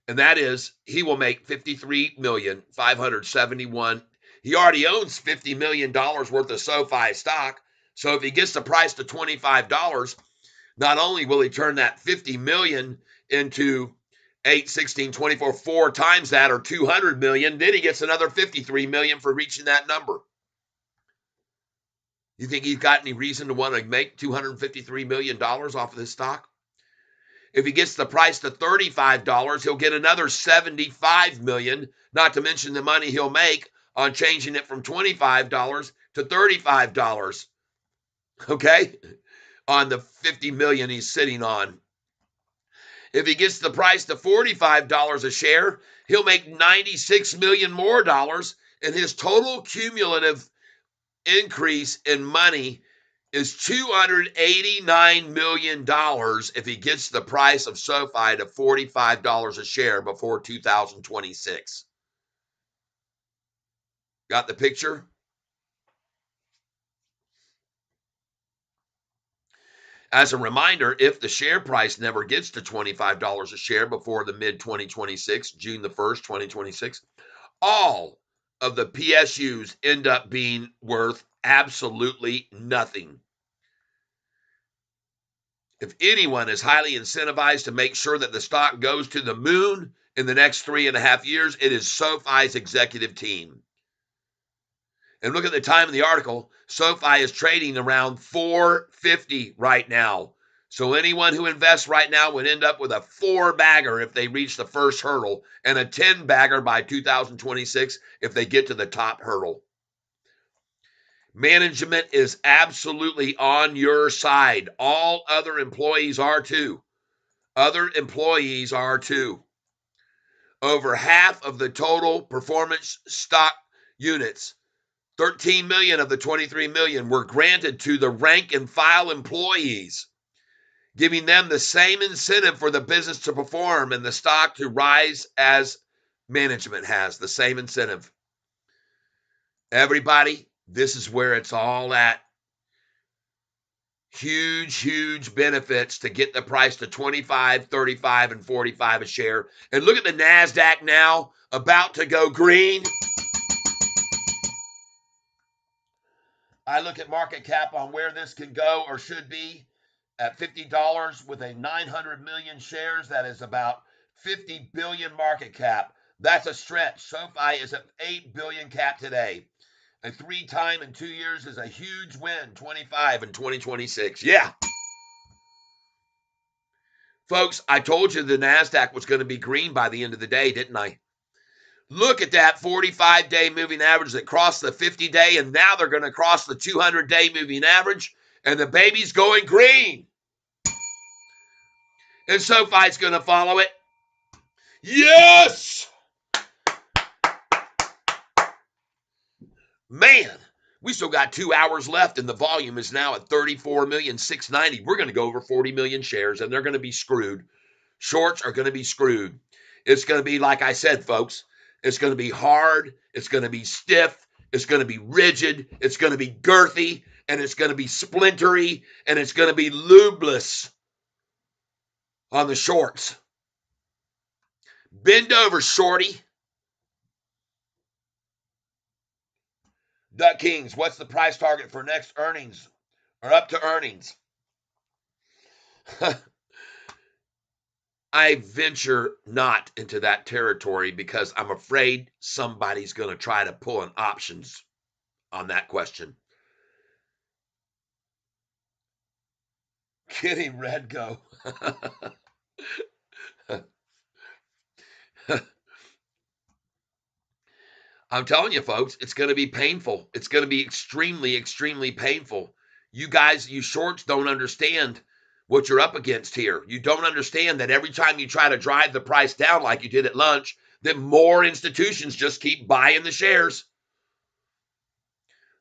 And that is, he will make $53,571,000. He already owns $50 million worth of SoFi stock. So if he gets the price to $25, not only will he turn that $50 million into 8, 16, 24, 4 times that, or 200 million, then he gets another 53 million for reaching that number. You think he's got any reason to want to make $253 million off of this stock? If he gets the price to $35, he'll get another 75 million, not to mention the money he'll make on changing it from $25 to $35. Okay? On the 50 million he's sitting on. If he gets the price to $45 a share, he'll make $96 million more dollars, and his total cumulative increase in money is $289 million if he gets the price of SoFi to $45 a share before 2026. Got the picture? As a reminder, if the share price never gets to $25 a share before the mid-2026, June the 1st, 2026, all of the PSUs end up being worth absolutely nothing. If anyone is highly incentivized to make sure that the stock goes to the moon in the next 3.5 years, it is SoFi's executive team. And look at the time of the article. SoFi is trading around $4.50 right now. So anyone who invests right now would end up with a 4-bagger if they reach the first hurdle and a 10-bagger by 2026 if they get to the top hurdle. Management is absolutely on your side. All other employees are too. Other employees are too. Over half of the total performance stock units, 13 million of the 23 million, were granted to the rank and file employees, giving them the same incentive for the business to perform and the stock to rise as management has, the same incentive. Everybody, this is where it's all at. Huge, huge benefits to get the price to 25, 35, and 45 a share. And look at the NASDAQ now, about to go green. I look at market cap on where this can go or should be at $50 with a 900 million shares. That is about 50 billion market cap. That's a stretch. SoFi is at 8 billion cap today. A 3-time in 2 years is a huge win, 25 and 2026. Yeah. Folks, I told you the NASDAQ was going to be green by the end of the day, didn't I? Look at that 45-day moving average that crossed the 50-day, and now they're going to cross the 200-day moving average, and the baby's going green. And SoFi's going to follow it. Yes! Man, we still got 2 hours left, and the volume is now at 34,690,000. We're going to go over 40 million shares, and they're going to be screwed. Shorts are going to be screwed. It's going to be, like I said, folks, it's going to be hard. It's going to be stiff. It's going to be rigid. It's going to be girthy, and it's going to be splintery, and it's going to be lubeless on the shorts. Bend over, shorty. Duck Kings, what's the price target for next earnings or up to earnings? I venture not into that territory because I'm afraid somebody's going to try to pull an options on that question. Kidding, Red Go. I'm telling you, folks, it's going to be painful. It's going to be extremely, extremely painful. You guys, you shorts don't understand what you're up against here. You don't understand that every time you try to drive the price down like you did at lunch, that more institutions just keep buying the shares.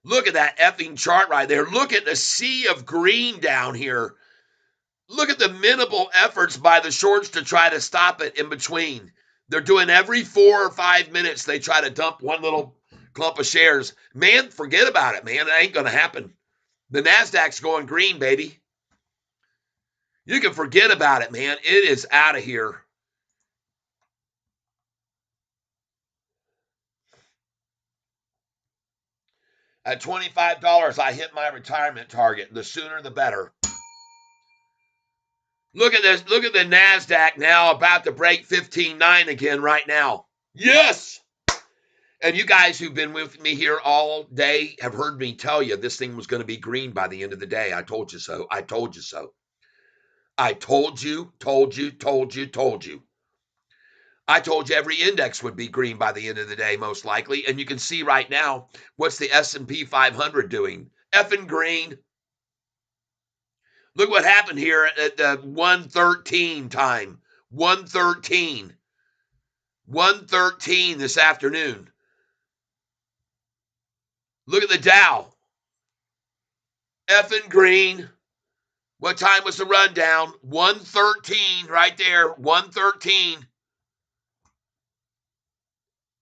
Look at that effing chart right there. Look at the sea of green down here. Look at the minimal efforts by the shorts to try to stop it in between. They're doing every 4 or 5 minutes, they try to dump one little clump of shares. Man, forget about it, man. It ain't going to happen. The NASDAQ's going green, baby. You can forget about it, man. It is out of here. At $25, I hit my retirement target. The sooner, the better. Look at this. Look at the NASDAQ now about to break 15.9 again right now. Yes! And you guys who've been with me here all day have heard me tell you this thing was going to be green by the end of the day. I told you so. I told you so. I told you, told you, told you, told you. I told you every index would be green by the end of the day, most likely. And you can see right now, what's the S&P 500 doing? Effing green. Look what happened here at the 1:13 time. 1:13. 1:13 this afternoon. Look at the Dow. Effing green. What time was the rundown? 1:13 right there. 1:13.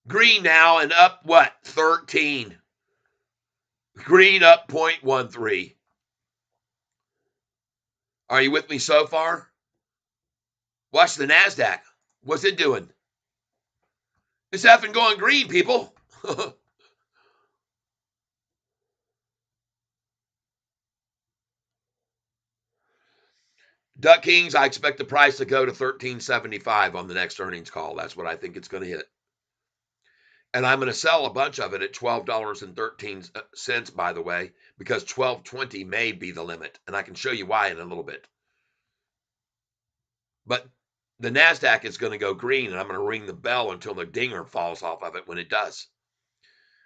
Green now and up what? 13. Green up 0.13. Are you with me so far? Watch the NASDAQ. What's it doing? It's effing going green, people. Duck Kings, I expect the price to go to $13.75 on the next earnings call. That's what I think it's going to hit. And I'm going to sell a bunch of it at $12.13, by the way, because $12.20 may be the limit. And I can show you why in a little bit. But the NASDAQ is going to go green, and I'm going to ring the bell until the dinger falls off of it when it does.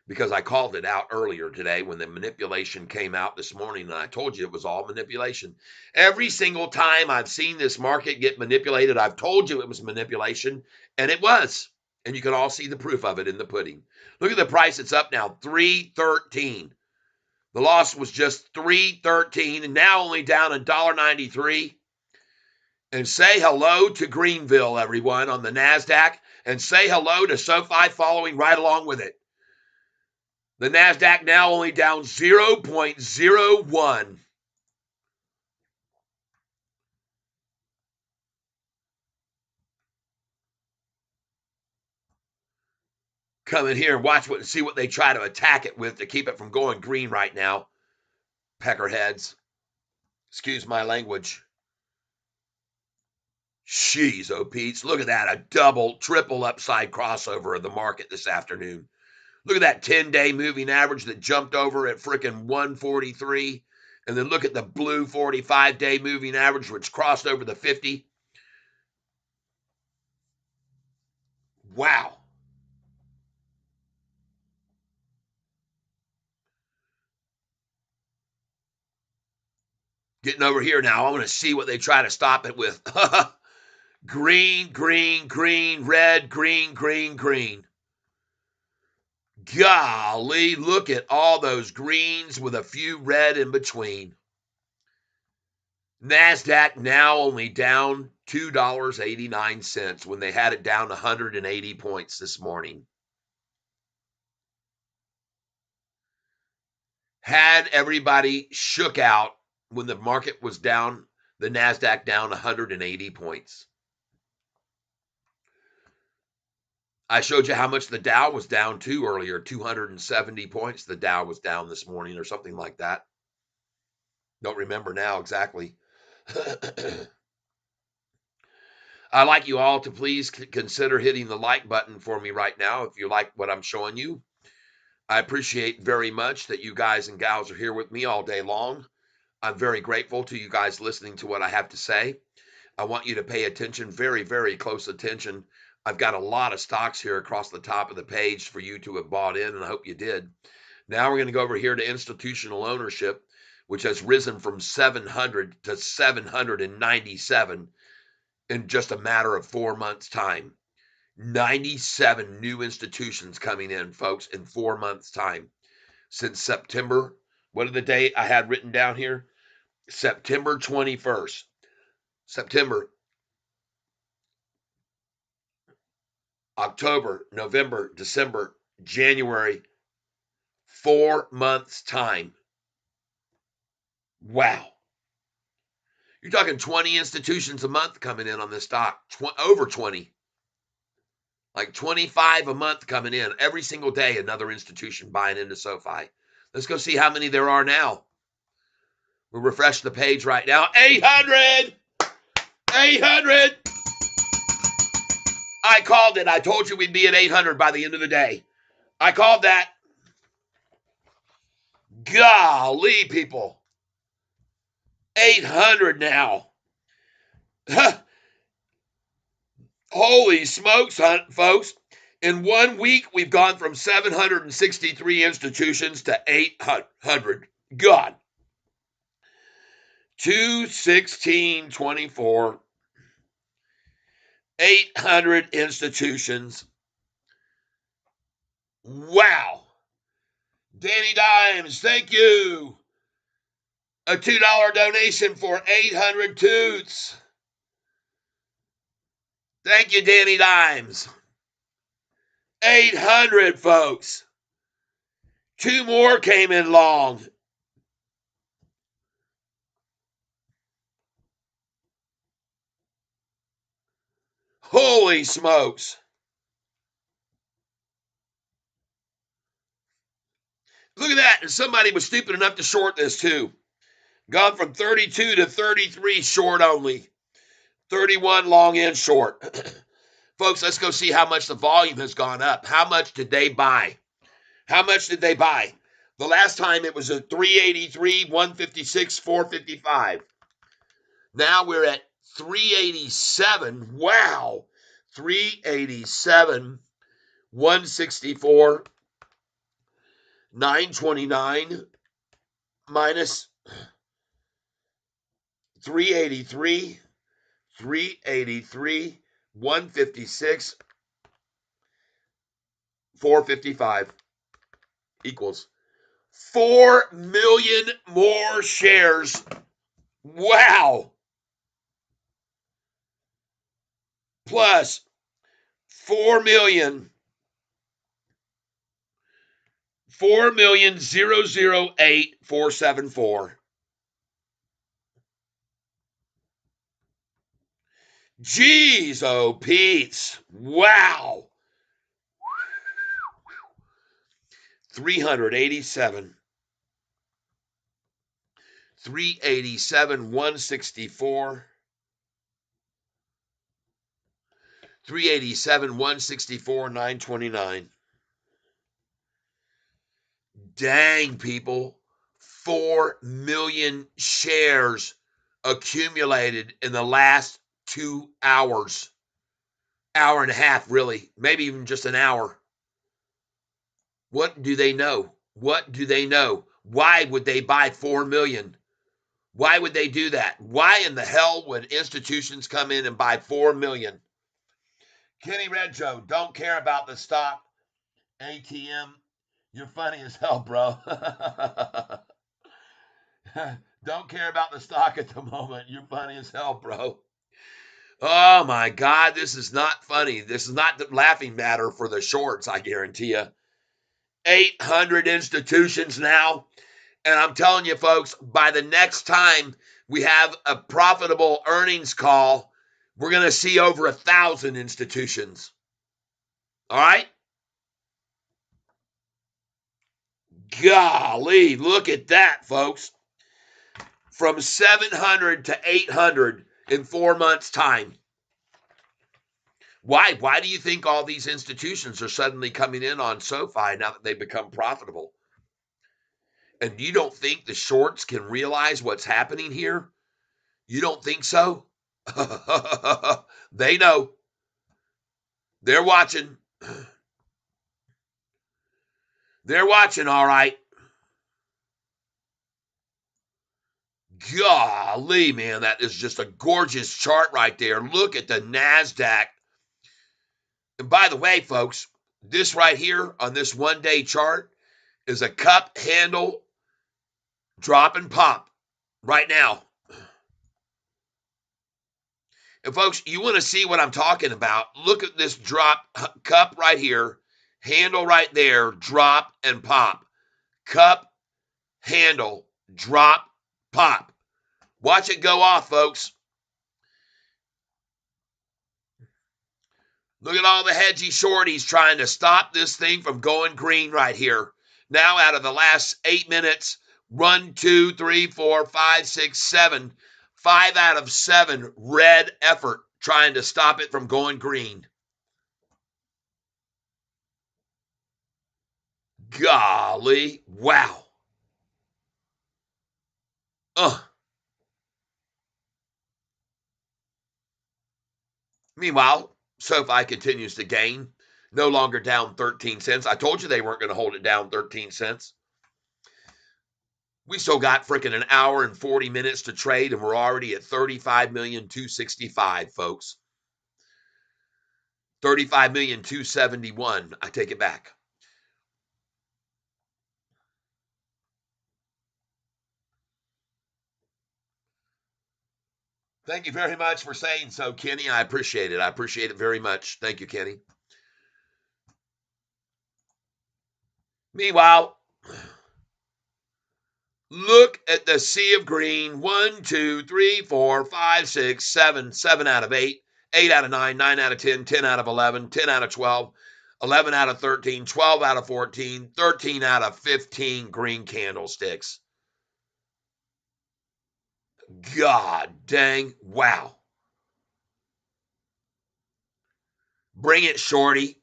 Because I called it out earlier today when the manipulation came out this morning, and I told you it was all manipulation. Every single time I've seen this market get manipulated, I've told you it was manipulation, and it was. And you can all see the proof of it in the pudding. Look at the price. It's up now, $3.13. The loss was just $3.13, and now only down $1.93. And say hello to Greenville, everyone, on the NASDAQ, and say hello to Sofi following right along with it. The NASDAQ now only down 0.01. Come in here and watch what and see what they try to attack it with to keep it from going green right now. Peckerheads. Excuse my language. Jeez, oh Pete's. Look at that. A double, triple upside crossover of the market this afternoon. Look at that 10-day moving average that jumped over at frickin' 143. And then look at the blue 45-day moving average, which crossed over the 50. Wow. Getting over here now, I want to see what they try to stop it with. Green, green, green, red, green, green, green. Golly, look at all those greens with a few red in between. NASDAQ now only down $2.89 when they had it down 180 points this morning. Had everybody shook out when the market was down, the NASDAQ down 180 points. I showed you how much the Dow was down too earlier, 270 points the Dow was down this morning or something like that. Don't remember now exactly. I'd like you all to please consider hitting the like button for me right now if you like what I'm showing you. I appreciate very much that you guys and gals are here with me all day long. I'm very grateful to you guys listening to what I have to say. I want you to pay attention, very, very close attention. I've got a lot of stocks here across the top of the page for you to have bought in, and I hope you did. Now we're going to go over here to institutional ownership, which has risen from 700 to 797 in just a matter of 4 months' time. 97 new institutions coming in, folks, in 4 months' time. Since September, what is the date I had written down here? September 21st. September, October, November, December, January, 4 months' time. Wow. You're talking 20 institutions a month coming in on this stock, over 20. Like 25 a month coming in. Every single day, another institution buying into SoFi. Let's go see how many there are now. We'll refresh the page right now. 800! 800! I called it. I told you we'd be at 800 by the end of the day. I called that. Golly, people. 800 now. Holy smokes, folks. In 1 week, we've gone from 763 institutions to 800. God. 21624. 800 institutions. Wow. Danny Dimes, thank you. A $2 donation for 800 toots. Thank you, Danny Dimes. 800, folks. 2 more came in long. Holy smokes. Look at that. And somebody was stupid enough to short this too. Gone from 32 to 33 short only. 31 long and short. Folks, let's go see how much the volume has gone up. How much did they buy? How much did they buy? The last time it was a 383, 156, 455. Now we're at 387. Wow. 387, 164, 929 minus 383, 383, 156, 455 equals 4 million more shares. Wow. Plus 4 million, 4,008,474. Jeez, oh Pete's. Wow. 387. 387, 164. 387, 164, 929. Dang, people. 4 million shares accumulated in the last 2 hours. Hour and a half, really. Maybe even just an hour. What do they know? What do they know? Why would they buy 4 million? Why would they do that? Why in the hell would institutions come in and buy 4 million? Kenny Red Joe, don't care about the stock. ATM, you're funny as hell, bro. Don't care about the stock at the moment. You're funny as hell, bro. Oh my God, this is not funny. This is not the laughing matter for the shorts, I guarantee you. 800 institutions now. And I'm telling you, folks, by the next time we have a profitable earnings call, we're going to see over 1,000 institutions. All right? Golly, look at that, folks. From 700 to 800 in 4 months' time. Why? Why do you think all these institutions are suddenly coming in on Sofi now that they've become profitable? And you don't think the shorts can realize what's happening here? You don't think so? They know. They're watching. They're watching, all right. Golly, man, that is just a gorgeous chart right there. Look at the NASDAQ. And by the way, folks, this right here on this one-day chart is a cup handle drop and pop right now. And folks, you want to see what I'm talking about? Look at this drop cup right here, handle right there, drop and pop. Cup, handle, drop, pop. Watch it go off, folks. Look at all the hedgy shorties trying to stop this thing from going green right here. Now, out of the last 8 minutes, 1, 2, 3, 4, 5, 6, 7, 5 out of 7 red effort trying to stop it from going green. Golly, wow. Meanwhile, SoFi continues to gain, no longer down 13 cents. I told you they weren't going to hold it down 13 cents. We still got freaking an hour and 40 minutes to trade, and we're already at 35,265,000, folks. 35,271,000. I take it back. Thank you very much for saying so, Kenny. I appreciate it. I appreciate it very much. Thank you, Kenny. Meanwhile, look at the sea of green. 1, 2, 3, 4, 5, 6, 7, 7 out of 8. 8 out of 9, 9 out of 10, 10 out of 11, 10 out of 12, 11 out of 13, 12 out of 14, 13 out of 15 green candlesticks. God dang, wow. Bring it, shorty.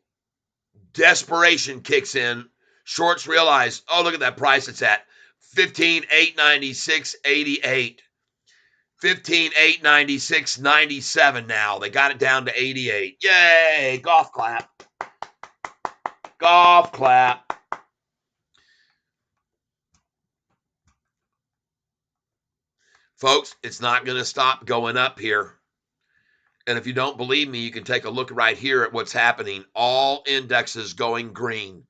Desperation kicks in. Shorts realize, oh, look at that price it's at. 15,896.88. 15,896.97 now. They got it down to 88. Yay! Golf clap. Golf clap. Folks, it's not going to stop going up here. And if you don't believe me, you can take a look right here at what's happening. All indexes going green.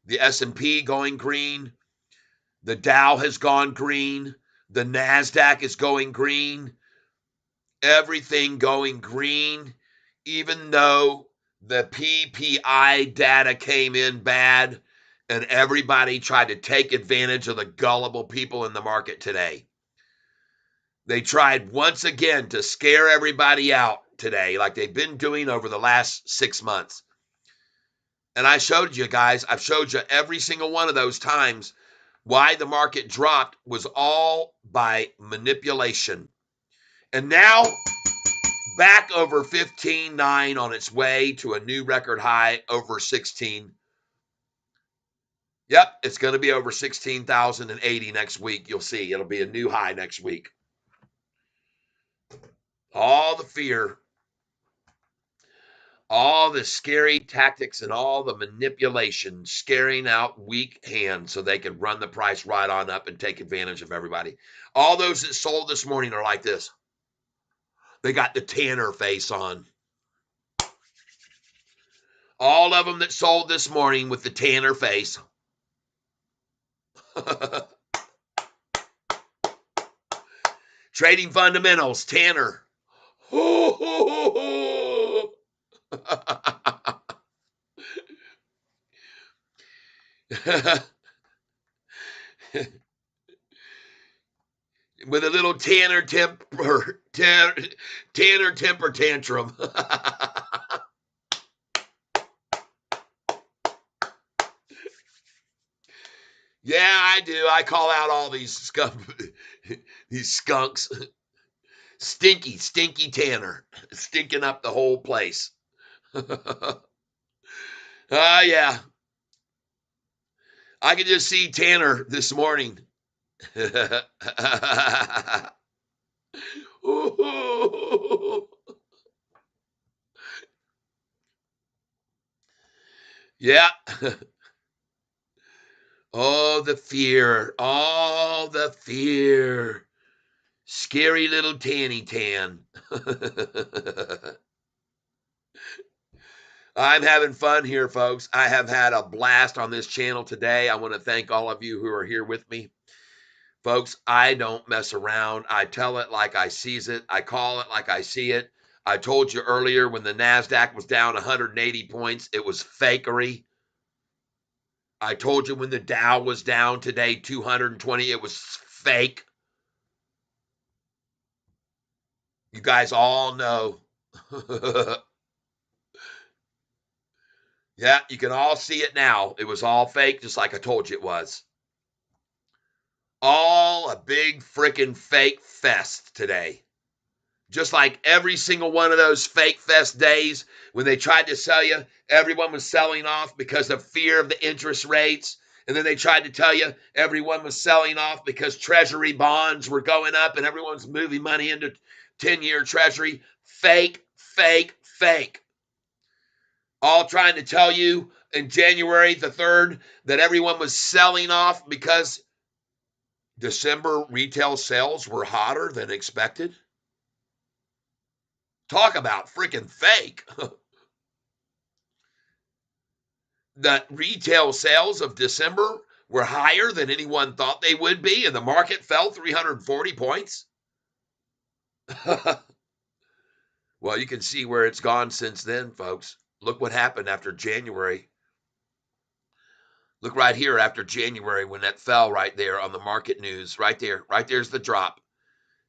The S&P going green. The Dow has gone green. The NASDAQ is going green. Everything going green, even though the PPI data came in bad and everybody tried to take advantage of the gullible people in the market today. They tried once again to scare everybody out today, like they've been doing over the last 6 months. And I showed you guys, I've showed you every single one of those times why the market dropped was all by manipulation. And now, back over 15.9 on its way to a new record high over 16. Yep, it's going to be over 16,080 next week. You'll see. It'll be a new high next week. All the fear, all the scary tactics, and all the manipulation, scaring out weak hands so they can run the price right on up and take advantage of everybody. All those that sold this morning are like this. They got the Tanner face on. All of them that sold this morning with the Tanner face. Trading fundamentals, Tanner. With a little Tanner temper tantrum. Yeah, I do. I call out all these skunks. Stinky Tanner. Stinking up the whole place. Yeah. I could just see Tanner this morning. Yeah. Oh, the fear. All the fear. Scary little Tanny Tan. I'm having fun here, folks. I have had a blast on this channel today. I want to thank all of you who are here with me. Folks, I don't mess around. I tell it like I sees it. I call it like I see it. I told you earlier when the NASDAQ was down 180 points, it was fakery. I told you when the Dow was down today 220, it was fake. You guys all know. Yeah, you can all see it now. It was all fake, just like I told you it was. All a big freaking fake fest today. Just like every single one of those fake fest days when they tried to sell you, everyone was selling off because of fear of the interest rates. And then they tried to tell you everyone was selling off because treasury bonds were going up and everyone's moving money into 10-year treasury. Fake, fake, fake. All trying to tell you in January the 3rd that everyone was selling off because December retail sales were hotter than expected. Talk about freaking fake. The retail sales of December were higher than anyone thought they would be, and the market fell 340 points. Well, you can see where it's gone since then, folks. Look what happened after January. Look right here after January when that fell right there on the market news. Right there. Right there's the drop.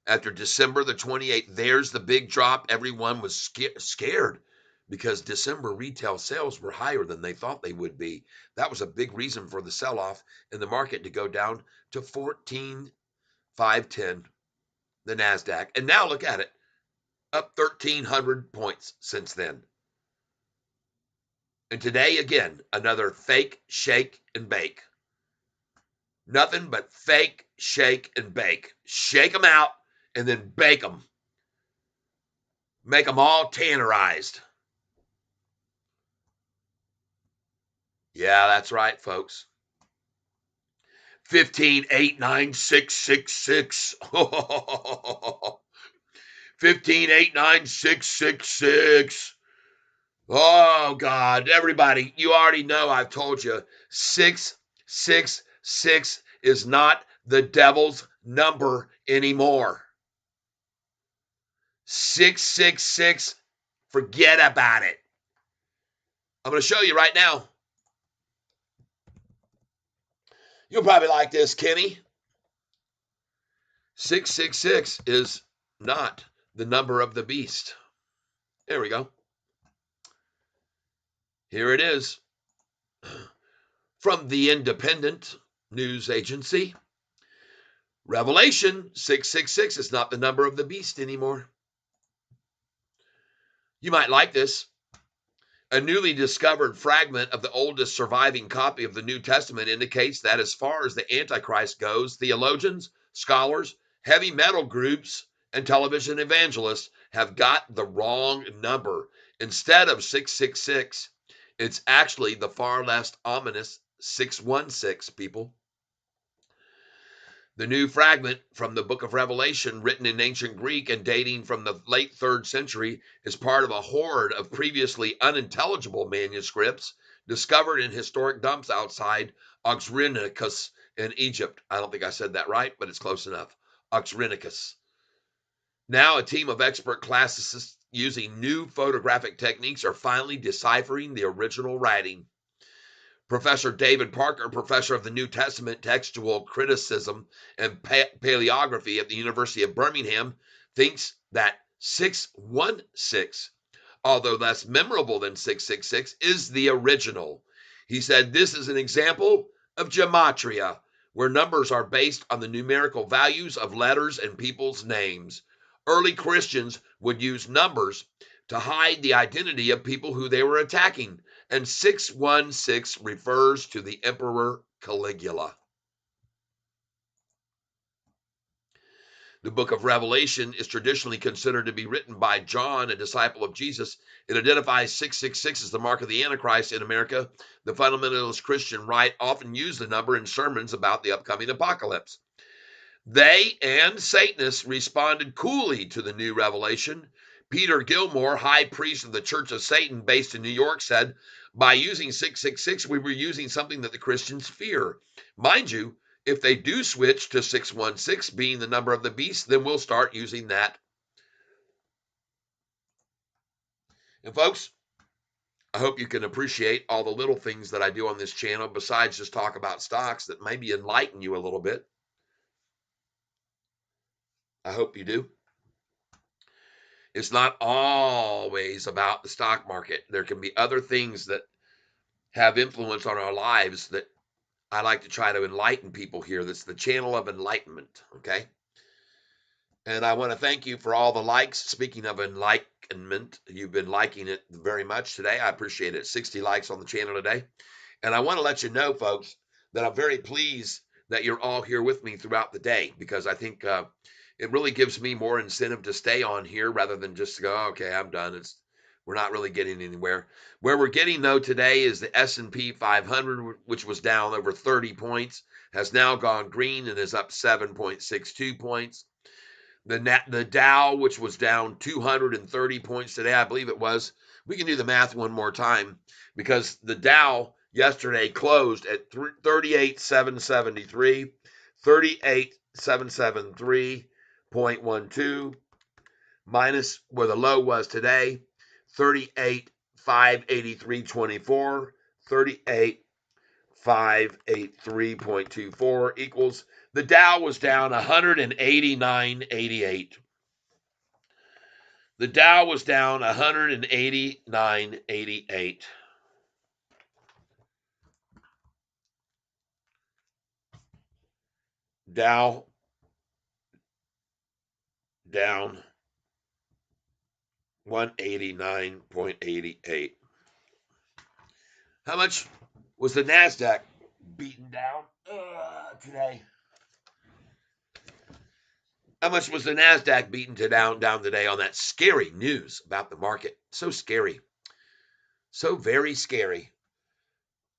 after December the 28th. There's the big drop. Everyone was scared because December retail sales were higher than they thought they would be. That was a big reason for the sell-off in the market to go down to 14,510, the NASDAQ. And now look at it, up 1,300 points since then. And today, again, another fake, shake, and bake. Nothing but fake, shake, and bake. Shake them out and then bake them. Make them all tannerized. Yeah, that's right, folks. 15, 8, 9, 6, 6, 6. 15, 8, 9, 6, 6, 6. Oh, God. Everybody, you already know I've told you 6, 6, 6 is not the devil's number anymore. 666, forget about it. I'm going to show you right now. You'll probably like this, Kenny. 666 is not the number of the beast. There we go. Here it is. From the Independent News Agency. Revelation 666 is not the number of the beast anymore. You might like this. A newly discovered fragment of the oldest surviving copy of the New Testament indicates that as far as the Antichrist goes, theologians, scholars, heavy metal groups, and television evangelists have got the wrong number. Instead of 666, it's actually the far less ominous 616, people. The new fragment from the book of Revelation, written in ancient Greek and dating from the late 3rd century, is part of a horde of previously unintelligible manuscripts discovered in historic dumps outside Oxyrhynchus in Egypt. I don't think I said that right, but it's close enough. Oxyrhynchus. Now, a team of expert classicists using new photographic techniques are finally deciphering the original writing. Professor David Parker, professor of the New Testament textual criticism and paleography at the University of Birmingham, thinks that 616, although less memorable than 666, is the original. He said this is an example of gematria, where numbers are based on the numerical values of letters and people's names. Early Christians would use numbers to hide the identity of people who they were attacking, and 616 refers to the Emperor Caligula. The book of Revelation is traditionally considered to be written by John, a disciple of Jesus. It identifies 666 as the mark of the Antichrist in America. The fundamentalist Christian right often use the number in sermons about the upcoming apocalypse. They and Satanists responded coolly to the new revelation. Peter Gilmore, high priest of the Church of Satan based in New York, said, by using 666, we were using something that the Christians fear. Mind you, if they do switch to 616 being the number of the beast, then we'll start using that. And folks, I hope you can appreciate all the little things that I do on this channel besides just talk about stocks that maybe enlighten you a little bit. I hope you do. It's not always about the stock market. There can be other things that have influence on our lives that I like to try to enlighten people here. That's the channel of enlightenment, okay? And I want to thank you for all the likes. Speaking of enlightenment, you've been liking it very much today. I appreciate it. 60 likes on the channel today. And I want to let you know, folks, that I'm very pleased that you're all here with me throughout the day, because I think it really gives me more incentive to stay on here rather than just to go, okay, I'm done. We're not really getting anywhere. Where we're getting, though, today is the S&P 500, which was down over 30 points, has now gone green and is up 7.62 points. The Dow, which was down 230 points today, I believe it was. We can do the math one more time, because the Dow yesterday closed at 38,773, 38,773.12, minus where the low was today, 38,583.24, 583.24 equals the Dow was down 189.88. The Dow was down 189.88. Dow down 189.88. How much was the NASDAQ beaten down today? How much was the NASDAQ beaten down today on that scary news about the market? So scary. So very scary.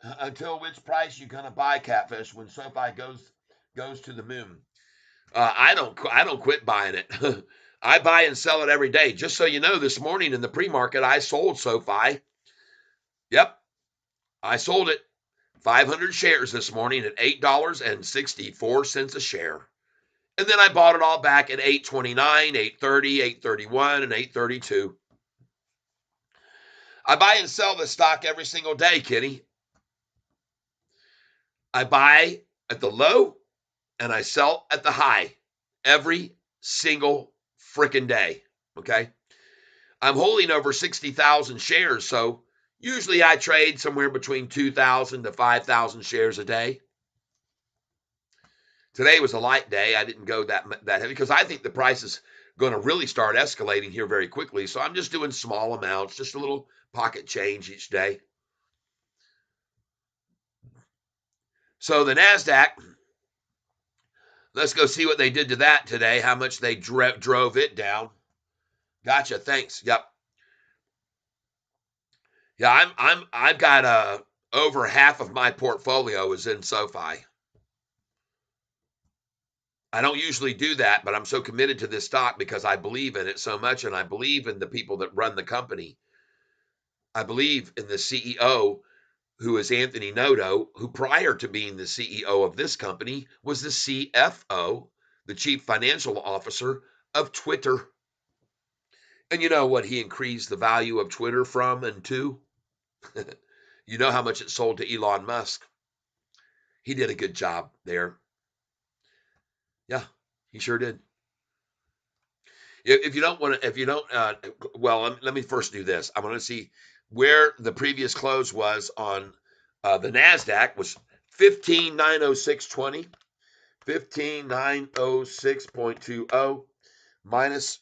Until which price you gonna buy Catfish when Sofi goes to the moon? I don't quit buying it. I buy and sell it every day. Just so you know, this morning in the pre-market, I sold Sofi. Yep, I sold it 500 shares this morning at $8.64 a share. And then I bought it all back at $8.29, $8.30, $8.31, and $8.32. I buy and sell this stock every single day, Kitty. I buy at the low and I sell at the high every single freaking day. Okay. I'm holding over 60,000 shares. So usually I trade somewhere between 2,000 to 5,000 shares a day. Today was a light day. I didn't go that heavy because I think the price is going to really start escalating here very quickly. So I'm just doing small amounts, just a little pocket change each day. So the NASDAQ, let's go see what they did to that today, how much they drove it down. Gotcha, thanks. Yep. Yeah, I've got over half of my portfolio is in Sofi. I don't usually do that, but I'm so committed to this stock because I believe in it so much, and I believe in the people that run the company. I believe in the CEO, who is Anthony Noto, who prior to being the CEO of this company was the CFO, the Chief Financial Officer of Twitter. And you know what he increased the value of Twitter from and to? You know how much it sold to Elon Musk. He did a good job there. Yeah, he sure did. If you don't want to, if you don't, well, let me first do this. I want to see where the previous close was on the NASDAQ was 15,906.20, 15,906.20 minus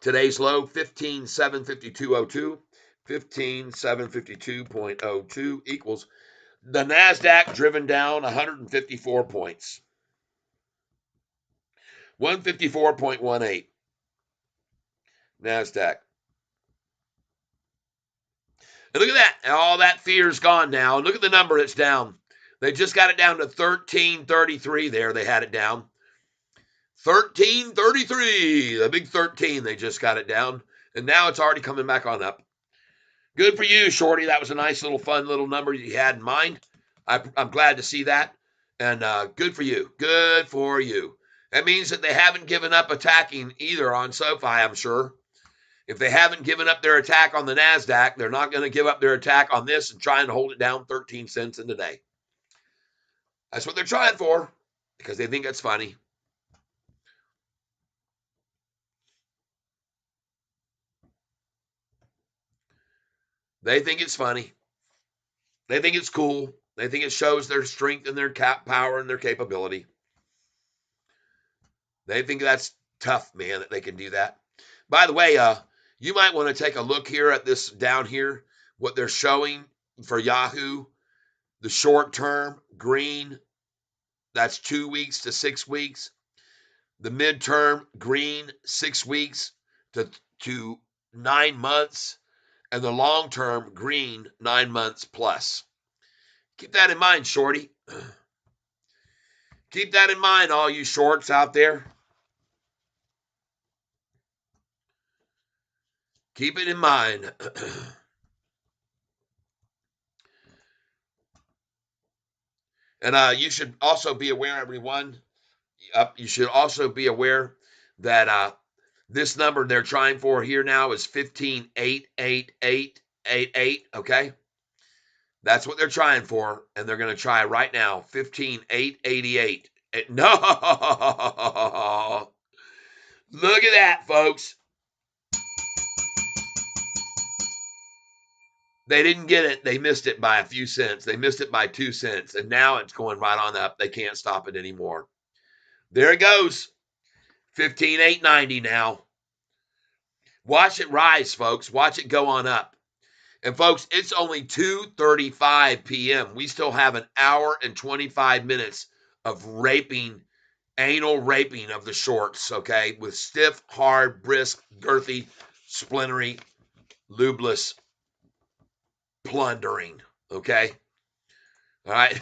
today's low 15,752.02, 15,752.02 equals the NASDAQ driven down 154 points. 154.18. NASDAQ. And look at that. All that fear's gone now. And look at the number that's down. They just got it down to 1333 there. They had it down. 1333. The big 13. They just got it down. And now it's already coming back on up. Good for you, Shorty. That was a nice little fun little number you had in mind. I'm glad to see that. And good for you. Good for you. That means that they haven't given up attacking either on Sofi, I'm sure. If they haven't given up their attack on the NASDAQ, they're not going to give up their attack on this and trying to hold it down 13 cents in the day. That's what they're trying for because they think it's funny. They think it's funny. They think it's cool. They think it shows their strength and their power and their capability. They think that's tough, man, that they can do that. By the way, you might want to take a look here at this down here, what they're showing for Yahoo. The short term green, that's 2 weeks to 6 weeks. The midterm green, 6 weeks to 9 months. And the long term green, 9 months plus. Keep that in mind, Shorty. Keep that in mind, all you shorts out there. Keep it in mind. And you should also be aware, everyone. You should also be aware that this number they're trying for here now is 15,88888. Okay, That's what they're trying for, and they're going to try right now. 15,888. No, look at that, folks. They didn't get it. They missed it by a few cents. They missed it by 2 cents, and now it's going right on up. They can't stop it anymore. There it goes. 15,890 now. Watch it rise, folks. Watch it go on up. And folks, it's only 2:35 p.m. We still have an hour and 25 minutes of raping, anal raping of the shorts, okay? With stiff, hard, brisk, girthy, splintery, lubeless plundering, okay? All right.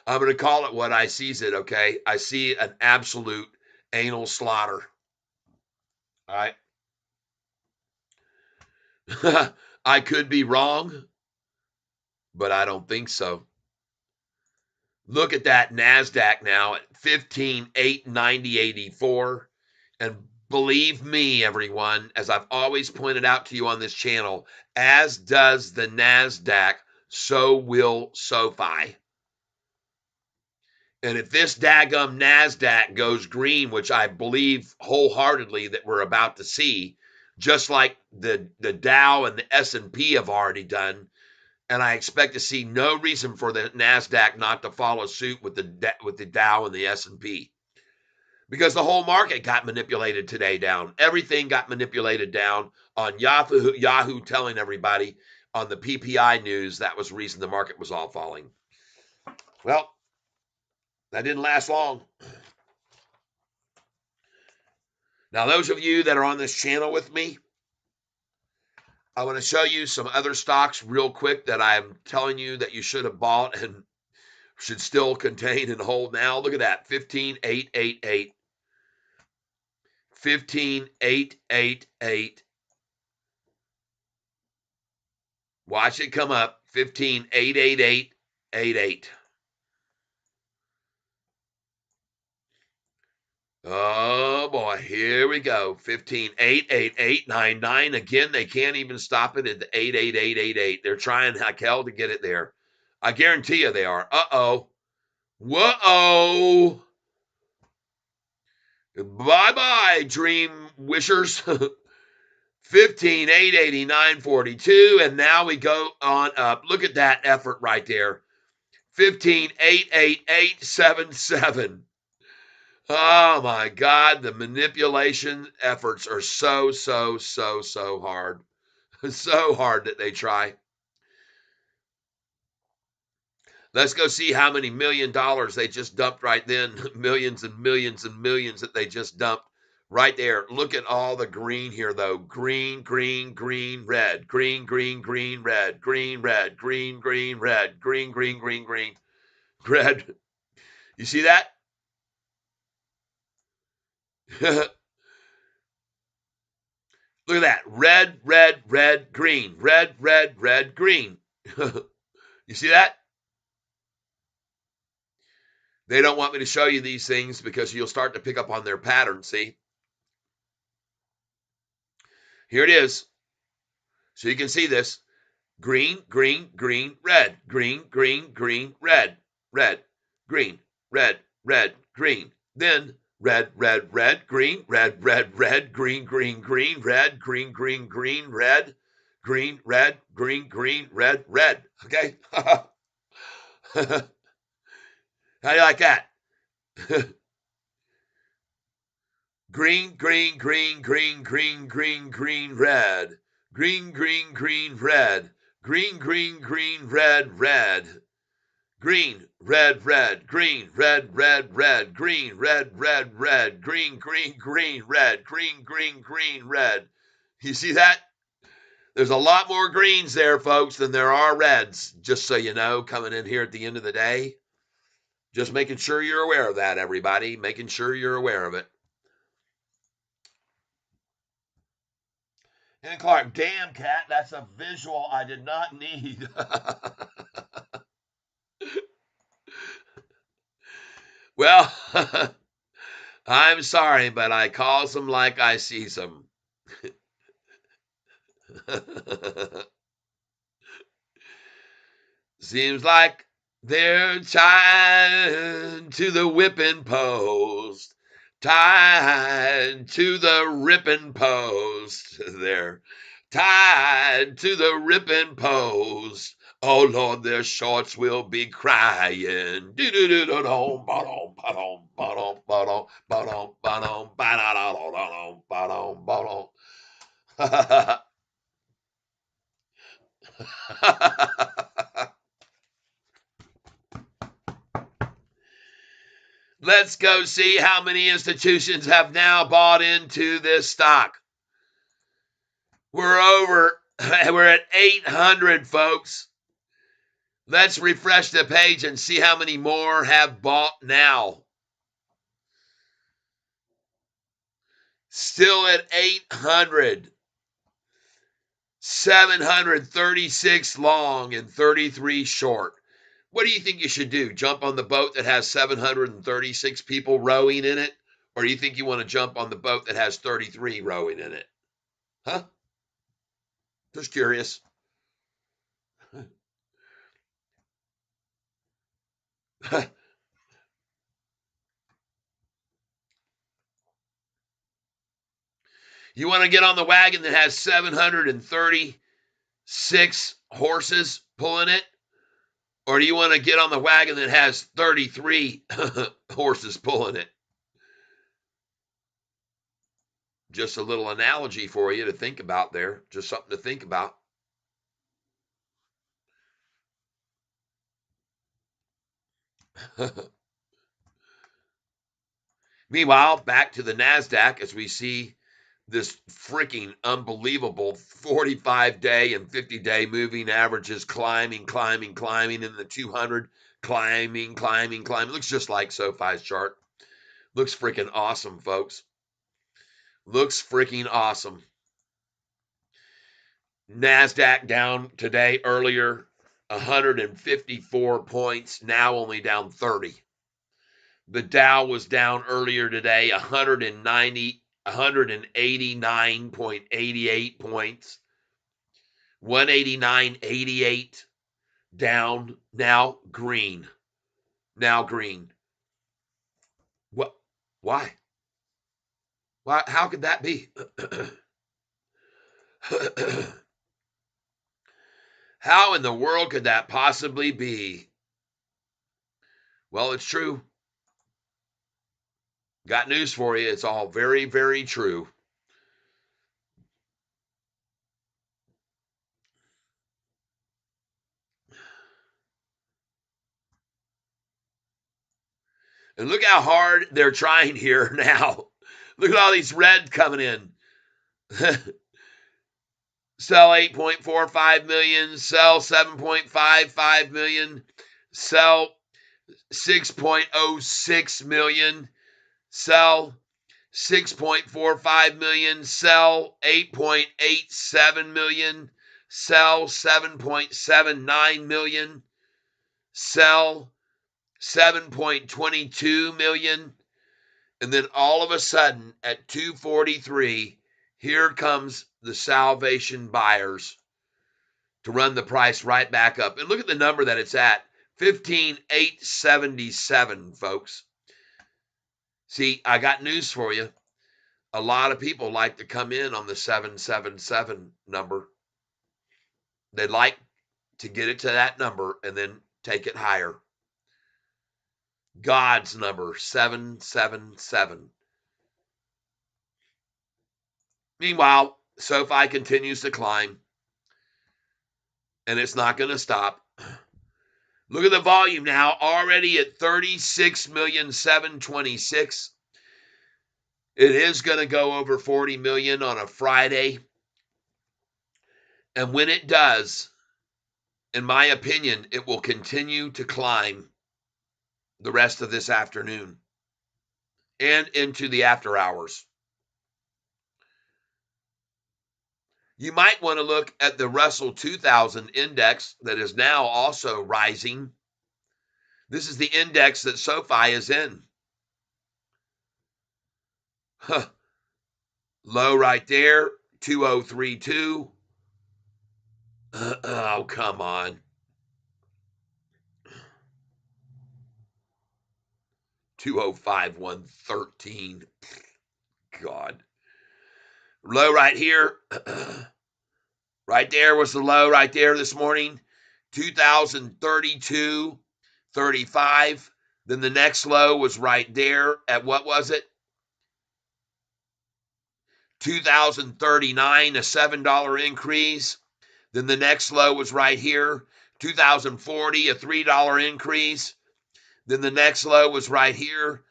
I'm going to call it what I sees it, okay? I see an absolute anal slaughter. All right. I could be wrong, but I don't think so. Look at that NASDAQ now at 15,890.84. And believe me, everyone, as I've always pointed out to you on this channel, as does the NASDAQ, so will Sofi. And if this daggum NASDAQ goes green, which I believe wholeheartedly that we're about to see, just like the Dow and the S&P have already done, and I expect to see no reason for the NASDAQ not to follow suit with the Dow and the S&P. Because the whole market got manipulated today down. Everything got manipulated down on Yahoo telling everybody on the PPI news that was the reason the market was all falling. Well, that didn't last long. Now, those of you that are on this channel with me, I want to show you some other stocks real quick that I'm telling you that you should have bought and should still contain and hold now. Look at that, 15,888. 15,888. Watch it come up, 15,888.88. Oh boy, here we go. 15,888.99. Again, they can't even stop it at the 88888. They're trying like hell to get it there. I guarantee you they are. Uh-oh. Whoa. Bye-bye, dream wishers. 15,889.42. And now we go on up. Look at that effort right there. 15,888.77. Oh my God, the manipulation efforts are so hard. So hard that they try. Let's go see how many $1 million they just dumped right then. Millions and millions and millions that they just dumped right there. Look at all the green here, though. Green, green, green, red. Green, green, green, red. Green, red. Green, green, red. Green, green, green, green. Red. You see that? Look at that. Red, red, red, green. Red, red, red, green. You see that? They don't want me to show you these things because you'll start to pick up on their pattern, see? Here it is. So you can see this. Green, green, green, red. Green, green, green, red. Red, green, red, red, green. Then red, red, red, green, red, red, red, green, green, green, red, green, green, green, red, green, red, green, green, red, red. Okay? How do you like that? Green, green, green, green, green, green, green, red. Green, green, green, red. Green, green, green, red, red. Green, red, red, green, red, red, red, green, red, red, red, green, green, green, red, green, green, green, red. You see that? There's a lot more greens there, folks, than there are reds, just so you know, coming in here at the end of the day. Just making sure you're aware of that, everybody. Making sure you're aware of it. And Clark, damn, Cat, that's a visual I did not need. Well, I'm sorry, but I calls them like I sees them. Seems like they're tied to the whipping post. Tied to the ripping post. They're tied to the ripping post. Oh Lord, their shorts will be crying. Do-do-do-do-dum, ba-dum, ba-dum, ba-dum, ba-dum, ba-dum, ba-dum, ba-da-da-da-da-dum, ba-dum, ba-dum. Let's go see how many institutions have now bought into this stock. We're at 800, folks. Let's refresh the page and see how many more have bought now. Still at 800. 736 long and 33 short. What do you think you should do? Jump on the boat that has 736 people rowing in it? Or do you think you want to jump on the boat that has 33 rowing in it? Huh? Just curious. You want to get on the wagon that has 736 horses pulling it? Or do you want to get on the wagon that has 33 horses pulling it? Just a little analogy for you to think about there. Just something to think about. Meanwhile, back to the NASDAQ as we see this freaking unbelievable 45-day and 50-day moving averages climbing in the 200, climbing. Looks just like Sofi's chart. Looks freaking awesome, folks. Looks freaking awesome. NASDAQ down today earlier, 154 points, now only down 30. The Dow was down earlier today, 189.88 points. 189.88 down, now green. Now green. What? Why? Why? How could that be? How in the world could that possibly be? Well, it's true. Got news for you. It's all very, very true. And look how hard they're trying here now. Look at all these red coming in. Sell 8.45 million, sell 7.55 million, sell 6.06 million, sell 6.45 million, sell 8.87 million, sell 7.79 million, sell 7.22 million, and then all of a sudden at 243, here comes the salvation buyers to run the price right back up. And look at the number that it's at, 15,877, folks. See, I got news for you. A lot of people like to come in on the 777 number. They like to get it to that number and then take it higher. God's number, 777. Meanwhile, SoFi continues to climb, and it's not going to stop. Look at the volume now, already at 36,726,000. It is going to go over 40 million on a Friday. And when it does, in my opinion, it will continue to climb the rest of this afternoon and into the after hours. You might want to look at the Russell 2000 index that is now also rising. This is the index that SoFi is in. Huh. Low right there, 2032. Oh, come on. 205, 113. God. Low right here. Right there was the low right there this morning. 2032.35. Then the next low was right there at what was it? 2039, a $7 increase. Then the next low was right here. 2040, a $3 increase. Then the next low was right here.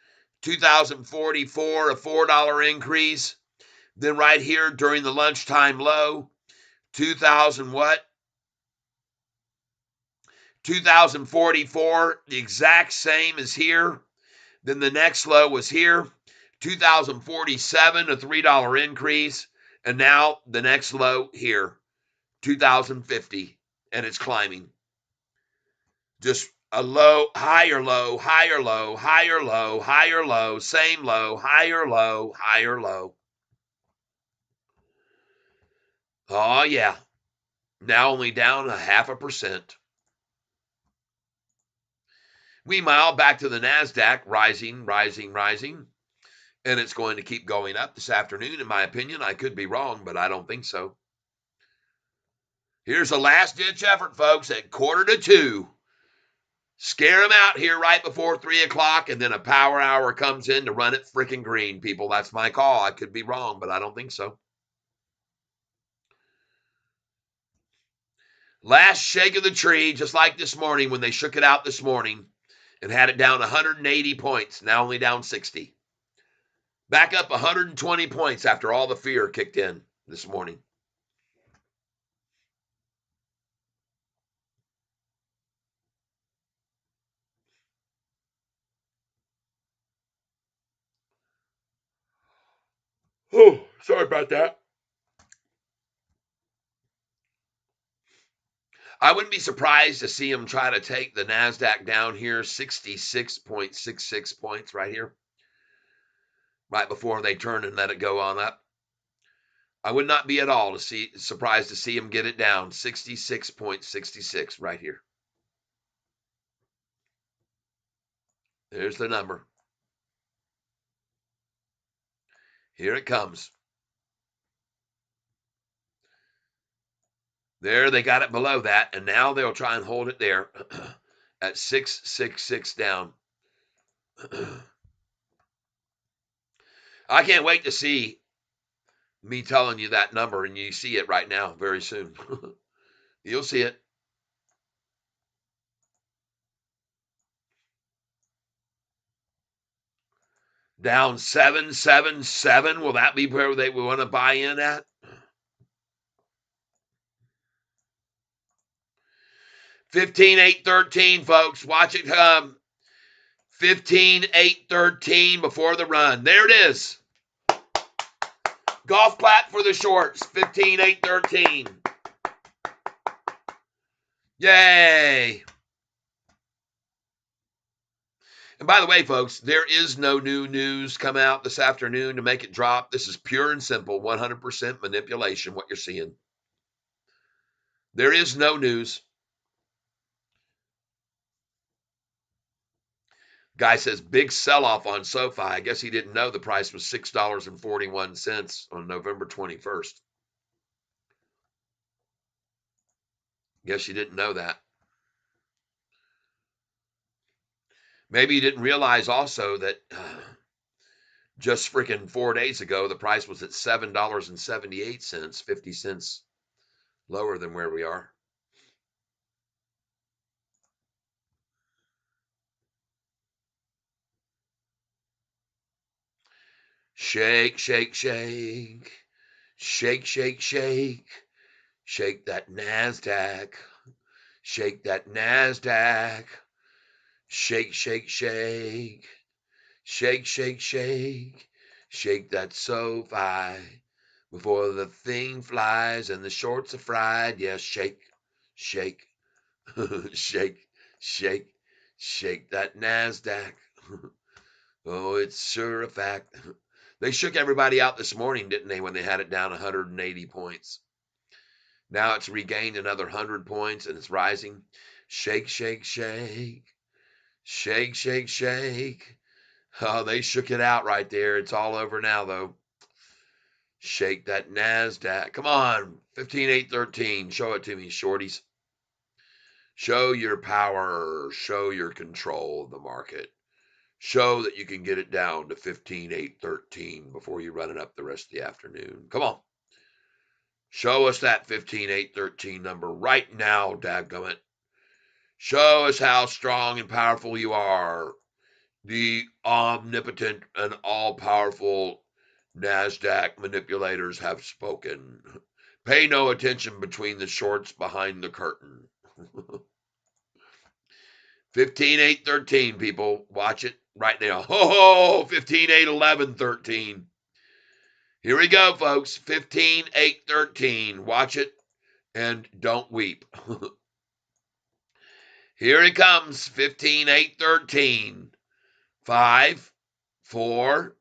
2044, a $4 increase. Then right here during the lunchtime low, 2000 what? 2044, the exact same as here. Then the next low was here. 2047, a $3 increase. And now the next low here, 2050, and it's climbing. Just a low, higher low, higher low, higher low, higher low, same low, higher low, higher low. Oh, yeah. Now only down 0.5%. Meanwhile, back to the NASDAQ, rising, rising, rising. And it's going to keep going up this afternoon, in my opinion. I could be wrong, but I don't think so. Here's a last-ditch effort, folks, at 1:45. Scare them out here right before 3 o'clock, and then a power hour comes in to run it freaking green, people. That's my call. I could be wrong, but I don't think so. Last shake of the tree, just like this morning when they shook it out this morning and had it down 180 points, now only down 60. Back up 120 points after all the fear kicked in this morning. Oh, sorry about that. I wouldn't be surprised to see them try to take the NASDAQ down here, 66.66 points right here, right before they turn and let it go on up. I would not be at all surprised to see them get it down, 66.66 right here. There's the number. Here it comes. There, they got it below that, and now they'll try and hold it there at 666 down. I can't wait to see me telling you that number, and you see it right now very soon. You'll see it. Down 777. Will that be where they want to buy in at? 15.813, folks. Watch it come. 15.813 before the run. There it is. Golf clap for the shorts. 15.813. Yay. And by the way, folks, there is no new news come out this afternoon to make it drop. This is pure and simple, 100% manipulation, what you're seeing. There is no news. Guy says, big sell-off on Sofi. I guess he didn't know the price was $6.41 on November 21st. Guess you didn't know that. Maybe you didn't realize also that just freaking 4 days ago, the price was at $7.78, 50 cents lower than where we are. Shake, shake, shake. Shake, shake, shake. Shake that NASDAQ. Shake that NASDAQ. Shake, shake, shake. Shake, shake, shake. Shake that Sofi before the thing flies and the shorts are fried. Yes, shake, shake, shake, shake, shake that NASDAQ. Oh, it's sure a fact. They shook everybody out this morning, didn't they, when they had it down 180 points. Now it's regained another 100 points and it's rising. Shake, shake, shake. Shake, shake, shake. Oh, they shook it out right there. It's all over now, though. Shake that NASDAQ. Come on, 15,813. Show it to me, shorties. Show your power. Show your control of the market. Show that you can get it down to 15,813 before you run it up the rest of the afternoon. Come on. Show us that 15,813 number right now, dadgummit. Show us how strong and powerful you are. The omnipotent and all-powerful NASDAQ manipulators have spoken. Pay no attention between the shorts behind the curtain. 15,813, people. Watch it right now. Ho, 15,811.13. Here we go, folks. 15,813. Watch it and don't weep. Here it comes. 15,813. 5, 4,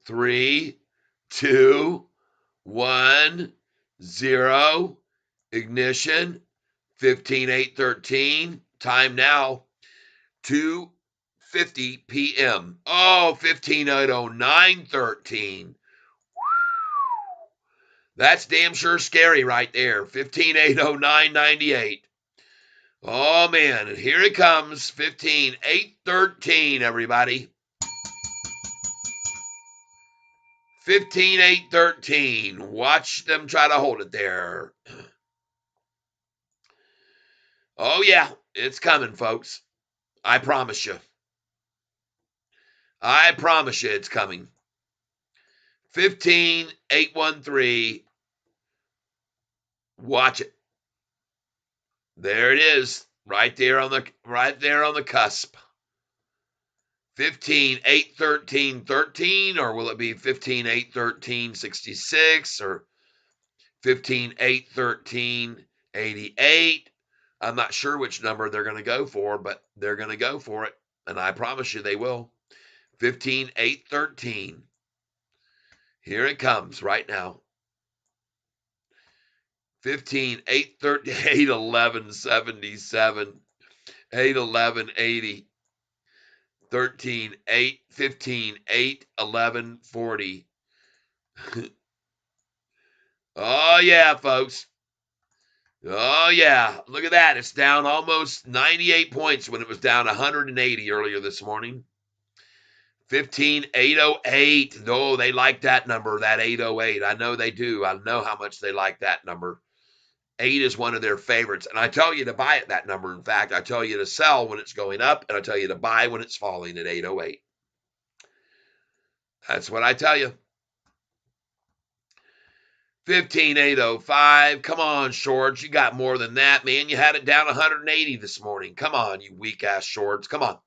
3, 2, 1, 0. Ignition. 15,813. Time now. 2:50 p.m. Oh, 15,809.13. That's damn sure scary right there. 15,809.98. Oh, man. And here it comes. 15,813, everybody. 15,813. Watch them try to hold it there. Oh, yeah. It's coming, folks. I promise you. I promise you it's coming. 15,813. Watch it. There it is. Right there on the cusp. 15,813.13, or will it be 15,813.66 or 15,813.88? I'm not sure which number they're going to go for, but they're going to go for it, and I promise you they will. 15,813. Here it comes right now. 15,813, 811.77, 811.80, 13,8, 15,811.40. Oh, yeah, folks. Oh, yeah. Look at that. It's down almost 98 points when it was down 180 earlier this morning. 15,808. Oh, they like that number, that 808. I know they do. I know how much they like that number. 8 is one of their favorites. And I tell you to buy at that number. In fact, I tell you to sell when it's going up, and I tell you to buy when it's falling at 808. That's what I tell you. 15,805. Come on, shorts. You got more than that, man. You had it down 180 this morning. Come on, you weak-ass shorts. Come on.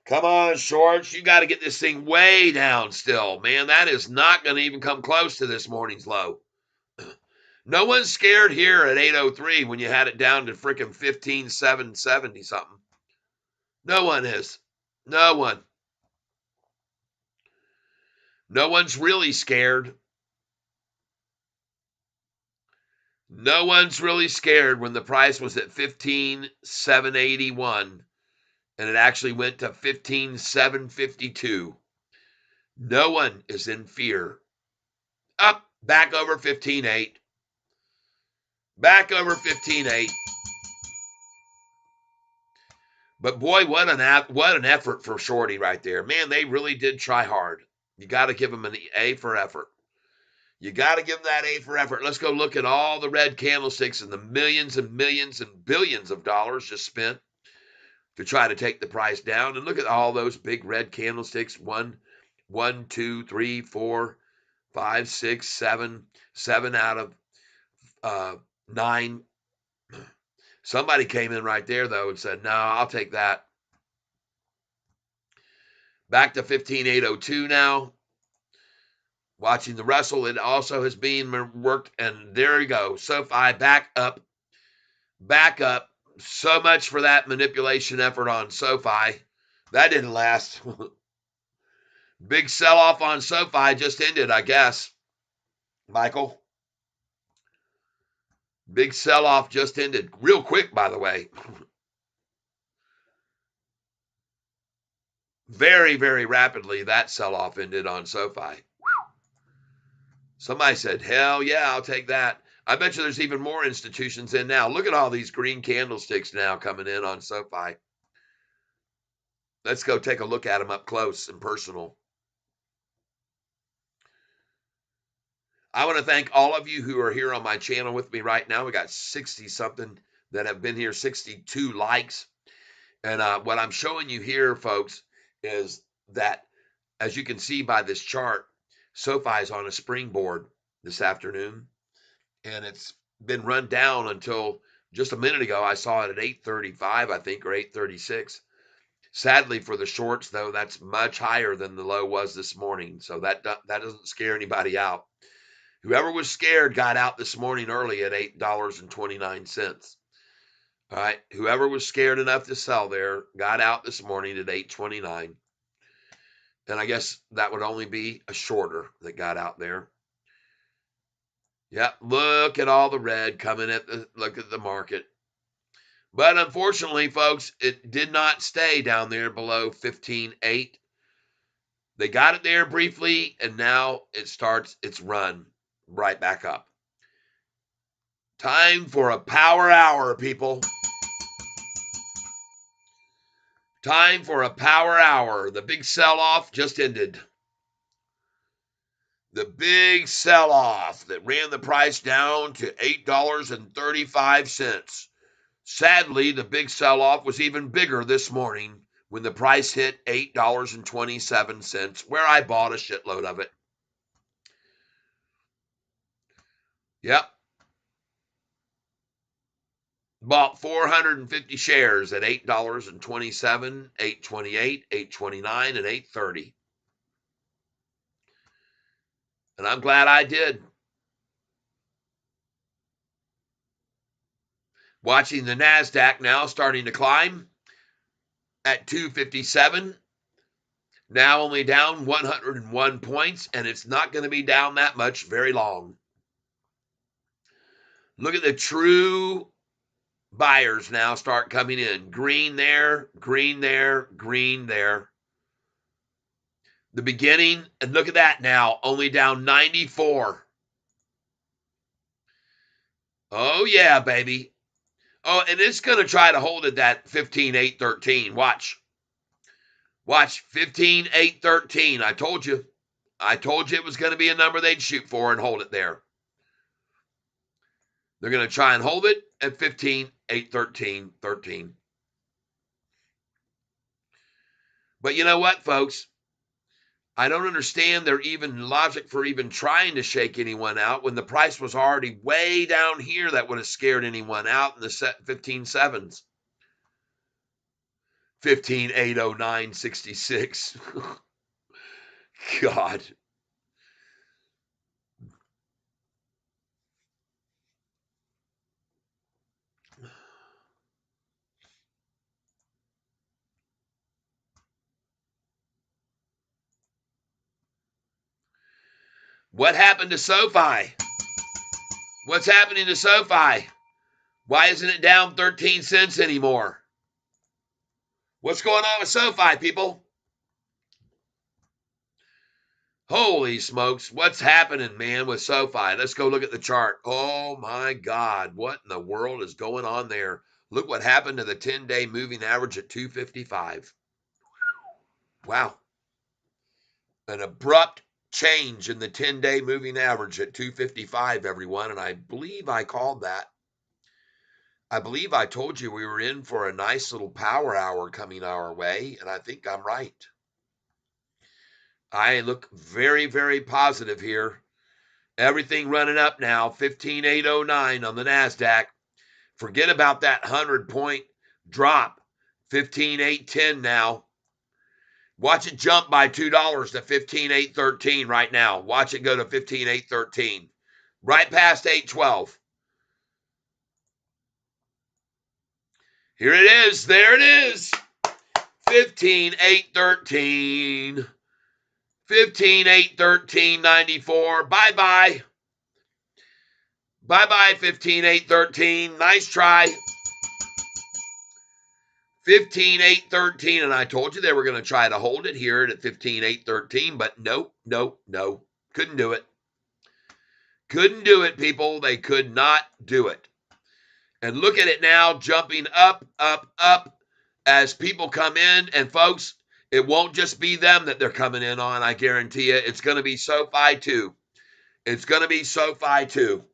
Come on, shorts. You got to get this thing way down still. Man, that is not going to even come close to this morning's low. No one's scared here at 803 when you had it down to freaking 15,770 something. No one is. No one. No one's really scared. No one's really scared when the price was at 15,781 and it actually went to 15,752. No one is in fear. Up, back over 15.8. Back over 15.8. But boy, what an effort for Shorty right there. Man, they really did try hard. You got to give them an A for effort. You got to give them that A for effort. Let's go look at all the red candlesticks and the millions and millions and billions of dollars just spent to try to take the price down. And look at all those big red candlesticks. 1, 2, 3, 4, 5, 6, 7. 7 out of 9. Somebody came in right there, though, and said, no, I'll take that. Back to 15,802 now. Watching the Russell, it also has been worked, and there you go. Sofi back up. Back up. So much for that manipulation effort on Sofi. That didn't last. Big sell-off on Sofi just ended, I guess. Michael? Big sell-off just ended real quick, by the way. Very, very rapidly, that sell-off ended on SoFi. Somebody said, hell yeah, I'll take that. I bet you there's even more institutions in now. Look at all these green candlesticks now coming in on SoFi. Let's go take a look at them up close and personal. I want to thank all of you who are here on my channel with me right now. We got 60 something that have been here, 62 likes. And what I'm showing you here, folks, is that, as you can see by this chart, SoFi is on a springboard this afternoon, and it's been run down until just a minute ago. I saw it at 8:35, I think, or 8:36. Sadly for the shorts, though, that's much higher than the low was this morning, so that doesn't scare anybody out. Whoever was scared got out this morning early at $8.29. All right, whoever was scared enough to sell there got out this morning at $8.29. And I guess that would only be a shorter that got out there. Yep, look at all the red coming at the market. But unfortunately, folks, it did not stay down there below 15.8. They got it there briefly, and now it starts its run right back up. Time for a power hour, people. Time for a power hour. The big sell-off just ended. The big sell-off that ran the price down to $8.35. Sadly, the big sell-off was even bigger this morning when the price hit $8.27, where I bought a shitload of it. Yep. Bought 450 shares at $8.27, $8.28, $8.29, and $8.30. And I'm glad I did. Watching the NASDAQ now starting to climb at 257. Now only down 101 points, and it's not going to be down that much very long. Look at the true buyers now start coming in. Green there, green there, green there. The beginning, and look at that now, only down 94. Oh, yeah, baby. Oh, and it's going to try to hold it that 15.813. Watch. Watch, 15.813. I told you. I told you it was going to be a number they'd shoot for and hold it there. They're going to try and hold it at 15.813. But you know what, folks? I don't understand their even logic for even trying to shake anyone out when the price was already way down here. That would have scared anyone out in the 15.7s. 15.80966. God. What happened to SoFi? What's happening to SoFi? Why isn't it down 13 cents anymore? What's going on with SoFi, people? Holy smokes, what's happening, man, with SoFi? Let's go look at the chart. Oh, my God, what in the world is going on there? Look what happened to the 10-day moving average at 255. Wow. An abrupt change in the 10-day moving average at 255, everyone, and I believe I called that. I believe I told you we were in for a nice little power hour coming our way, and I think I'm right. I look very, very positive here. Everything running up now, 15.809 on the NASDAQ. Forget about that 100-point drop, 15.810 now. Watch it jump by $2 to 15.813 right now. Watch it go to 15.813. Right past 812. Here it is. There it is. 15.813. 15.813.94. Bye-bye. Bye-bye, 15,813. Nice try. 15,813, and I told you they were going to try to hold it here at 15,813, but nope, nope, no. Couldn't do it. Couldn't do it, people. They could not do it. And look at it now, jumping up, up, up as people come in. And folks, it won't just be them that they're coming in on, I guarantee you. It's going to be SoFi too. It's going to be SoFi too.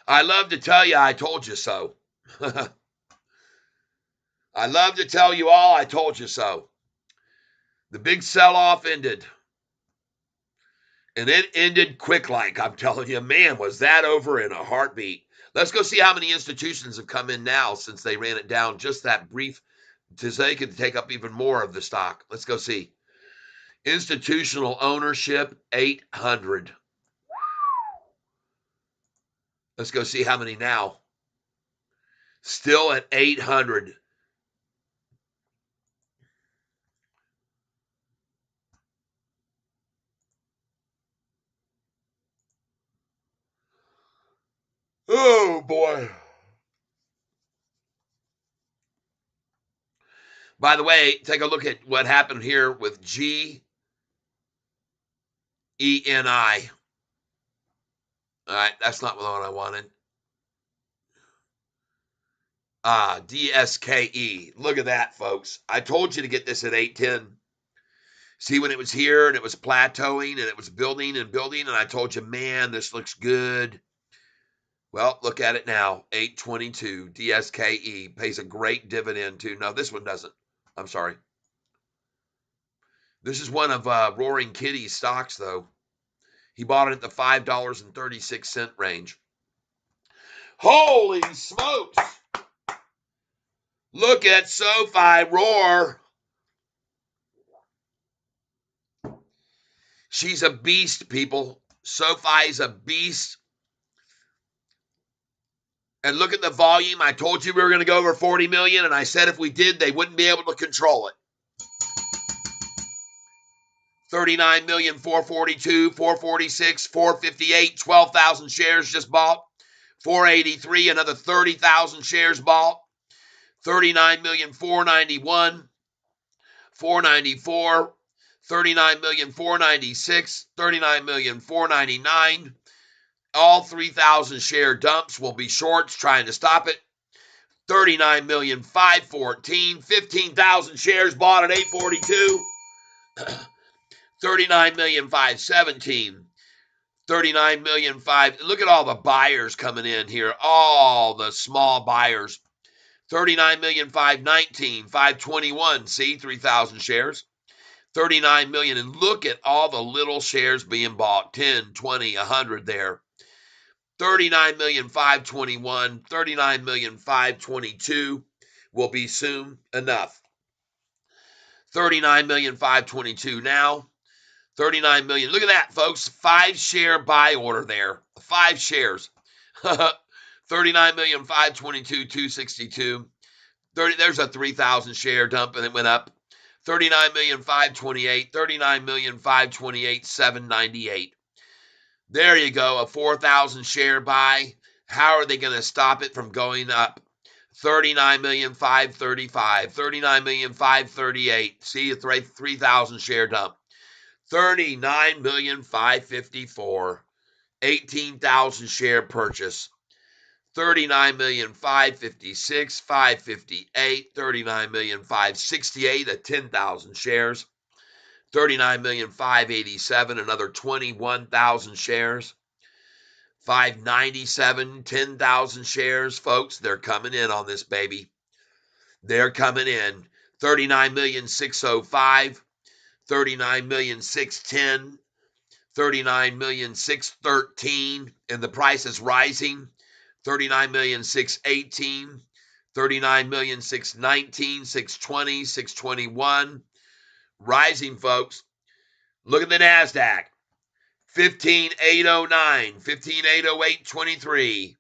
I love to tell you I told you so. I love to tell you all I told you so. The big sell-off ended. And it ended quick like, I'm telling you, man, was that over in a heartbeat. Let's go see how many institutions have come in now since they ran it down just that brief so they could take up even more of the stock. Let's go see. Institutional ownership, 800. Let's go see how many now. Still at 800. Oh, boy. By the way, take a look at what happened here with GENI. All right, that's not the one I wanted. DSKE. Look at that, folks. I told you to get this at 810. See, when it was here and it was plateauing and it was building and building, and I told you, man, this looks good. Well, look at it now. 822. DSKE pays a great dividend too. No, this one doesn't. I'm sorry. This is one of Roaring Kitty's stocks, though. He bought it at the $5.36 range. Holy smokes! Look at SoFi roar. She's a beast, people. SoFi's a beast. And look at the volume. I told you we were going to go over 40 million, and I said if we did, they wouldn't be able to control it. 39,442,000, 446, 458, 12,000 shares just bought. 483, another 30,000 shares bought. 39,491,000, 494, 39,496,000, 39,499,000. All 3,000 share dumps will be shorts trying to stop it. 39,514,000, 15,000 shares bought at 842. 39,517,000, 39,500,000. Look at all the buyers coming in here, all the small buyers. 39,519,000, 521. See, 3,000 shares. 39 million. And look at all the little shares being bought. 10, 20, 100 there. 39,521,000, 39,522,000 will be soon enough. 39,522,000 now. 39 million. Look at that, folks. 5-share buy order there. 5 shares. 39,522,262. There's a 3,000 share dump and it went up. 39,528,000, 39,528,798. There you go, a 4,000 share buy. How are they going to stop it from going up? 39,535,000, 39,538,000. See, a 3,000 share dump. 39,554,000, 18,000 share purchase. 39,556,000, 558,000, 39,568,000 at 10,000 shares. 39,587,000, another 21,000 shares. 597, 10,000 shares, folks. They're coming in on this baby. They're coming in. 39,605,000, 39,610,000, 39,613,000, and the price is rising. 39,618,000, 39,619,000, 620, 621. Rising, folks. Look at the NASDAQ. 15,809, 15,808.23.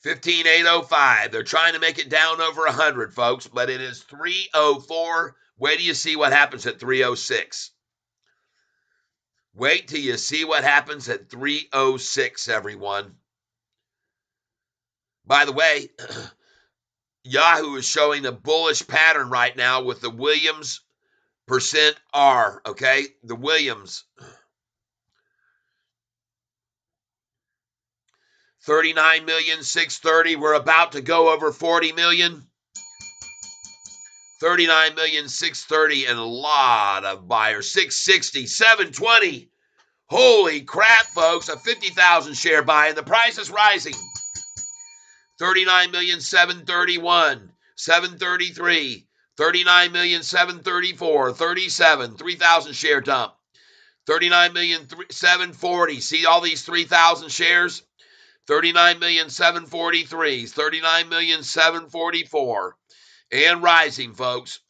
15,805. They're trying to make it down over 100, folks, but it is 304. Wait till you see what happens at 306. Wait till you see what happens at 306, everyone. By the way, Yahoo is showing a bullish pattern right now with the Williams %R, okay? The Williams. 39,630,000. We're about to go over 40 million. 39,630,000 and a lot of buyers. 660, 720. Holy crap, folks. A 50,000 share buy, and the price is rising. 39,731,000, 733, 39,734,000, 37, 3,000 share dump. 39,740,000. See all these 3,000 shares? 39,743,000, 39,744,000, and rising, folks.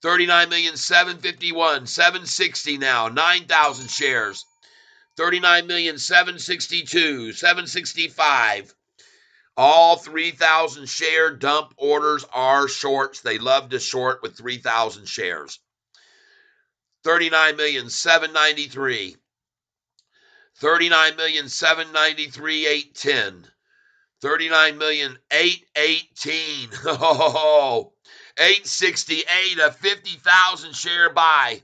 39,751,000, 760 now, 9,000 shares. 39,762,000, 765. All 3,000 share dump orders are shorts. They love to short with 3,000 shares. 39,793,000. 39,793,810. 39,818. Oh, 868, a 50,000 share buy.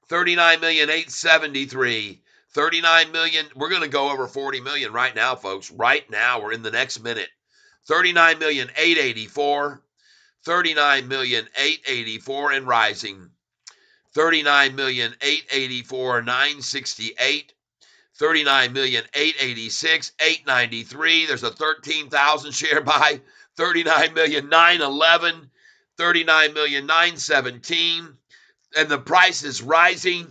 39,873. 39 million. We're going to go over 40 million right now, folks. Right now, we're in the next minute. 39,884. 39,884 and rising. 39,884, 968. 39,886, 893. There's a 13,000 share buy. 39,911, 39,917, and the price is rising.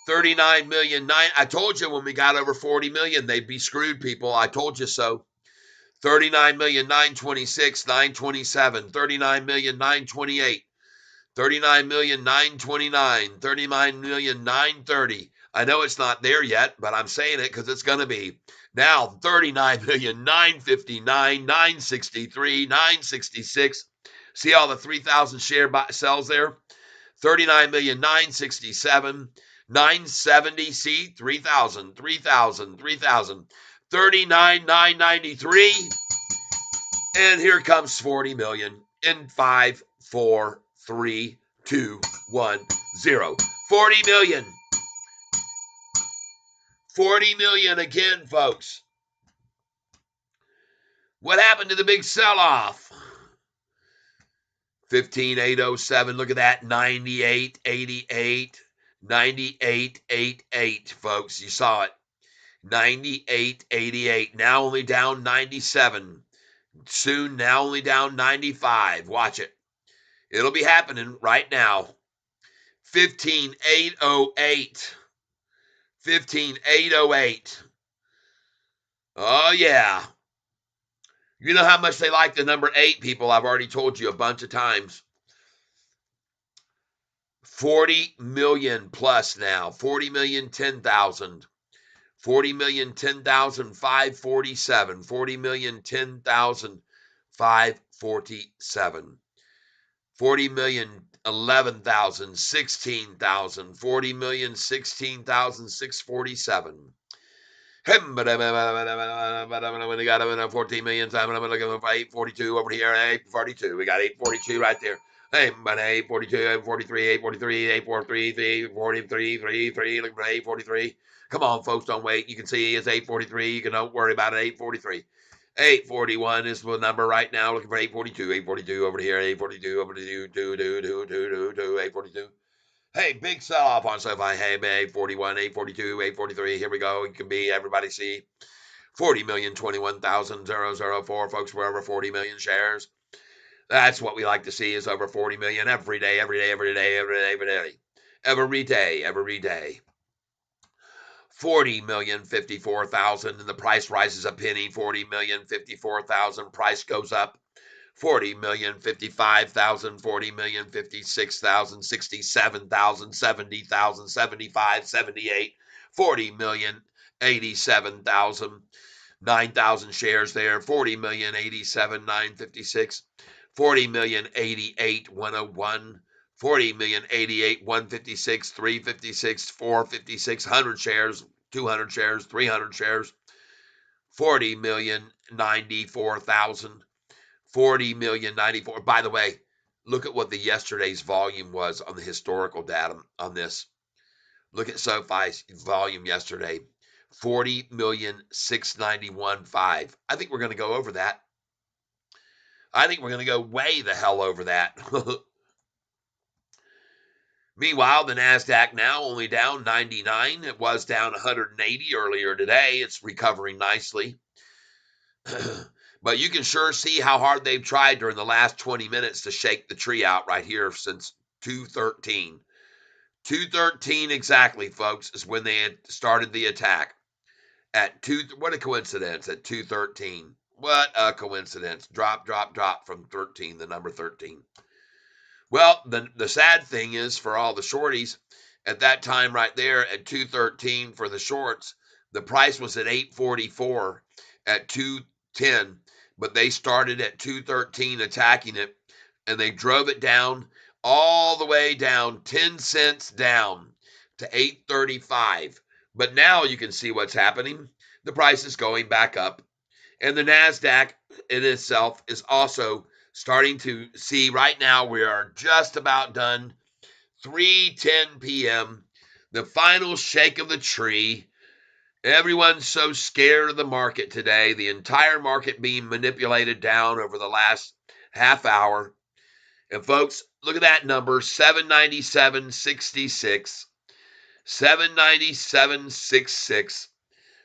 39,900,000. I told you when we got over 40 million, they'd be screwed, people. I told you so. 39,926, 927, 39,928, 39,929, 39,930. I know it's not there yet, but I'm saying it because it's going to be. Now, 39,959, 963, 966. See all the 3,000 share sells there? 39,967, 970. See, 3,000, 3,000, 3,000. 39,993. And here comes 40 million in 5, 4, 3, 2, 1, 0. 40 million. 40 million again, folks. What happened to the big sell-off? 15,807. Look at that. 98.88. 98.88, folks. You saw it. 98.88. Now only down 97. Soon, now only down 95. Watch it. It'll be happening right now. 15,808. 15,808. Oh, yeah. You know how much they like the number 8, people. I've already told you a bunch of times. 40 million plus now. 40 million, 10,000. 40 million, 10,000, 547. 40 million, 10,000, 547. 40 million, 11,000, 16,000. 40 million, 16,000, 647. When they got 14 million, I'm looking for 842 over here. 842. We got 842 right there. Hey, but 842, 843, 843, 843, 43, 3, look for 843. Come on, folks, don't wait. You can see it's 843. You can don't worry about it. 843. 841 is the number right now. Looking for 842. 842 over here. 842 over to 842. Hey, big sell-off on Sofi. Hey, 841, 842, 843. Here we go. It can be, everybody see. 40,021,004. Folks, we're over 40 million shares. That's what we like to see is over 40 million every day, every day, every day, every day, every day. Every day, every day. 40,054,000 and the price rises a penny. 40,054,000 price goes up. 40,055,000, 40,056,000, 67,000, 70,000, 75, 78, 40,087,000, 9,000 shares there. 40,087,956. 40,088,101. 40,088,156, 356, 456, 100 shares, 200 shares, 300 shares, 40,094,000, 40,094. By the way, look at what the yesterday's volume was on the historical data on this. Look at SoFi's volume yesterday, 40,691,500. I think we're going to go over that. I think we're going to go way the hell over that. Meanwhile, the NASDAQ now only down 99. It was down 180 earlier today. It's recovering nicely. But you can sure see how hard they've tried during the last 20 minutes to shake the tree out right here since 213. 213 exactly, folks, is when they had started the attack. What a coincidence, at 213. What a coincidence. Drop from 13, the number 13. Well, the sad thing is for all the shorties, at that time right there at 213 for the shorts, the price was at 844 at 210, but they started at 213 attacking it, and they drove it down all the way down 10 cents down to 835. But now you can see what's happening. The price is going back up, and the NASDAQ in itself is also starting to see. Right now we are just about done. 3:10 p.m. The final shake of the tree. Everyone's so scared of the market today. The entire market being manipulated down over the last half hour. And folks, look at that number, 797.66. 797.66.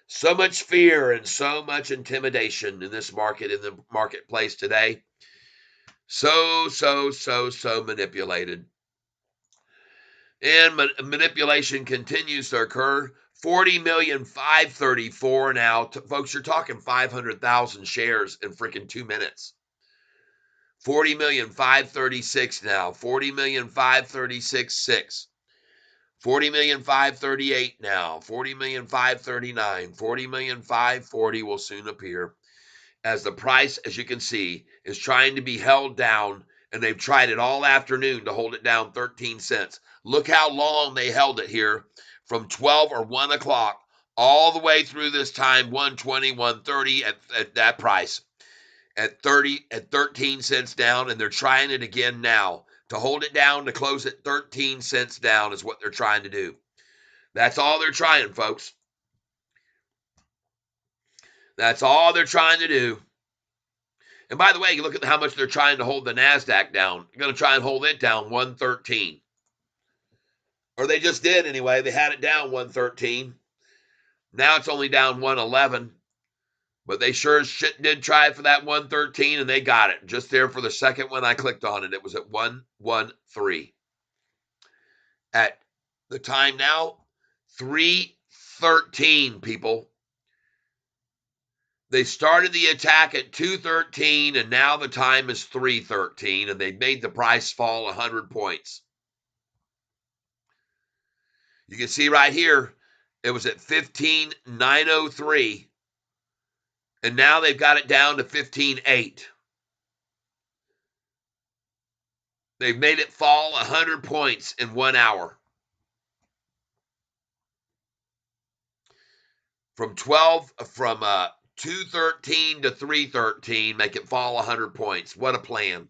So much fear and so much intimidation in this market, in the marketplace today. So manipulated. And manipulation continues to occur. 40,534,000 now. Folks, you're talking 500,000 shares in freaking 2 minutes. 40,536,000 now. 40,536,600. 40,538,000 now. 40,539,000. 40,540,000 will soon appear, as the price, as you can see, is trying to be held down, and they've tried it all afternoon to hold it down 13 cents. Look how long they held it here, from 12 or 1 o'clock all the way through this time, 120, 130 at that price, at 13 cents down, and they're trying it again now. To hold it down, to close it 13 cents down is what they're trying to do. That's all they're trying, folks. That's all they're trying to do. And by the way, you look at how much they're trying to hold the NASDAQ down. They're going to try and hold it down 113. Or they just did anyway. They had it down 113. Now it's only down 111. But they sure did try for that 113, and they got it. Just there for the second when I clicked on it, it was at 113. At the time now, 3:13, people. They started the attack at 2:13, and now the time is 3:13, and they made the price fall 100 points. You can see right here, it was at 15,903, and now they've got it down to 15,800. They've made it fall 100 points in 1 hour. From 213 to 313, make it fall 100 points. What a plan.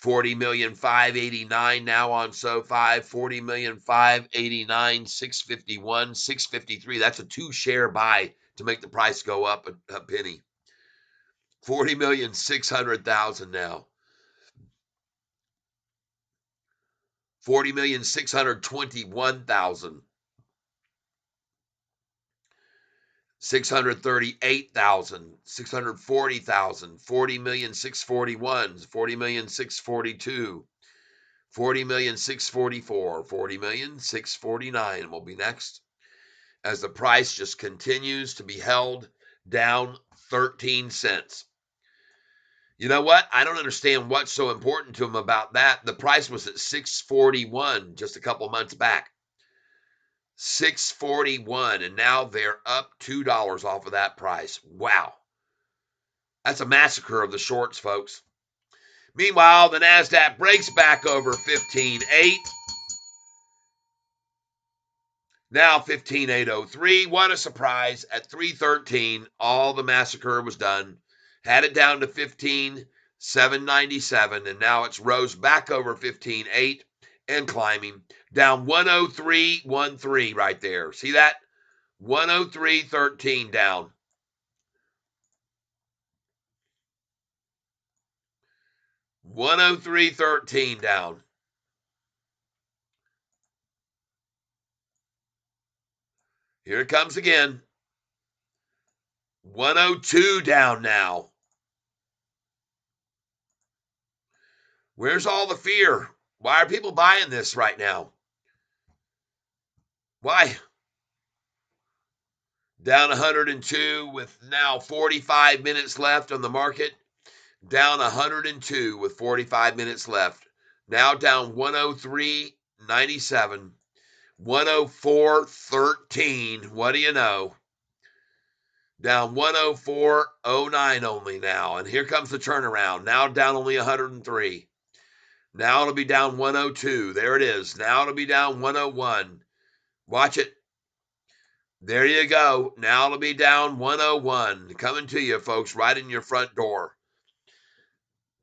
$40,589,000 now on SoFi. 40,589,000, 651, 653. That's a 2-share buy to make the price go up a penny. 40,600,000 now. 40,621,000. 638,000, 640,000, 40,641,000, 40,642,000, 40,644,000, 40,649,000 will be next, as the price just continues to be held down 13 cents. You know what? I don't understand what's so important to them about that. The price was at 641 just a couple months back. 641, and now they're up $2 off of that price. Wow. That's a massacre of the shorts, folks. Meanwhile, the NASDAQ breaks back over 15.8. Now 15,803. What a surprise. At 313, all the massacre was done. Had it down to 15,797, and now it's rose back over 15.8 and climbing. Down 103.13 right there. See that? 103.13 down. 103.13 down. Here it comes again. 102 down now. Where's all the fear? Why are people buying this right now? Why? Down 102 with now 45 minutes left on the market. Down 102 with 45 minutes left. Now down 103.97. 104.13. What do you know? Down 104.09 only now. And here comes the turnaround. Now down only 103. Now it'll be down 102. There it is. Now it'll be down 101. Watch it. There you go. Now it'll be down 101. Coming to you, folks, right in your front door.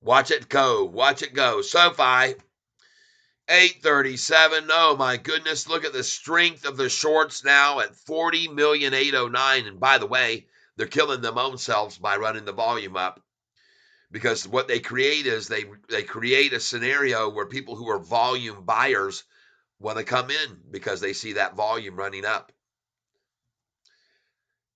Watch it go. Watch it go. Sofi, 837. Oh, my goodness. Look at the strength of the shorts now at 40,809,000. And by the way, they're killing them own selves by running the volume up. Because what they create is they create a scenario where people who are volume buyers want to come in because they see that volume running up.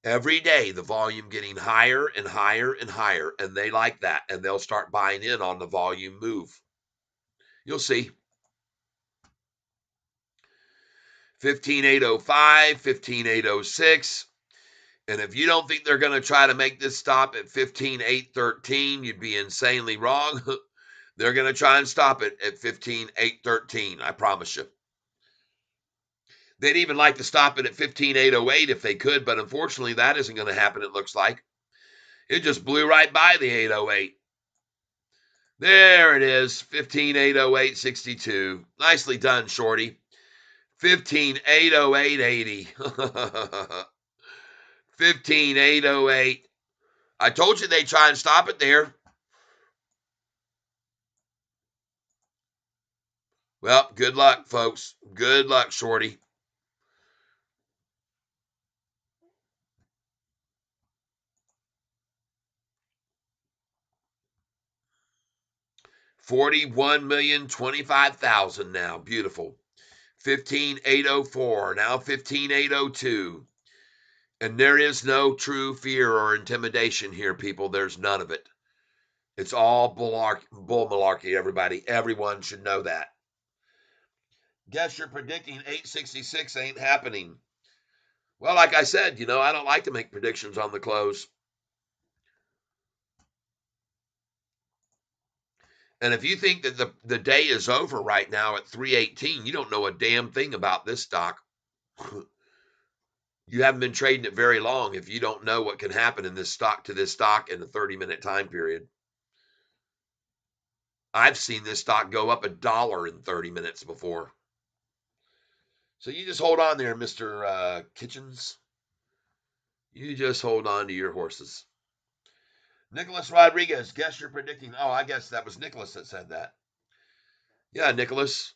Every day, the volume getting higher and higher and higher, and they like that, and they'll start buying in on the volume move. You'll see. 15,805, 15,806. And if you don't think they're going to try to make this stop at 15,813, you'd be insanely wrong. They're going to try and stop it at 15,813, I promise you. They'd even like to stop it at 15,808 if they could, but unfortunately that isn't going to happen, it looks like. It just blew right by the 808. There it is, 15,808.62. Nicely done, Shorty. 15,808.80. 15,808. I told you they'd try and stop it there. Well, good luck, folks. Good luck, Shorty. $41,025,000 now. Beautiful. 15,804. Now 15,802. And there is no true fear or intimidation here, people. There's none of it. It's all bull malarkey, everybody. Everyone should know that. Guess you're predicting 866 ain't happening. Well, like I said, I don't like to make predictions on the close. And if you think that the day is over right now at 318, you don't know a damn thing about this stock. You haven't been trading it very long if you don't know what can happen in this stock to this stock in a 30-minute time period. I've seen this stock go up $1 in 30 minutes before. So you just hold on there, Mr. Kitchens. You just hold on to your horses. Nicholas Rodriguez, guess you're predicting. Oh, I guess that was Nicholas that said that. Yeah, Nicholas.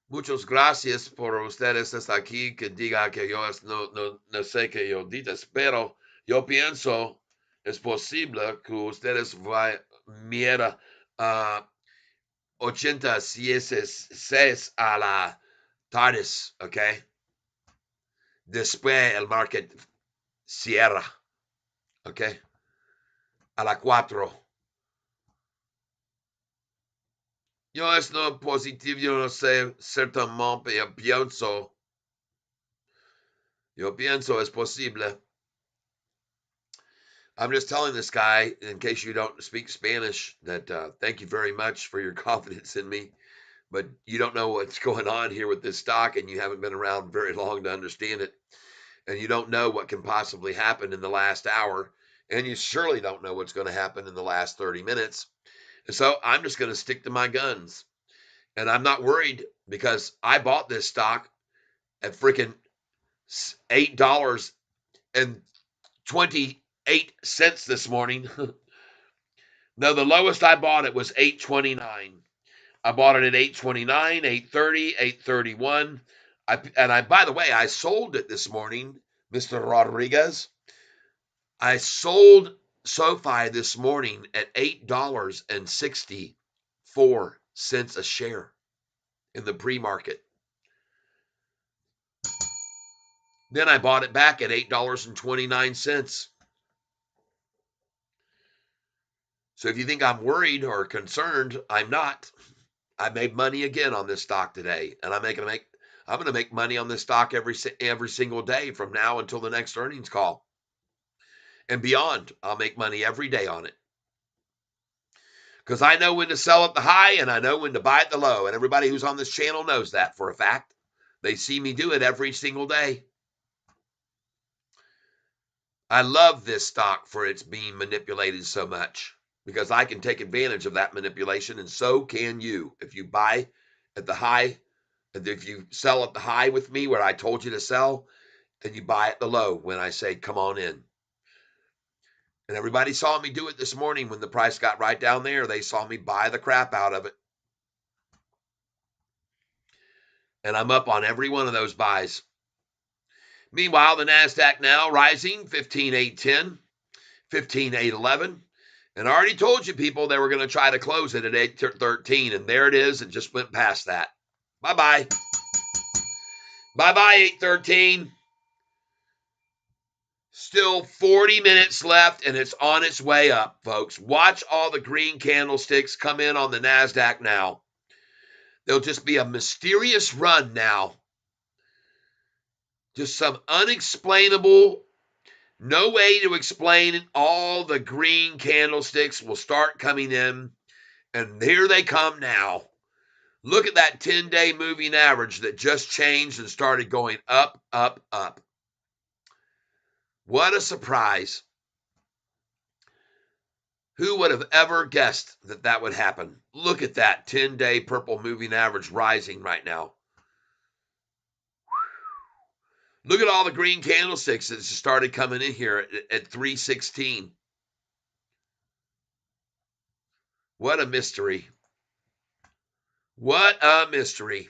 Muchas gracias por ustedes estar aquí, que diga que yo no sé que yo dices, pero yo pienso es posible que ustedes miren 86 a la tardes, ¿ok? Después el market cierra, ¿ok? A las 4. Yo es no positivo, yo no sé certamente, yo pienso es posible. I'm just telling this guy, in case you don't speak Spanish, that thank you very much for your confidence in me. But you don't know what's going on here with this stock, and you haven't been around very long to understand it. And you don't know what can possibly happen in the last hour. And you surely don't know what's going to happen in the last 30 minutes. And so I'm just going to stick to my guns. And I'm not worried because I bought this stock at freaking $8.28 this morning. No, the lowest I bought it was $8.29. I bought it at $8.29, $8.30, $8.31. By the way, I sold it this morning, Mr. Rodriguez. I sold Sofi this morning at $8.64 a share in the pre-market. Then I bought it back at $8.29. So if you think I'm worried or concerned, I'm not. I made money again on this stock today, and I'm going to make money on this stock every single day from now until the next earnings call and beyond. I'll make money every day on it because I know when to sell at the high and I know when to buy at the low. And everybody who's on this channel knows that for a fact. They see me do it every single day. I love this stock for its being manipulated so much because I can take advantage of that manipulation, and so can you. If you buy at the high, if you sell at the high with me where I told you to sell, then you buy at the low when I say come on in. And everybody saw me do it this morning when the price got right down there. They saw me buy the crap out of it. And I'm up on every one of those buys. Meanwhile, the NASDAQ now rising 15,810, 15,811. And I already told you people they were going to try to close it at 813. And there it is. It just went past that. Bye-bye. Bye-bye, 813. Still 40 minutes left, and it's on its way up, folks. Watch all the green candlesticks come in on the NASDAQ now. There'll just be a mysterious run now. Just some unexplainable, no way to explain all the green candlesticks will start coming in, and here they come now. Look at that 10-day moving average that just changed and started going up, up, up. What a surprise. Who would have ever guessed that that would happen? Look at that 10-day purple moving average rising right now. Look at all the green candlesticks that just started coming in here at 316. What a mystery. What a mystery.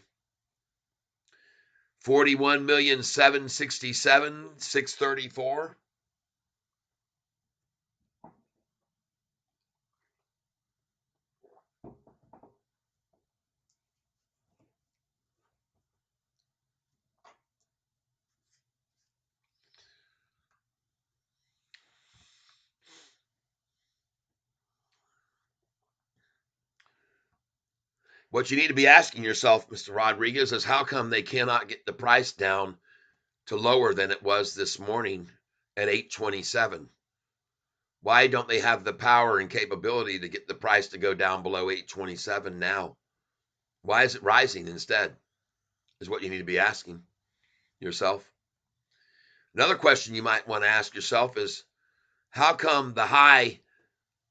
41,767,634. What you need to be asking yourself, Mr. Rodriguez, is how come they cannot get the price down to lower than it was this morning at 827? Why don't they have the power and capability to get the price to go down below 827 now? Why is it rising instead? Is what you need to be asking yourself. Another question you might want to ask yourself is, how come the high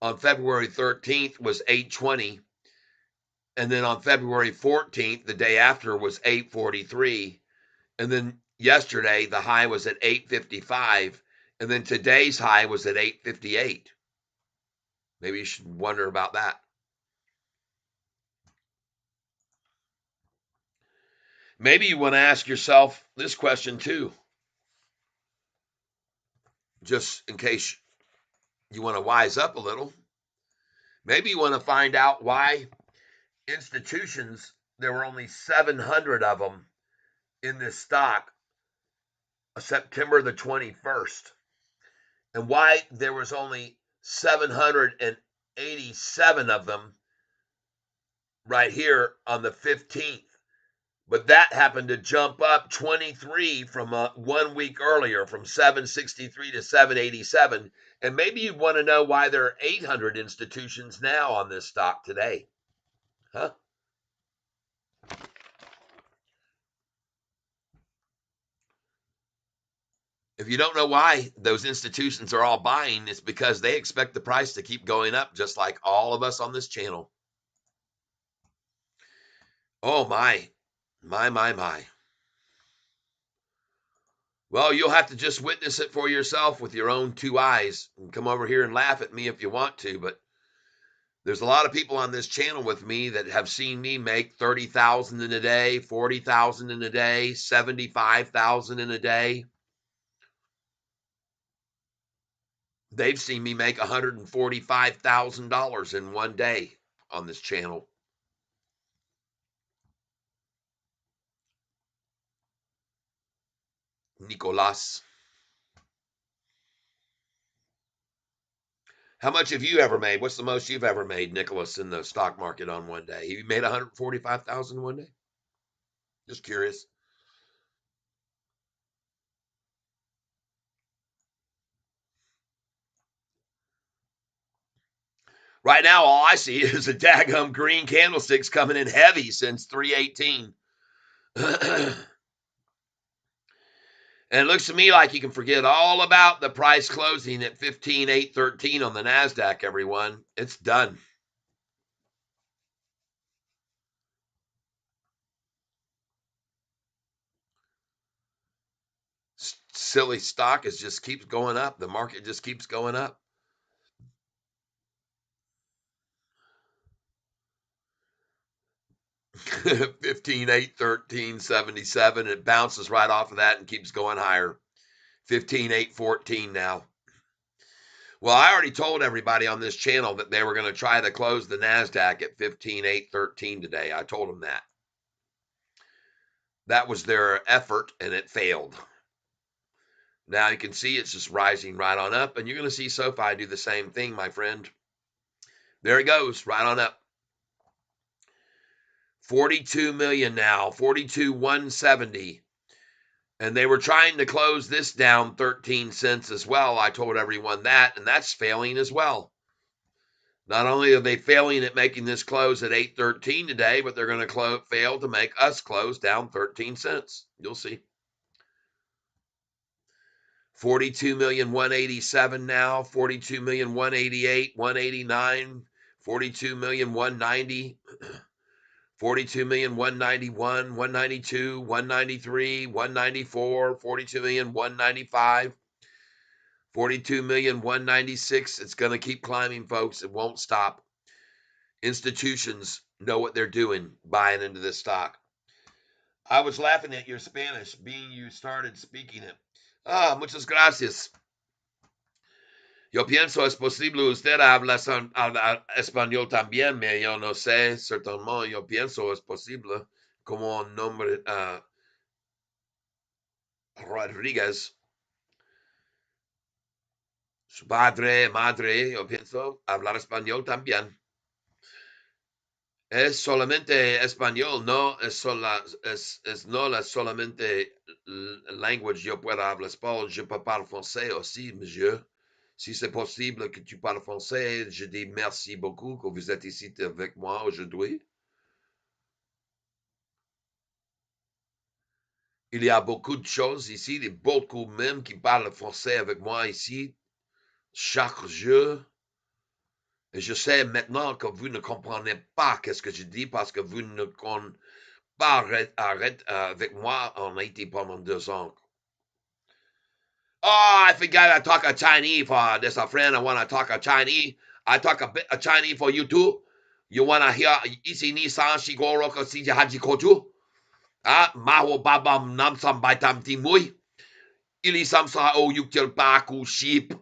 on February 13th was 820, and then on February 14th, the day after, was 843, and then yesterday the high was at 855, and then today's high was at 858? Maybe you should wonder about that. Maybe you want to ask yourself this question too, just in case you want to wise up a little. Maybe you want to find out why institutions, there were only 700 of them in this stock September the 21st, and why there was only 787 of them right here on the 15th. But that happened to jump up 23 from 1 week earlier, from 763 to 787. And maybe you want to know why there are 800 institutions now on this stock today. Huh? If you don't know why those institutions are all buying, it's because they expect the price to keep going up, just like all of us on this channel. Oh, my. My. Well, you'll have to just witness it for yourself with your own two eyes and come over here and laugh at me if you want to. But there's a lot of people on this channel with me that have seen me make 30,000 in a day, 40,000 in a day, 75,000 in a day. They've seen me make $145,000 in one day on this channel. Nicolas. How much have you ever made? What's the most you've ever made, Nicholas, in the stock market on one day? You made 145,000 one day? Just curious. Right now, all I see is a daggum green candlesticks coming in heavy since 318. And it looks to me like you can forget all about the price closing at 15,813 on the NASDAQ, everyone. It's done. Silly stock just keeps going up. The market just keeps going up. 15, 8, 13, 77. It bounces right off of that and keeps going higher. 15, 8, 14 now. Well, I already told everybody on this channel that they were going to try to close the NASDAQ at 15, 8, 13 today. I told them that. That was their effort, and it failed. Now you can see it's just rising right on up, and you're going to see SoFi do the same thing, my friend. There it goes, right on up. 42 million now, 42,170. And they were trying to close this down 13 cents as well. I told everyone that, and that's failing as well. Not only are they failing at making this close at 813 today, but they're going to fail to make us close down 13 cents. You'll see. 42,187 now, 42,188, 189, 42,190, 42,191, 192, 193, 194, 42,195, 42,196. It's going to keep climbing, folks. It won't stop. Institutions know what they're doing buying into this stock. I was laughing at your Spanish, being you started speaking it. Ah, muchas gracias. Yo pienso es posible usted habla español también, me yo no sé, certamente yo pienso es posible como nombre Rodríguez. Su padre, madre, yo pienso hablar español también. Es solamente español, no es no la solamente language yo puedo hablar español, je peux parler français aussi, monsieur. Si c'est possible que tu parles français, je dis merci beaucoup que vous êtes ici avec moi aujourd'hui. Il y a beaucoup de choses ici, beaucoup même qui parlent français avec moi ici chaque jour. Et je sais maintenant que vous ne comprenez pas qu'est-ce que je dis parce que vous ne comprenez pas arrête avec moi en Haïti pendant 2 ans. Oh, I forgot I talk a Chinese for this a friend. I want to talk a Chinese. I talk a bit of Chinese for you too. You want to hear isi ni san shigoro ko si haji koju? Ah, maho babam nam sam baitam timui. Ili sam sa o yuktil baku sheep.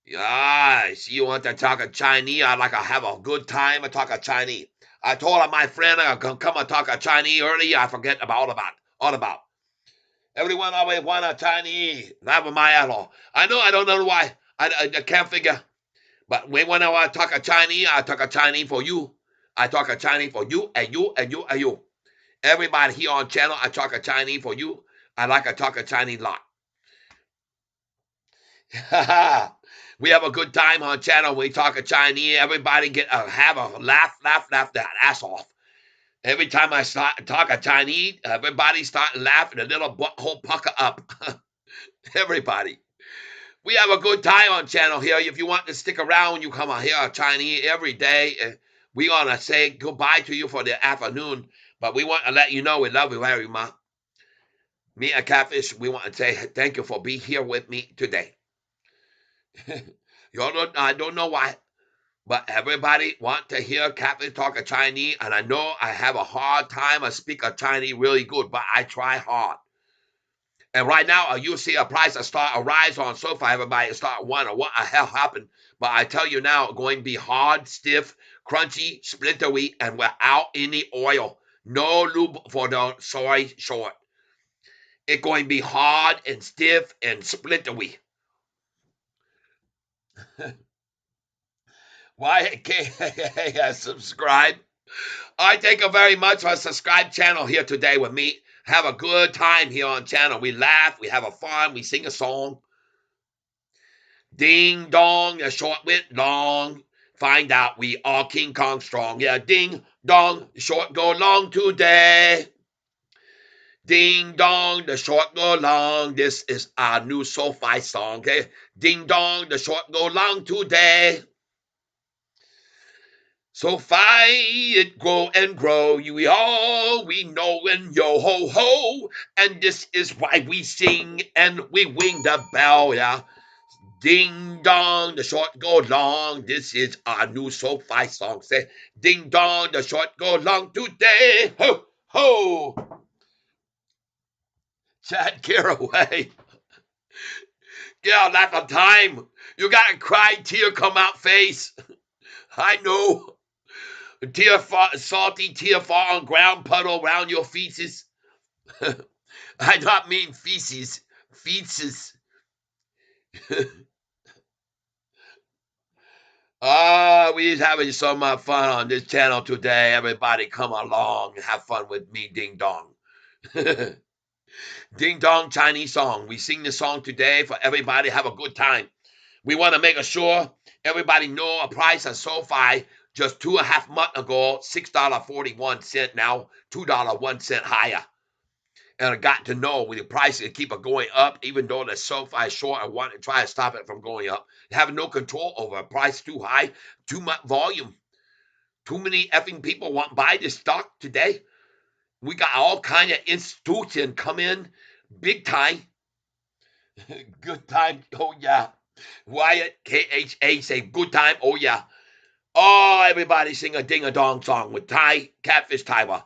Yeah, see, you want to talk a Chinese? I like to have a good time. I talk a Chinese. I told my friend I could come and talk a Chinese earlier. I forget all about. Everyone always want a Chinese. Never mind at all. I know. I don't know why. I can't figure. But when I want to talk a Chinese, I talk a Chinese for you. I talk a Chinese for you and you and you and you. Everybody here on channel, I talk a Chinese for you. I like to talk a Chinese lot. We have a good time on channel. We talk a Chinese. Everybody have a laugh that ass off. Every time I talk a Chinese, everybody start laughing. A little butthole pucker up. Everybody. We have a good time on channel here. If you want to stick around, you come on here Chinese every day. We want to say goodbye to you for the afternoon, but we want to let you know we love you very much. Me and Catfish, we want to say thank you for being here with me today. I don't know why, but everybody want to hear Catfish talk a Chinese, and I know I have a hard time. I speak a Chinese really good, but I try hard. And right now, you see a price a rise on Sofi. Everybody start wondering what the hell happened. But I tell you now, it's going to be hard, stiff, crunchy, splintery, and without any oil. No lube for the soy short. It's going to be hard and stiff and splintery. Why can't subscribe? I thank you very much for subscribe channel here today with me. Have a good time here on channel. We laugh, we have a fun, we sing a song. Ding dong, a short with long. Find out we are King Kong strong. Yeah, ding dong, the short go long today. Ding dong, the short go long. This is our new Sofi song, okay? Ding dong, the short go long today. Sofi, it grow and grow. We know and yo ho ho. And this is why we sing and we ring the bell, yeah. Ding dong, the short go long. This is our new Sofi song. Say, ding dong, the short go long today. Ho, ho. Chad Caraway. Yeah, that's the time. You gotta cry, tear come out face. I know. Salty tear fall on ground, puddle around your feces. I not mean feces. Feces. We're having so much fun on this channel today. Everybody come along and have fun with me, Ding Dong. Ding Dong Chinese song. We sing the song today for everybody. Have a good time. We want to make sure everybody know a price of Sofi just 2.5 months ago, $6.41 now, $2.01 higher. And I got to know with the price it keep it going up, even though the Sofi is short. I want to try to stop it from going up. Have no control over it. Price too high, too much volume. Too many effing people want to buy this stock today. We got all kind of institution come in, big time. Good time, oh yeah. Wyatt KHA say good time, oh yeah. Oh, everybody sing a ding a dong song with Catfish Taiwa.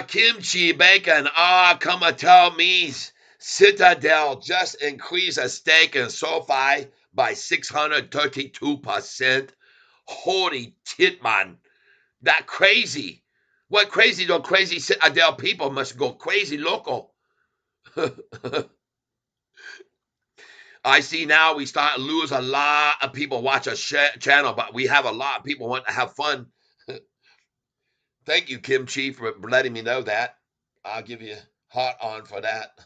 Kimchi bacon. Come and tell me. Citadel just increased a stake in Sofi by 632%. Holy tit, man. That crazy. What crazy? Those crazy Citadel people must go crazy local. I see now we start to lose a lot of people watch our channel, but we have a lot of people want to have fun. Thank you, Kimchi, for letting me know that. I'll give you heart on for that.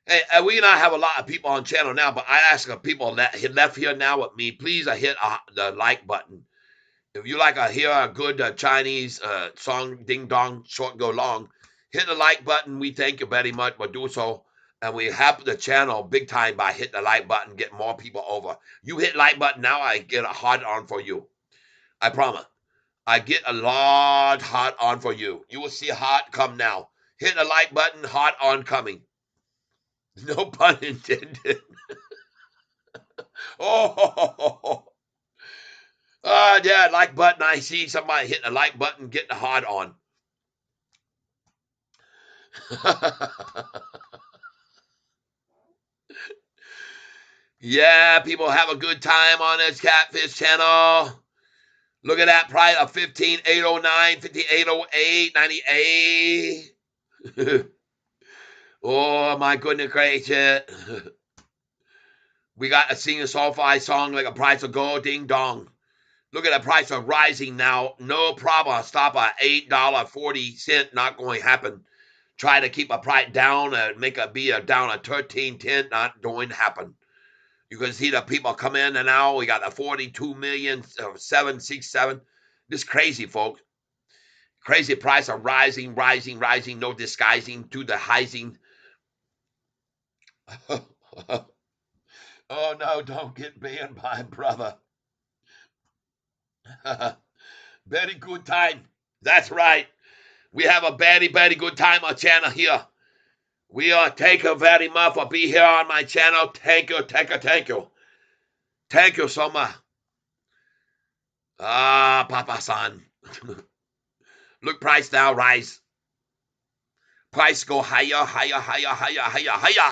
Hey, we not have a lot of people on channel now, but I ask people that left here now with me, please hit the like button. If you like to hear a good Chinese song, ding dong, short go long, hit the like button. We thank you very much for doing so. And we help the channel big time by hitting the like button, get more people over. You hit like button now, I get a heart on for you. I promise. I get a lot heart on for you. You will see heart come now. Hit the like button, heart on coming. No pun intended. Oh, yeah, like button. I see somebody hit the like button, get the heart on. Yeah, people have a good time on this Catfish channel. Look at that price of 15,809, 5808, 98. Oh my goodness gracious. We got a singer Sofi song like a price of gold, ding dong. Look at the price of rising now. No problem. Stop at $8.40. Not going to happen. Try to keep a price down and make it be a down at 13.10. Not going to happen. You can see the people come in and now. We got the 42 million, 767. This crazy, folks. Crazy price of rising, rising, rising. No disguising to the hising. Oh no, don't get banned, my brother. Very good time. That's right. We have a very good time on channel here. We are thank you very much for being here on my channel. Thank you, thank you, thank you. Thank you so much. Ah, Papa-san. Look, price now rise. Price go higher, higher, higher, higher, higher, higher,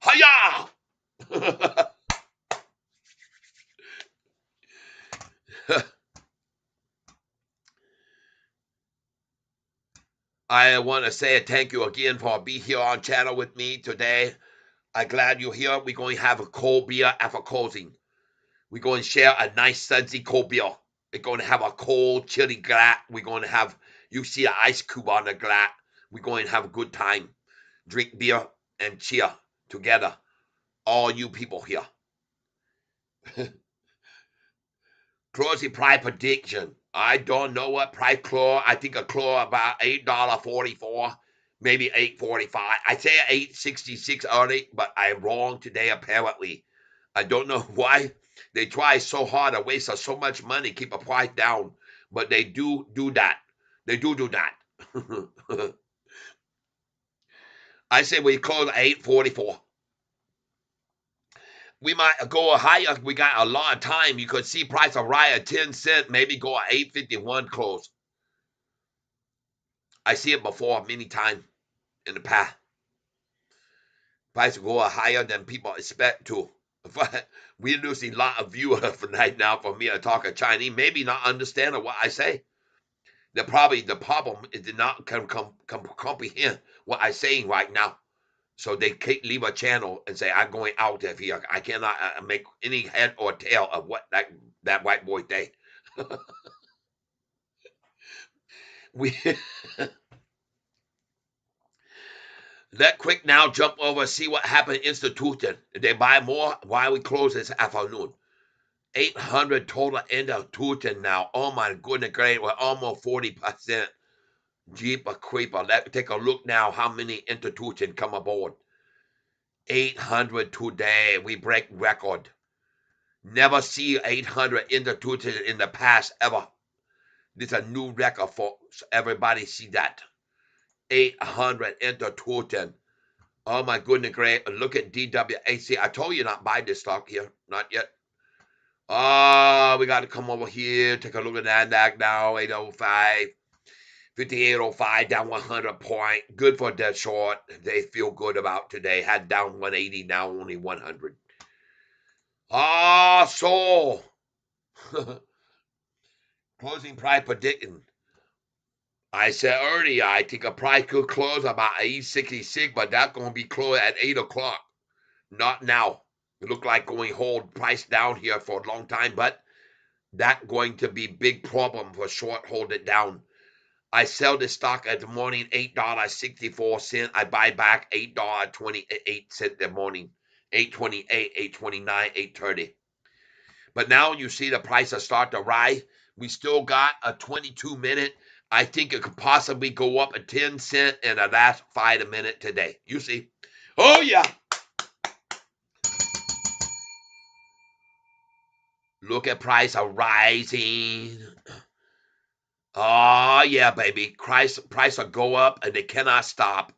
higher. I want to say thank you again for being here on channel with me today. I'm glad you're here. We're going to have a cold beer after closing. We're going to share a nice sudsy cold beer. We're going to have a cold chili glass. We're going to have, you see an ice cube on the glass. We're going to have a good time. Drink beer and cheer together. All you people here. Closing price prediction. I don't know what price close. I think a close about $8.44, maybe $8.45. I say $8.66 early, but I'm wrong today apparently. I don't know why they try so hard to waste so much money, keep a price down, but they do that. They do that. I say we close at 8.44. We might go higher. We got a lot of time. You could see price of rye at 10 cents, maybe go at 8.51 close. I see it before many times in the past. Price go higher than people expect to. We're losing a lot of viewers for right now for me to talk in Chinese, maybe not understanding what I say. The problem is they not comprehend what I'm saying right now. So they can't leave a channel and say, I'm going out of here. I cannot make any head or tail of what that white boy say. We let quick now jump over, see what happened institution. Did they buy more? Why we close this afternoon? 800 total institution now. Oh my goodness, great. We're almost 40%. Jeep a creeper. Let's take a look now how many institution come aboard. 800 today. We break record. Never see 800 institution in the past ever. This is a new record, folks. Everybody see that. 800 institution. Oh my goodness, great. Look at DWAC. I told you not buy this stock here. Not yet. Oh, we got to come over here. Take a look at NASDAQ now. 805. 5805 down 100 point. Good for that short. They feel good about today. Had down 180, now only 100. Ah, so closing price predicting. I said earlier, I think a price could close about 866, but that's going to be closed at 8 o'clock. Not now. It look like going hold price down here for a long time, but that going to be big problem for short hold it down. I sell this stock at the morning, $8.64. I buy back $8.28 in the morning, 8.28, 8.29, 8.30. But now you see the price will start to rise. We still got a 22-minute. I think it could possibly go up a 10 cent in the last 5 minutes today. You see? Oh, yeah. Look at price are rising. Oh, yeah, baby. Price will go up and they cannot stop.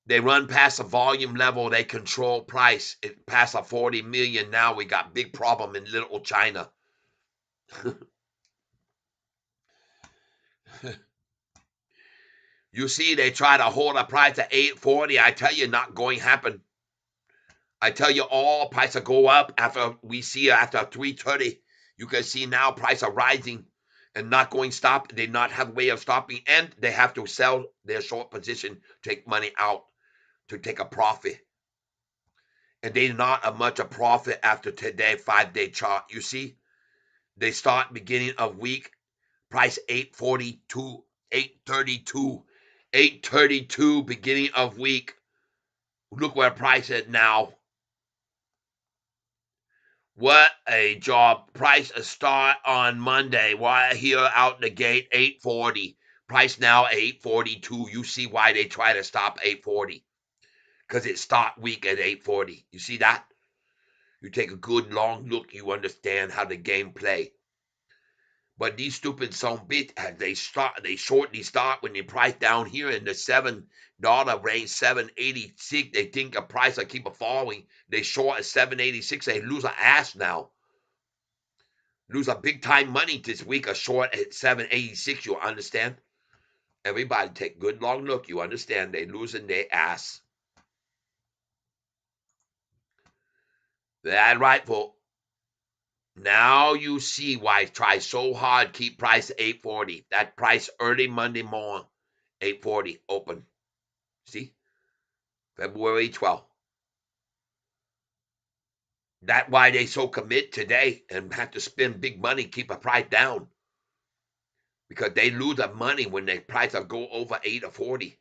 They run past the volume level. They control price. It passed a 40 million. Now we got big problem in little China. You see, they try to hold a price at 840. I tell you, not going to happen. I tell you, all price will go up after we see after 330. You can see now price are rising. and not going stop. They not have a way of stopping, and they have to sell their short position, take money out to take a profit. And they not a much a profit after today 5-day chart. You see, they start beginning of week price 842, 832, 832 beginning of week. Look where price is now. What a job. Price a start on Monday. Why here out the gate 840. Price now 842. You see why they try to stop 840. Because it start week at 840. You see that? You take a good long look, you understand how the game play. But these stupid son bitch, they shortly start when they price down here in the $7 range, 786. They think a price will keep falling. They short at 786. They lose an ass now. Lose a big time money this week. A short at 786. You understand? Everybody take good long look. You understand? They losing their ass. That right, folks. Now you see why I try so hard keep price 840. That price early Monday morning, 840 open. See? February 12th. That's why they so commit today and have to spend big money, keep a price down. Because they lose the money when the price will go over 8 or 40.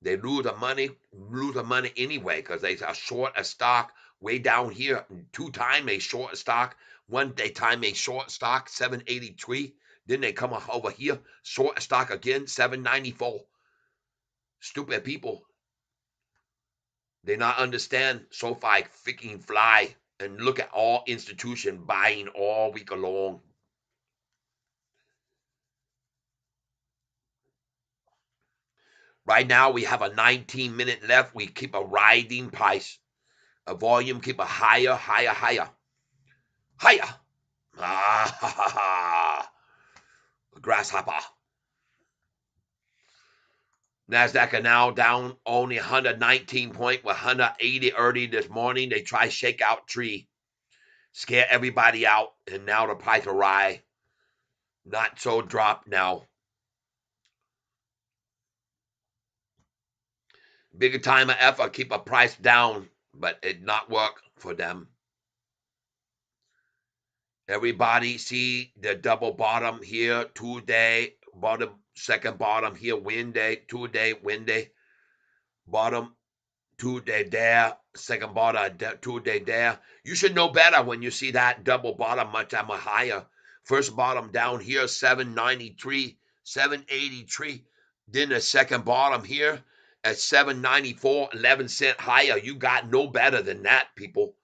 They lose the money anyway, because they are short a stock way down here. 2 times they short a stock. 1 day time they short stock, 783. Then they come over here, short a stock again, 794. Stupid people. They not understand Sofi freaking fly and look at all institution buying all week long. Right now we have a 19-minute left. We keep a riding price. A volume keep a higher, higher, higher. Higher. Ah, ha, ha, ha. Grasshopper. NASDAQ are now down only 119 point with 180 early this morning. They try shake out tree. Scare everybody out. And now the price will rise. Not so drop now. Bigger time of effort, keep a price down, but it not work for them. Everybody see the double bottom here, 2-day, bottom, second bottom here, Wednesday, 2-day, Wednesday, bottom, 2-day there, second bottom, 2-day there. You should know better when you see that double bottom much higher. First bottom down here, 793, 783. Then the second bottom here at 794, 11 cents higher. You got no better than that, people.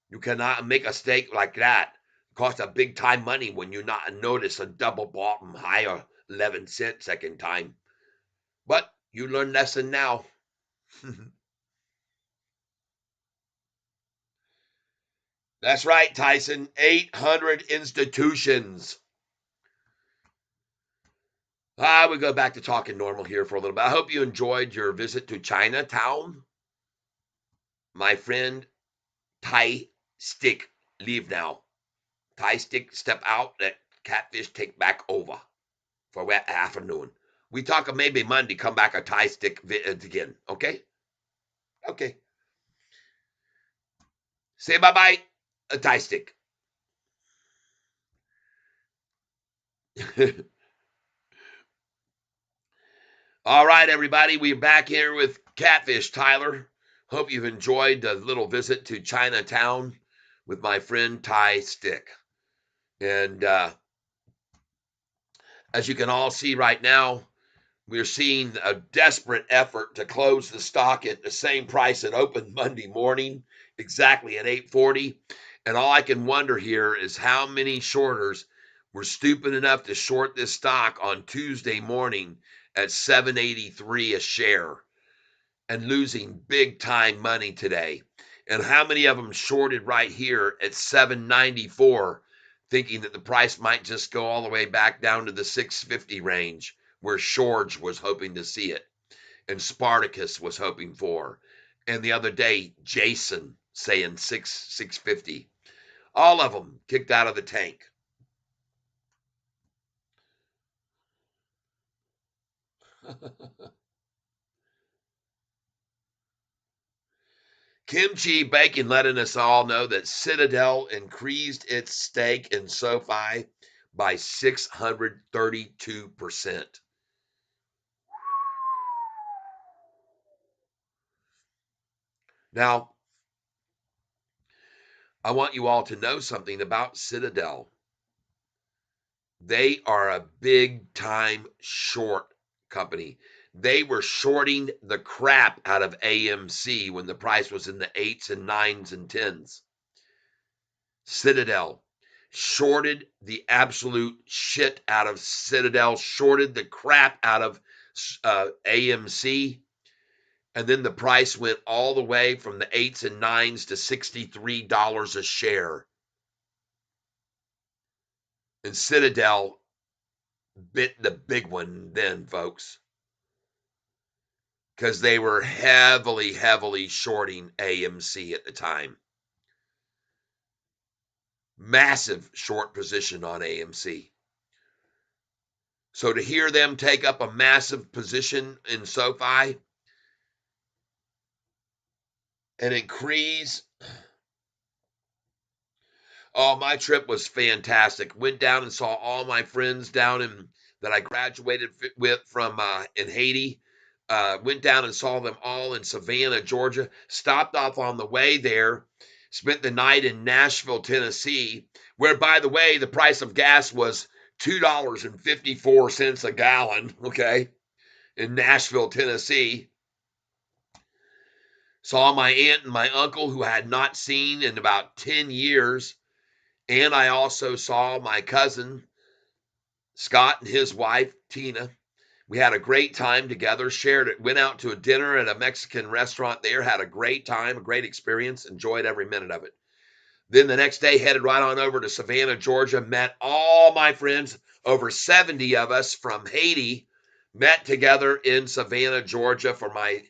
You cannot make a mistake like that. It costs a big time money when you not notice a double bottom higher, 11 cents second time. But you learn lesson now. That's right, Tyson. 800 institutions. We go back to talking normal here for a little bit. I hope you enjoyed your visit to Chinatown. My friend, Thai Stick, leave now. Thai Stick, step out. Let Catfish take back over for that afternoon. We talk maybe Monday, come back a Thai Stick again. Okay? Okay. Say bye-bye, a Thai Stick. All right, everybody. We're back here with Catfish Tyler. Hope you've enjoyed the little visit to Chinatown with my friend Thai Stick. And as you can all see right now, we're seeing a desperate effort to close the stock at the same price it opened Monday morning, exactly at 840. And all I can wonder here is how many shorters were stupid enough to short this stock on Tuesday morning at 783 a share and losing big time money today. And how many of them shorted right here at 794, thinking that the price might just go all the way back down to the 650 range, where George was hoping to see it, and Spartacus was hoping for. And the other day, Jason saying 650. All of them kicked out of the tank. Kimchi Bacon letting us all know that Citadel increased its stake in SoFi by 632%. Now, I want you all to know something about Citadel. They are a big time short company. They were shorting the crap out of AMC when the price was in the eights and nines and tens. Citadel shorted the absolute shit out of Citadel, shorted the crap out of AMC, and then the price went all the way from the eights and nines to $63 a share. And Citadel bit the big one then, folks, because they were heavily, heavily shorting AMC at the time. Massive short position on AMC. So to hear them take up a massive position in SoFi and increase. Oh, my trip was fantastic. Went down and saw all my friends down in that I graduated with from in Haiti. Went down and saw them all in Savannah, Georgia. Stopped off on the way there. Spent the night in Nashville, Tennessee, where, by the way, the price of gas was $2.54 a gallon. Okay, in Nashville, Tennessee. Saw my aunt and my uncle who I had not seen in about 10 years. And I also saw my cousin, Scott, and his wife, Tina. We had a great time together, shared it, went out to a dinner at a Mexican restaurant there, had a great time, a great experience, enjoyed every minute of it. Then the next day, headed right on over to Savannah, Georgia, met all my friends, over 70 of us from Haiti, met together in Savannah, Georgia for my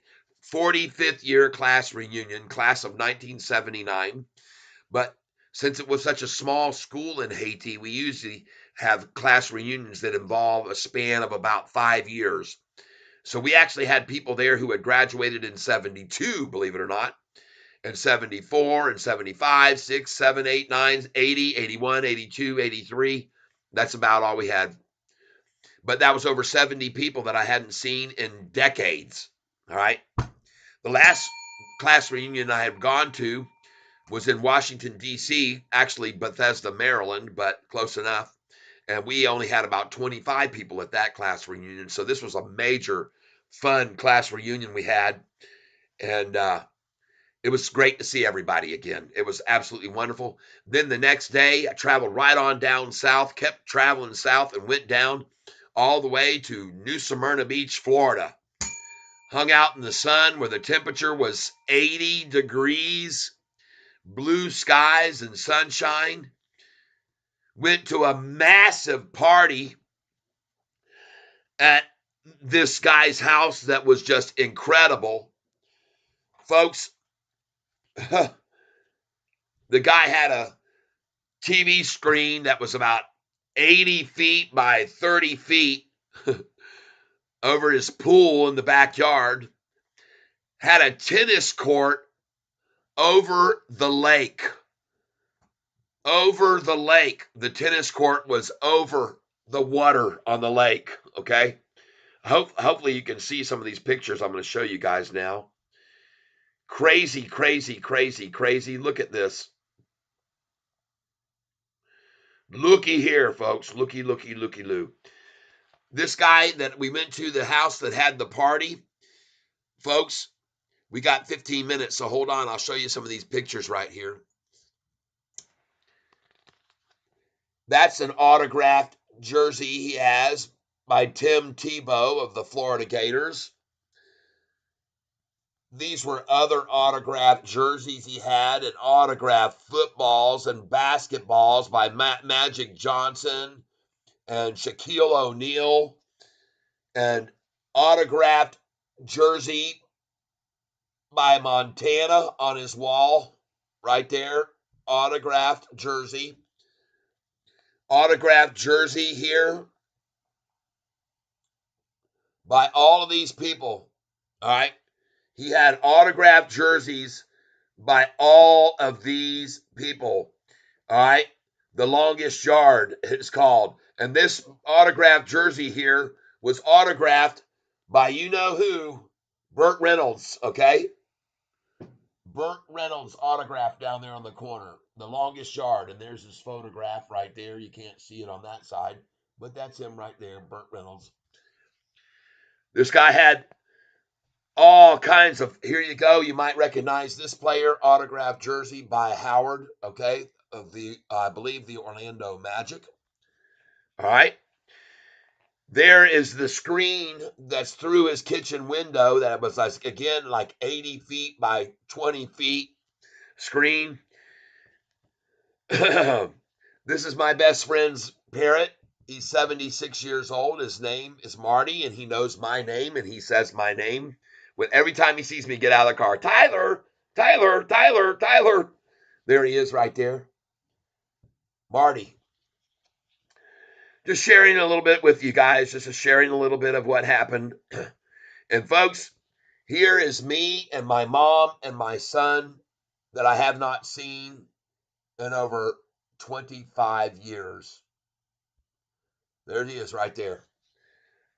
45th year class reunion, class of 1979. But since it was such a small school in Haiti, we usually have class reunions that involve a span of about 5 years. So we actually had people there who had graduated in 72, believe it or not, and 74 and 75, 6, 7, 8, 9, 80, 81, 82, 83. That's about all we had. But that was over 70 people that I hadn't seen in decades. All right. The last class reunion I had gone to was in Washington, D.C., actually Bethesda, Maryland, but close enough. And we only had about 25 people at that class reunion. So this was a major, fun class reunion we had. And it was great to see everybody again. It was absolutely wonderful. Then the next day, I traveled right on down south, kept traveling south, and went down all the way to New Smyrna Beach, Florida. Hung out in the sun where the temperature was 80 degrees. Blue skies and sunshine. Went to a massive party at this guy's house that was just incredible. Folks, the guy had a TV screen that was about 80 feet by 30 feet over his pool in the backyard. Had a tennis court over the lake. Over the lake. The tennis court was over the water on the lake, okay? Hopefully you can see some of these pictures I'm going to show you guys now. Crazy, crazy, crazy, crazy. Look at this. Looky here, folks. Looky, looky, looky, loo. This guy that we went to, the house that had the party, folks, we got 15 minutes, so hold on. I'll show you some of these pictures right here. That's an autographed jersey he has by Tim Tebow of the Florida Gators. These were other autographed jerseys he had, and autographed footballs and basketballs by Magic Johnson and Shaquille O'Neal, and autographed jersey by Montana on his wall right there. Autographed jersey. Autographed jersey here by all of these people. All right. He had autographed jerseys by all of these people. All right. The longest yard is called. And this autographed jersey here was autographed by you know who, Burt Reynolds. Okay. Burt Reynolds autograph down there on the corner, the longest yard. And there's his photograph right there. You can't see it on that side, but that's him right there, Burt Reynolds. This guy had all kinds of, here you go. You might recognize this player, autographed jersey by Howard, okay, of the, I believe, the Orlando Magic. All right. There is the screen that's through his kitchen window that was, again, like 80 feet by 20 feet screen. This is my best friend's parrot. He's 76 years old. His name is Marty, and he knows my name, and he says my name. When every time he sees me get out of the car, Tyler, Tyler, Tyler, Tyler. There he is right there. Marty. Just sharing a little bit with you guys, just sharing a little bit of what happened. And folks, here is me and my mom and my son that I have not seen in over 25 years. There he is right there.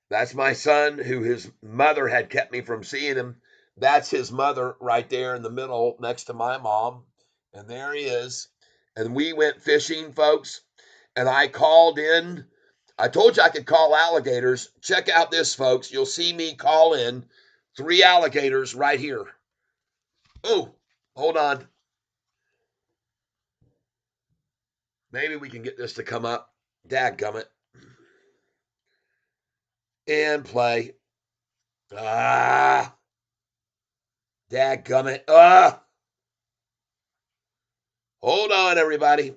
That's my son, who his mother had kept me from seeing him. That's his mother right there in the middle next to my mom. And there he is. And we went fishing, folks. And I called in. I told you I could call alligators. Check out this, folks. You'll see me call in 3 alligators right here. Oh, hold on. Maybe we can get this to come up. Dadgummit. And play. Dadgummit. Hold on, everybody.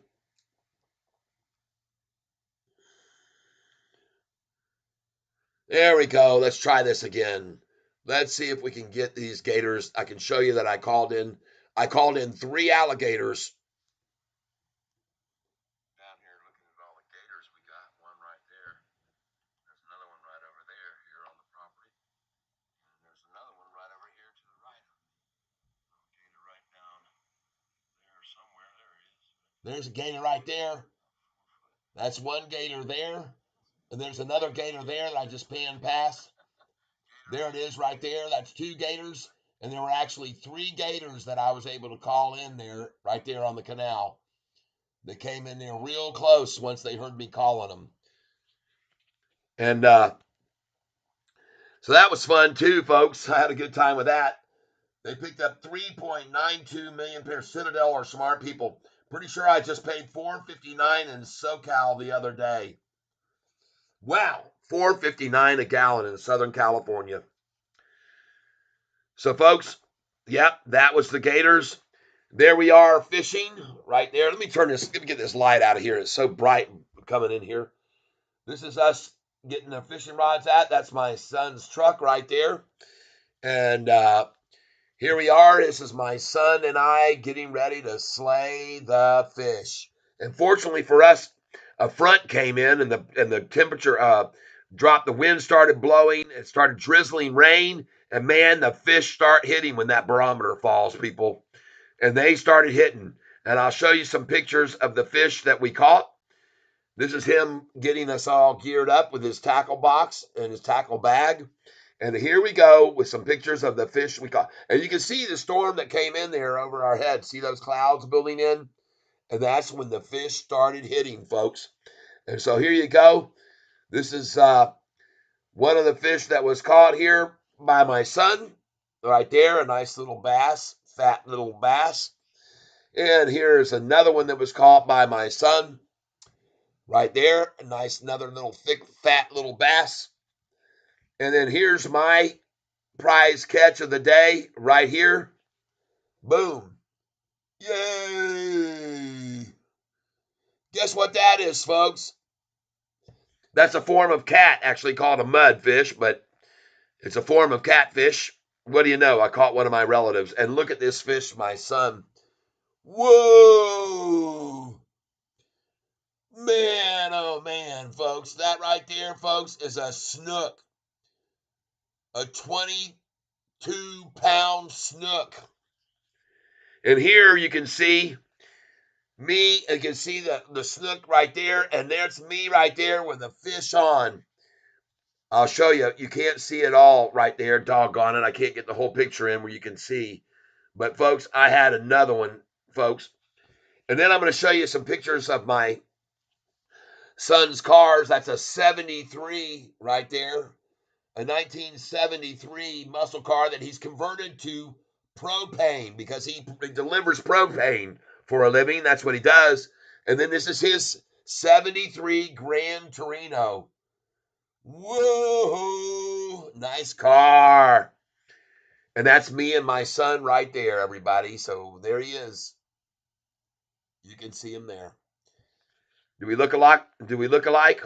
There we go. Let's try this again. Let's see if we can get these gators. I can show you that I called in 3 alligators. Down here looking at all the gators, we got one right there. There's another one right over there here on the property. And there's another one right over here to the right. A gator right down there somewhere. There he is. There's a gator right there. That's one gator there. And there's another gator there that I just panned past. There it is right there. That's 2 gators. And there were actually 3 gators that I was able to call in there, right there on the canal. They came in there real close once they heard me calling them. And so that was fun too, folks. I had a good time with that. They picked up 3.92 million per Citadel or smart people. Pretty sure I just paid $4.59 in SoCal the other day. Wow, $4.59 a gallon in Southern California. So, folks, yep, that was the gators. There we are fishing right there. Let me get this light out of here. It's so bright coming in here. This is us getting the fishing rods at. That's my son's truck right there. And here we are. This is my son and I getting ready to slay the fish. And fortunately for us, a front came in and the temperature dropped. The wind started blowing. It started drizzling rain. And man, the fish start hitting when that barometer falls, people. And they started hitting. And I'll show you some pictures of the fish that we caught. This is him getting us all geared up with his tackle box and his tackle bag. And here we go with some pictures of the fish we caught. And you can see the storm that came in there over our heads. See those clouds building in? And that's when the fish started hitting, folks. And so here you go. This is one of the fish that was caught here by my son. Right there, a nice little bass, fat little bass. And here's another one that was caught by my son. Right there, a nice, another little thick, fat little bass. And then here's my prize catch of the day right here. Boom. Yay. Guess what that is, folks? That's a form of cat, actually called a mudfish, but it's a form of catfish. What do you know? I caught one of my relatives. And look at this fish, my son. Whoa. Man, oh man, folks. That right there, folks, is a snook. a 22-pound snook. And here you can see me, you can see the snook right there, and there's me right there with the fish on. I'll show you. You can't see it all right there, doggone it. I can't get the whole picture in where you can see. But, folks, I had another one, folks. And then I'm going to show you some pictures of my son's cars. That's a 73 right there. A 1973 muscle car that he's converted to propane because he delivers propane for a living. That's what he does. And then this is his 73 Gran Torino. Whoa, nice car. And that's me and my son right there, everybody. So there he is. You can see him there. Do we look alike? Do we look alike?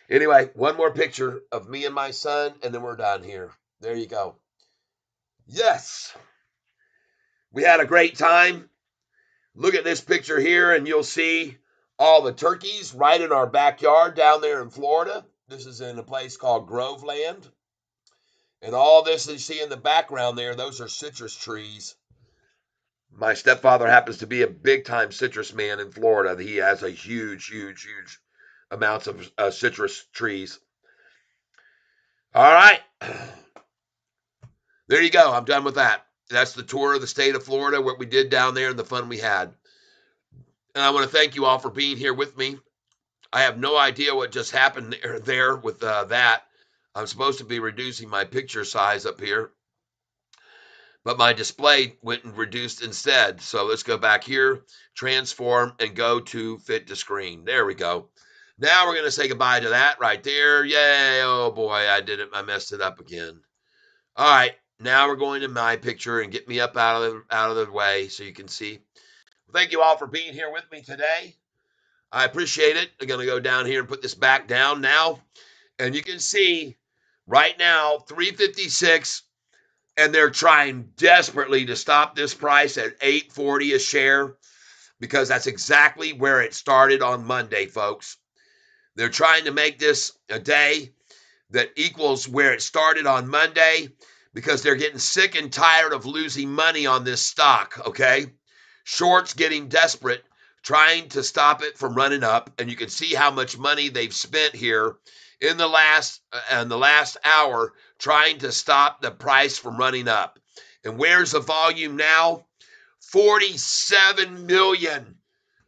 Anyway, one more picture of me and my son, and then we're done here. There you go. Yes. We had a great time. Look at this picture here, and you'll see all the turkeys right in our backyard down there in Florida. This is in a place called Groveland. And all this you see in the background there, those are citrus trees. My stepfather happens to be a big-time citrus man in Florida. He has a huge amounts of citrus trees. All right. There you go. I'm done with that. That's the tour of the state of Florida, what we did down there and the fun we had. And I want to thank you all for being here with me. I have no idea what just happened there with that. I'm supposed to be reducing my picture size up here, but my display went and reduced instead. So let's go back here, transform, and go to fit to screen. There we go. Now we're going to say goodbye to that right there. Yay. Oh, boy, I did it. I messed it up again. All right. Now we're going to my picture and get me up out of the way so you can see. Thank you all for being here with me today. I appreciate it. I'm going to go down here and put this back down now. And you can see right now, 356, and they're trying desperately to stop this price at $8.40 a share because that's exactly where it started on Monday, folks. They're trying to make this a day that equals where it started on Monday because they're getting sick and tired of losing money on this stock, okay? Shorts getting desperate, trying to stop it from running up, and you can see how much money they've spent here in the last hour trying to stop the price from running up. And where's the volume now? 47 million.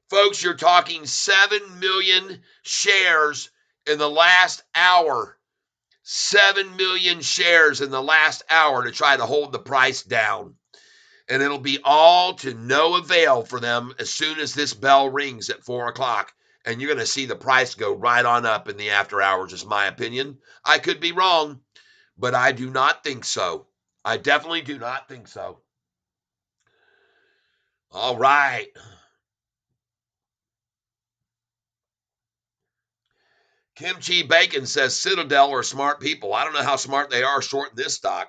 Folks, you're talking 7 million shares in the last hour. 7 million shares in the last hour to try to hold the price down. And it'll be all to no avail for them as soon as this bell rings at 4 o'clock. And you're going to see the price go right on up in the after hours, is my opinion. I could be wrong, but I do not think so. I definitely do not think so. All right. Kimchi Bacon says Citadel are smart people. I don't know how smart they are shorting this stock.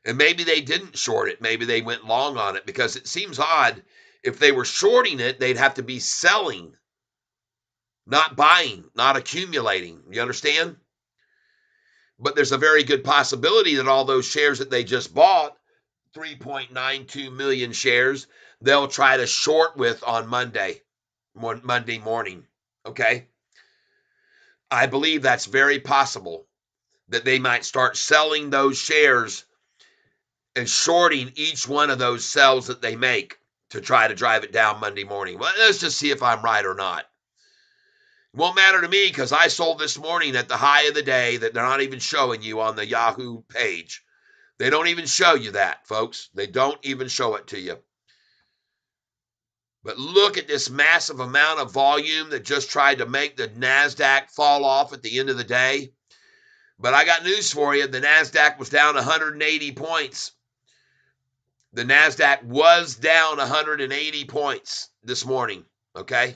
And maybe they didn't short it. Maybe they went long on it because it seems odd. If they were shorting it, they'd have to be selling, not buying, not accumulating. You understand? But there's a very good possibility that all those shares that they just bought, 3.92 million shares, they'll try to short with on Monday morning. Okay? I believe that's very possible that they might start selling those shares and shorting each one of those sells that they make to try to drive it down Monday morning. Well, let's just see if I'm right or not. It won't matter to me because I sold this morning at the high of the day that they're not even showing you on the Yahoo page. They don't even show you that, folks. They don't even show it to you. But look at this massive amount of volume that just tried to make the NASDAQ fall off at the end of the day. But I got news for you. The NASDAQ was down 180 points. The NASDAQ was down 180 points this morning, okay?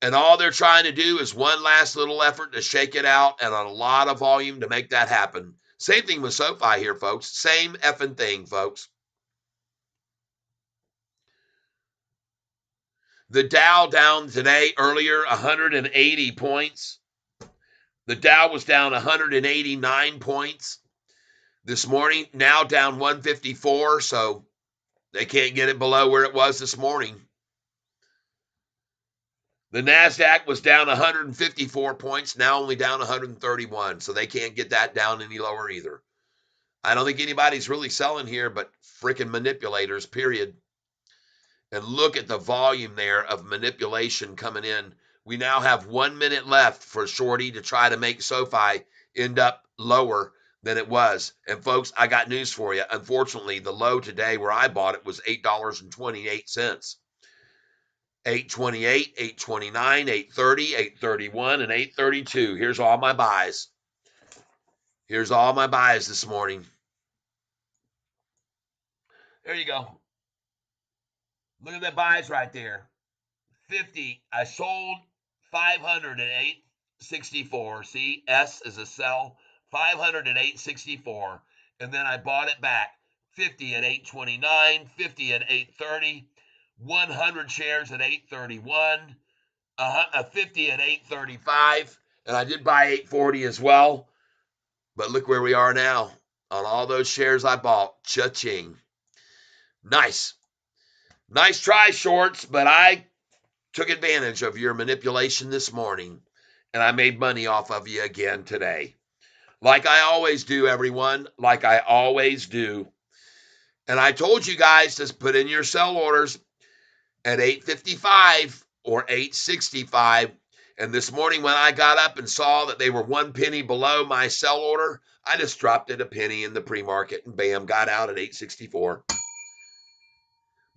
And all they're trying to do is one last little effort to shake it out and a lot of volume to make that happen. Same thing with Sofi here, folks. Same effing thing, folks. The Dow down today earlier, 180 points. The Dow was down 189 points this morning, now down 154, so they can't get it below where it was this morning. The NASDAQ was down 154 points, now only down 131, so they can't get that down any lower either. I don't think anybody's really selling here but freaking manipulators, period. And look at the volume there of manipulation coming in. We now have 1 minute left for Shorty to try to make SoFi end up lower than it was. And folks, I got news for you. Unfortunately, the low today where I bought it was $8.28. 828, 829, 830, 831, and 832. Here's all my buys. Here's all my buys this morning. There you go. Look at the buys right there. 50. I sold 500 at 864. See, S is a sell. 500 at 864. And then I bought it back. 50 at 829, 50 at 830, 100 shares at 831, 50 at 835, and I did buy 840 as well. But look where we are now on all those shares I bought. Cha-ching. Nice. Nice try, shorts, but I took advantage of your manipulation this morning, and I made money off of you again today. Like I always do, everyone. Like I always do. And I told you guys to put in your sell orders at 855 or 865. And this morning when I got up and saw that they were 1 penny below my sell order, I just dropped it a penny in the pre-market and bam, got out at 864.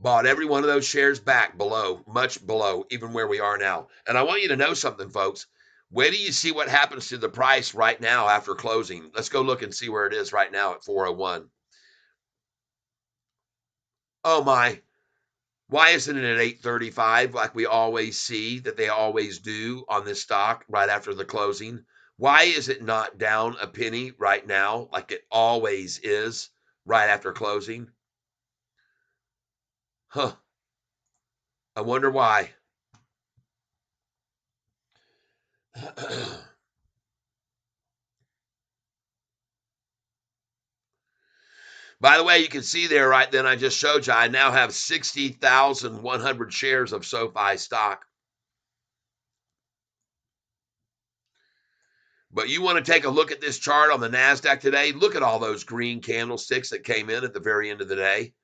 Bought every one of those shares back below, much below, even where we are now. And I want you to know something, folks. Wait till you see what happens to the price right now after closing. Let's go look and see where it is right now at 401. Oh my. Why isn't it at 835 like we always see that they always do on this stock right after the closing? Why is it not down a penny right now like it always is right after closing? Huh. I wonder why. By the way, you can see there right then I just showed you I now have 60,100 shares of SoFi stock. But you want to take a look at this chart on the NASDAQ today? Look at all those green candlesticks that came in at the very end of the day.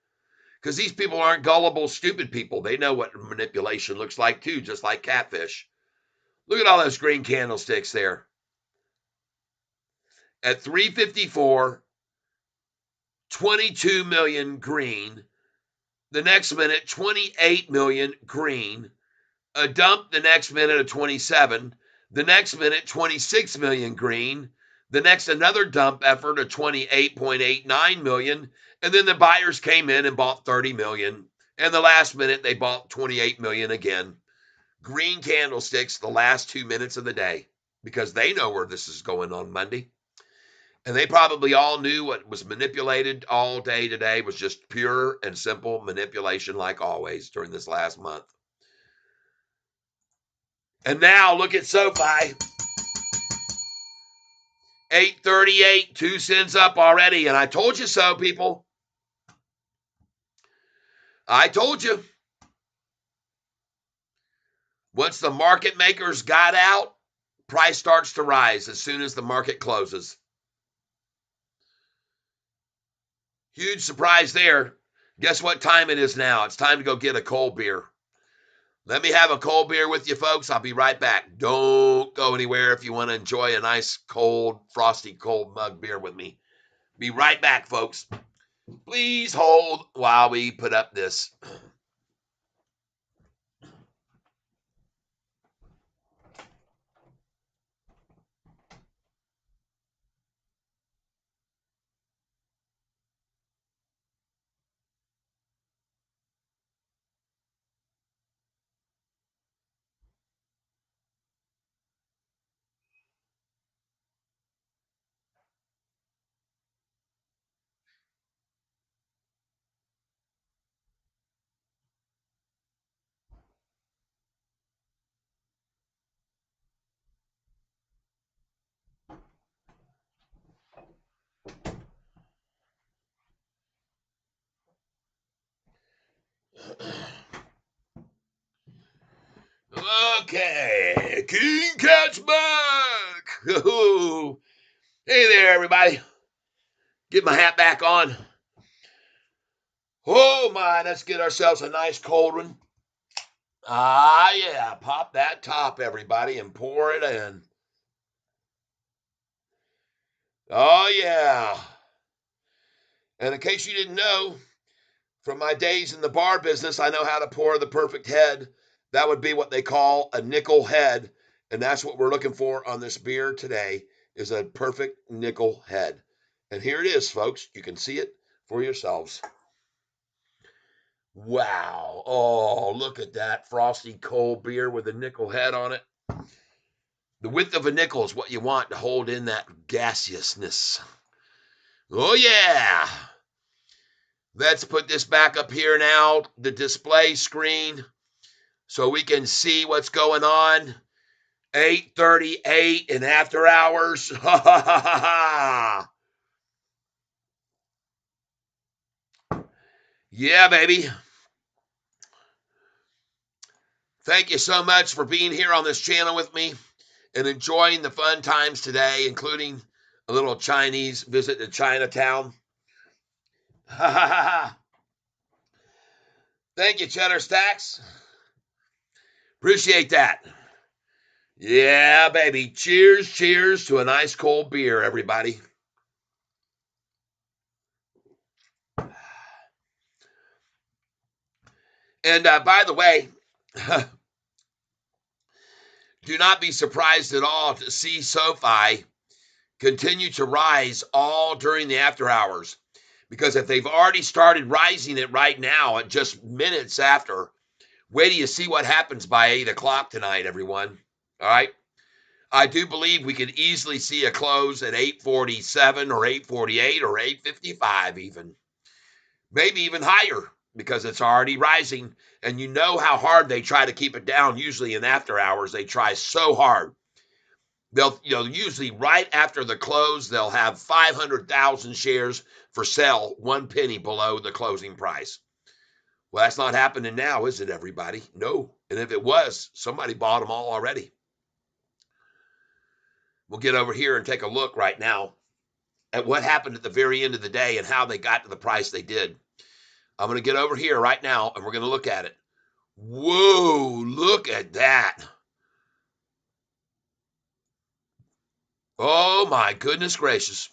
Because these people aren't gullible, stupid people. They know what manipulation looks like too, just like Catfish. Look at all those green candlesticks there. At 354, 22 million green. The next minute, 28 million green. A dump the next minute of 27. The next minute, 26 million green. The next, another dump effort of 28.89 million. And then the buyers came in and bought 30 million. And the last minute, they bought 28 million again. Green candlesticks the last 2 minutes of the day because they know where this is going on Monday. And they probably all knew what was manipulated all day today was just pure and simple manipulation like always during this last month. And now look at SoFi. 838, 2 cents up already. And I told you so, people. I told you. Once the market makers got out, price starts to rise as soon as the market closes. Huge surprise there. Guess what time it is now? It's time to go get a cold beer. Let me have a cold beer with you, folks. I'll be right back. Don't go anywhere if you want to enjoy a nice, cold, frosty, cold mug beer with me. Be right back, folks. Please hold while we put up this. Okay, King Cat's back. Ooh. Hey there, everybody. Get my hat back on. Oh my, let's get ourselves a nice cold one. Ah, yeah, pop that top, everybody, and pour it in. Oh, yeah. And in case you didn't know, from my days in the bar business, I know how to pour the perfect head. That would be what they call a nickel head, and that's what we're looking for on this beer today, is a perfect nickel head. And here it is, folks. You can see it for yourselves. Wow. Oh, look at that frosty cold beer with a nickel head on it. The width of a nickel is what you want to hold in that gaseousness. Oh, yeah. Let's put this back up here now, the display screen, so we can see what's going on. 8:38 in after hours. Ha ha ha ha ha. Yeah, baby. Thank you so much for being here on this channel with me and enjoying the fun times today, including a little Chinese visit to Chinatown. Ha ha ha ha. Thank you, Cheddar Stacks. Appreciate that. Yeah, baby. Cheers, cheers to a nice cold beer, everybody. And by the way, do not be surprised at all to see Sofi continue to rise all during the after hours. Because if they've already started rising it right now at just minutes after, wait till you see what happens by 8 o'clock tonight, everyone. All right? I do believe we could easily see a close at 8:47 or 8:48 or 8:55 even. Maybe even higher because it's already rising. And you know how hard they try to keep it down. Usually in after hours, they try so hard. They'll, usually right after the close, they'll have 500,000 shares for sale, 1 penny below the closing price. Well, that's not happening now, is it, everybody? No. And if it was, somebody bought them all already. We'll get over here and take a look right now at what happened at the very end of the day and how they got to the price they did. I'm going to get over here right now, and we're going to look at it. Whoa, look at that. Oh, my goodness gracious.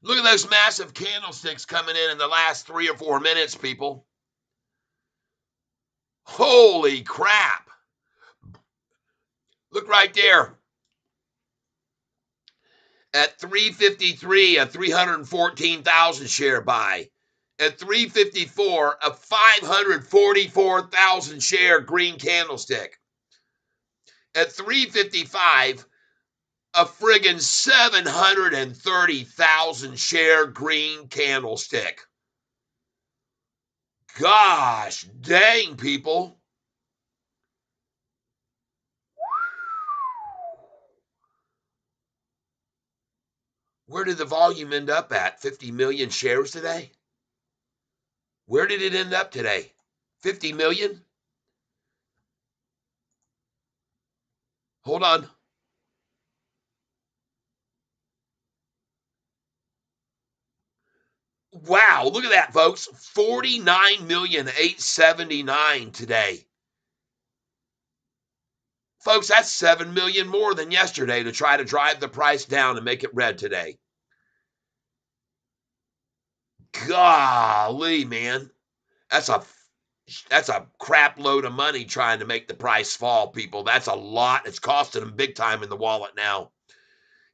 Look at those massive candlesticks coming in the last 3 or 4 minutes, people. Holy crap. Look right there. At 353, a 314,000 share buy. At 354, a 544,000 share green candlestick. At 355, a friggin' 730,000 share green candlestick. Gosh dang, people. Where did the volume end up at? 50 million shares today? Where did it end up today? 50 million? Hold on. Wow, look at that, folks. 49,879,000 today. Folks, that's 7 million more than yesterday to try to drive the price down and make it red today. Golly, man. That's a crap load of money trying to make the price fall, people. That's a lot. It's costing them big time in the wallet now.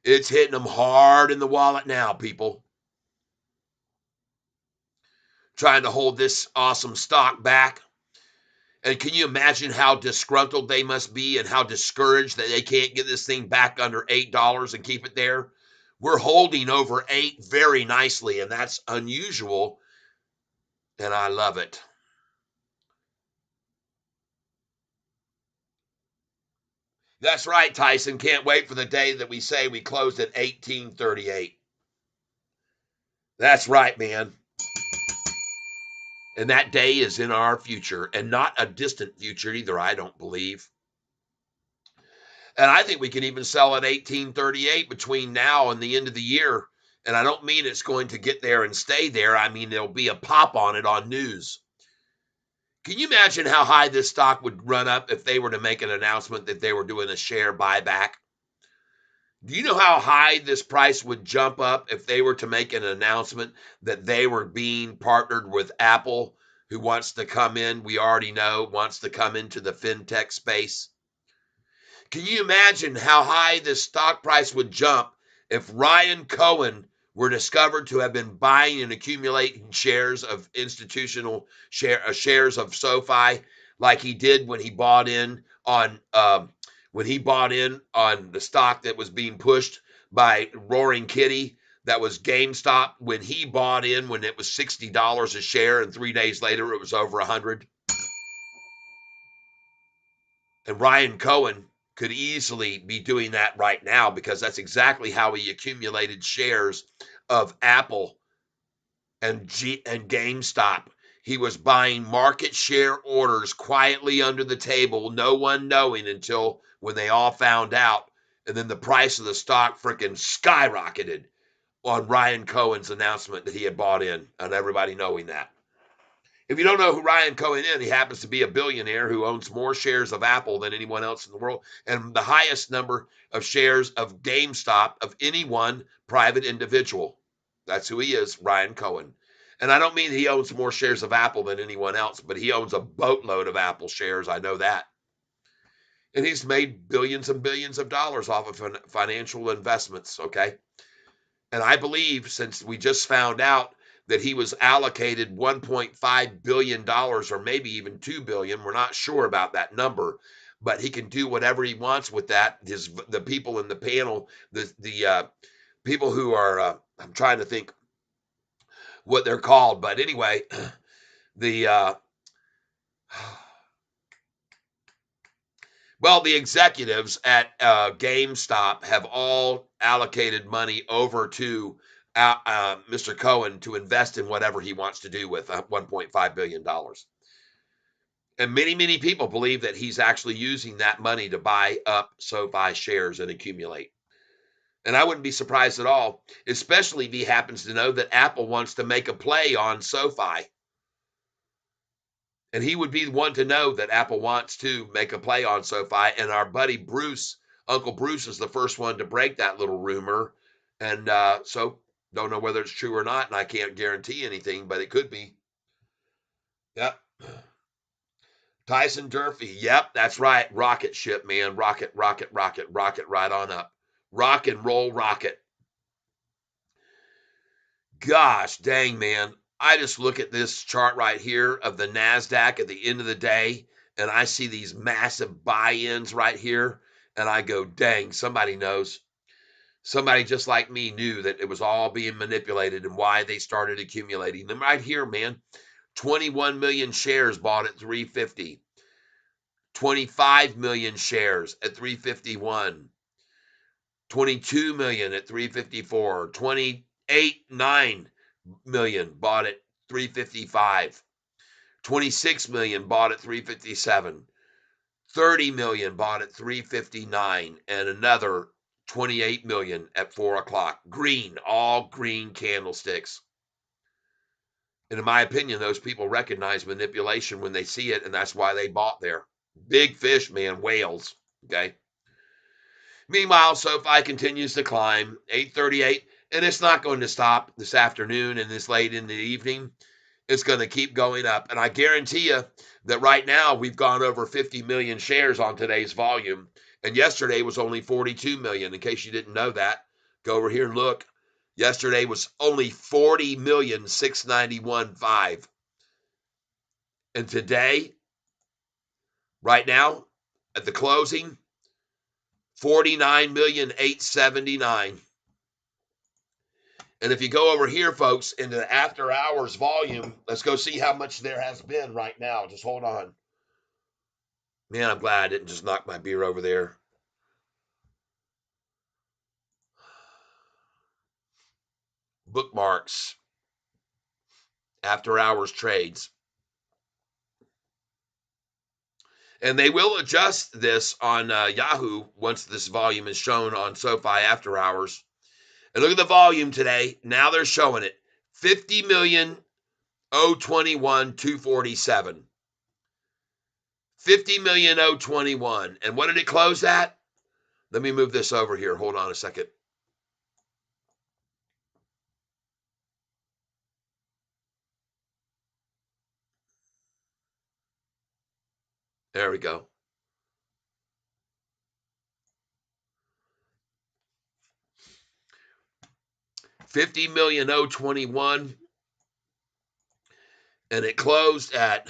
It's hitting them hard in the wallet now, people. Trying to hold this awesome stock back. And can you imagine how disgruntled they must be and how discouraged that they can't get this thing back under $8 and keep it there? We're holding over 8 very nicely, and that's unusual, and I love it. That's right, Tyson. Can't wait for the day that we say we closed at 1838. That's right, man. And that day is in our future, and not a distant future either, I don't believe. And I think we can even sell at 1838 between now and the end of the year. And I don't mean it's going to get there and stay there. I mean, there'll be a pop on it on news. Can you imagine how high this stock would run up if they were to make an announcement that they were doing a share buyback? Do you know how high this price would jump up if they were to make an announcement that they were being partnered with Apple, who wants to come in, we already know, wants to come into the fintech space? Can you imagine how high this stock price would jump if Ryan Cohen were discovered to have been buying and accumulating shares of institutional shares of SoFi, like he did when he bought in on the stock that was being pushed by Roaring Kitty, that was GameStop, when he bought in when it was $60 a share, and 3 days later it was over 100. And Ryan Cohen could easily be doing that right now, because that's exactly how he accumulated shares of Apple and GameStop. He was buying market share orders quietly under the table, no one knowing, until when they all found out. And then the price of the stock freaking skyrocketed on Ryan Cohen's announcement that he had bought in, and everybody knowing that. If you don't know who Ryan Cohen is, he happens to be a billionaire who owns more shares of Apple than anyone else in the world, and the highest number of shares of GameStop of any one private individual. That's who he is, Ryan Cohen. And I don't mean he owns more shares of Apple than anyone else, but he owns a boatload of Apple shares. I know that. And he's made billions and billions of dollars off of financial investments, okay? And I believe, since we just found out that he was allocated $1.5 billion, or maybe even $2 billion, we're not sure about that number, but he can do whatever he wants with that. The people in the panel, the people who are, I'm trying to think what they're called, but anyway, the well, the executives at GameStop have all allocated money over to Mr. Cohen to invest in whatever he wants to do with $1.5 billion. And many, many people believe that he's actually using that money to buy up SoFi shares and accumulate. And I wouldn't be surprised at all, especially if he happens to know that Apple wants to make a play on SoFi. And he would be the one to know that Apple wants to make a play on SoFi. And our buddy Bruce, Uncle Bruce, is the first one to break that little rumor. And so don't know whether it's true or not, and I can't guarantee anything, but it could be. Yep. Tyson Durfee. Yep, that's right. Rocket ship, man. Rocket, rocket, rocket, rocket right on up. Rock and roll rocket. Gosh dang, man. I just look at this chart right here of the NASDAQ at the end of the day, and I see these massive buy-ins right here, and I go, dang, somebody knows. Somebody just like me knew that it was all being manipulated and why they started accumulating them right here, man. 21 million shares bought at 350. 25 million shares at 351. 22 million at 354. 9 million bought at 355. 26 million bought at 357. 30 million bought at 359, and another 28 million at 4 o'clock. Green, all green candlesticks. And in my opinion, those people recognize manipulation when they see it, and that's why they bought there. Big fish, man, whales. Okay. Meanwhile, SoFi continues to climb, 838, and it's not going to stop this afternoon and this late in the evening. It's going to keep going up. And I guarantee you that right now we've gone over 50 million shares on today's volume. And yesterday was only 42 million. In case you didn't know that, go over here and look. Yesterday was only 40,691,500. And today, right now, at the closing, 49,879,000. And if you go over here, folks, into the after hours volume, let's go see how much there has been right now. Just hold on. Man, I'm glad I didn't just knock my beer over there. Bookmarks. After hours trades. And they will adjust this on Yahoo once this volume is shown on Sofi after hours. And look at the volume today. Now they're showing it. 50,021,247. 50,021. And what did it close at? Let me move this over here. Hold on a second. There we go. 50,021. And it closed at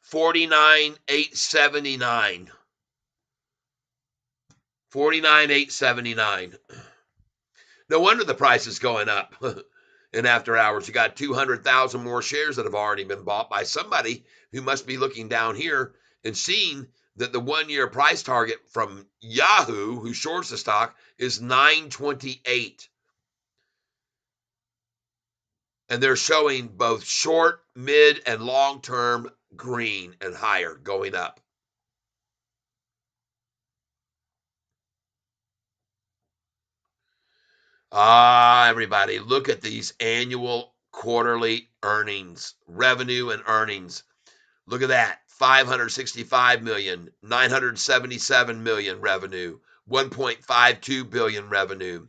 49,879. 49,879. No wonder the price is going up in after hours. You got 200,000 more shares that have already been bought by somebody who must be looking down here and seeing that the 1 year price target from Yahoo, who shorts the stock, is 928. And they're showing both short, mid, and long-term green and higher going up. Everybody, look at these annual quarterly earnings, revenue and earnings. Look at that. 565 million, 977 million revenue, 1.52 billion revenue,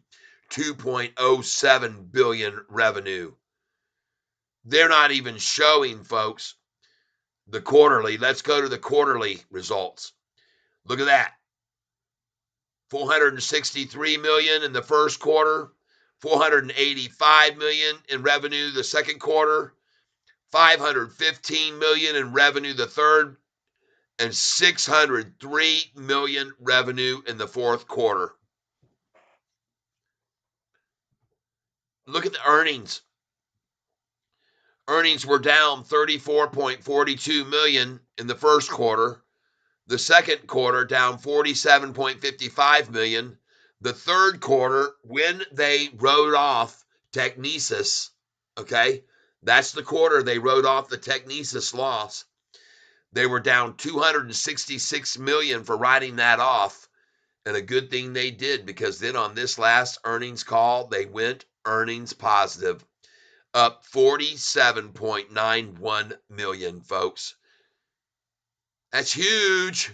2.07 billion revenue. They're not even showing, folks, the quarterly. Let's go to the quarterly results. Look at that. 463 million in the first quarter, 485 million in revenue the second quarter, 515 million in revenue the third, and 603 million revenue in the fourth quarter. Look at the earnings. Earnings were down 34.42 million in the first quarter. The second quarter down 47.55 million. The third quarter, when they wrote off Technesis, okay, that's the quarter they wrote off the Technesis loss. They were down 266 million for writing that off. And a good thing they did, because then on this last earnings call, they went earnings positive, up 47.91 million, folks. That's huge.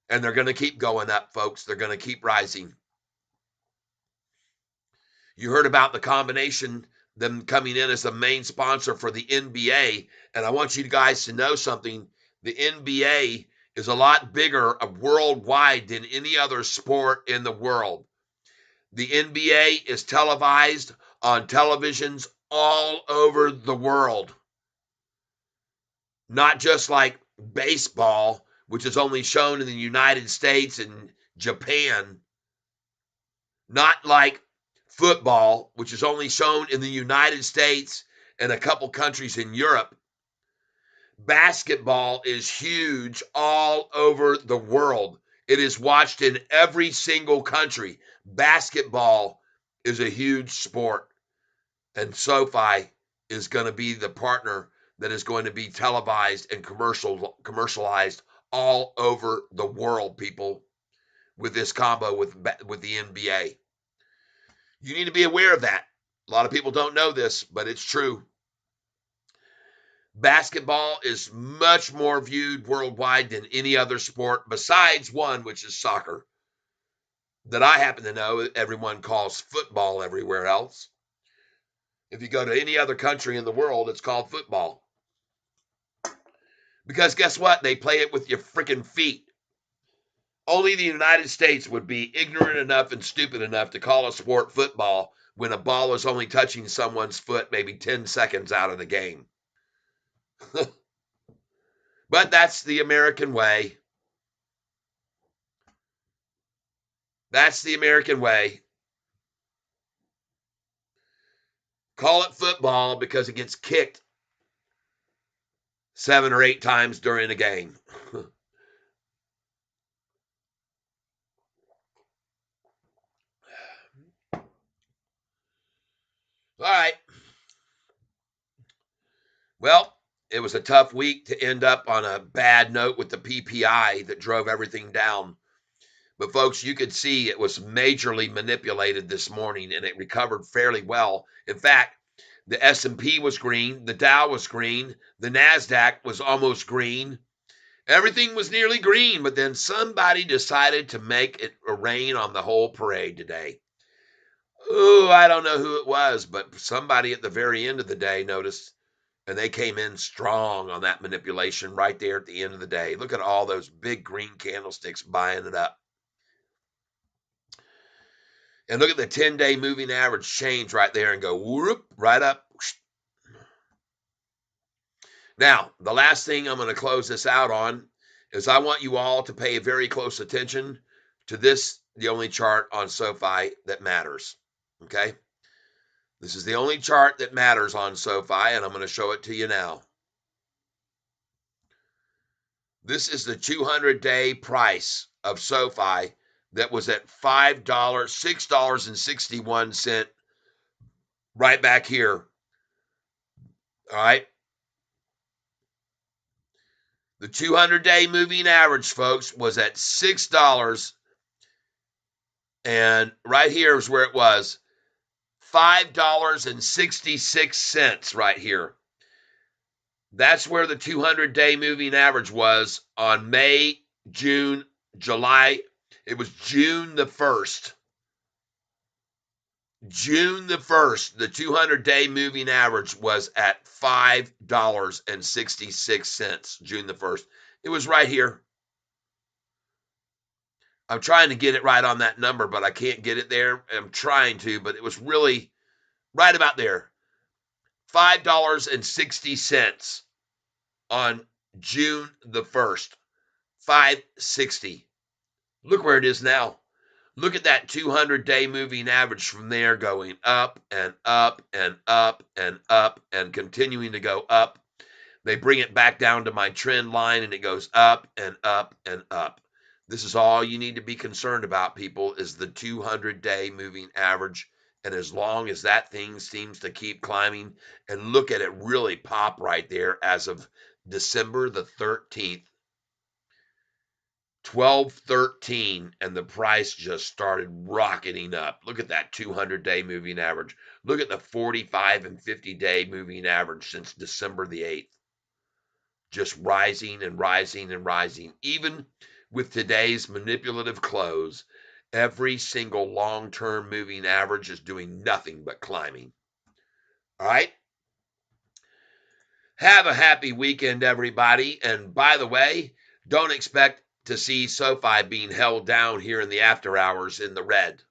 And they're going to keep going up, folks. They're going to keep rising. You heard about the combination, them coming in as the main sponsor for the NBA. And I want you guys to know something. The NBA is a lot bigger worldwide than any other sport in the world. The NBA is televised on televisions all over the world. Not just like baseball, which is only shown in the United States and Japan. Not like football, which is only shown in the United States and a couple countries in Europe. Basketball is huge all over the world. It is watched in every single country. Basketball is a huge sport. And SoFi is going to be the partner that is going to be televised and commercialized all over the world, people, with this combo with the NBA. You need to be aware of that. A lot of people don't know this, but it's true. Basketball is much more viewed worldwide than any other sport besides one, which is soccer, that I happen to know everyone calls football everywhere else. If you go to any other country in the world, it's called football. Because guess what? They play it with your freaking feet. Only the United States would be ignorant enough and stupid enough to call a sport football when a ball is only touching someone's foot maybe 10 seconds out of the game. But that's the American way. That's the American way. Call it football because it gets kicked 7 or 8 times during a game. All right. Well, it was a tough week to end up on a bad note with the PPI that drove everything down. But folks, you could see it was majorly manipulated this morning, and it recovered fairly well. In fact, the S&P was green, the Dow was green, the NASDAQ was almost green. Everything was nearly green, but then somebody decided to make it rain on the whole parade today. Ooh, I don't know who it was, but somebody at the very end of the day noticed, and they came in strong on that manipulation right there at the end of the day. Look at all those big green candlesticks buying it up. And look at the 10-day moving average change right there and go whoop, right up. Now, the last thing I'm going to close this out on is I want you all to pay very close attention to this, the only chart on Sofi that matters. Okay? This is the only chart that matters on Sofi, and I'm going to show it to you now. This is the 200-day price of Sofi that was at $5, $6.61 right back here. All right? The 200-day moving average, folks, was at $6. And right here is where it was, $5.66 right here. That's where the 200-day moving average was on May, June, July. It was June the 1st. June the 1st, the 200-day moving average was at $5.66, June the 1st. It was right here. I'm trying to get it right on that number, but I can't get it there. I'm trying to, but it was really right about there. $5.60 on June the 1st. $5.60. Look where it is now. Look at that 200-day moving average from there going up and up and up and up and continuing to go up. They bring it back down to my trend line and it goes up and up and up. This is all you need to be concerned about, people, is the 200-day moving average. And as long as that thing seems to keep climbing, and look at it really pop right there as of December the 13th, 1213, and the price just started rocketing up. Look at that 200-day moving average. Look at the 45 and 50-day moving average since December the 8th. Just rising and rising and rising. Even with today's manipulative close, every single long-term moving average is doing nothing but climbing. All right? Have a happy weekend, everybody. And by the way, don't expect to see Sofi being held down here in the after hours in the red.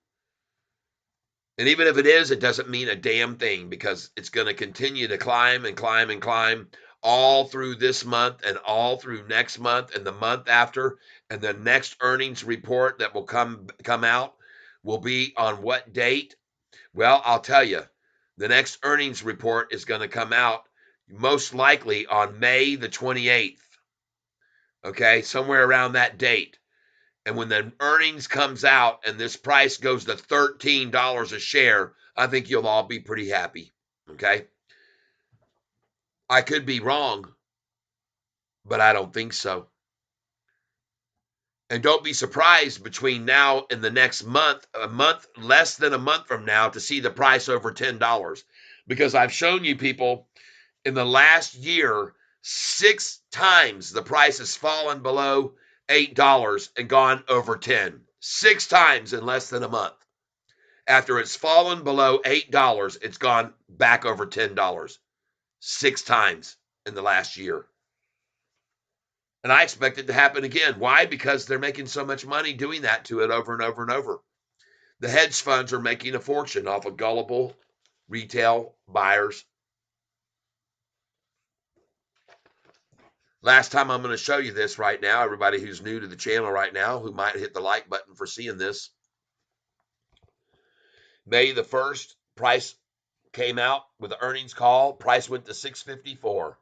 And even if it is, it doesn't mean a damn thing, because it's going to continue to climb and climb and climb all through this month and all through next month and the month after. And the next earnings report that will come out will be on what date? Well, I'll tell you, the next earnings report is going to come out most likely on May the 28th. Okay, somewhere around that date. And when the earnings comes out and this price goes to $13 a share, I think you'll all be pretty happy. Okay? I could be wrong, but I don't think so. And don't be surprised between now and the next month, less than a month from now, to see the price over $10. Because I've shown you people in the last year, 6 times the price has fallen below $8 and gone over 10. 6 times in less than a month. After it's fallen below $8, it's gone back over $10. 6 times in the last year. And I expect it to happen again. Why? Because they're making so much money doing that to it over and over and over. The hedge funds are making a fortune off of gullible retail buyers. Last time I'm going to show you this right now, everybody who's new to the channel right now, who might hit the like button for seeing this. May the 1st, price came out with the earnings call. Price went to $6.54.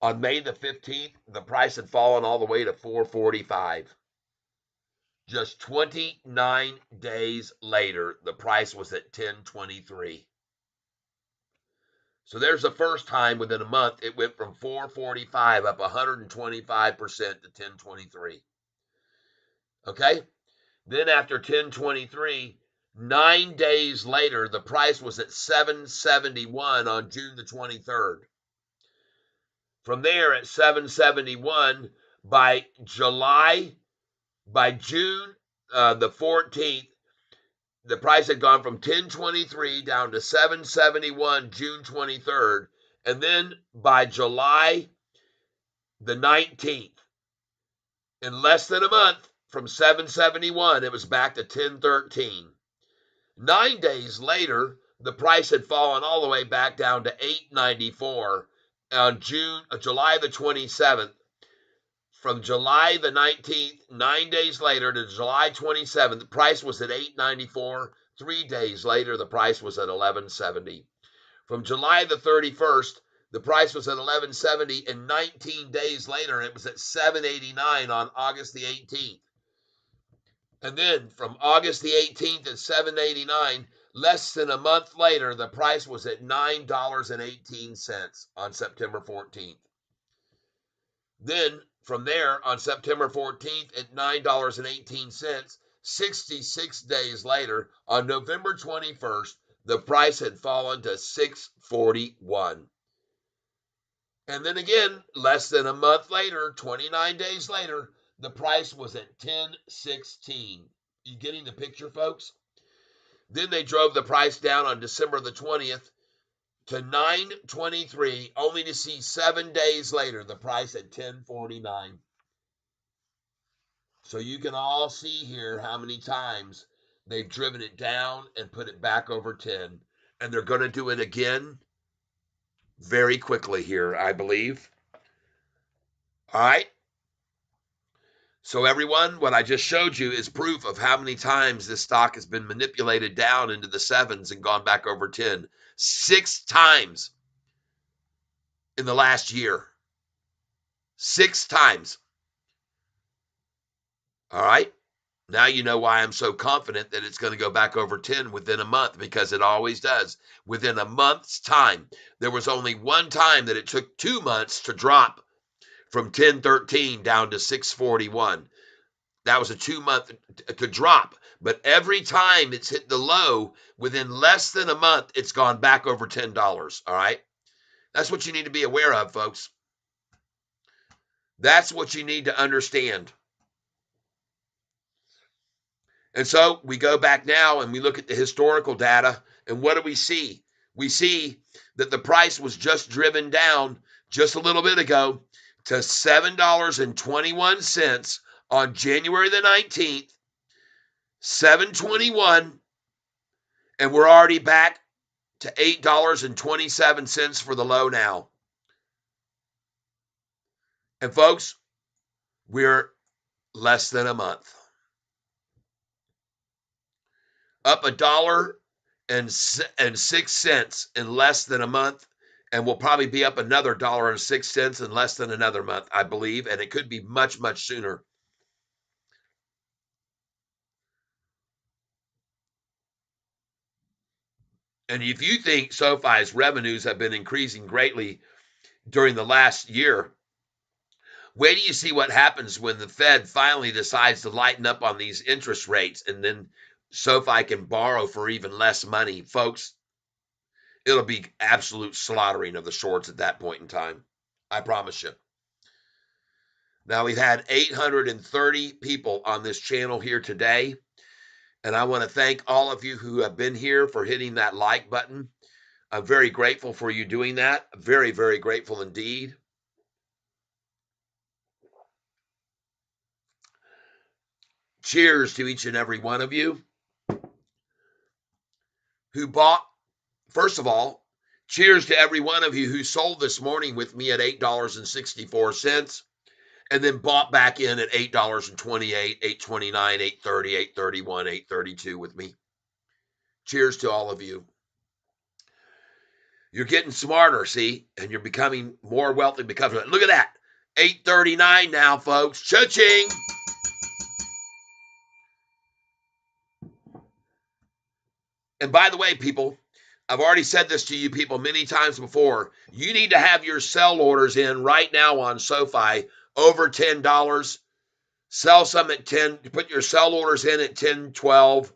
On May the 15th, the price had fallen all the way to $4.45. Just 29 days later, the price was at $10.23. So there's the first time within a month it went from 445 up 125% to 1023. Okay? Then after 1023, 9 days later, the price was at 771 on June the 23rd. From there at 771, by June the 14th, the price had gone from 1023 down to 771 June 23rd. And then by July the 19th, in less than a month, from 771, it was back to 1013. 9 days later, the price had fallen all the way back down to 894 on July the 27th. From July the 19th, 9 days later, to July 27th, the price was at 894. 3 days later, the price was at 1170. From July the 31st, the price was at 1170, and 19 days later, it was at 789 on August the 18th. And then from August the 18th at 789, less than a month later, the price was at $9.18 on September 14th. Then from there on September 14th at $9.18, 66 days later, on November 21st, the price had fallen to $6.41. And then again, less than a month later, 29 days later, the price was at $10.16. You getting the picture, folks? Then they drove the price down on December the 20th to $9.23, only to see 7 days later the price at $10.49. So you can all see here how many times they've driven it down and put it back over 10. And they're going to do it again very quickly here, I believe. All right. So everyone, what I just showed you is proof of how many times this stock has been manipulated down into the sevens and gone back over 10. 6 times in the last year. 6 times. All right. Now you know why I'm so confident that it's going to go back over 10 within a month, because it always does. Within a month's time. There was only one time that it took 2 months to drop from 1013 down to 641. That was a 2-month to drop. But every time it's hit the low, within less than a month, it's gone back over $10. All right. That's what you need to be aware of, folks. That's what you need to understand. And so we go back now and we look at the historical data, and what do we see? We see that the price was just driven down just a little bit ago to $7.21 on January the 19th, 721, and we're already back to $8.27 for the low now. And folks, we're less than a month. Up $1.06 in less than a month, and we'll probably be up another $1.06 in less than another month, I believe, and it could be much, much sooner. And if you think SoFi's revenues have been increasing greatly during the last year, wait till you see what happens when the Fed finally decides to lighten up on these interest rates, and then SoFi can borrow for even less money. Folks, it'll be absolute slaughtering of the shorts at that point in time. I promise you. Now, we've had 830 people on this channel here today, and I want to thank all of you who have been here for hitting that like button. I'm very grateful for you doing that. Very, very grateful indeed. Cheers to each and every one of you who bought. First of all, cheers to every one of you who sold this morning with me at $8.64 and then bought back in at $8.28, $8.29, $8.30, $8.31, $8.32 with me. Cheers to all of you. You're getting smarter, see, and you're becoming more wealthy because of it. Look at that. $8.39 now, folks. Cha-ching. And by the way, people, I've already said this to you people many times before. You need to have your sell orders in right now on SoFi over $10. Sell some at 10. Put your sell orders in at 10, 12.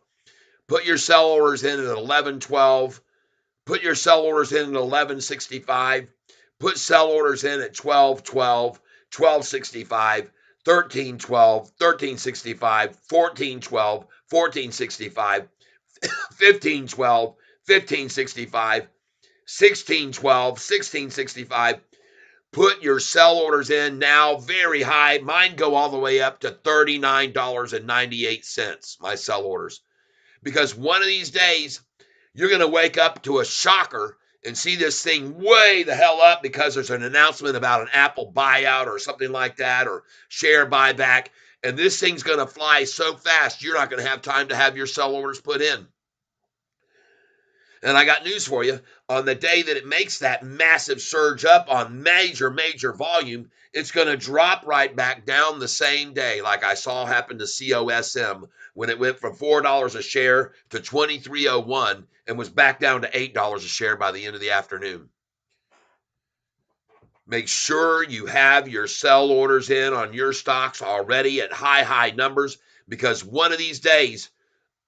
Put your sell orders in at 11, 12. Put your sell orders in at 11.65. Put sell orders in at 12, 12, 12.65, 13, 12, 13.65, 14, 12, 14.65, 15, 12, 15.65, 16, 12, 16.65. Put your sell orders in now very high. Mine go all the way up to $39.98, my sell orders. Because one of these days, you're going to wake up to a shocker and see this thing way the hell up because there's an announcement about an Apple buyout or something like that, or share buyback. And this thing's going to fly so fast, you're not going to have time to have your sell orders put in. And I got news for you. On the day that it makes that massive surge up on major volume, it's going to drop right back down the same day, like I saw happen to COSM when it went from $4 a share to $23.01 and was back down to $8 a share by the end of the afternoon. Make sure you have your sell orders in on your stocks already at high numbers, because one of these days,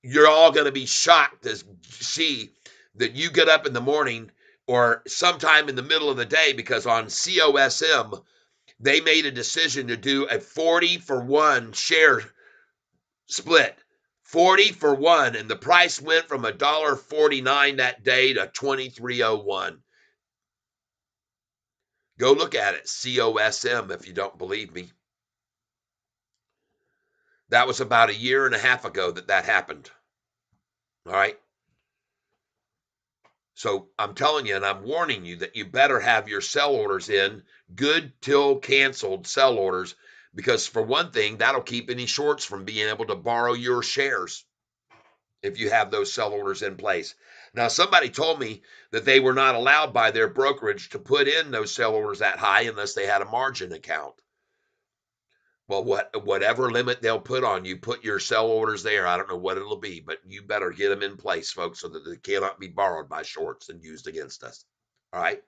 you're all going to be shocked to see that you get up in the morning or sometime in the middle of the day, because on COSM, they made a decision to do a 40-for-1 share split. 40-for-1, and the price went from $1.49 that day to $23.01. Go look at it, COSM, if you don't believe me. That was about a year and a half ago that happened. All right. So I'm telling you, and I'm warning you, that you better have your sell orders in, good till canceled sell orders, because for one thing, that'll keep any shorts from being able to borrow your shares if you have those sell orders in place. Now, somebody told me that they were not allowed by their brokerage to put in those sell orders that high unless they had a margin account. Well, whatever limit they'll put on you, put your sell orders there. I don't know what it'll be, but you better get them in place, folks, so that they cannot be borrowed by shorts and used against us. All right?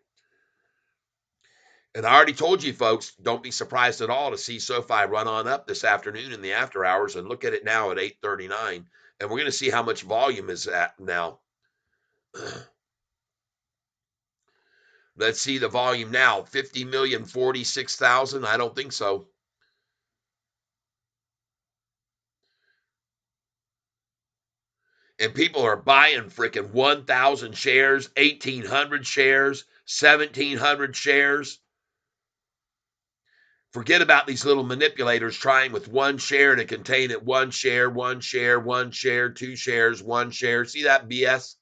And I already told you, folks, don't be surprised at all to see SoFi run on up this afternoon in the after hours, and look at it now at 8:39. And we're going to see how much volume is at now. Let's see the volume now. 50,046,000. I don't think so. And people are buying freaking 1,000 shares, 1,800 shares, 1,700 shares. Forget about these little manipulators trying with one share to contain it. One share, one share, one share, two shares, one share. See that BS?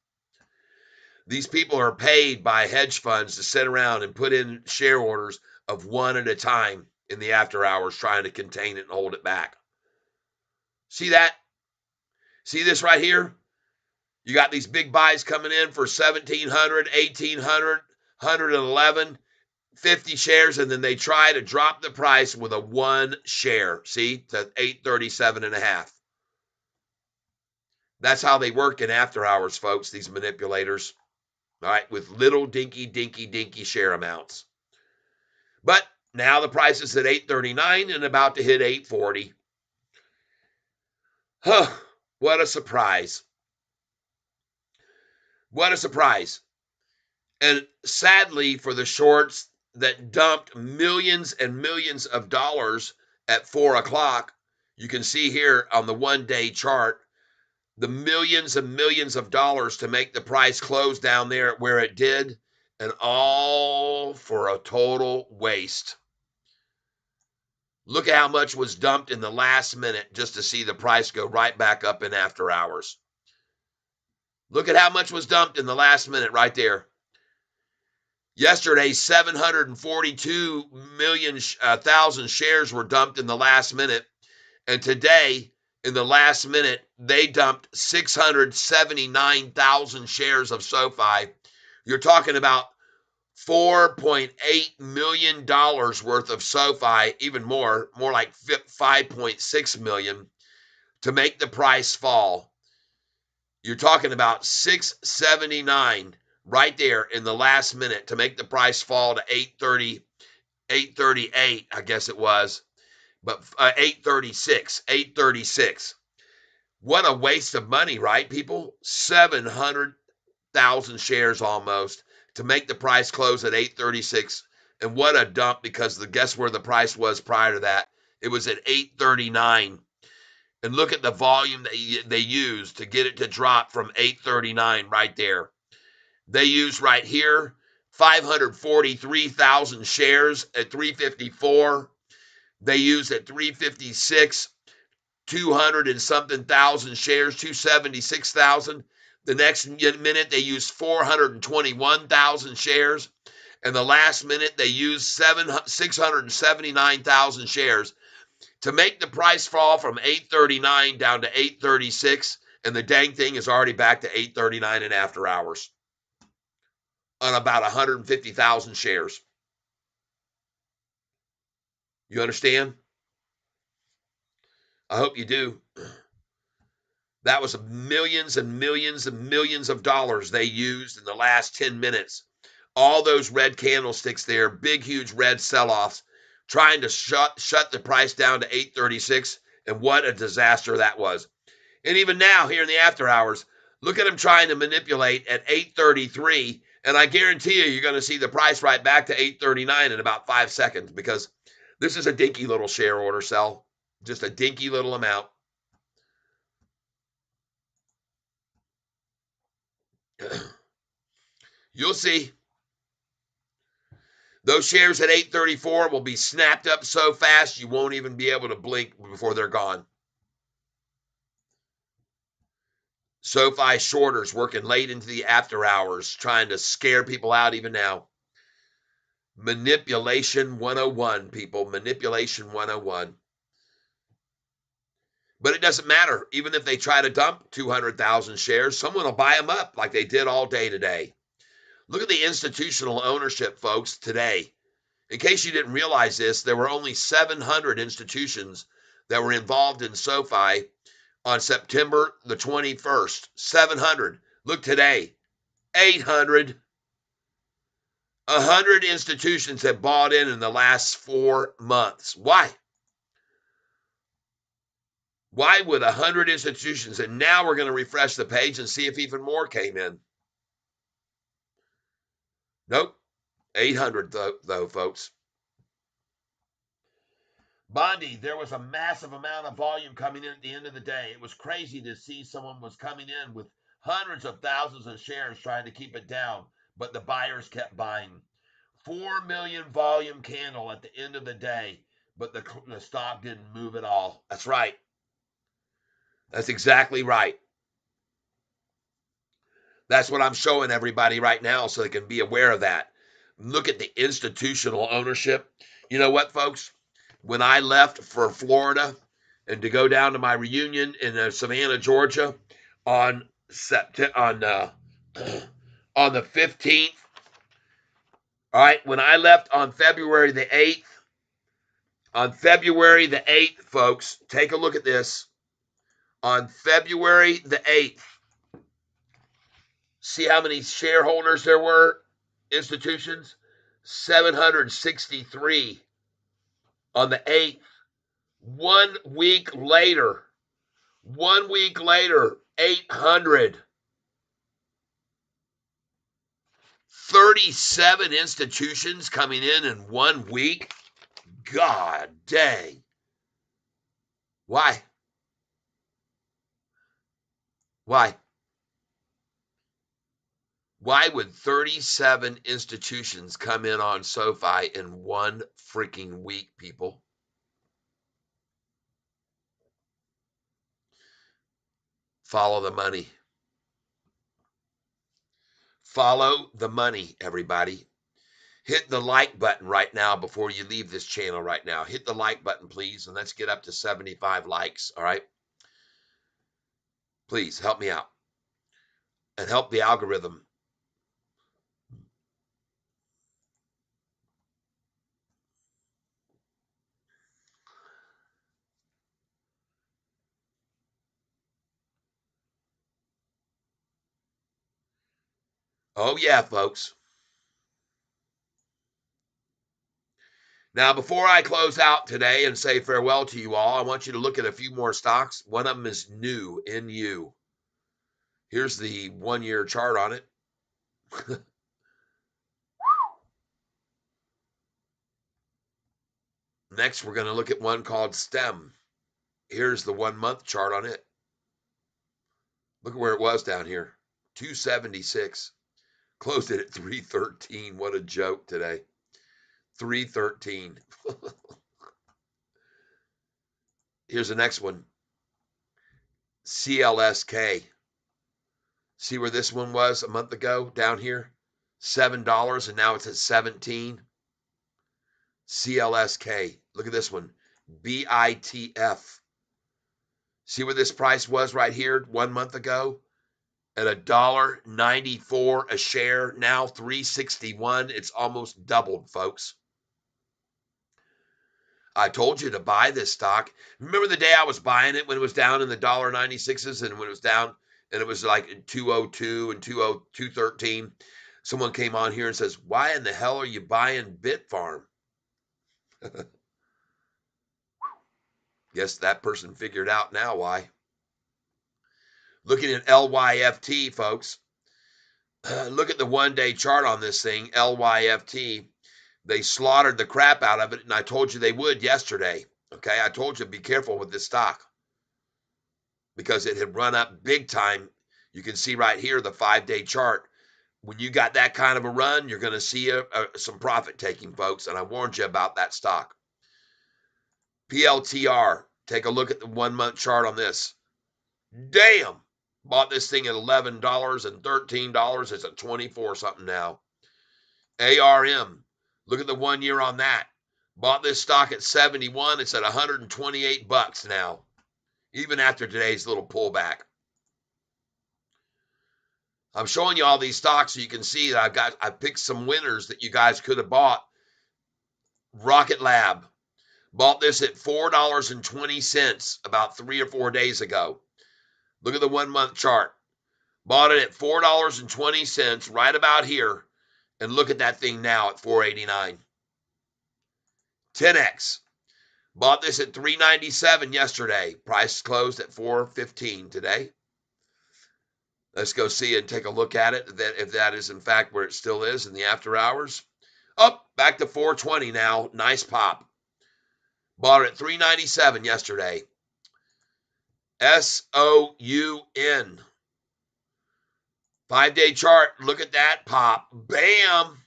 These people are paid by hedge funds to sit around and put in share orders of one at a time in the after hours, trying to contain it and hold it back. See that? See this right here? You got these big buys coming in for 1,700, 1,800, 111, 50 shares, and then they try to drop the price with a one share. See, to 837.5. That's how they work in after hours, folks, these manipulators. All right, with little dinky share amounts. But now the price is at 839 and about to hit 840. Huh, what a surprise. What a surprise. And sadly for the shorts that dumped millions and millions of dollars at 4 o'clock, you can see here on the one-day chart, the millions and millions of dollars to make the price close down there where it did, and all for a total waste. Look at how much was dumped in the last minute just to see the price go right back up in after hours. Look at how much was dumped in the last minute right there. Yesterday, 742,000,000 shares were dumped in the last minute. And today, in the last minute, they dumped 679,000 shares of SoFi. You're talking about $4.8 million worth of SoFi, even more like 5.6 million, to make the price fall. You're talking about 679 right there in the last minute to make the price fall to 830, 838, I guess it was, but 836, 836. What a waste of money, right, people? 700,000 shares almost to make the price close at 836. And what a dump, because guess where the price was prior to that? It was at 839. And look at the volume they used to get it to drop from 839 right there. They used right here 543,000 shares at 354. They used at 356 200 and something thousand shares, 276,000. The next minute they used 421,000 shares, and the last minute they used 679,000 shares to make the price fall from 839 down to 836, and the dang thing is already back to 839 in after hours on about 150,000 shares. You understand? I hope you do. That was millions and millions and millions of dollars they used in the last 10 minutes. All those red candlesticks there, big, huge red sell-offs, trying to shut the price down to 836, and what a disaster that was. And even now, here in the after hours, look at them trying to manipulate at 833, and I guarantee you're going to see the price right back to 839 in about 5 seconds, because this is a dinky little share order sell, just a dinky little amount. You'll see. Those shares at 834 will be snapped up so fast you won't even be able to blink before they're gone. Sofi shorters working late into the after hours, trying to scare people out even now. Manipulation 101, people. Manipulation 101. But it doesn't matter. Even if they try to dump 200,000 shares, someone will buy them up like they did all day today. Look at the institutional ownership, folks, today. In case you didn't realize this, there were only 700 institutions that were involved in SoFi on September the 21st. 700. Look today, 800. 100 institutions have bought in the last 4 months. Why? Why would 100 institutions? And now we're going to refresh the page and see if even more came in. Nope. 800 though, folks. Bondi, there was a massive amount of volume coming in at the end of the day. It was crazy to see someone was coming in with hundreds of thousands of shares trying to keep it down, but the buyers kept buying. 4 million volume candle at the end of the day, but the stock didn't move at all. That's right. That's exactly right. That's what I'm showing everybody right now so they can be aware of that. Look at the institutional ownership. You know what, folks? When I left for Florida and to go down to my reunion in Savannah, Georgia on on the 15th, all right, when I left on February the 8th, folks, take a look at this. On February the 8th, see how many shareholders there were? Institutions? 763 on the 8th. 1 week later, 800. 37 institutions coming in 1 week. God dang. Why? Why? Why would 37 institutions come in on SoFi in 1 freaking week, people? Follow the money. Follow the money, everybody. Hit the like button right now before you leave this channel right now. Hit the like button, please, and let's get up to 75 likes, all right? Please help me out and help the algorithm. Oh, yeah, folks. Now, before I close out today and say farewell to you all, I want you to look at a few more stocks. One of them is new, NU. Here's the 1-year chart on it. Next, we're going to look at one called STEM. Here's the 1-month chart on it. Look at where it was down here, 276. Closed it at 313. What a joke today. 313. Here's the next one. CLSK. See where this one was a month ago down here? $7 and now it's at 17. CLSK. Look at this one. BITF. See where this price was right here 1 month ago? At $1.94 a share, now $3.61. It's almost doubled, folks. I told you to buy this stock. Remember the day I was buying it when it was down in the $1.96s and when it was down and it was like 202 and 213. Someone came on here and says, "Why in the hell are you buying Bitfarm?" Guess that person figured out now why. Looking at LYFT, folks. Look at the 1-day chart on this thing, LYFT. They slaughtered the crap out of it, and I told you they would yesterday. Okay, I told you be careful with this stock because it had run up big time. You can see right here the 5-day chart. When you got that kind of a run, you're going to see some profit taking, folks, and I warned you about that stock. PLTR, take a look at the 1-month chart on this. Damn! Bought this thing at $11 and $13. It's at 24 something now. ARM, look at the 1 year on that. Bought this stock at 71. It's at 128 bucks now, even after today's little pullback. I'm showing you all these stocks so you can see that I picked some winners that you guys could have bought. Rocket Lab, bought this at $4.20 about 3 or 4 days ago. Look at the 1-month chart. Bought it at $4.20 right about here. And look at that thing now at $4.89. 10X. Bought this at $3.97 yesterday. Price closed at $4.15 today. Let's go see and take a look at it, if that is in fact where it still is in the after hours. Up, back to $4.20 now. Nice pop. Bought it at $3.97 yesterday. SOUN. 5-day chart. Look at that pop. Bam.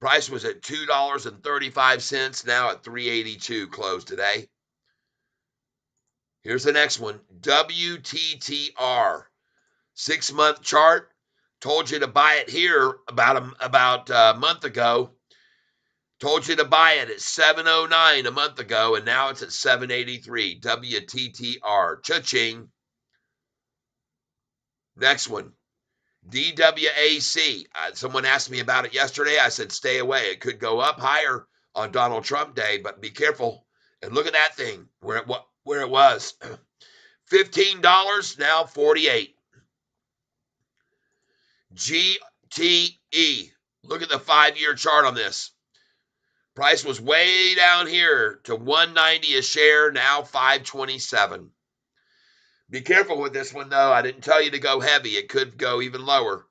Price was at $2.35. Now at $3.82 closed today. Here's the next one. WTTR. 6-month chart. Told you to buy it here about a month ago. Told you to buy it at $7.09 a month ago, and now it's at $7.83. WTTR. Cha-ching. Next one. DWAC. Someone asked me about it yesterday. I said, stay away. It could go up higher on Donald Trump Day, but be careful. And look at that thing, where it was. $15, now $48. GTE. Look at the 5-year chart on this. Price was way down here to $190 a share, now $527. Be careful with this one, though. I didn't tell you to go heavy. It could go even lower.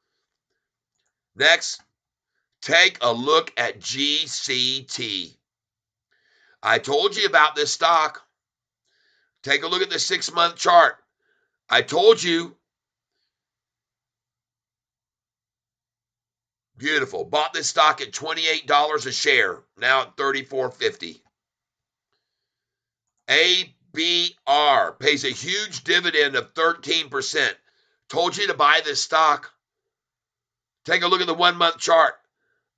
Next, take a look at GCT. I told you about this stock. Take a look at the 6-month chart. I told you. Beautiful. Bought this stock at $28 a share. Now at $34.50. ABR pays a huge dividend of 13%. Told you to buy this stock. Take a look at the 1-month chart.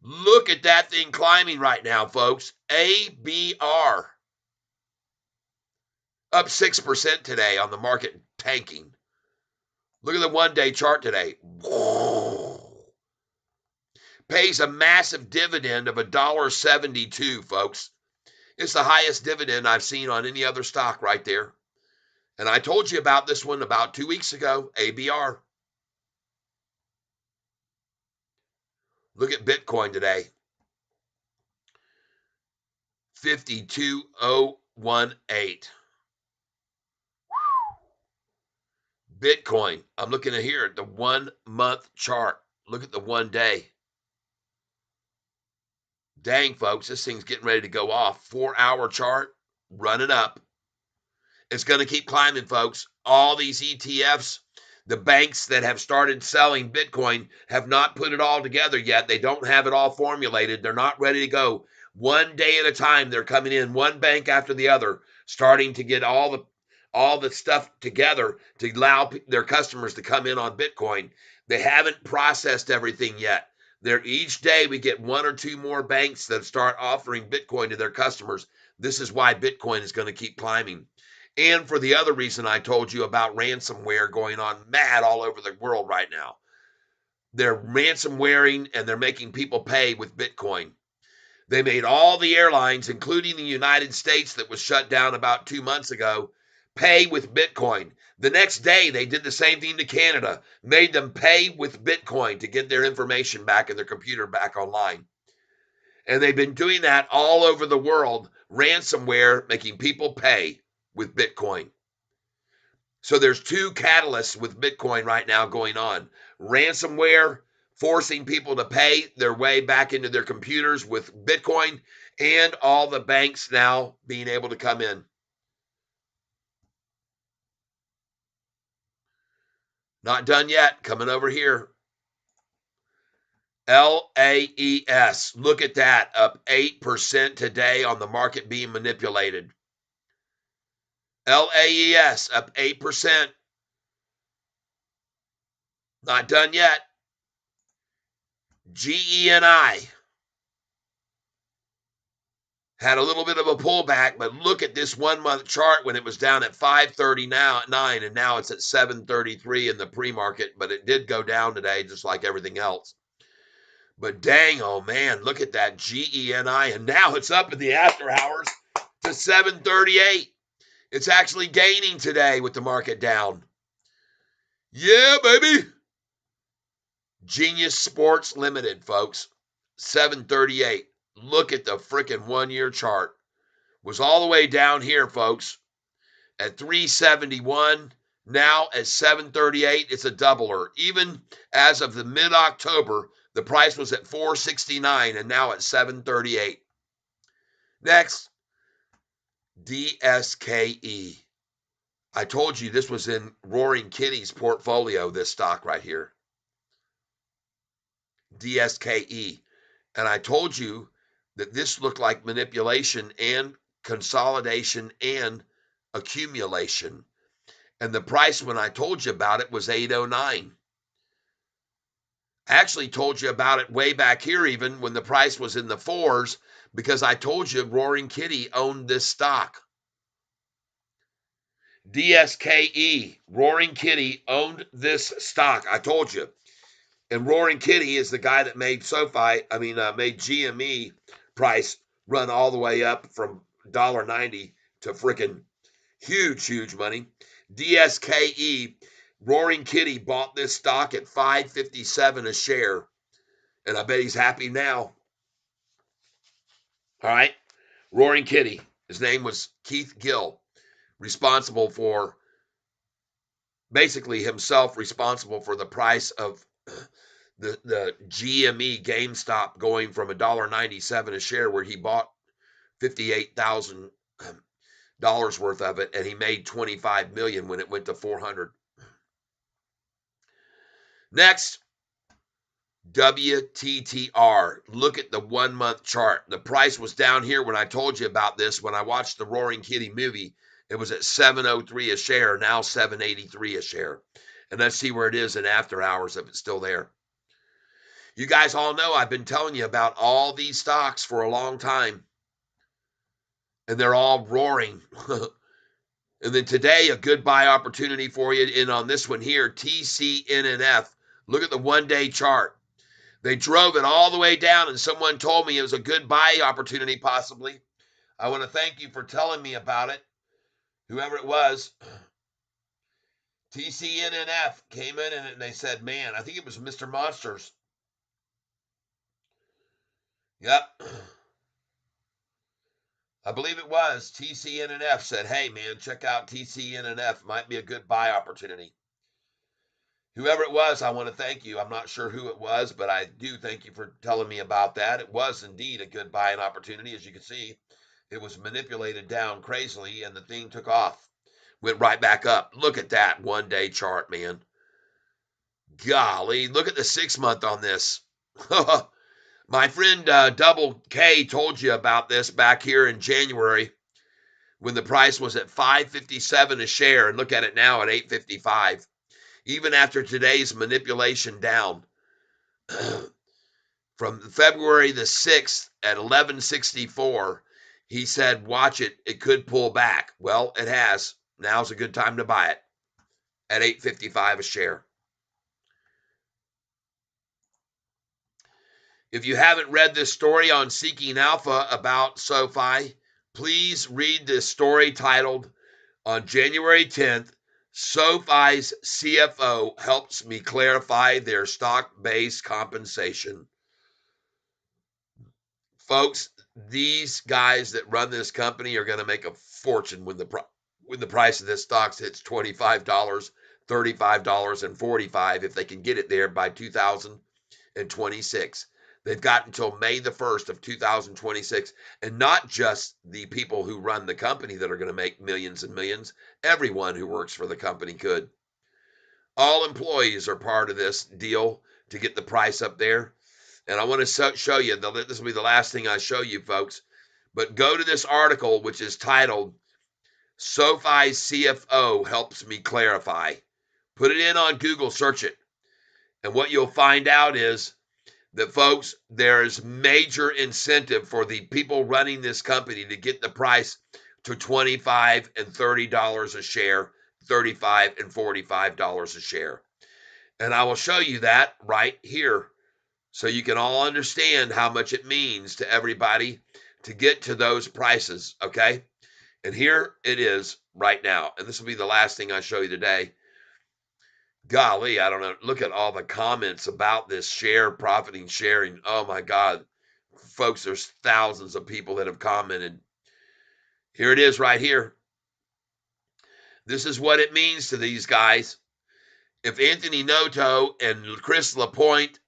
Look at that thing climbing right now, folks. ABR. Up 6% today on the market tanking. Look at the 1-day chart today. Whoa. Pays a massive dividend of $1.72, folks. It's the highest dividend I've seen on any other stock right there. And I told you about this one about 2 weeks ago, ABR. Look at Bitcoin today. 52,018. Bitcoin. I'm looking at here at the 1 month chart. Look at the 1 day. Dang, folks, this thing's getting ready to go off. 4-hour chart, running up. It's going to keep climbing, folks. All these ETFs, the banks that have started selling Bitcoin have not put it all together yet. They don't have it all formulated. They're not ready to go. 1 day at a time, they're coming in, one bank after the other, starting to get all the stuff together to allow their customers to come in on Bitcoin. They haven't processed everything yet. Each day we get one or two more banks that start offering Bitcoin to their customers. This is why Bitcoin is going to keep climbing. And for the other reason I told you about ransomware going on mad all over the world right now. They're ransomwaring and they're making people pay with Bitcoin. They made all the airlines, including the United States that was shut down about 2 months ago, pay with Bitcoin. The next day, they did the same thing to Canada, made them pay with Bitcoin to get their information back and their computer back online. And they've been doing that all over the world, ransomware making people pay with Bitcoin. So there's two catalysts with Bitcoin right now going on. Ransomware forcing people to pay their way back into their computers with Bitcoin, and all the banks now being able to come in. Not done yet. Coming over here. LAES. Look at that. Up 8% today on the market being manipulated. LAES up 8%. Not done yet. GENI had a little bit of a pullback, but look at this 1 month chart when it was down at 530 now at 9, and now it's at 733 in the pre-market, but it did go down today just like everything else. But dang, oh man, look at that GENI, and now it's up in the after hours to 738. It's actually gaining today with the market down. Yeah, baby. Genius Sports Limited, folks, 738. Look at the freaking 1 year chart. Was all the way down here, folks, at 371. Now at 738, it's a doubler. Even as of the mid-October, the price was at 469 and now at 738. Next, DSKE. I told you this was in Roaring Kitty's portfolio, this stock right here. DSKE. And I told you that this looked like manipulation and consolidation and accumulation. And the price when I told you about it was 809. I actually told you about it way back here even when the price was in the fours, because I told you Roaring Kitty owned this stock. DSKE, Roaring Kitty owned this stock. I told you. And Roaring Kitty is the guy that made made GME price run all the way up from $1.90 to freaking huge money. DSKE, Roaring Kitty bought this stock at $5.57 a share, and I bet he's happy now. All right, Roaring Kitty. His name was Keith Gill, responsible for basically himself responsible for the price of the GME GameStop going from $1.97 a share, where he bought $58,000 worth of it, and he made $25 million when it went to 400. Next, WTTR. Look at the 1 month chart. The price was down here when I told you about this. When I watched the Roaring Kitty movie, it was at 703 a share, now 783 a share. And let's see where it is in after hours if it's still there. You guys all know I've been telling you about all these stocks for a long time, and they're all roaring. And then today, a good buy opportunity for you in on this one here, TCNNF. Look at the 1 day chart. They drove it all the way down, and someone told me it was a good buy opportunity possibly. I want to thank you for telling me about it, whoever it was. TCNNF came in and they said, man, I think it was Mr. Monsters. Yep. I believe it was TCNNF said, hey, man, check out TCNNF. Might be a good buy opportunity. Whoever it was, I want to thank you. I'm not sure who it was, but I do thank you for telling me about that. It was indeed a good buying opportunity. As you can see, it was manipulated down crazily, and the thing took off. Went right back up. Look at that one-day chart, man. Golly, look at the 6-month on this. My friend Double K told you about this back here in January when the price was at $5.57 a share, and look at it now at $8.55. Even after today's manipulation down from February the 6th at 1164, he said, watch it, it could pull back. Well, it has. Now's a good time to buy it at $8.55 a share. If you haven't read this story on Seeking Alpha about Sofi, please read this story titled, on January 10th, Sofi's CFO helps me clarify their stock-based compensation. Folks, these guys that run this company are going to make a fortune when the price of this stock hits $25, $35, and $45 if they can get it there by 2026. They've got until May the 1st of 2026, and not just the people who run the company that are going to make millions and millions. Everyone who works for the company could. All employees are part of this deal to get the price up there. And I want to show you, this will be the last thing I show you, folks, but go to this article, which is titled, SoFi's CFO Helps Me Clarify. Put it in on Google, search it. And what you'll find out is that, folks, there's major incentive for the people running this company to get the price to $25 and $30 a share, $35 and $45 a share. And I will show you that right here so you can all understand how much it means to everybody to get to those prices, okay? And here it is right now. And this will be the last thing I show you today. Golly, I don't know. Look at all the comments about this share, profiting, sharing. Oh my God. Folks, there's thousands of people that have commented. Here it is right here. This is what it means to these guys. If Anthony Noto and Chris LaPointe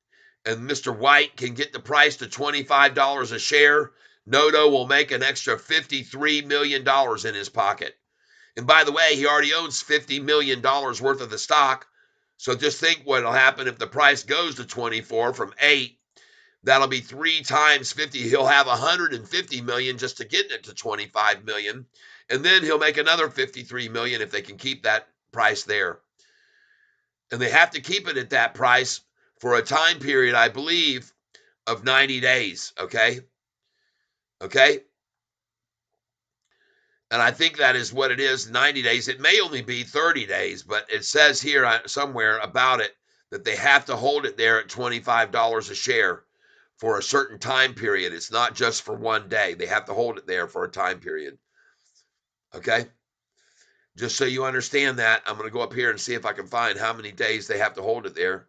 and Mr. White can get the price to $25 a share, Noto will make an extra $53 million in his pocket. And by the way, he already owns $50 million worth of the stock. So just think what will happen if the price goes to 24 from 8. That'll be 3 times 50. He'll have 150 million just to get it to 25 million. And then he'll make another 53 million if they can keep that price there. And they have to keep it at that price for a time period, I believe, of 90 days. Okay? Okay? And I think that is what it is, 90 days. It may only be 30 days, but it says here somewhere about it that they have to hold it there at $25 a share for a certain time period. It's not just for one day. They have to hold it there for a time period. Okay? Just so you understand that, I'm going to go up here and see if I can find how many days they have to hold it there.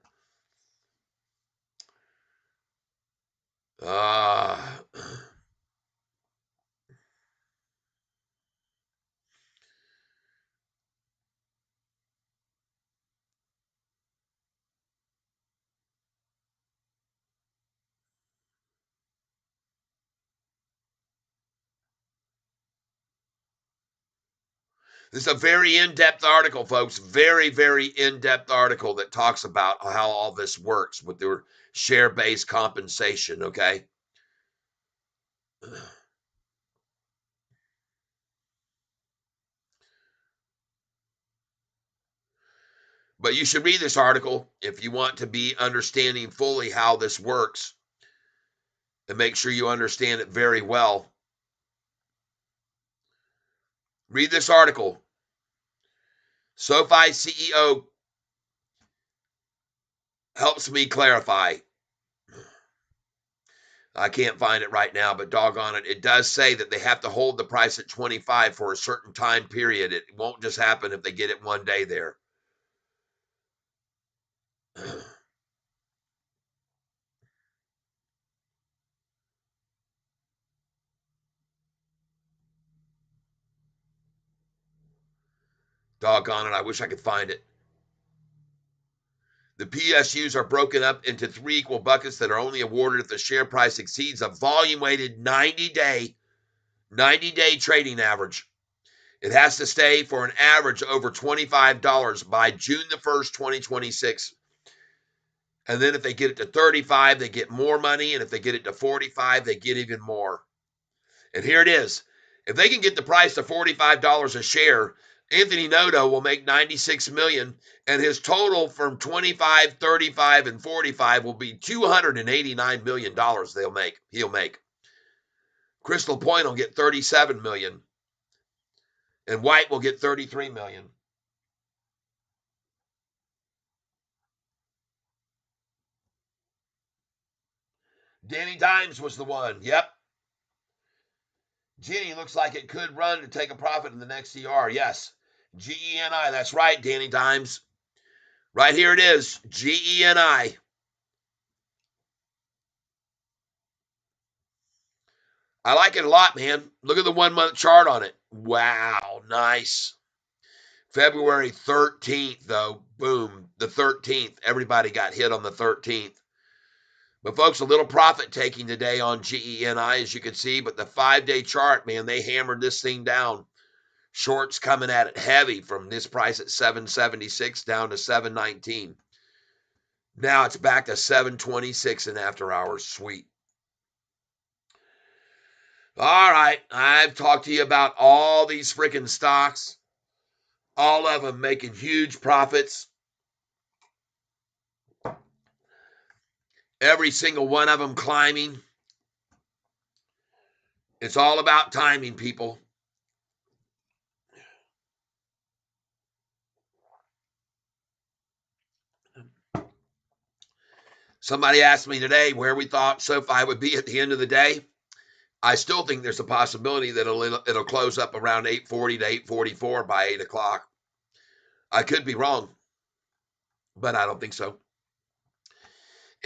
This is a very in-depth article, folks. Very, very in-depth article that talks about how all this works with their share-based compensation, okay? But you should read this article if you want to be understanding fully how this works and make sure you understand it very well. Read this article. SoFi CEO helps me clarify. I can't find it right now, but doggone it. It does say that they have to hold the price at 25 for a certain time period. It won't just happen if they get it one day there. Doggone it, I wish I could find it. The PSUs are broken up into 3 equal buckets that are only awarded if the share price exceeds a volume-weighted 90-day trading average. It has to stay for an average over $25 by June the 1st, 2026. And then if they get it to 35, they get more money. And if they get it to 45, they get even more. And here it is. If they can get the price to $45 a share, Anthony Noto will make $96 million, and his total from 25, 35, and 45 will be $289 million he'll make. Crystal Point will get $37 million, and White will get $33 million. Danny Dimes was the one. Yep. Ginny looks like it could run to take a profit in the next ER. Yes. GENI. That's right, Danny Dimes. Right here it is. GENI. I like it a lot, man. Look at the 1 month chart on it. Wow. Nice. February 13th, though. Boom. The 13th. Everybody got hit on the 13th. But folks, a little profit taking today on GENI, as you can see. But the 5-day chart, man, they hammered this thing down. Shorts coming at it heavy from this price at 776 down to 719. Now it's back to 726 in after hours. Sweet. All right. I've talked to you about all these freaking stocks. All of them making huge profits. Every single one of them climbing. It's all about timing, people. Somebody asked me today where we thought Sofi would be at the end of the day. I still think there's a possibility that it'll close up around 8:40 to 8:44 by 8 o'clock. I could be wrong, but I don't think so.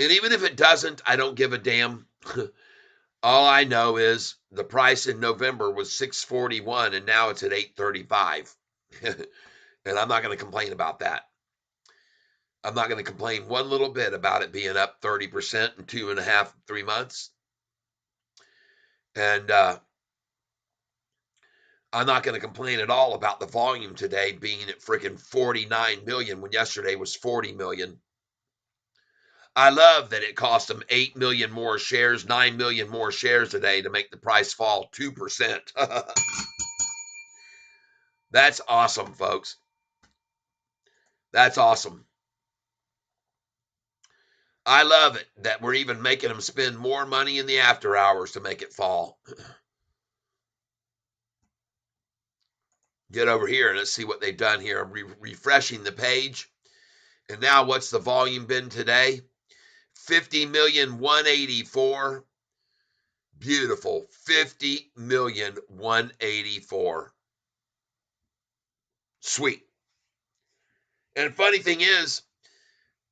And even if it doesn't, I don't give a damn. All I know is the price in November was 641 and now it's at 835. And I'm not going to complain about that. I'm not going to complain one little bit about it being up 30% in 2.5, 3 months. And I'm not going to complain at all about the volume today being at freaking 49 million when yesterday was 40 million. I love that it cost them 8 million more shares, 9 million more shares today to make the price fall 2%. That's awesome, folks. That's awesome. I love it that we're even making them spend more money in the after hours to make it fall. Get over here and let's see what they've done here. I'm refreshing the page. And now what's the volume been today? 50,184,000. Beautiful. 50,184,000. Sweet. And funny thing is,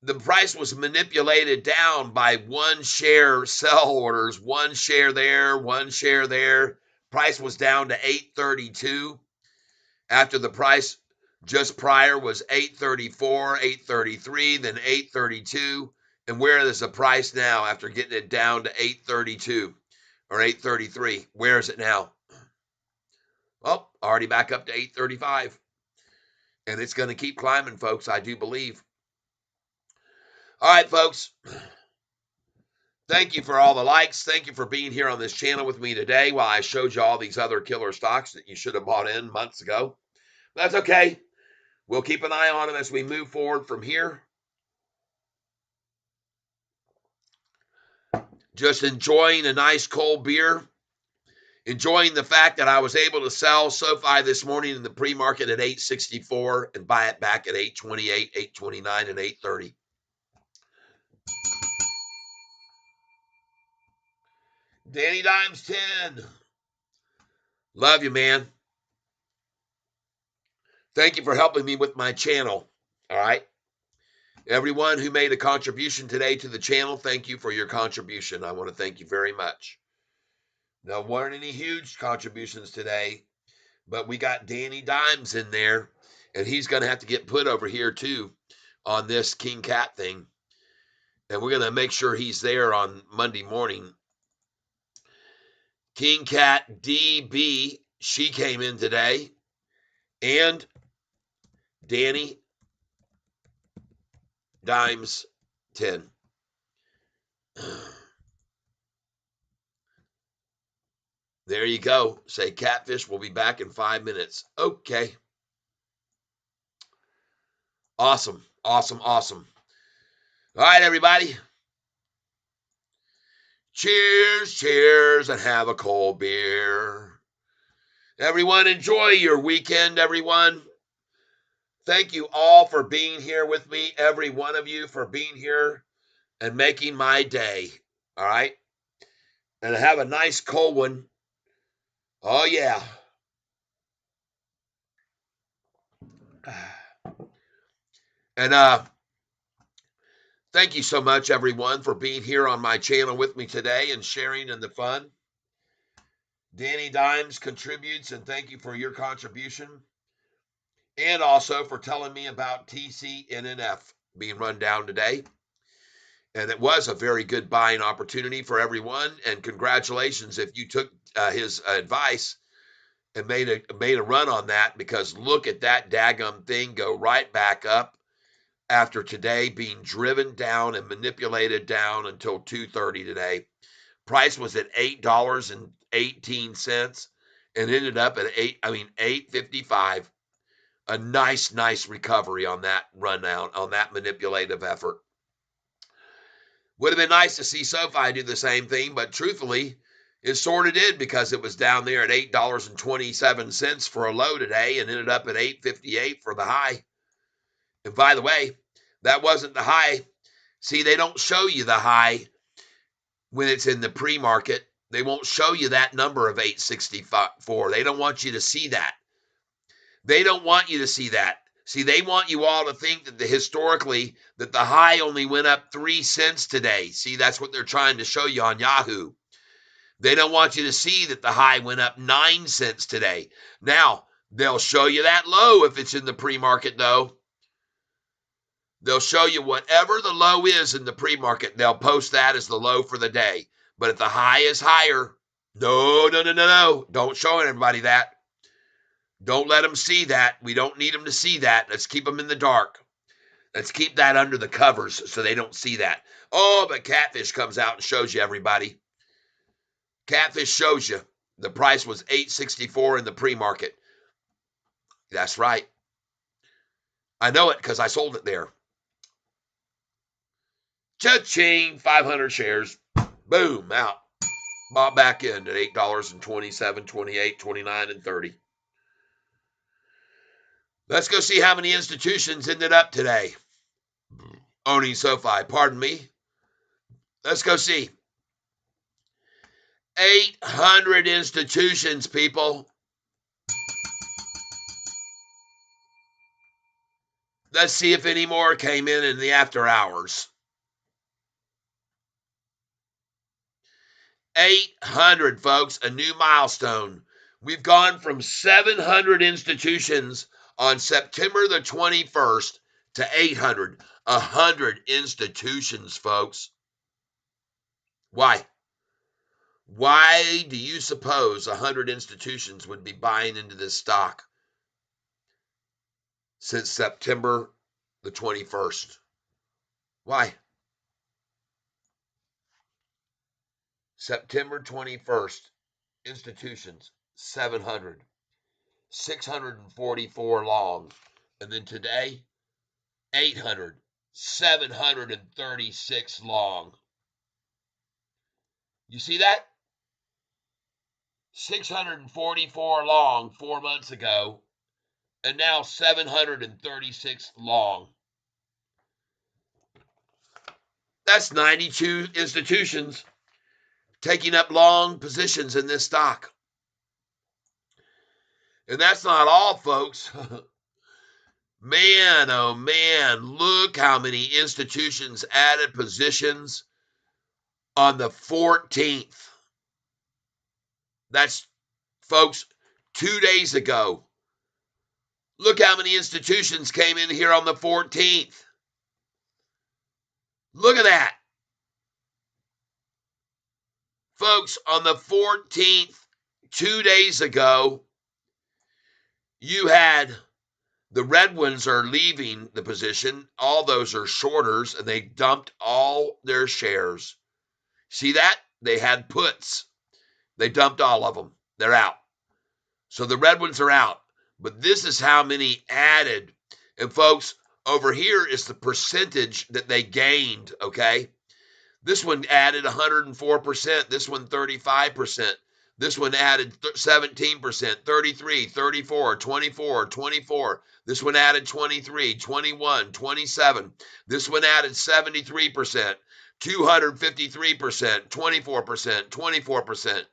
the price was manipulated down by one share sell orders, one share there, one share there. Price was down to 832 after the price just prior was 834, 833, then 832. And where is the price now after getting it down to 832 or 833? Where is it now? Well, already back up to 835. And it's going to keep climbing, folks, I do believe. All right, folks. Thank you for all the likes. Thank you for being here on this channel with me today while I showed you all these other killer stocks that you should have bought in months ago. That's okay. We'll keep an eye on them as we move forward from here. Just enjoying a nice cold beer. Enjoying the fact that I was able to sell Sofi this morning in the pre-market at 864 and buy it back at 828, 829, and 830. Danny Dimes 10. Love you, man. Thank you for helping me with my channel. All right. Everyone who made a contribution today to the channel, thank you for your contribution. I want to thank you very much. Now, weren't any huge contributions today, but we got Danny Dimes in there. And he's going to have to get put over here too on this King Cat thing. And we're going to make sure he's there on Monday morning. King Cat DB, she came in today. And Danny Dimes 10. There you go. Say Catfish will be back in 5 minutes. Okay. Awesome. Awesome. Awesome. All right, everybody. Cheers, cheers, and have a cold beer. Everyone, enjoy your weekend, everyone. Thank you all for being here with me, every one of you for being here and making my day. All right? And have a nice cold one. Oh, yeah. And thank you so much, everyone, for being here on my channel with me today and sharing in the fun. Danny Dimes contributes, and thank you for your contribution. And also for telling me about TCNNF being run down today. And it was a very good buying opportunity for everyone. And congratulations if you took his advice and made a run on that, because look at that daggum thing go right back up after today being driven down and manipulated down until 2:30 today. Price was at $8.18 and ended up at $8.55. A nice recovery on that run out, on that manipulative effort. Would have been nice to see Sofi do the same thing, but truthfully, it sort of did, because it was down there at $8.27 for a low today and ended up at $8.58 for the high. And by the way, that wasn't the high. See, they don't show you the high when it's in the pre-market. They won't show you that number of 864. They don't want you to see that. They don't want you to see that. See, they want you all to think that historically that the high only went up 3 cents today. See, that's what they're trying to show you on Yahoo. They don't want you to see that the high went up 9 cents today. Now, they'll show you that low if it's in the pre-market, though. They'll show you whatever the low is in the pre-market. They'll post that as the low for the day. But if the high is higher, no. Don't show everybody that. Don't let them see that. We don't need them to see that. Let's keep them in the dark. Let's keep that under the covers so they don't see that. Oh, but Catfish comes out and shows you, everybody. Catfish shows you the price was $8.64 in the pre-market. That's right. I know it because I sold it there. Cha-ching, 500 shares. Boom, out. Bought back in at $8.27, $28, $29, and $30. Let's go see how many institutions ended up today owning Sofi. Pardon me. Let's go see. 800 institutions, people. Let's see if any more came in the after hours. 800, folks, a new milestone. We've gone from 700 institutions on September the 21st to 800. 100 institutions, folks. Why? Why do you suppose 100 institutions would be buying into this stock since September the 21st? Why? September 21st, institutions, 700. 644 long. And then today, 800. 736 long. You see that? 644 long 4 months ago, and now 736 long. That's 92 institutions taking up long positions in this stock. And that's not all, folks. Man, oh man, look how many institutions added positions on the 14th. That's, folks, 2 days ago. Look how many institutions came in here on the 14th. Look at that. Folks, on the 14th, 2 days ago, you had the red ones are leaving the position. All those are shorters, and they dumped all their shares. See that? They had puts. They dumped all of them. They're out. So the red ones are out. But this is how many added. And folks, over here is the percentage that they gained, okay? This one added 104%. This one 35%. This one added 17%, 33, 34, 24, 24. This one added 23, 21, 27. This one added 73%, 253%, 24%, 24%.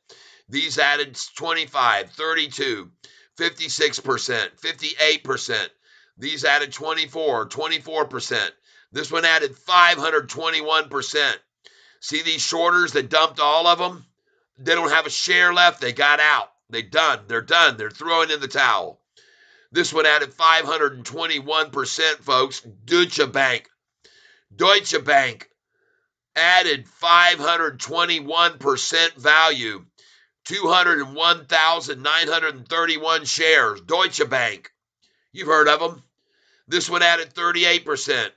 These added 25, 32, 56%, 58%. These added 24, 24%. This one added 521%. See these shorters that dumped all of them? They don't have a share left. They got out. They're done. They're throwing in the towel. This one added 521%, folks. Deutsche Bank added 521% value. 201,931 shares. Deutsche Bank. You've heard of them. This one added 38%.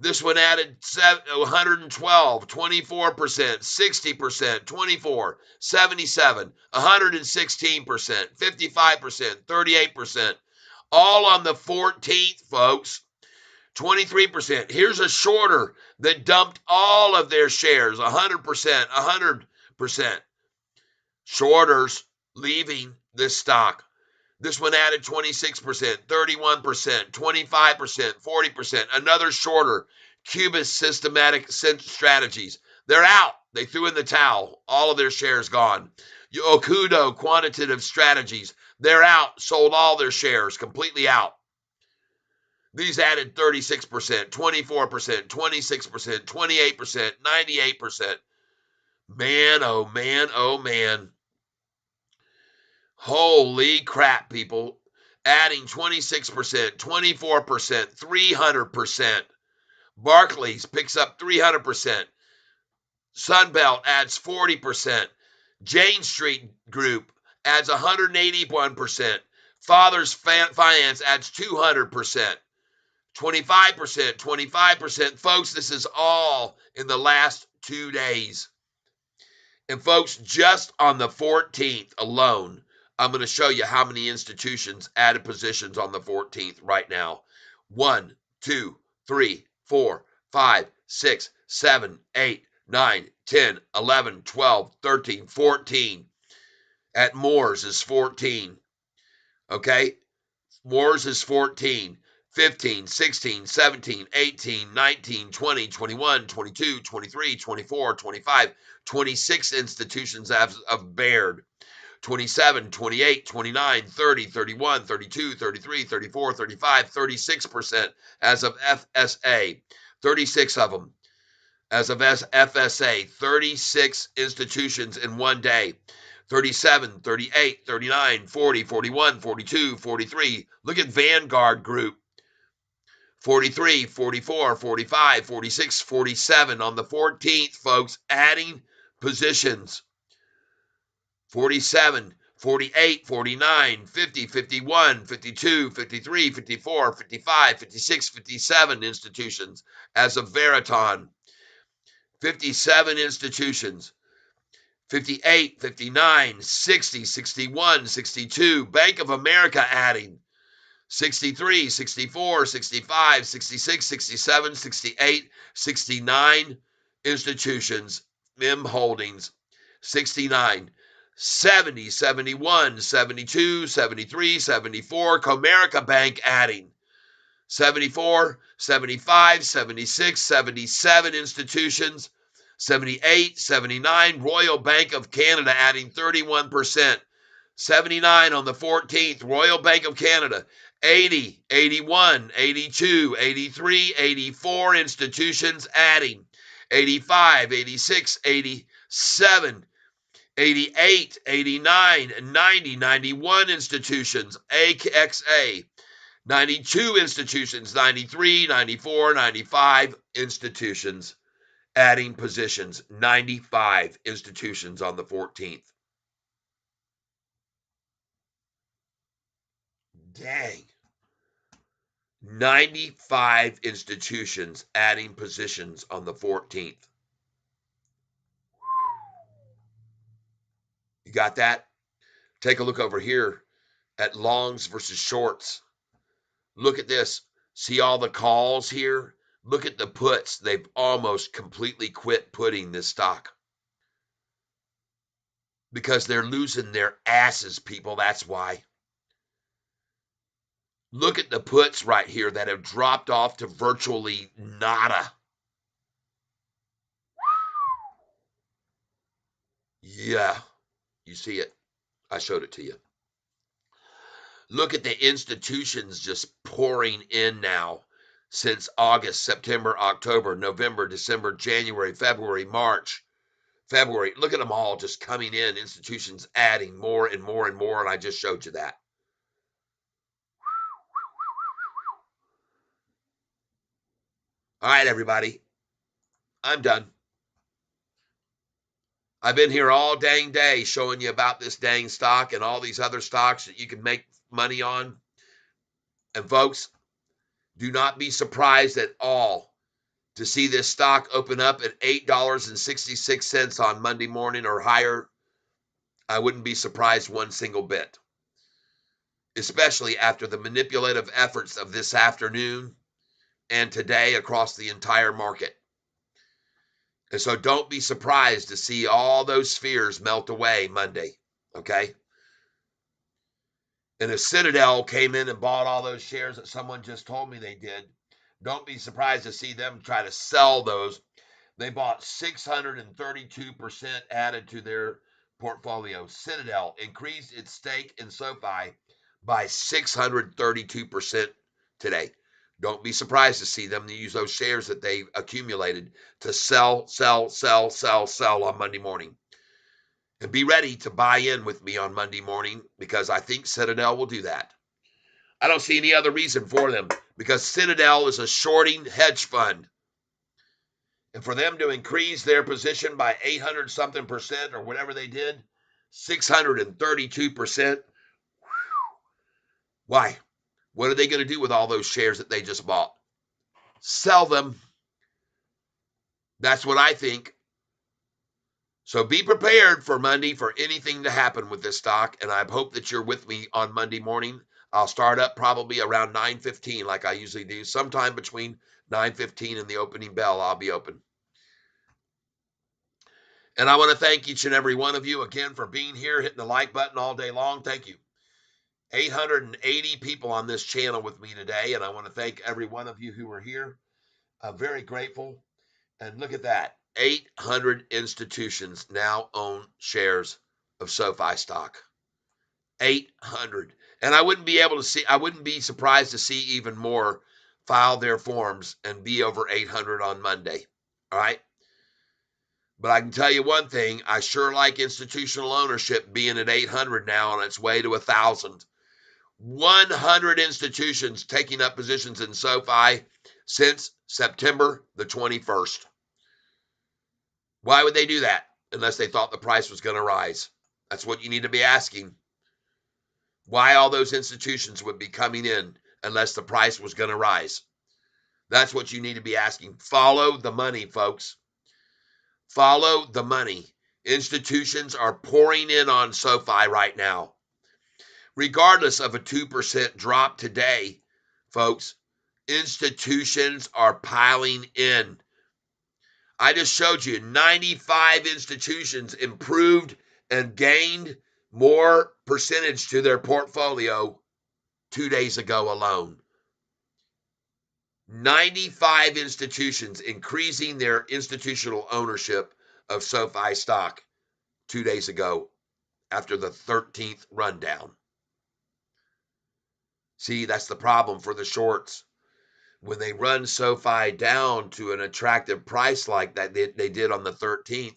This one added 112, 24%, 60%, 24, 77, 116%, 55%, 38%. All on the 14th, folks. 23%. Here's a shorter that dumped all of their shares, 100%, 100%. Shorters leaving this stock. This one added 26%, 31%, 25%, 40%. Another shorter, Cubist Systematic Strategies. They're out. They threw in the towel. All of their shares gone. Okudo Quantitative Strategies. They're out. Sold all their shares. Completely out. These added 36%, 24%, 26%, 28%, 98%. Man, oh man, oh man. Holy crap, people. Adding 26%, 24%, 300%. Barclays picks up 300%. Sunbelt adds 40%. Jane Street Group adds 181%. Fathers Finance adds 200%. 25%, 25%. Folks, this is all in the last 2 days. And folks, just on the 14th alone, I'm going to show you how many institutions added positions on the 14th right now. 1, 2, 3, 4, 5, 6, 7, 8, 9, 10, 11, 12, 13, 14. At Moore's is 14. Okay? Moore's is 14. 15, 16, 17, 18, 19, 20, 21, 22, 23, 24, 25, 26 institutions of Baird. 27, 28, 29, 30, 31, 32, 33, 34, 35, 36% as of FSA. 36 of them as of FSA. 36 institutions in one day. 37, 38, 39, 40, 41, 42, 43. Look at Vanguard Group. 43, 44, 45, 46, 47 on the 14th, folks, adding positions. 47, 48, 49, 50, 51, 52, 53, 54, 55, 56, 57 institutions as of Veriton. 57 institutions. 58, 59, 60, 61, 62. Bank of America adding. 63, 64, 65, 66, 67, 68, 69 institutions, MIM Holdings, 69, 70, 71, 72, 73, 74, Comerica Bank adding, 74, 75, 76, 77 institutions, 78, 79, Royal Bank of Canada adding 31%, 79 on the 14th, Royal Bank of Canada, 80, 81, 82, 83, 84 institutions adding, 85, 86, 87, 88, 89, 90, 91 institutions, AXA, 92 institutions, 93, 94, 95 institutions adding positions. 95 institutions on the 14th. Dang. 95 institutions adding positions on the 14th. You got that? Take a look over here at longs versus shorts. Look at this. See all the calls here? Look at the puts. They've almost completely quit putting this stock because they're losing their asses, people. That's why. Look at the puts right here that have dropped off to virtually nada. Yeah, you see it. I showed it to you. Look at the institutions just pouring in now since August, September, October, November, December, January, February, March, February. Look at them all just coming in, institutions adding more and more and more, and I just showed you that. All right, everybody. I'm done. I've been here all dang day showing you about this dang stock and all these other stocks that you can make money on. And folks, do not be surprised at all to see this stock open up at $8.66 on Monday morning or higher. I wouldn't be surprised one single bit, especially after the manipulative efforts of this afternoon and today across the entire market. And so don't be surprised to see all those fears melt away Monday, okay? And if Citadel came in and bought all those shares that someone just told me they did, don't be surprised to see them try to sell those. They bought 632% added to their portfolio. Citadel increased its stake in Sofi by 632% today. Don't be surprised to see them use those shares that they accumulated to sell on Monday morning. And be ready to buy in with me on Monday morning because I think Citadel will do that. I don't see any other reason for them because Citadel is a shorting hedge fund. And for them to increase their position by 800 something percent or whatever they did, 632%. Why? What are they going to do with all those shares that they just bought? Sell them. That's what I think. So be prepared for Monday for anything to happen with this stock. And I hope that you're with me on Monday morning. I'll start up probably around 9:15 like I usually do. Sometime between 9:15 and the opening bell, I'll be open. And I want to thank each and every one of you again for being here, hitting the like button all day long. Thank you. 880 people on this channel with me today, and I want to thank every one of you who are here. I'm very grateful. And look at that. 800 institutions now own shares of SoFi stock. 800. And I wouldn't be surprised to see even more file their forms and be over 800 on Monday. All right. But I can tell you one thing, I sure like institutional ownership being at 800 now on its way to 1,000. 100 institutions taking up positions in SoFi since September the 21st. Why would they do that unless they thought the price was going to rise? That's what you need to be asking. Why all those institutions would be coming in unless the price was going to rise? That's what you need to be asking. Follow the money, folks. Follow the money. Institutions are pouring in on SoFi right now. Regardless of a 2% drop today, folks, institutions are piling in. I just showed you 95 institutions improved and gained more percentage to their portfolio 2 days ago alone. 95 institutions increasing their institutional ownership of SoFi stock 2 days ago after the 13th rundown. See, that's the problem for the shorts. When they run SoFi down to an attractive price like that they did on the 13th,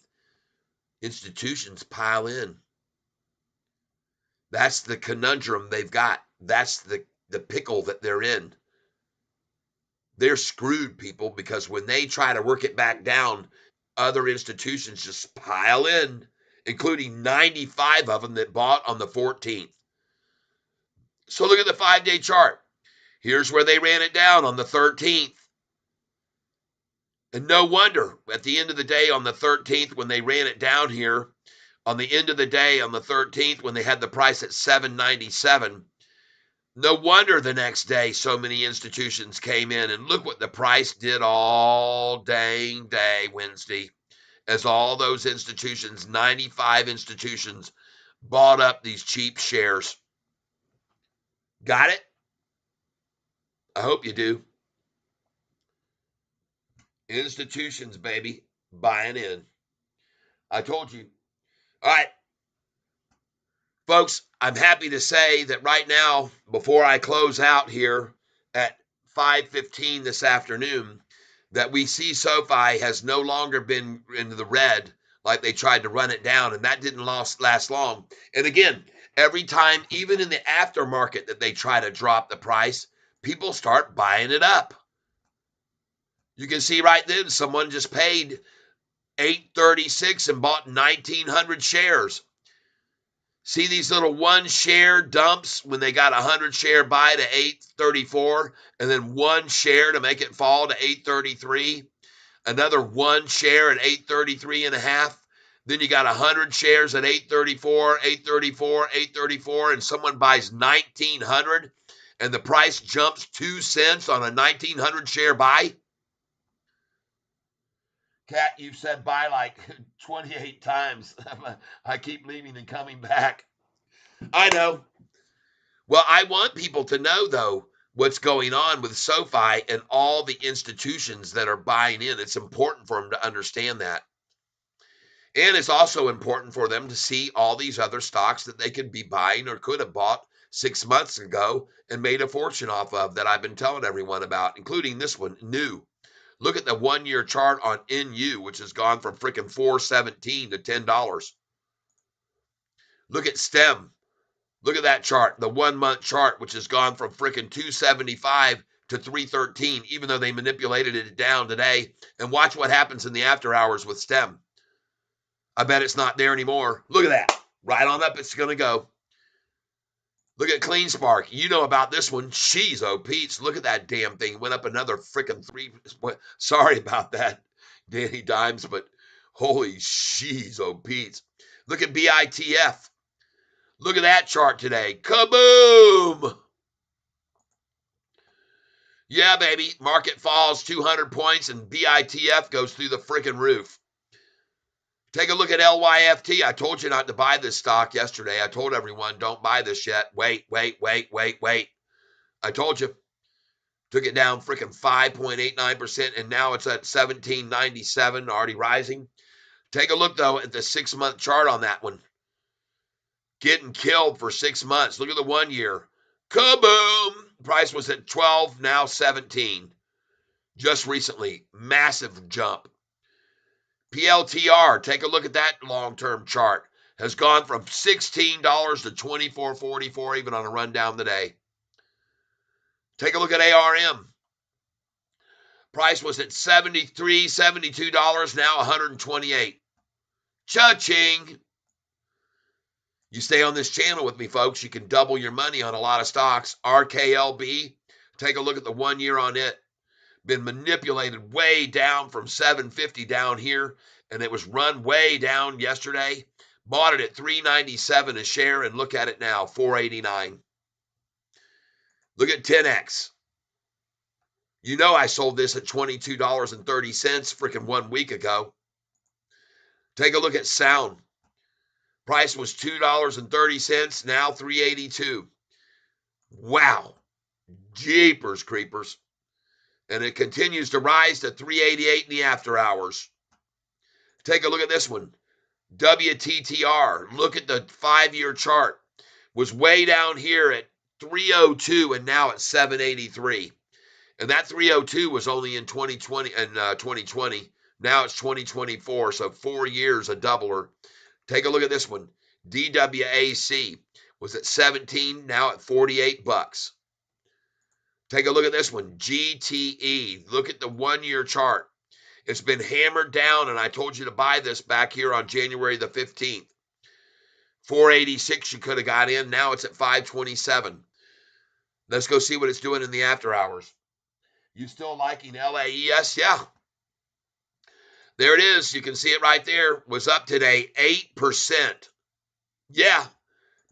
institutions pile in. That's the conundrum they've got. That's the pickle that they're in. They're screwed, people, because when they try to work it back down, other institutions just pile in, including 95 of them that bought on the 14th. So look at the 5-day chart. Here's where they ran it down on the 13th. And no wonder at the end of the day on the 13th, when they ran it down here, on the end of the day on the 13th, when they had the price at $7.97, no wonder the next day so many institutions came in. And look what the price did all dang day Wednesday, as all those institutions, 95 institutions, bought up these cheap shares. Got it? I hope you do. Institutions, baby, buying in. I told you. All right, folks, I'm happy to say that right now, before I close out here at 5:15 this afternoon, that we see Sofi has no longer been in the red like they tried to run it down, and that didn't last long. And again, every time, even in the aftermarket, that they try to drop the price, people start buying it up. You can see right then, someone just paid $8.36 and bought 1,900 shares. See these little 1 share dumps when they got a 100 share buy to $8.34, and then 1 share to make it fall to $8.33, another 1 share at $8.33.5. Then you got 100 shares at $8.34, $8.34, $8.34, and someone buys 1,900, and the price jumps 2 cents on a 1,900 share buy. Kat, you've said bye like 28 times. I keep leaving and coming back. I know. Well, I want people to know, though, what's going on with Sofi and all the institutions that are buying in. It's important for them to understand that. And it's also important for them to see all these other stocks that they could be buying or could have bought 6 months ago and made a fortune off of that I've been telling everyone about, including this one, new. Look at the 1-year chart on NU, which has gone from freaking $4.17 to $10. Look at STEM. Look at that chart, the 1-month chart, which has gone from freaking $2.75 to $3.13, even though they manipulated it down today. And watch what happens in the after hours with STEM. I bet it's not there anymore. Look at that. Right on up, it's going to go. Look at CleanSpark. You know about this one. Jeez, oh, Pete's. Look at that damn thing. Went up another freaking 3. Sorry about that, Danny Dimes, but holy jeez, oh, Pete's. Look at BITF. Look at that chart today. Kaboom! Yeah, baby. Market falls 200 points and BITF goes through the freaking roof. Take a look at LYFT. I told you not to buy this stock yesterday. I told everyone, don't buy this yet. Wait. I told you. Took it down freaking 5.89%, and now it's at 17.97, already rising. Take a look, though, at the 6-month chart on that one. Getting killed for 6 months. Look at the 1 year. Kaboom! Price was at 12, now 17. Just recently. Massive jump. PLTR, take a look at that long-term chart. Has gone from $16 to $24.44, even on a rundown today. Take a look at ARM. Price was at $73, $72, now $128. Cha-ching! You stay on this channel with me, folks, you can double your money on a lot of stocks. RKLB, take a look at the 1 year on it. Been manipulated way down from 750 down here, and it was run way down yesterday. Bought it at $3.97 a share, and look at it now, $4.89. Look at 10X. You know I sold this at $22.30 freaking 1 week ago. Take a look at Sound. Price was $2.30, now $3.82. Wow. Jeepers creepers. And it continues to rise to $3.88 in the after hours. Take a look at this one. WTTR. Look at the 5-year chart. Was way down here at 302 and now at 783. And that 302 was only in 2020 and 2020. Now it's 2024, so 4 years a doubler. Take a look at this one. DWAC was at 17, now at $48. Take a look at this one, GTE. Look at the 1-year chart. It's been hammered down, and I told you to buy this back here on January the 15th. 486 you could have got in. Now it's at 527. Let's go see what it's doing in the after hours. You still liking LAES? Yeah. There it is. You can see it right there. Was up today 8%. Yeah.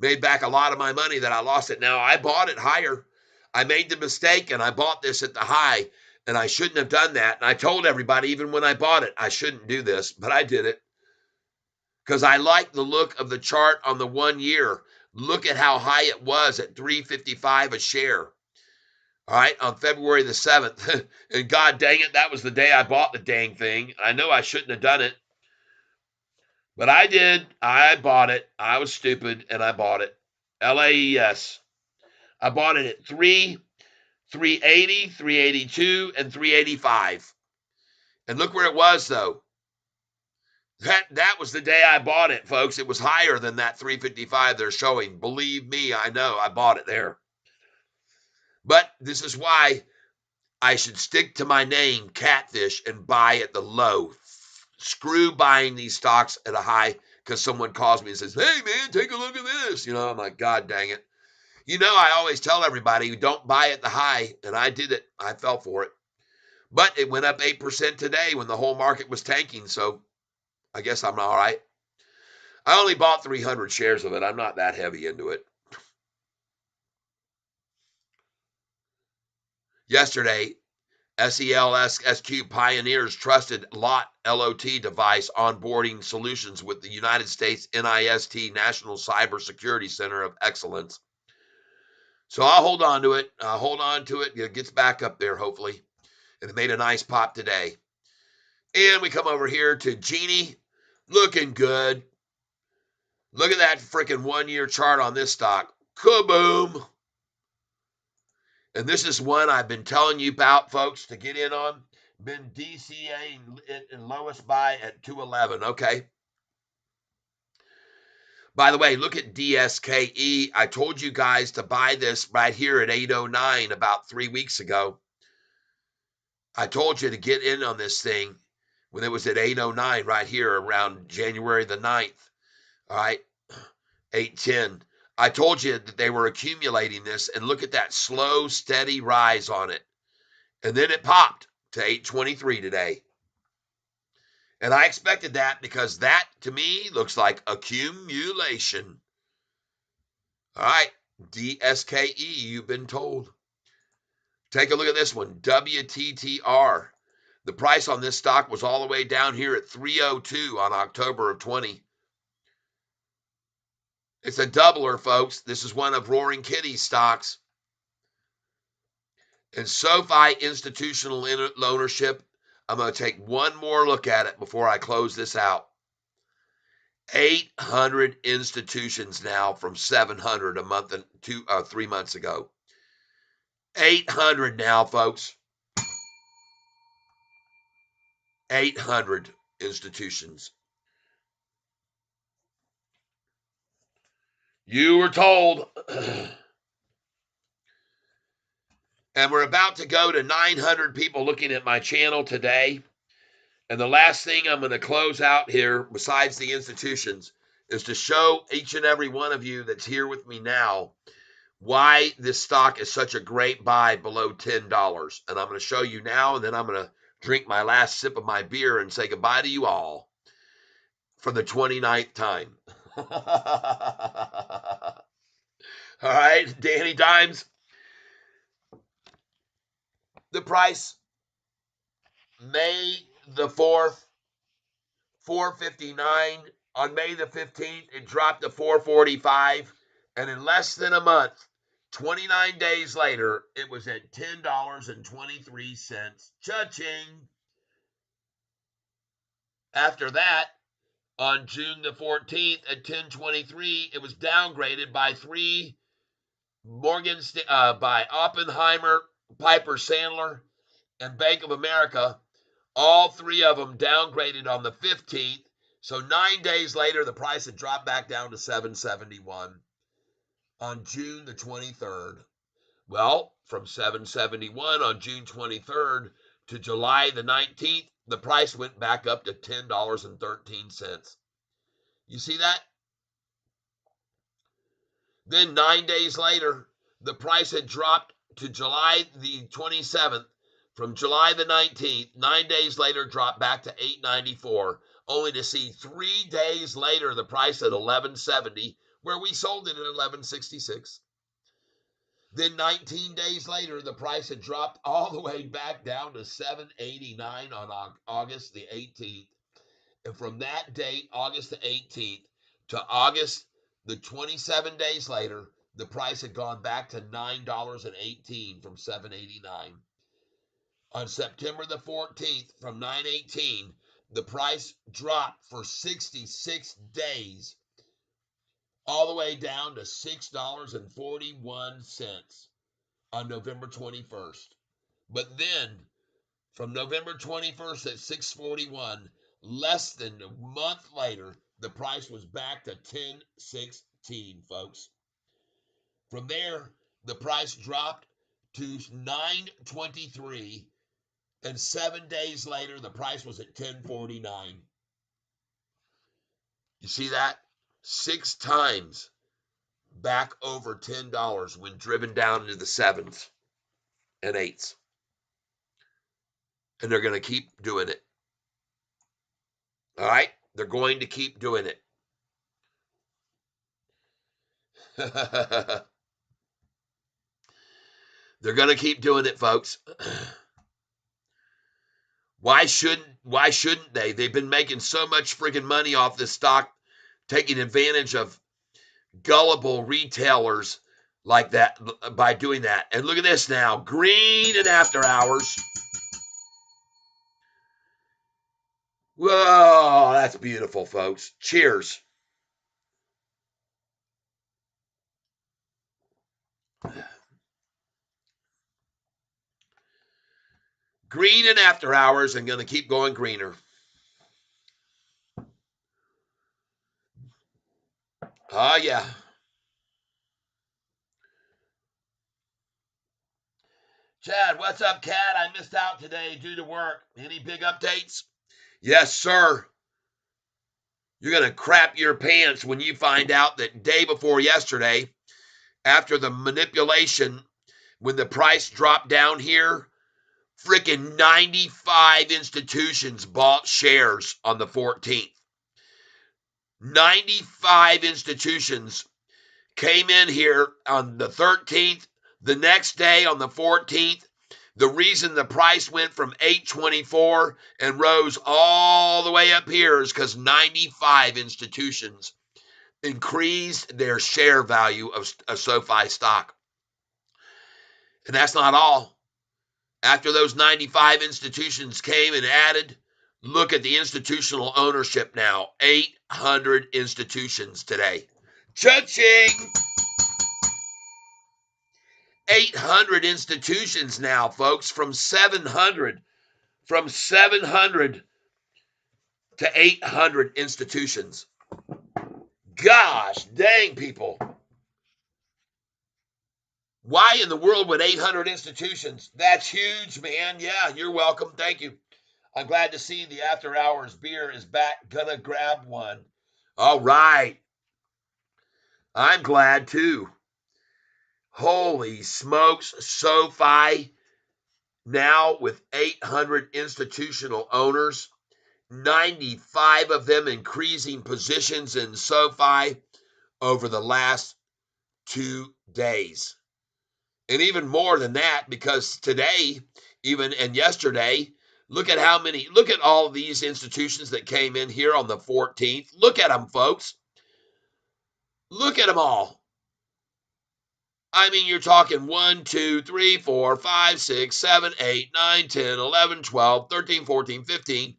Made back a lot of my money that I lost it. Now, I bought it higher. I made the mistake, and I bought this at the high, and I shouldn't have done that. And I told everybody, even when I bought it, I shouldn't do this, but I did it because I like the look of the chart on the 1 year. Look at how high it was at $3.55 a share. All right, on February the 7th. And God dang it, that was the day I bought the dang thing. I know I shouldn't have done it, but I did. I bought it. I was stupid, and I bought it. LAES. I bought it at 380, 382, and 385. And look where it was, though. That was the day I bought it, folks. It was higher than that 355 they're showing. Believe me, I know. I bought it there. But this is why I should stick to my name, Catfish, and buy at the low. Screw buying these stocks at a high because someone calls me and says, hey, man, take a look at this. You know, I'm like, God dang it. You know, I always tell everybody, don't buy at the high, and I did it. I fell for it. But it went up 8% today when the whole market was tanking, so I guess I'm all right. I only bought 300 shares of it. I'm not that heavy into it. Yesterday, SELSQ Pioneers trusted LOT device onboarding solutions with the United States NIST National Cybersecurity Center of Excellence. So I'll hold on to it. It gets back up there, hopefully. And it made a nice pop today. And we come over here to Genie. Looking good. Look at that freaking 1 year chart on this stock. Kaboom. And this is one I've been telling you about, folks, to get in on. Been DCA and lowest buy at 211. Okay. By the way, look at DSKE. I told you guys to buy this right here at 809 about 3 weeks ago. I told you to get in on this thing when it was at 809 right here around January the 9th. All right, 810. I told you that they were accumulating this, and look at that slow, steady rise on it. And then it popped to 823 today. And I expected that because that, to me, looks like accumulation. All right, DSKE, you've been told. Take a look at this one, WTTR. The price on this stock was all the way down here at 302 on October of 20. It's a doubler, folks. This is one of Roaring Kitty's stocks. And Sofi institutional ownership, I'm going to take one more look at it before I close this out. 800 institutions now from 700 a month and 3 months ago. 800 now, folks. 800 institutions. You were told. And we're about to go to 900 people looking at my channel today. And the last thing I'm going to close out here, besides the institutions, is to show each and every one of you that's here with me now why this stock is such a great buy below $10. And I'm going to show you now, and then I'm going to drink my last sip of my beer and say goodbye to you all for the 29th time. All right, Danny Dimes. The price, May the 4th, 459. On May the 15th, it dropped to 445. And in less than a month, 29 days later, it was at $10.23. Cha-ching. After that, on June the 14th at 10:23, it was downgraded by by Oppenheimer, Piper Sandler, and Bank of America. All three of them downgraded on the 15th. So 9 days later, the price had dropped back down to $7.71 on June the 23rd. Well, from $7.71 on June 23rd to July the 19th, the price went back up to $10.13. You see that? Then 9 days later, the price had dropped to July the 27th. From July the 19th, 9 days later, dropped back to $8.94, only to see 3 days later the price at $11.70, where we sold it at $11.66. Then 19 days later, the price had dropped all the way back down to $7.89 on August the 18th. And from that date, August the 18th, to August the 27 days later, the price had gone back to $9.18 from $7.89. On September the 14th, from $9.18, the price dropped for 66 days, all the way down to $6.41 on November 21st. But then, from November 21st at $6.41, less than a month later, the price was back to $10.16, folks. From there, the price dropped to $9.23, and 7 days later, the price was at $10.49. You see that? 6 times back over $10 when driven down into the 7s and 8s. And they're going to keep doing it. All right? They're going to keep doing it. They're going to keep doing it, folks. Why shouldn't they? They've been making so much friggin' money off this stock, taking advantage of gullible retailers like that by doing that. And look at this now. Green and after hours. Whoa, that's beautiful, folks. Cheers. Green and after hours and going to keep going greener. Oh, yeah. Chad, what's up, Cat? I missed out today due to work. Any big updates? Yes, sir. You're going to crap your pants when you find out that day before yesterday, after the manipulation, when the price dropped down here, freaking 95 institutions bought shares on the 14th. 95 institutions came in here on the 13th. The next day on the 14th, the reason the price went from $8.24 and rose all the way up here is because 95 institutions increased their share value of Sofi stock. And that's not all. After those 95 institutions came and added, look at the institutional ownership now. 800 institutions today. Cha-ching! 800 institutions now, folks, from 700 to 800 institutions. Gosh, dang, people. Why in the world would 800 institutions? That's huge, man. Yeah, you're welcome. Thank you. I'm glad to see the After Hours beer is back. Gonna grab one. All right. I'm glad, too. Holy smokes, Sofi now with 800 institutional owners, 95 of them increasing positions in Sofi over the last 2 days. And even more than that, because today, even and yesterday, look at all of these institutions that came in here on the 14th. Look at them, folks. Look at them all. I mean, you're talking 1, 2, 3, 4, 5, 6, 7, 8, 9, 10, 11, 12, 13, 14, 15.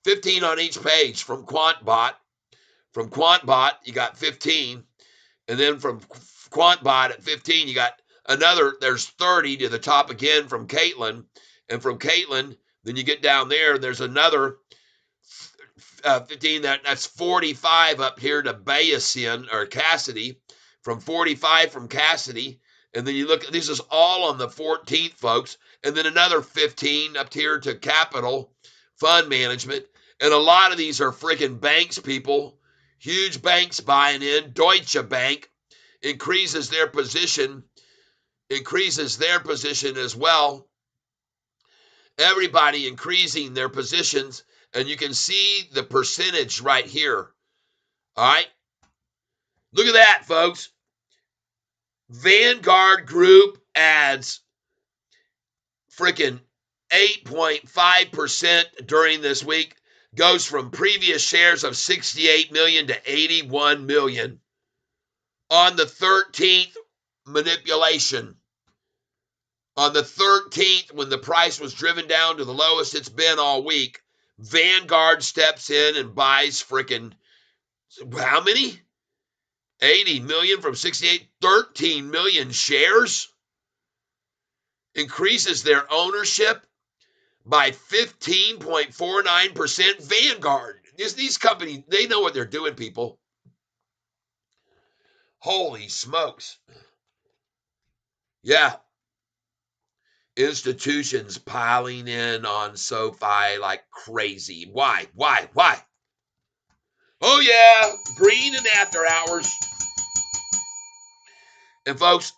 15 on each page from QuantBot. From QuantBot, you got 15. And then from QuantBot at 15, you got there's 30 to the top again from Caitlin. And from Caitlin, then you get down there, and there's another 15. That's 45 up here to Bayesian or Cassidy. From 45 from Cassidy, And then you look, this is all on the 14th, folks. And then another 15 up here to Capital Fund Management. And a lot of these are freaking banks, people. Huge banks buying in. Deutsche Bank increases their position as well. Everybody increasing their positions. And you can see the percentage right here. All right. Look at that, folks. Vanguard Group adds freaking 8.5% during this week, goes from previous shares of 68 million to 81 million. On the 13th, manipulation. On the 13th, when the price was driven down to the lowest it's been all week, Vanguard steps in and buys freaking, how many? 80 million from 68, 13 million shares. Increases their ownership by 15.49%. Vanguard. These companies, they know what they're doing, people. Holy smokes. Yeah. Institutions piling in on SoFi like crazy. Why? Oh, yeah. Green and after hours. And folks,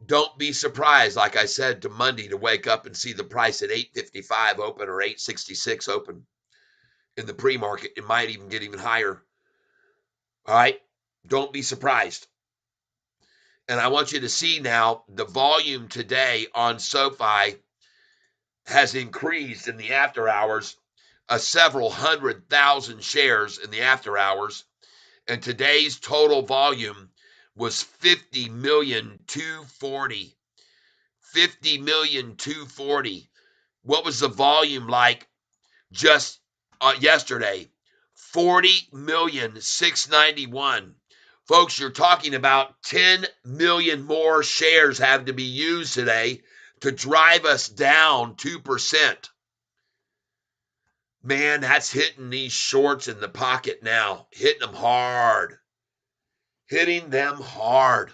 don't be surprised, like I said, to Monday to wake up and see the price at 8.55 open or 8.66 open in the pre-market. It might even get even higher. All right? Don't be surprised. And I want you to see now the volume today on SoFi has increased in the after hours, several 100,000 shares in the after hours. And today's total volume was 50,240,000. 50,240,000. What was the volume like just yesterday? 40,691,000. Folks, you're talking about 10 million more shares have to be used today to drive us down 2%. Man, that's hitting these shorts in the pocket now. Hitting them hard. Hitting them hard.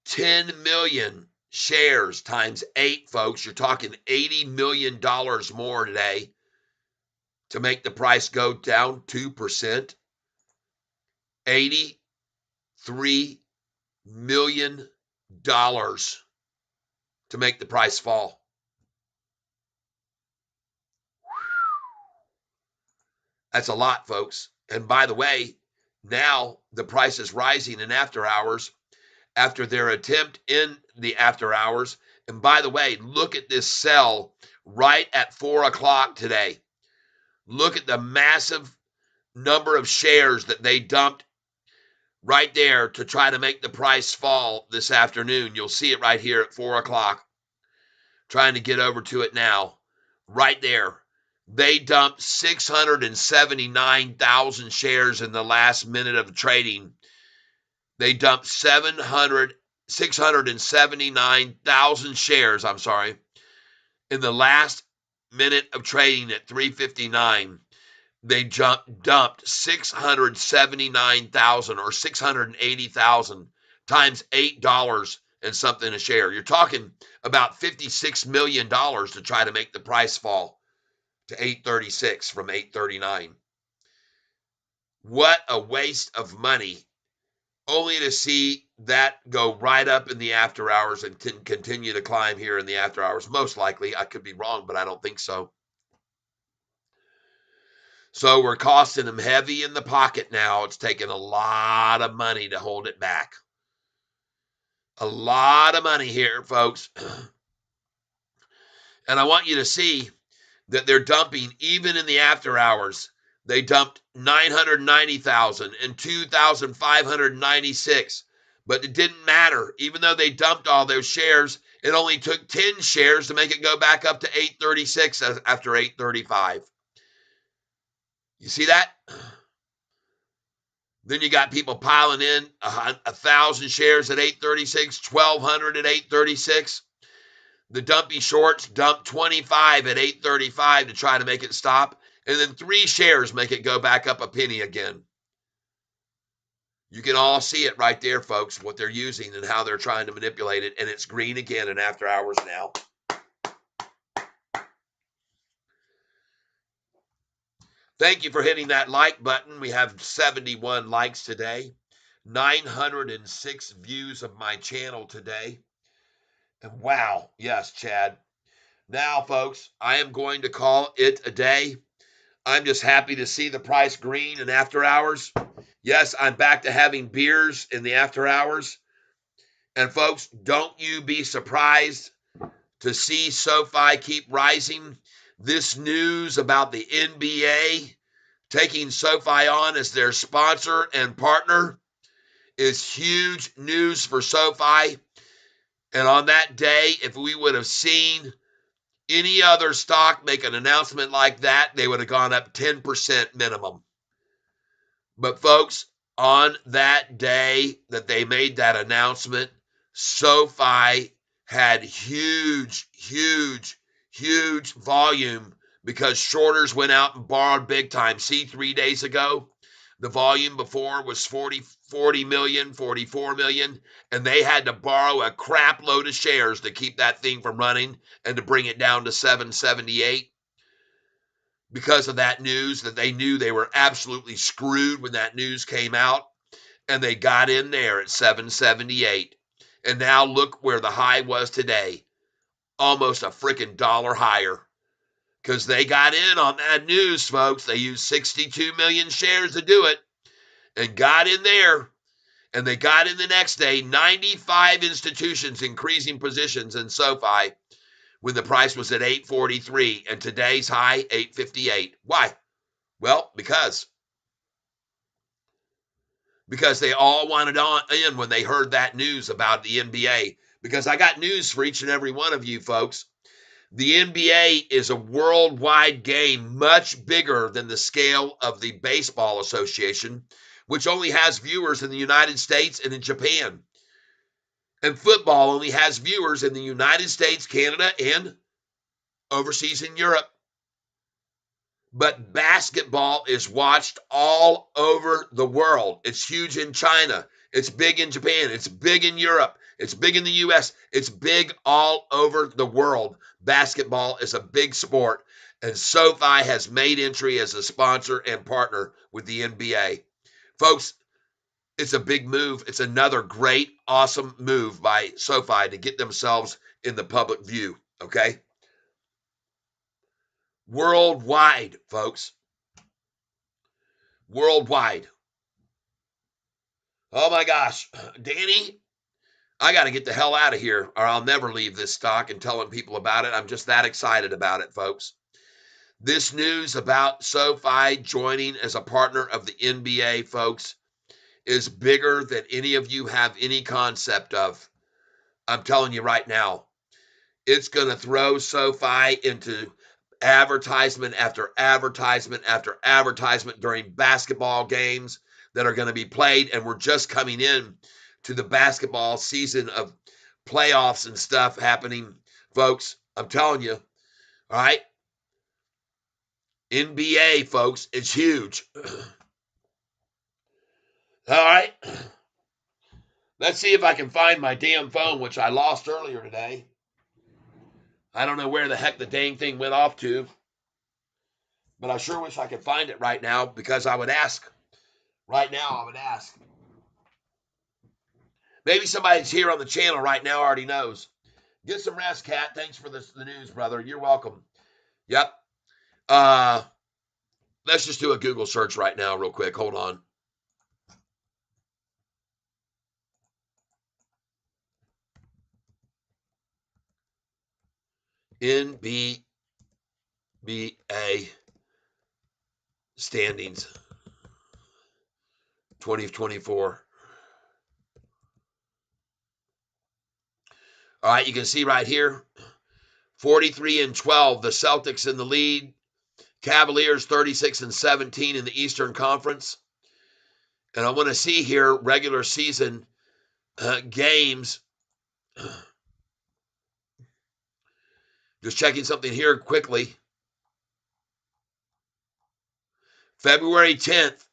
10 million shares times 8, folks. You're talking $80 million more today to make the price go down 2%. $83 million to make the price fall. That's a lot, folks. And by the way, now the price is rising in after hours after their attempt in the after hours. And by the way, look at this sell right at 4 o'clock today. Look at the massive number of shares that they dumped right there to try to make the price fall this afternoon. You'll see it right here at 4 o'clock. Trying to get over to it now. Right there. They dumped 679,000 shares in the last minute of trading. They dumped 679,000 shares, in the last minute of trading at 3:59. They dumped 679,000 or 680,000 times $8 and something a share. You're talking about $56 million to try to make the price fall to 8.36 from 8.39. What a waste of money, only to see that go right up in the after hours and continue to climb here in the after hours. Most likely, I could be wrong, but I don't think so. So we're costing them heavy in the pocket now. It's taking a lot of money to hold it back. A lot of money here, folks. And I want you to see that they're dumping, even in the after hours, they dumped 990,000 and 2,596. But it didn't matter. Even though they dumped all those shares, it only took 10 shares to make it go back up to 836 after 835. You see that? Then you got people piling in 1,000 shares at 836, 1,200 at 836. The dumpy shorts dumped 25 at 835 to try to make it stop. And then 3 shares make it go back up a penny again. You can all see it right there, folks, what they're using and how they're trying to manipulate it. And it's green again in after hours now. Thank you for hitting that like button. We have 71 likes today, 906 views of my channel today. And wow, yes, Chad. Now, folks, I am going to call it a day. I'm just happy to see the price green in after hours. Yes, I'm back to having beers in the after hours. And folks, don't you be surprised to see SoFi keep rising. This news about the NBA taking SoFi on as their sponsor and partner is huge news for SoFi. And on that day, if we would have seen any other stock make an announcement like that, they would have gone up 10% minimum. But folks, on that day that they made that announcement, SoFi had huge volume because shorters went out and borrowed big time. See, 3 days ago, the volume before was 40 million, 44 million, and they had to borrow a crap load of shares to keep that thing from running and to bring it down to 778 because of that news, that they knew they were absolutely screwed when that news came out, and they got in there at 778. And now look where the high was today, almost a freaking dollar higher, because they got in on that news, folks. They used 62 million shares to do it and got in there. And they got in the next day, 95 institutions increasing positions in SoFi when the price was at 843, and today's high, 858. Why? Well, because they all wanted on in when they heard that news about the NBA. Because I got news for each and every one of you folks. The NBA is a worldwide game, much bigger than the scale of the Baseball Association, which only has viewers in the United States and in Japan. And football only has viewers in the United States, Canada, and overseas in Europe. But basketball is watched all over the world. It's huge in China. It's big in Japan. It's big in Europe. It's big in the U.S. It's big all over the world. Basketball is a big sport, and SoFi has made entry as a sponsor and partner with the NBA. Folks, it's a big move. It's another great, awesome move by SoFi to get themselves in the public view, okay? Worldwide, folks. Worldwide. Oh my gosh, Danny, I got to get the hell out of here or I'll never leave this stock and telling people about it. I'm just that excited about it, folks. This news about SoFi joining as a partner of the NBA, folks, is bigger than any of you have any concept of. I'm telling you right now, it's going to throw SoFi into advertisement after advertisement after advertisement during basketball games that are going to be played. And we're just coming in to the basketball season of playoffs and stuff happening, folks. I'm telling you, all right? NBA, folks, it's huge. All right. Let's see if I can find my damn phone, which I lost earlier today. I don't know where the heck the dang thing went off to, but I sure wish I could find it right now because I would ask. Right now, I would ask. Maybe somebody's here on the channel right now already knows. Get some rest, Kat. Thanks for the news, brother. You're welcome. Yep. Let's just do a Google search right now real quick. Hold on. NBA standings 2024. All right, you can see right here 43-12, the Celtics in the lead. Cavaliers 36-17 in the Eastern Conference. And I want to see here regular season games. Just checking something here quickly. February 10th,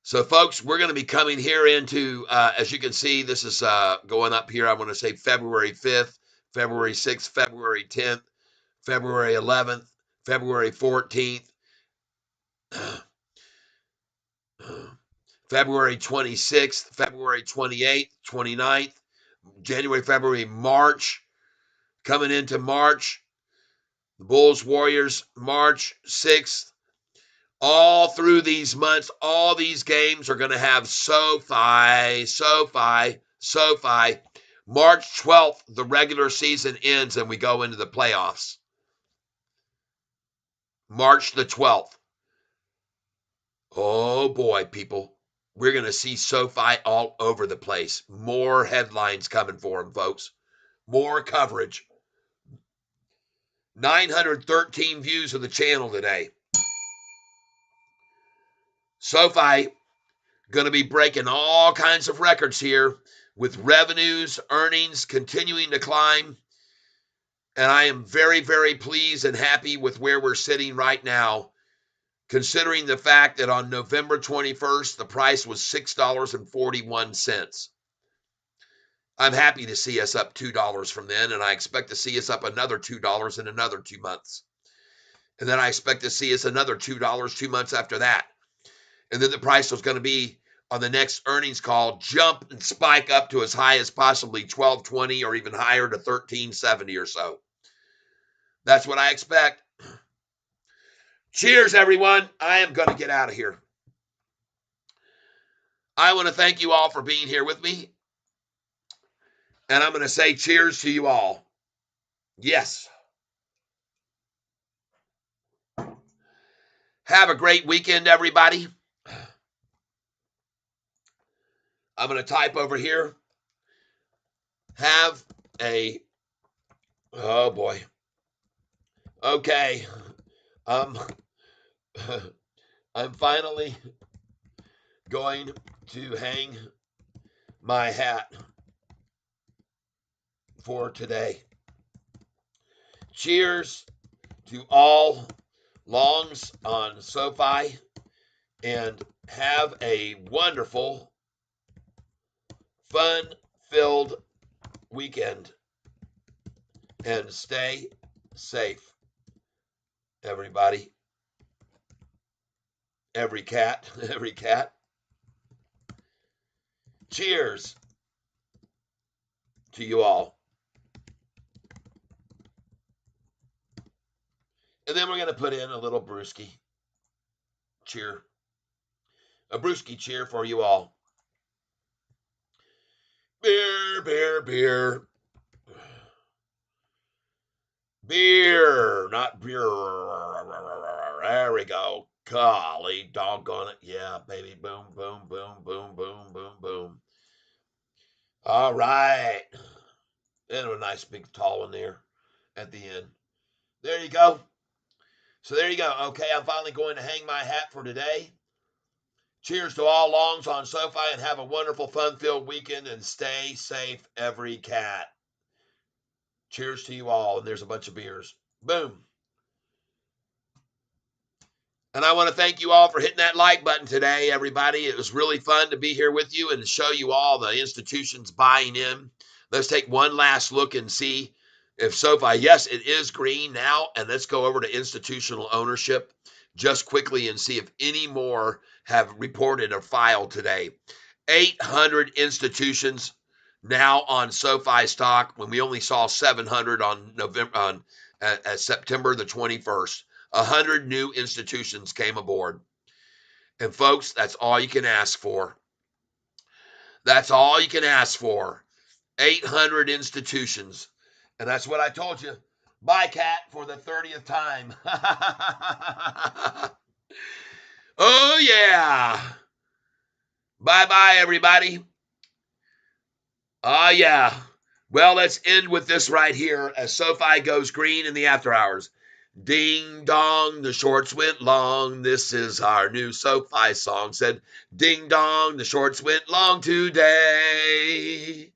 So, folks, we're going to be coming here into, as you can see, this is going up here. I want to say February 5th, February 6th, February 10th, February 11th, February 14th, February 26th, February 28th, 29th, January, February, March. Coming into March, the Bulls, Warriors, March 6th. All through these months, all these games are going to have Sofi. March 12th, the regular season ends and we go into the playoffs. March the 12th. Oh boy, people. We're going to see Sofi all over the place. More headlines coming for them, folks. More coverage. 913 views of the channel today. Sofi going to be breaking all kinds of records here with revenues, earnings continuing to climb. And I am very, very pleased and happy with where we're sitting right now, considering the fact that on November 21st, the price was $6.41. I'm happy to see us up $2 from then, and I expect to see us up another $2 in another 2 months. And then I expect to see us another $2 2 months after that. And then the price was going to be on the next earnings call, jump and spike up to as high as possibly $12.20 or even higher to $13.70 or so. That's what I expect. Cheers, everyone. I am going to get out of here. I want to thank you all for being here with me. And I'm going to say cheers to you all. Yes. Have a great weekend, everybody. I'm going to type over here. Have a, oh boy. Okay. I'm finally going to hang my hat for today. Cheers to all longs on Sofi, and have a wonderful, fun-filled weekend, and stay safe, everybody. Every cat. Cheers to you all. And then we're going to put in a little brewski cheer. A brewski cheer for you all. Beer, beer, beer. Beer, not beer. There we go. Golly, doggone it. Yeah, baby. Boom, boom, boom, boom, boom, boom, boom. All right. And a nice big tall one there at the end. There you go. So there you go. Okay, I'm finally going to hang my hat for today. Cheers to all longs on Sofi, and have a wonderful, fun-filled weekend, and stay safe, every cat. Cheers to you all, and there's a bunch of beers. Boom. And I want to thank you all for hitting that like button today, everybody. It was really fun to be here with you and to show you all the institutions buying in. Let's take one last look and see if Sofi, yes, it is green now, and let's go over to institutional ownership just quickly and see if any more have reported or filed today. 800 institutions now on Sofi stock, when we only saw 700 on September the 21st. 100 new institutions came aboard. And folks, that's all you can ask for. That's all you can ask for. 800 institutions. And that's what I told you. Bye, cat, for the 30th time. Oh, yeah. Bye-bye, everybody. Oh, yeah. Well, let's end with this right here as Sofi goes green in the after hours. Ding dong, the shorts went long. This is our new Sofi song. Said, ding dong, the shorts went long today.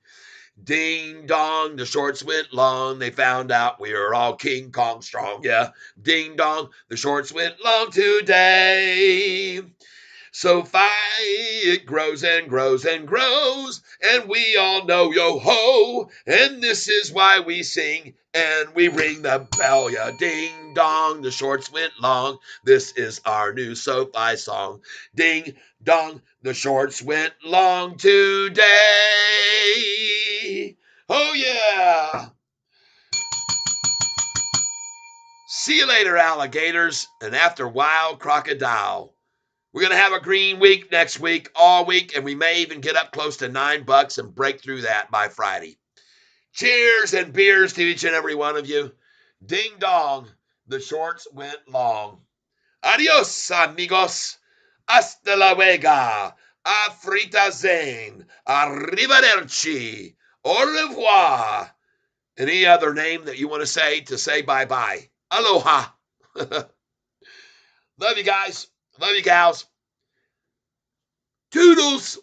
Ding dong, the shorts went long. They found out we were all King Kong strong. Yeah. Ding dong, the shorts went long today. Sofi, it grows and grows and grows, and we all know yo-ho, and this is why we sing, and we ring the bell, ya ding dong, the shorts went long, this is our new Sofi song, ding dong, the shorts went long today, oh yeah. See you later, alligators, and after a while, crocodile. We're going to have a green week next week, all week, and we may even get up close to $9 and break through that by Friday. Cheers and beers to each and every one of you. Ding dong, the shorts went long. Adios, amigos. Hasta la luego. Afrita Zane. Arrivederci. Au revoir. Any other name that you want to say bye-bye. Aloha. Love you guys. Love you gals. Toodles.